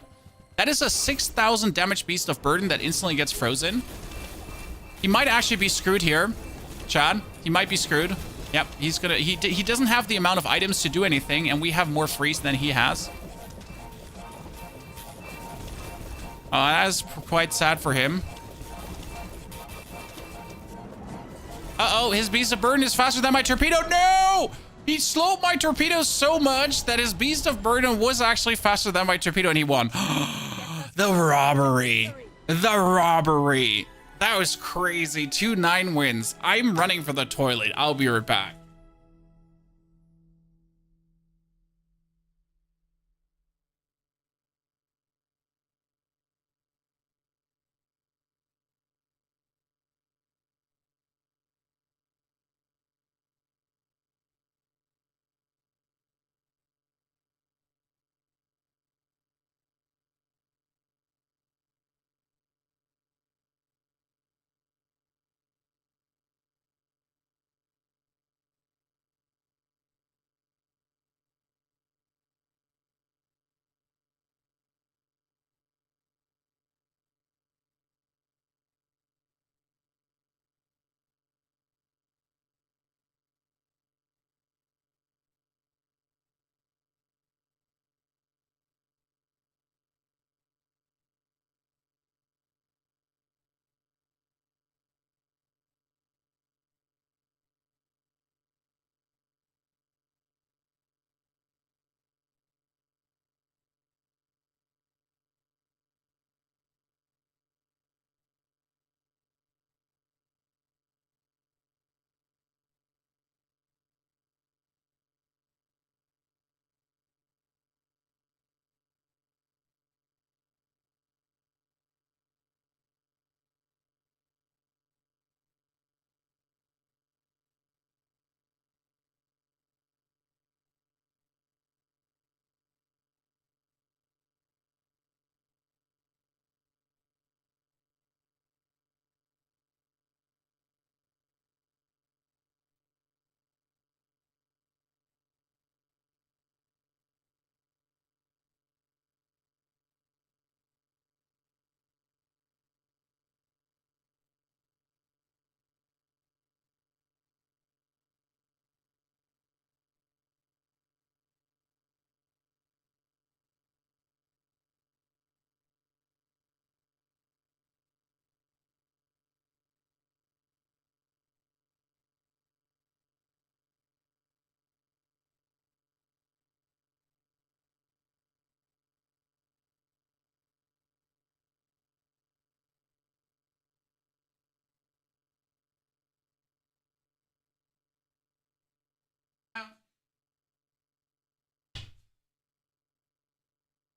That is a 6,000 damage Beast of Burden that instantly gets frozen. He might actually be screwed here. Chad, he might be screwed. Yep, he's gonna. He doesn't have the amount of items to do anything, and we have more freeze than he has. That is quite sad for him. Uh-oh, his Beast of Burden is faster than my torpedo. No! He slowed my torpedo so much that his Beast of Burden was actually faster than my torpedo, and he won. The robbery. The robbery. That was crazy. 2 9 wins. I'm running for the toilet. I'll be right back.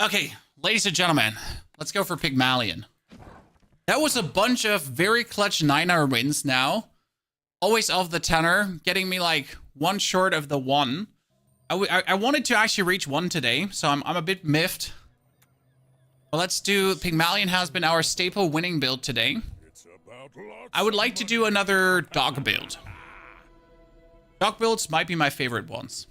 Okay, ladies and gentlemen, let's go for Pygmalion. That was a bunch of very clutch 9-hour wins now. Always off the tenor, getting me like 1 short of the 1. I wanted to actually reach 1 today, so I'm a bit miffed. But let's do, Pygmalion has been our staple winning build today. It's about lots I would of like to money. do another dog build. Dog builds might be my favorite ones.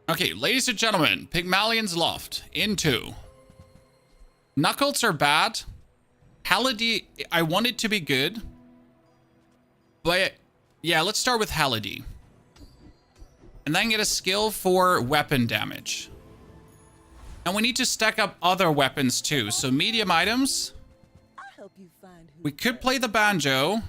Okay, ladies and gentlemen, Pygmalion's Loft into. Knuckles are bad. Halidi, I want it to be good. But yeah, let's start with Halidi. And then get a skill for weapon damage. And we need to stack up other weapons too. So medium items. I'll help you find who We could play the banjo.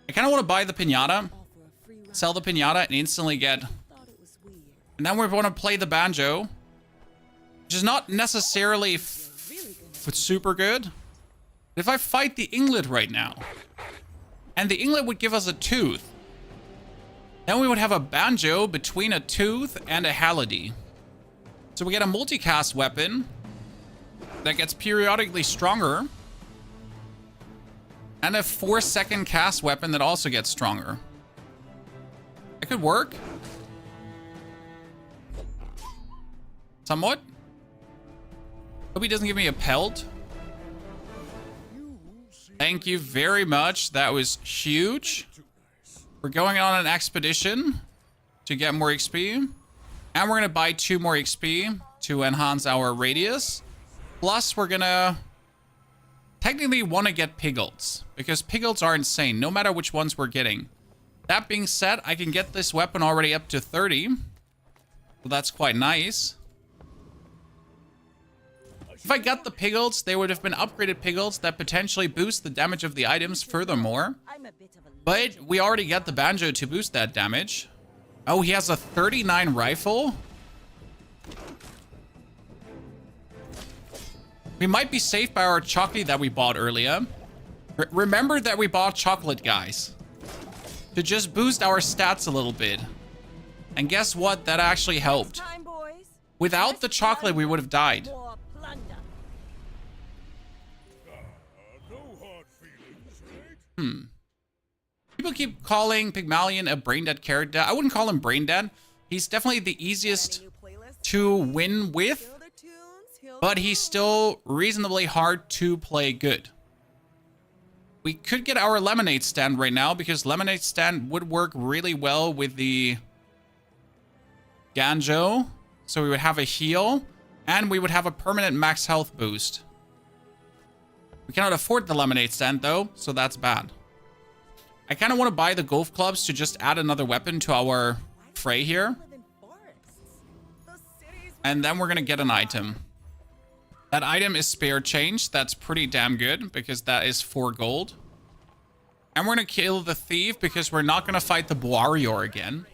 I kind of want to buy the pinata. offer a free ride. Sell the pinata and instantly get... Thought it was weird. And then we want to play the banjo. Which is not necessarily super good. But if I fight the Inglet right now. And the Inglet would give us a tooth. Then we would have a banjo between a tooth and a Halidi. So we get a multicast weapon that gets periodically stronger. And a 4-second cast weapon that also gets stronger. That could work. Somewhat. Hope he doesn't give me a pelt. Thank you very much. That was huge. We're going on an expedition to get more XP. And we're going to buy 2 more XP to enhance our radius. Plus, we're going to technically want to get Piggles. Because Piggles are insane, no matter which ones we're getting. That being said, I can get this weapon already up to 30. So that's quite nice. If I got the Piggles, they would have been upgraded Piggles that potentially boost the damage of the items furthermore. I'm a bit of a But we already got the banjo to boost that damage. Oh, he has a 39 rifle. We might be safe by our chocolate that we bought earlier. Remember that we bought chocolate, guys. To just boost our stats a little bit. And guess what? That actually helped. time, boys. Without the chocolate, we would have died. More plunder. No hard feelings, right? People keep calling Pygmalion a brain-dead character. I wouldn't call him brain-dead. He's definitely the easiest to win with. But he's still reasonably hard to play good. We could get our lemonade stand right now because lemonade stand would work really well with the Ganjo. So we would have a heal and we would have a permanent max health boost. We cannot afford the lemonade stand though, so that's bad. I kind of want to buy the golf clubs to just add another weapon to our fray here. And then we're going to get an item. That item is spare change. That's pretty damn good because that is 4 gold. And we're going to kill the thief because we're not going to fight the warrior again.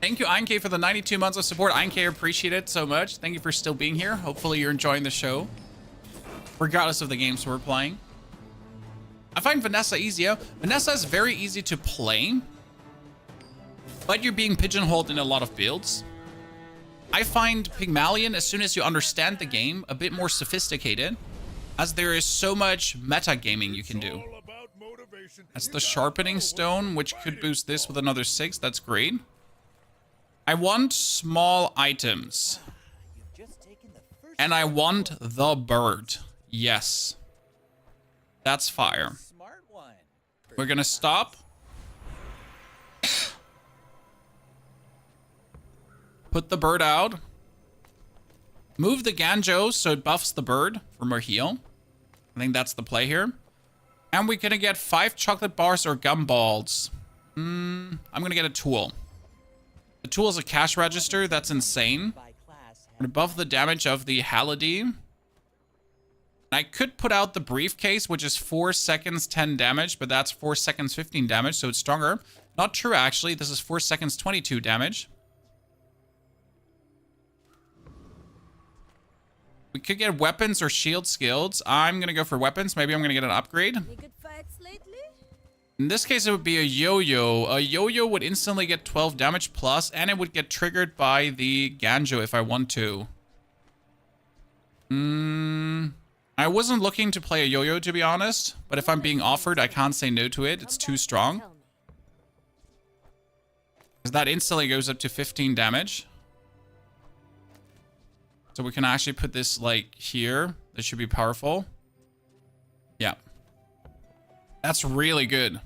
Thank you, Eink, for the 92 months of support. Eink, appreciate it so much. Thank you for still being here. Hopefully you're enjoying the show, regardless of the games we're playing. I find Vanessa easier. Vanessa is very easy to play, but you're being pigeonholed in a lot of builds. I find Pygmalion, as soon as you understand the game, a bit more sophisticated, as there is so much metagaming you can do. All about motivation. That's the sharpening stone, which could boost this with another 6. That's great. I want small items. And I want the bird. Yes. That's fire. We're gonna stop. Put the bird out. Move the Ganjo so it buffs the bird for more heal. I think that's the play here. And we're gonna get 5 chocolate bars or gumballs. I'm gonna get a tool. The tool is a cash register. That's insane. We're gonna buff the damage of the Halidi. I could put out the briefcase, which is 4 seconds, 10 damage, but that's 4 seconds, 15 damage, so it's stronger. Not true, actually. This is 4 seconds, 22 damage. We could get weapons or shield skills. I'm going to go for weapons. Maybe I'm going to get an upgrade. Any good fights lately? In this case, it would be a yo-yo. A yo-yo would instantly get 12 damage plus, and it would get triggered by the Ganjo if I want to. I wasn't looking to play a yo-yo, to be honest. But if I'm being offered, I can't say no to it. It's too strong. Tell me. Because that instantly goes up to 15 damage. So we can actually put this, like, here. This should be powerful. Yeah. That's really good.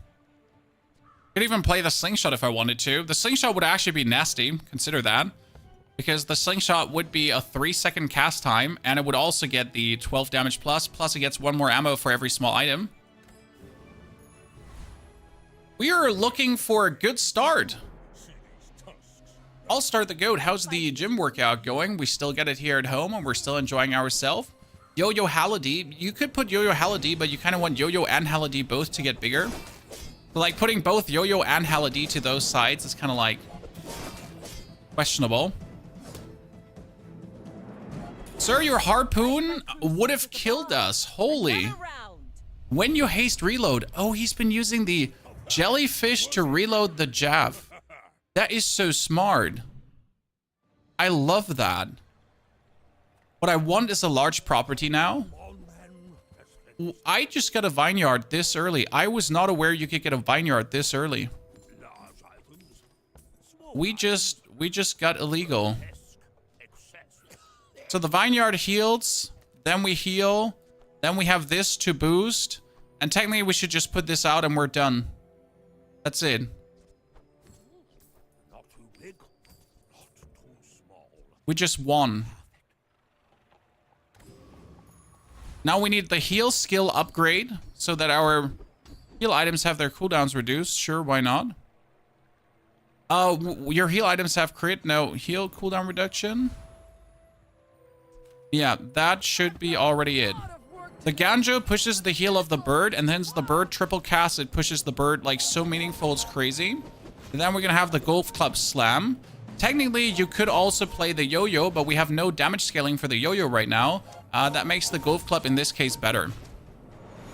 Could even play the slingshot if I wanted to. The slingshot would actually be nasty. Consider that. Because the slingshot would be a 3-second cast time, and it would also get the 12 damage plus it gets 1 more ammo for every small item. We are looking for a good start. I'll start the goat. How's the gym workout going? We still get it here at home, and we're still enjoying ourselves. Yo-Yo Haladi. You could put Yo-Yo Haladi, but you kind of want Yo-Yo and Haladi both to get bigger. So, like, putting both Yo-Yo and Haladi to those sides is kind of, like, questionable. Sir, your harpoon would have killed us. Holy. When you haste reload. Oh, he's been using the jellyfish to reload the jav. That is so smart. I love that. What I want is a large property now. I just got a vineyard this early. I was not aware you could get a vineyard this early. We just got illegal. So the vineyard heals, then we heal, then we have this to boost, and technically we should just put this out and we're done. That's it. Not too big, not too small. We just won. Now we need the heal skill upgrade so that our heal items have their cooldowns reduced. Sure, why not? Your heal items have crit. No, heal cooldown reduction. Yeah, that should be already it. The Ganjo pushes the heal of the bird, and then the bird triple casts. It pushes the bird like so meaningful, it's crazy. And then we're gonna have the golf club slam. Technically, you could also play the yo-yo, but we have no damage scaling for the yo-yo right now. That makes the golf club in this case better.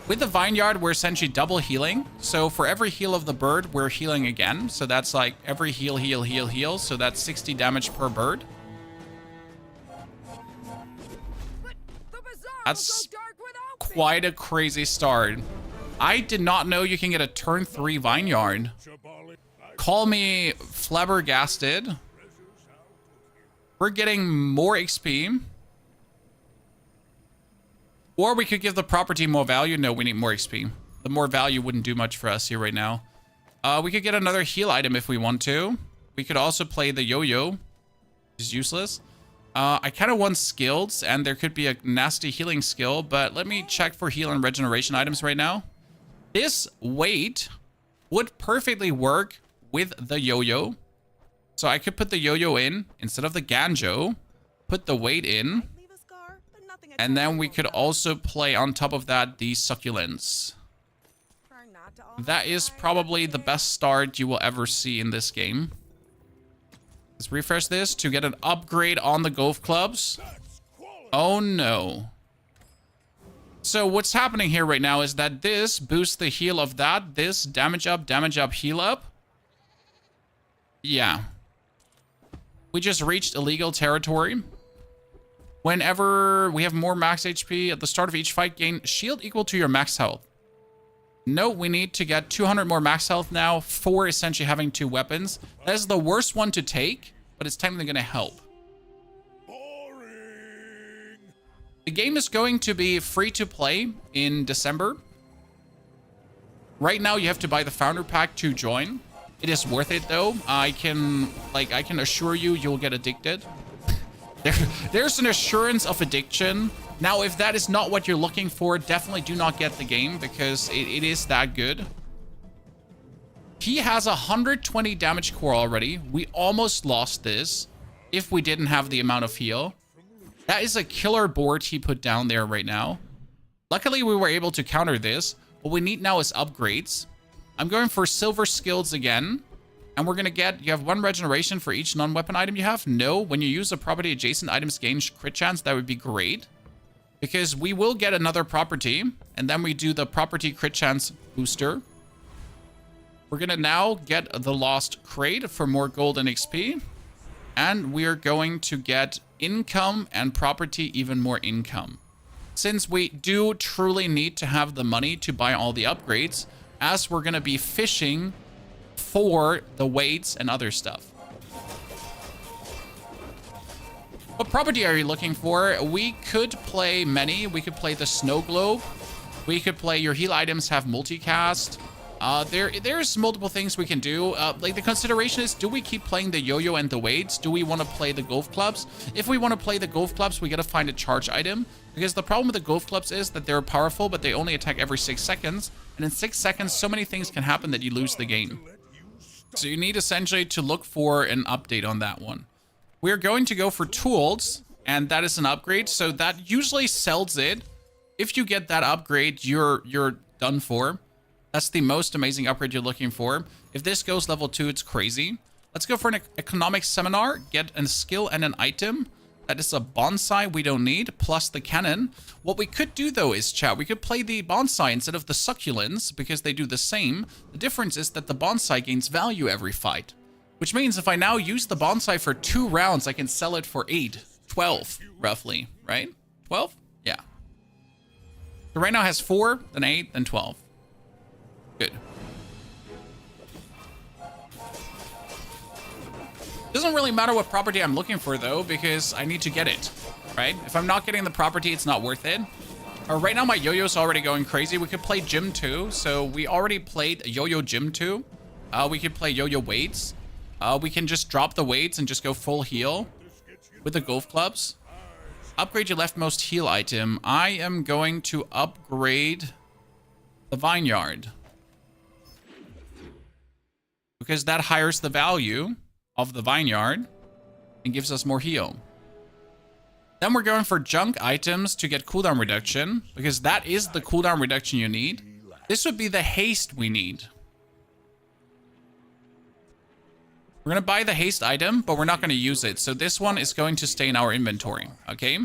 With the vineyard, we're essentially double healing. So for every heal of the bird, we're healing again. So that's like every heal, heal, heal, heal. So that's 60 damage per bird. That's quite a crazy start. I did not know you can get a turn 3 vineyard. Call me flabbergasted. We're getting more XP. Or we could give the property more value. No, we need more XP. The more value wouldn't do much for us here right now. We could get another heal item if we want to. We could also play the yo-yo. Which is useless. I kind of want skills, and there could be a nasty healing skill, but let me check for heal and regeneration items right now. This weight would perfectly work with the yo-yo. So I could put the yo-yo in instead of the Ganjo, put the weight in, and then we could also play on top of that the succulents. That is probably the best start you will ever see in this game. Let's refresh this to get an upgrade on the golf clubs. Oh no. So what's happening here right now is that this boosts the heal of that. This damage up, heal up. Yeah. We just reached illegal territory. Whenever we have more max HP at the start of each fight, gain shield equal to your max health. No, we need to get 200 more max health now for essentially having 2 weapons. That is the worst one to take, but it's technically going to help. Boring. The game is going to be free to play in December. Right now, you have to buy the founder pack to join. It is worth it though. I can assure you, you'll get addicted. There's an assurance of addiction. Now, if that is not what you're looking for, definitely do not get the game because it is that good. He has 120 damage core already. We almost lost this if we didn't have the amount of heal. That is a killer board he put down there right now. Luckily, we were able to counter this. What we need now is upgrades. I'm going for silver skills again. And we're going to get, you have 1 regeneration for each non-weapon item you have. No, when you use a property adjacent items gain crit chance, that would be great. Because we will get another property. And then we do the property crit chance booster. We're going to now get the lost crate for more gold and XP. And we are going to get income and property even more income. Since we do truly need to have the money to buy all the upgrades, as we're going to be fishing for the weights and other stuff. What property are you looking for? We could play many. We could play the snow globe, We could play your heal items have multicast. There's multiple things we can do. Like the consideration is, do we keep playing the yo-yo and the weights? Do we want to play the golf clubs? If we want to play the golf clubs, we got to find a charge item. Because the problem with the golf clubs is that they're powerful, but they only attack every 6 seconds. And in 6 seconds, so many things can happen that you lose the game. So you need essentially to look for an update on that one. We're going to go for tools, and that is an upgrade. So that usually sells it. If you get that upgrade, you're done for. That's the most amazing upgrade you're looking for. If this goes level 2, it's crazy. Let's go for an economic seminar. Get a skill and an item. That is a bonsai we don't need, plus the cannon. What we could do, though, is, chat, we could play the bonsai instead of the succulents, because they do the same. The difference is that the bonsai gains value every fight. Which means if I now use the bonsai for 2 rounds, I can sell it for 8, 12, roughly, right? 12? Yeah. So right now it has 4, then 8, then 12. Good. Doesn't really matter what property I'm looking for, though, because I need to get it, right? If I'm not getting the property, it's not worth it. Right now, my yo-yo's already going crazy. We could play gym 2. So we already played yo-yo gym 2. We could play yo-yo weights. We can just drop the weights and just go full heal with the golf clubs. Upgrade your leftmost heal item. I am going to upgrade the vineyard, because that hires the value of the vineyard and gives us more heal. Then we're going for junk items to get cooldown reduction, because that is the cooldown reduction you need. This would be the haste we need. We're going to buy the haste item, but we're not going to use it. So this one is going to stay in our inventory, okay?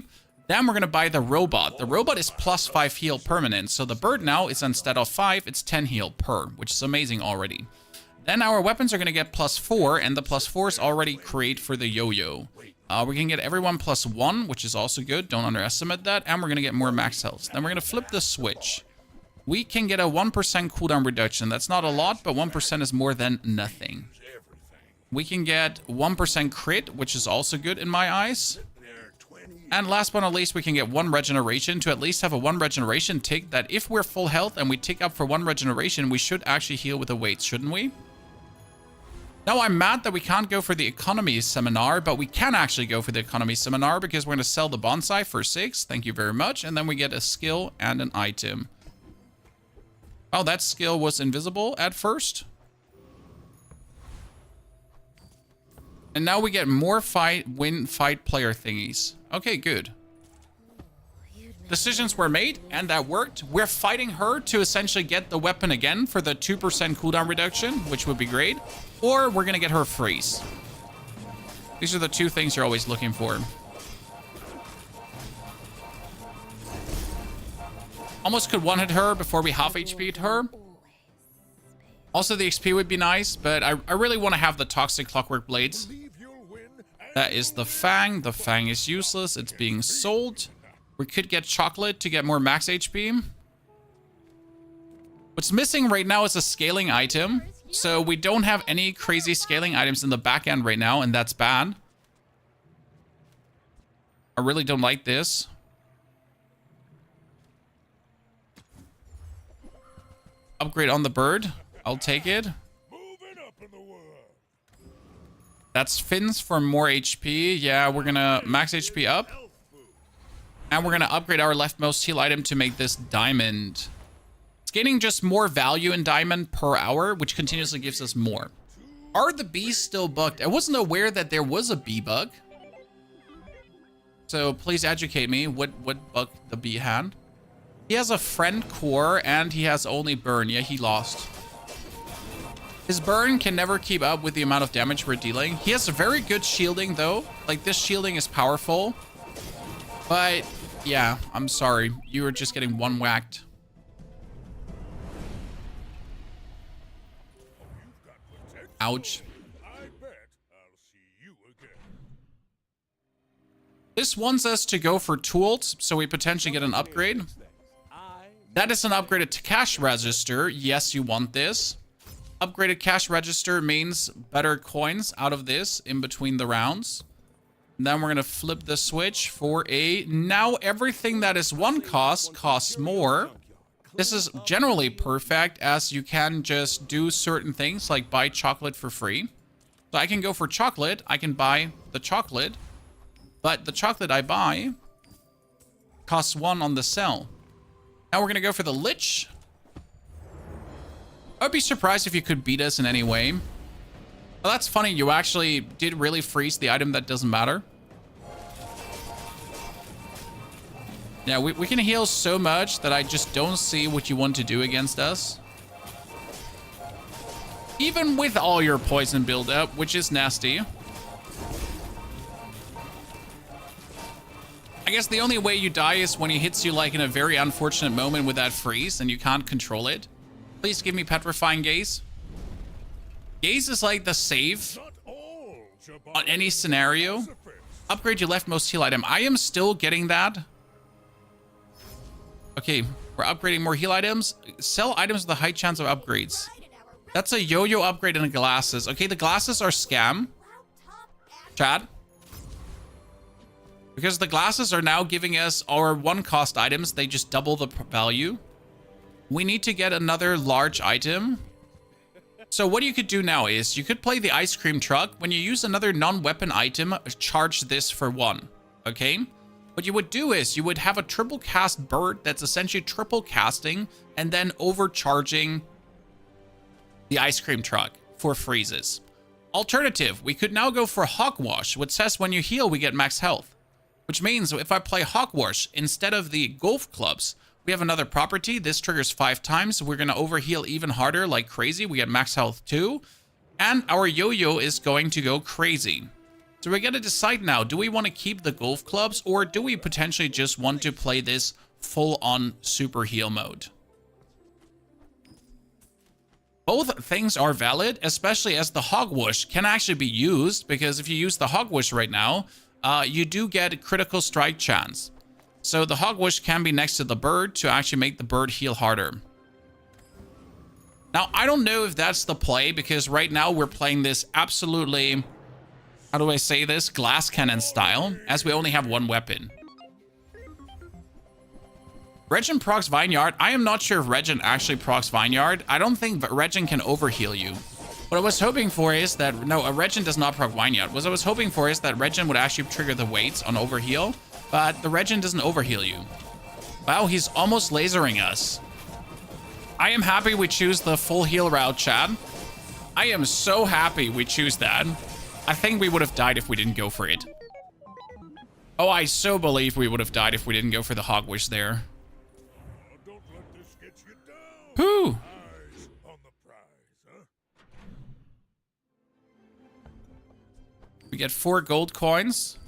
Then we're going to buy the robot. The robot is plus 5 heal permanent. So the bird now is, instead of 5, it's 10 heal per, which is amazing already. Then our weapons are going to get plus 4, and the plus 4 is already create for the yo-yo. We can get everyone plus 1, which is also good. Don't underestimate that. And we're going to get more max health. Then we're going to flip the switch. We can get a 1% cooldown reduction. That's not a lot, but 1% is more than nothing. We can get 1% crit, which is also good in my eyes. And last but not least, we can get 1 regeneration. To at least have a 1 regeneration tick, that if we're full health and we tick up for 1 regeneration, we should actually heal with the weights, shouldn't we? Now, I'm mad that we can't go for the economy seminar, but we can actually go for the economy seminar, because we're going to sell the bonsai for 6. Thank you very much. And then we get a skill and an item. Oh, that skill was invisible at first. And now we get more win fight player thingies. Okay, good. Decisions were made, and that worked. We're fighting her to essentially get the weapon again for the 2% cooldown reduction, which would be great. Or we're going to get her freeze. These are the 2 things you're always looking for. Almost could one-hit her before we half HP'd her. Also, the XP would be nice, but I really want to have the toxic clockwork blades. That is the Fang. The Fang is useless. It's being sold. We could get chocolate to get more max HP. What's missing right now is a scaling item. So we don't have any crazy scaling items in the back end right now, and that's bad. I really don't like this. Upgrade on the bird. I'll take it. That's fins for more HP. Yeah, we're gonna max HP up. And we're gonna upgrade our leftmost heal item to make this diamond. It's gaining just more value in diamond per hour, which continuously gives us more. Are the bees still bugged? I wasn't aware that there was a bee bug. So please educate me. What bug the bee had? He has a friend core and he has only burn. Yeah, he lost. His burn can never keep up with the amount of damage we're dealing. He has a very good shielding, though. Like, this shielding is powerful. But, yeah, I'm sorry. You were just getting one whacked. Ouch. This wants us to go for tools, so we potentially get an upgrade. That is an upgraded to cash register. Yes, you want this. Upgraded cash register means better coins out of this in between the rounds. And then we're going to flip the switch for a... Now everything that is 1 cost costs more. This is generally perfect, as you can just do certain things like buy chocolate for free. So I can go for chocolate, I can buy the chocolate, but the chocolate I buy costs 1 on the sell. Now we're gonna go for the Lich. I'd be surprised if you could beat us in any way. Well, that's funny, you actually did really freeze the item that doesn't matter. Yeah, we can heal so much that I just don't see what you want to do against us. Even with all your poison buildup, which is nasty. I guess the only way you die is when he hits you like in a very unfortunate moment with that freeze and you can't control it. Please give me petrifying gaze. Gaze is like the save on any scenario. Upgrade your leftmost heal item. I am still getting that. Okay, we're upgrading more heal items. Sell items with a high chance of upgrades. That's a yo-yo upgrade in the glasses. Okay, the glasses are scam. Chad. Because the glasses are now giving us our 1-cost items. They just double the value. We need to get another large item. So what you could do now is you could play the ice cream truck. When you use another non-weapon item, charge this for 1. Okay? What you would do is you would have a triple cast bird that's essentially triple casting and then overcharging the ice cream truck for freezes. Alternative, we could now go for Hogwash, which says when you heal, we get max health. Which means if I play Hogwash instead of the golf clubs, we have another property. This triggers 5 times. We're going to overheal even harder like crazy. We get max health too. And our yo-yo is going to go crazy. So we got to decide now, do we want to keep the golf clubs or do we potentially just want to play this full-on super heal mode? Both things are valid, especially as the Hogwash can actually be used, because if you use the Hogwash right now, you do get critical strike chance. So the Hogwash can be next to the bird to actually make the bird heal harder. Now, I don't know if that's the play, because right now we're playing this absolutely, how do I say this, glass cannon style, as we only have 1 weapon. Regent procs Vineyard. I am not sure if Regent actually procs Vineyard. I don't think Regent can overheal you. What I was hoping for is that, no, a Regent does not proc Vineyard. What I was hoping for is that Regent would actually trigger the weights on overheal, but the Regent doesn't overheal you. Wow, he's almost lasering us. I am happy we choose the full heal route, Chad. I am so happy we choose that. I think we would have died if we didn't go for it. Oh, I so believe we would have died if we didn't go for the Hogwash there. Don't let this get you down. Whew. Eyes on the prize, huh? We get 4 gold coins.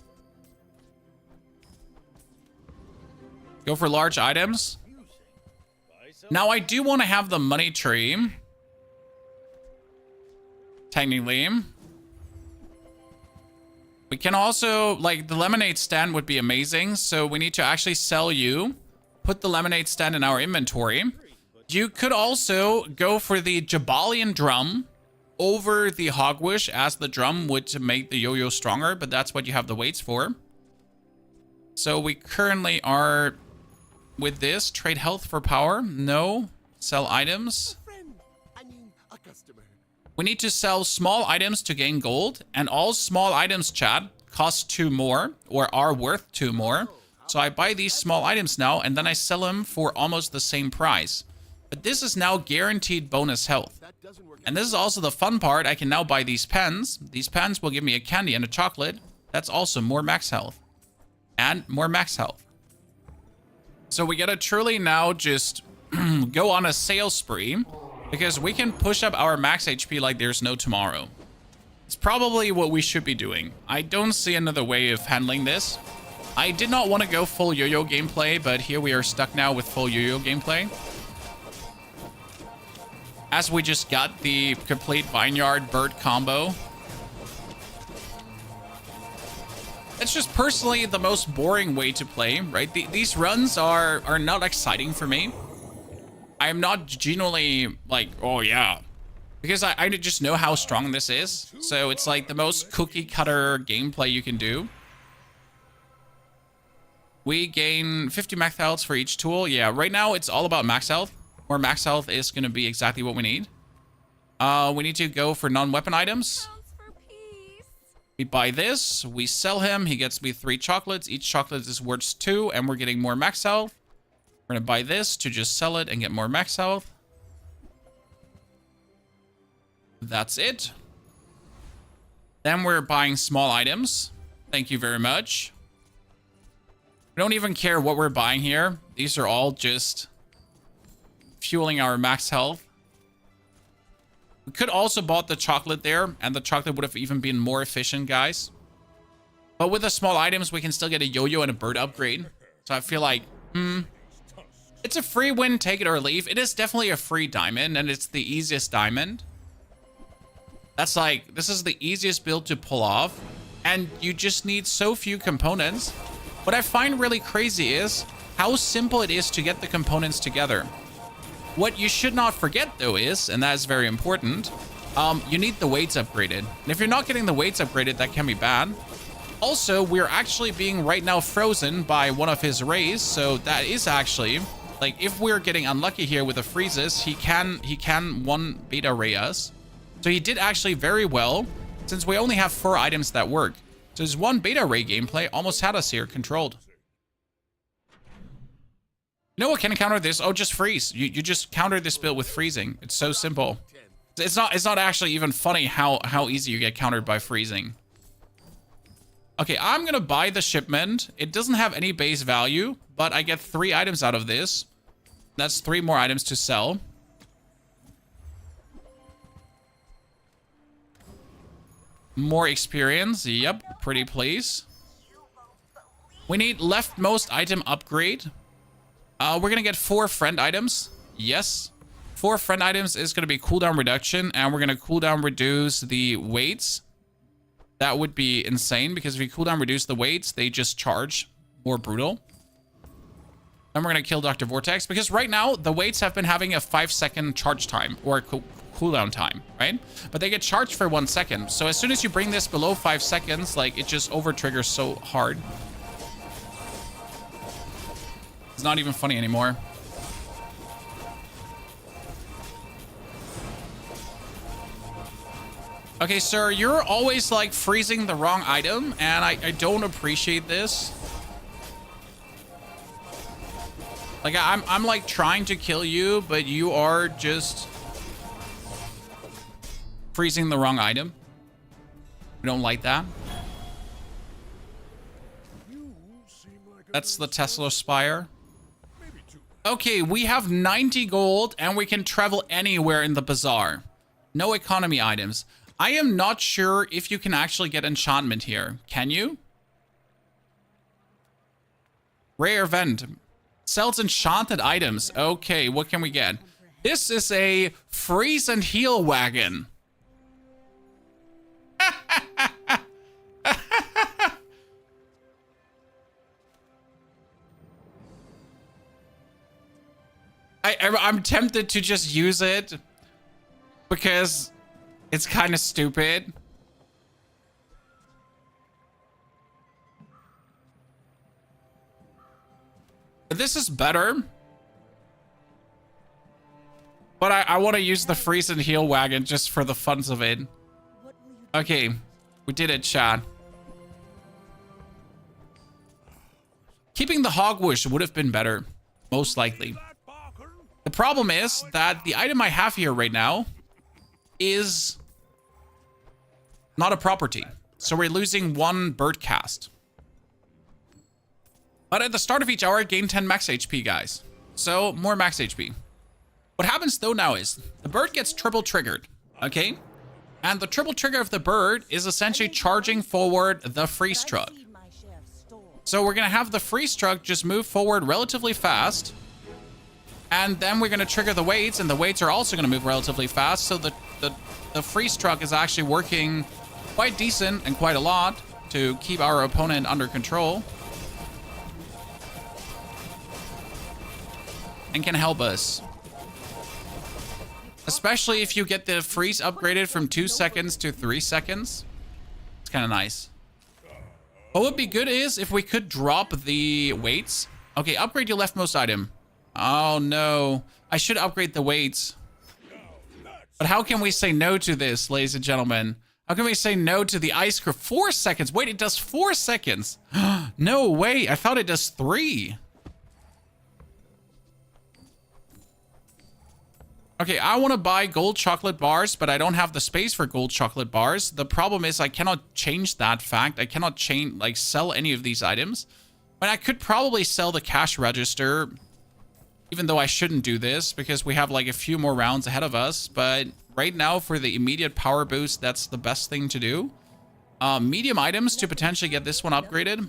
Go for large items. Now, I do want to have the money tree. Technically. We can also, like, the lemonade stand would be amazing. So we need to actually sell you. Put the lemonade stand in our inventory. You could also go for the Jabalian drum over the Hogwash, as the drum would make the yo-yo stronger. But that's what you have the weights for. So we currently are with this. Trade health for power. No. Sell items. A customer. We need to sell small items to gain gold, and all small items, Chad, cost 2 more or are worth 2 more. So I buy these small items now, and then I sell them for almost the same price. But this is now guaranteed bonus health. And this is also the fun part. I can now buy these pens. These pens will give me a candy and a chocolate. That's also more max health. And more max health. So we gotta truly now just go on a sales spree, because we can push up our max HP like there's no tomorrow. It's probably what we should be doing. I don't see another way of handling this. I did not want to go full yo-yo gameplay, but here we are stuck now with full yo-yo gameplay. As we just got the complete Vineyard Bird combo. It's just personally the most boring way to play, right? These runs are not exciting for me. I am not genuinely like, oh yeah. Because I just know how strong this is. So it's like the most cookie cutter gameplay you can do. We gain 50 max health for each tool. Yeah, right now it's all about max health. Or max health is going to be exactly what we need. We need to go for non-weapon items. Counts for peace. We buy this. We sell him. He gets me 3 chocolates. Each chocolate is worth 2, and we're getting more max health. We're going to buy this to just sell it and get more max health. That's it. Then we're buying small items. Thank you very much. We don't even care what we're buying here. These are all just fueling our max health. We could also bought the chocolate there, and the chocolate would have even been more efficient, guys. But with the small items, we can still get a yo-yo and a bird upgrade. So I feel like, it's a free win, take it or leave. It is definitely a free diamond, and it's the easiest diamond. That's like, this is the easiest build to pull off, and you just need so few components. What I find really crazy is how simple it is to get the components together. What you should not forget, though, is, and that is very important, you need the weights upgraded. And if you're not getting the weights upgraded, that can be bad. Also, we're actually being right now frozen by one of his rays, so that is actually, like, if we're getting unlucky here with the freezes, he can one beta ray us. So he did actually very well, since we only have 4 items that work. So his 1 beta ray gameplay almost had us here controlled. You know what can counter this? Oh, just freeze. You just counter this build with freezing. It's so simple. It's not actually even funny how easy you get countered by freezing. Okay, I'm gonna buy the shipment. It doesn't have any base value, but I get 3 items out of this. That's 3 more items to sell. More experience. Yep, pretty please. We need leftmost item upgrade. We're gonna get 4 friend items. Yes. 4 friend items is gonna be cooldown reduction, and we're gonna cooldown reduce the weights. That would be insane, because if you cooldown reduce the weights, they just charge more brutal. Then we're gonna kill Dr. Vortex, because right now the weights have been having a 5-second charge time, or a cooldown time, right? But they get charged for 1 second. So as soon as you bring this below 5 seconds, like, it just over triggers so hard. It's not even funny anymore. Okay, sir, you're always, like, freezing the wrong item, and I don't appreciate this. Like, I'm like, trying to kill you, but you are just freezing the wrong item. We don't like that. That's the Tesla Spire. Okay, we have 90 gold, and we can travel anywhere in the Bazaar. No economy items. I am not sure if you can actually get enchantment here. Can you? Rare event. Sells enchanted items. Okay, what can we get? This is a freeze and heal wagon. I'm tempted to just use it because it's kind of stupid. This is better. But I want to use the freeze and heal wagon just for the funs of it. Okay, we did it, chat. Keeping the hogwash would have been better, most likely. The problem is that the item I have here right now is not a property. So we're losing 1 bird cast. But at the start of each hour, gain 10 max HP, guys. So more max HP. What happens though now is the bird gets triple triggered, okay? And the triple trigger of the bird is essentially charging forward the freeze truck. So we're gonna have the freeze truck just move forward relatively fast. And then we're gonna trigger the weights, and the weights are also gonna move relatively fast. So the freeze truck is actually working quite decent and quite a lot to keep our opponent under control. And can help us. Especially if you get the freeze upgraded from 2 seconds to 3 seconds. It's kind of nice. What would be good is if we could drop the weights. Okay, upgrade your leftmost item. Oh, no. I should upgrade the weights. But how can we say no to this, ladies and gentlemen? How can we say no to the ice cream? 4 seconds. Wait, it does 4 seconds. No way. I thought it does 3. Okay, I want to buy gold chocolate bars, but I don't have the space for gold chocolate bars. The problem is I cannot change that fact. I cannot change, like, sell any of these items. But I could probably sell the cash register, even though I shouldn't do this because we have like a few more rounds ahead of us. But right now for the immediate power boost, that's the best thing to do. Medium items to potentially get this one upgraded.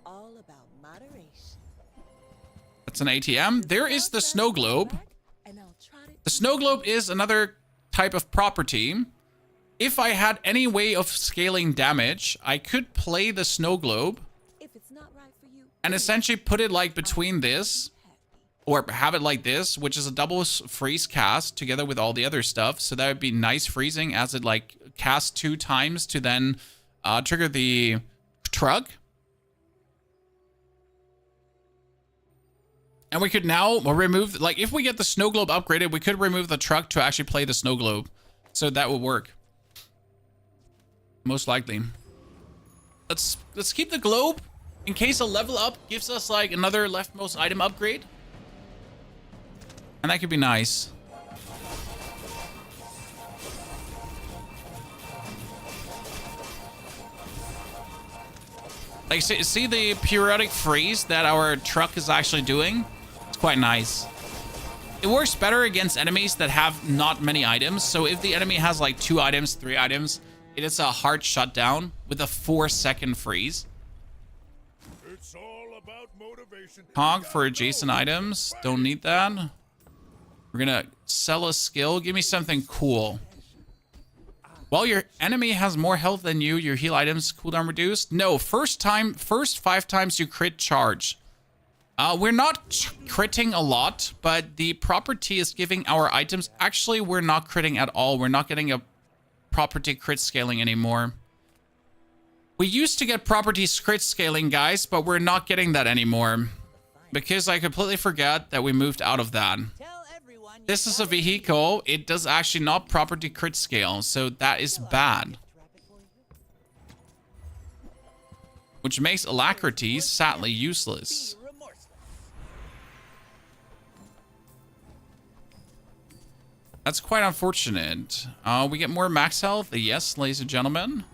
All about moderation. That's an ATM. There is the snow globe. And I'll try to The snow globe is another type of property. If I had any way of scaling damage, I could play the snow globe if it's not right for you. and essentially put it like between this, or have it like this, which is a double freeze cast together with all the other stuff. So that would be nice freezing as it like casts 2 times to then trigger the truck. And we could now remove, like, if we get the snow globe upgraded, we could remove the truck to actually play the snow globe. So that would work. Most likely. Let's keep the globe in case a level up gives us like another leftmost item upgrade. And that could be nice. Like, see the periodic freeze that our truck is actually doing? It's quite nice. It works better against enemies that have not many items. So if the enemy has like 2 items, 3 items, it is a hard shutdown with a 4-second freeze. It's all about motivation. Hog for adjacent items. Don't need that. We're gonna sell a skill. Give me something cool. While your enemy has more health than you, your heal items cooldown reduced. No, first 5 times you crit charge. We're not critting a lot, but the property is giving our items. Actually, we're not critting at all. We're not getting a property crit scaling anymore. We used to get property crit scaling, guys, but we're not getting that anymore because I completely forgot that we moved out of that. This is a vehicle. It does actually not property crit scale, so that is bad. Which makes alacrity sadly useless. That's quite unfortunate. We get more max health. Yes, ladies and gentlemen.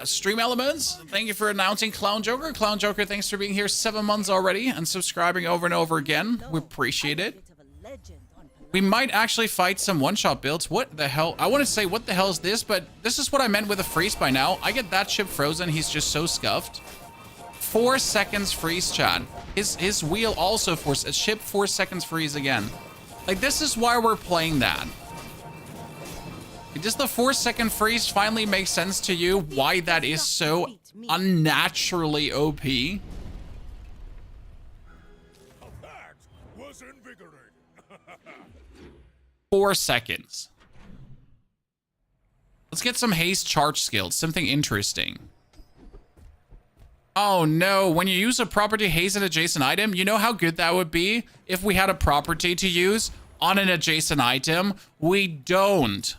Stream Elements, thank you for announcing Clown Joker. Clown Joker, thanks for being here 7 months already and subscribing over and over again. We appreciate it. We might actually fight some one-shot builds. What the hell? I want to say, what the hell is this? But this is what I meant with a freeze by now. I get that ship frozen. He's just so scuffed. 4 seconds freeze, chat. His wheel also a ship 4 seconds freeze again. Like, this is why we're playing that. Does the 4-second freeze finally make sense to you? Why that is so unnaturally OP? That was invigorating. 4 seconds. Let's get some haste charge skills. Something interesting. Oh no, when you use a property haste an adjacent item, you know how good that would be if we had a property to use on an adjacent item? We don't.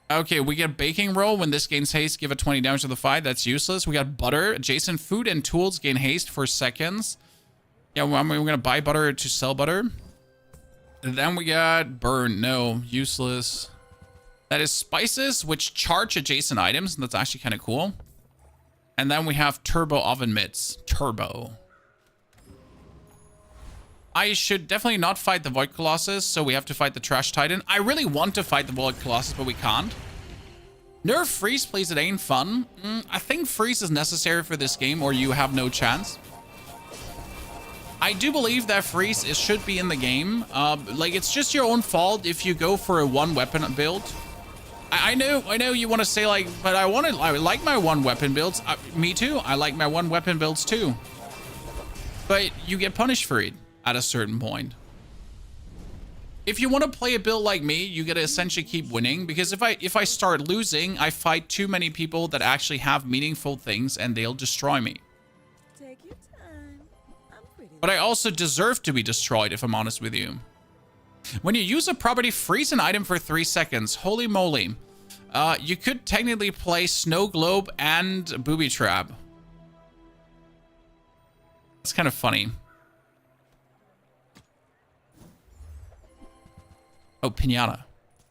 Okay, we get baking roll. When this gains haste, give a 20 damage to the fight. That's useless. We got butter. Adjacent food and tools gain haste for seconds. Yeah, well, I mean, we're going to buy butter to sell butter. And then we got burn. No, useless. That is spices, which charge adjacent items. That's actually kind of cool. And then we have turbo oven mitts. Turbo. I should definitely not fight the Void Colossus, so we have to fight the Trash Titan. I really want to fight the Void Colossus, but we can't. Nerf freeze, please. It ain't fun. I think freeze is necessary for this game, or you have no chance. I do believe that freeze should be in the game. Like, it's just your own fault if you go for a 1-weapon build. I know you want to say, like, but I like my 1-weapon builds. Me too. I like my 1-weapon builds too. But you get punished for it at a certain point. If you want to play a build like me, you gotta essentially keep winning, because if I start losing, I fight too many people that actually have meaningful things and they'll destroy me. Take your time. I'm pretty. But I also deserve to be destroyed, if I'm honest with you. When you use a property, freeze an item for 3 seconds. Holy moly. You could technically play Snow Globe and Booby Trap. That's kind of funny. Oh, Pinata.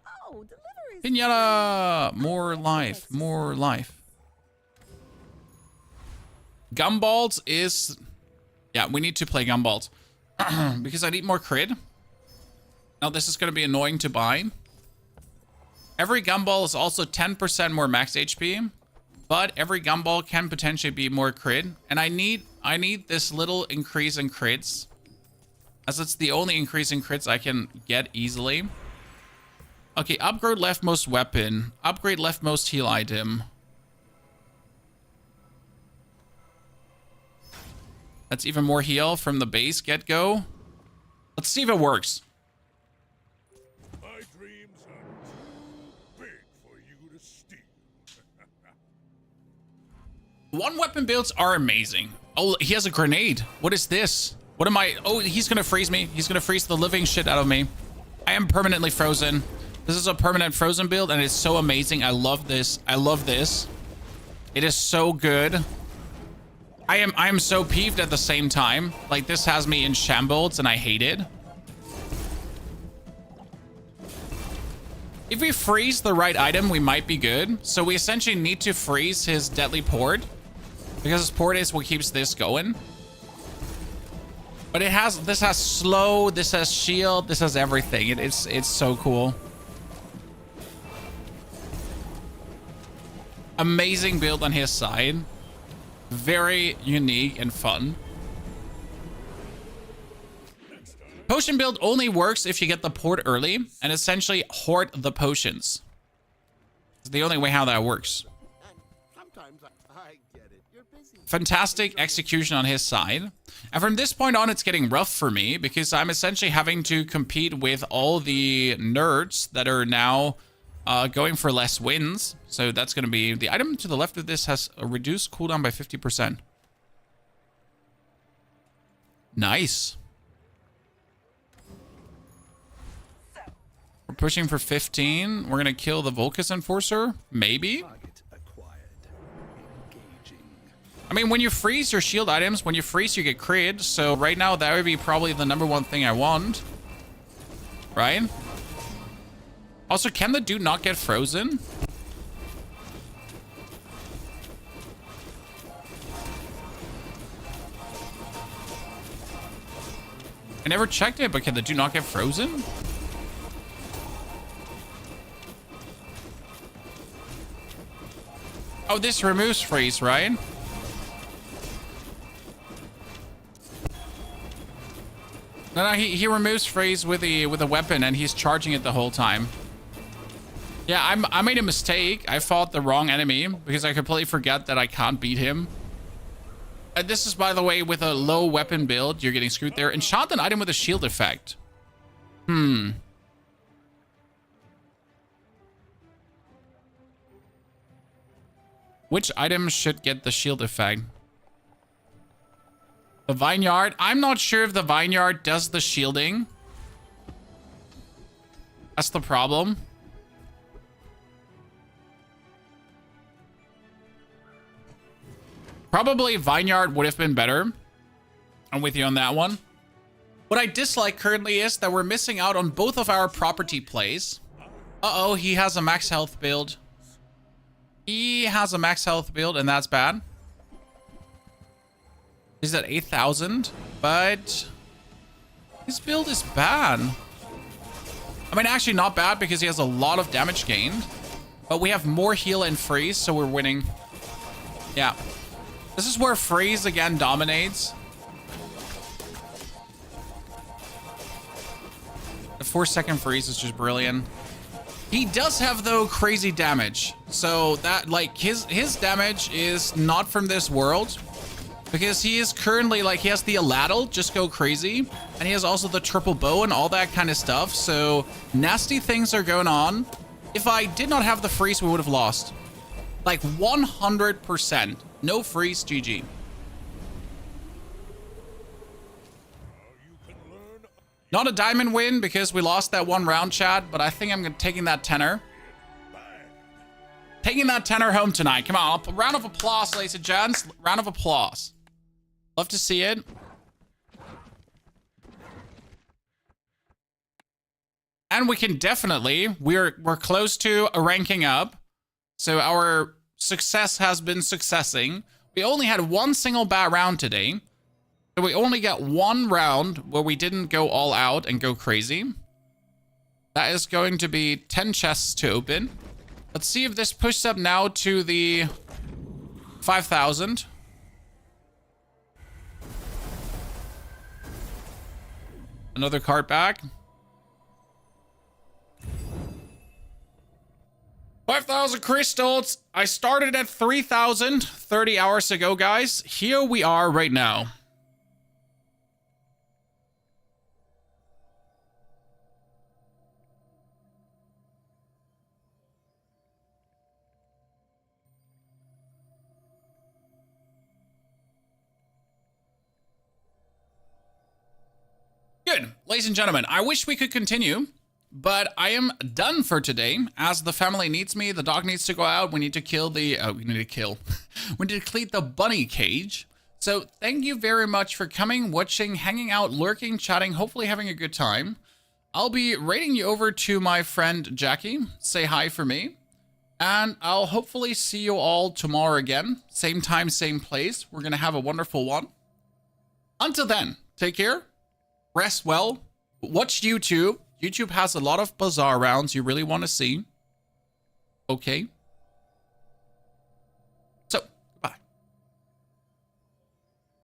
Oh, deliveries. Pinata! More life. More life. Gumballs is... Yeah, we need to play Gumballs. Because I need more crit. Now, this is going to be annoying to buy. Every Gumball is also 10% more max HP. But every Gumball can potentially be more crit. And I need this little increase in crits. As it's the only increase in crits I can get easily. Okay, upgrade leftmost weapon. Upgrade leftmost heal item. That's even more heal from the base get-go. Let's see if it works. My dreams are too big for you to steal. One weapon builds are amazing. Oh, he has a grenade. What is this? What am I? Oh, he's gonna freeze me. He's gonna freeze the living shit out of me. I am permanently frozen. This is a permanent frozen build, and it's so amazing. I love this. I love this. It is so good. I am so peeved at the same time. Like, this has me in shambles, and I hate it. If we freeze the right item, we might be good. So we essentially need to freeze his deadly port, because his port is what keeps this going. But this has slow, this has shield, this has everything. It's so cool. Amazing build on his side. Very unique and fun. Potion build only works if you get the port early and essentially hoard the potions. It's the only way how that works. Sometimes I get it. You're busy. Fantastic execution on his side. And from this point on, it's getting rough for me because I'm essentially having to compete with all the nerds that are now going for less wins. So that's going to be... The item to the left of this has a reduced cooldown by 50%. Nice. We're pushing for 15. We're going to kill the Volcus Enforcer. Maybe. I mean, when you freeze your shield items, when you freeze, you get crit. So right now, that would be probably the #1 thing I want. Right? Also, can the dude not get frozen? I never checked it, but can the dude not get frozen? Oh, this removes freeze, right? No, he removes freeze with a weapon, and he's charging it the whole time. Yeah, I made a mistake. I fought the wrong enemy because I completely forget that I can't beat him. And this is, by the way, with a low weapon build. You're getting screwed there. Enchant an item with a shield effect. Which item should get the shield effect? The Vineyard. I'm not sure if the Vineyard does the shielding. That's the problem. Probably Vineyard would have been better. I'm with you on that one. What I dislike currently is that we're missing out on both of our property plays. Uh-oh, he has a max health build. He has a max health build, and that's bad. He's at 8,000, but his build is bad. I mean, actually not bad because he has a lot of damage gained, but we have more heal and freeze, so we're winning. Yeah. This is where freeze again dominates. The 4-second freeze is just brilliant. He does have, though, crazy damage. So that, like, his damage is not from this world. because he is currently like, he has the Aladdle, just go crazy, and he has also the triple bow and all that kind of stuff. So nasty things are going on. If I did not have the freeze, we would have lost. Like 100%. No freeze, GG. Not a diamond win because we lost that one round, chat, but I think I'm taking that tenner. Taking that tenner home tonight. Come on, round of applause, ladies and gents. Round of applause. Love to see it. And we can definitely, we're close to a ranking up. So our success has been successing. We only had one single bad round today. So we only got one round where we didn't go all out and go crazy. That is going to be 10 chests to open. Let's see if this pushes up now to the 5,000. Another card back. 5,000 crystals. I started at 3,000 30 hours ago, guys. Here we are right now. Good. Ladies and gentlemen, I wish we could continue, but I am done for today as the family needs me. The dog needs to go out. We need to kill the, we need to kill. We need to clean the bunny cage. So thank you very much for coming, watching, hanging out, lurking, chatting, hopefully having a good time. I'll be raiding you over to my friend Jackie. Say hi for me. And I'll hopefully see you all tomorrow again. Same time, same place. We're going to have a wonderful one. Until then, take care. Rest well. Watch YouTube. YouTube has a lot of Bazaar rounds you really want to see. Okay.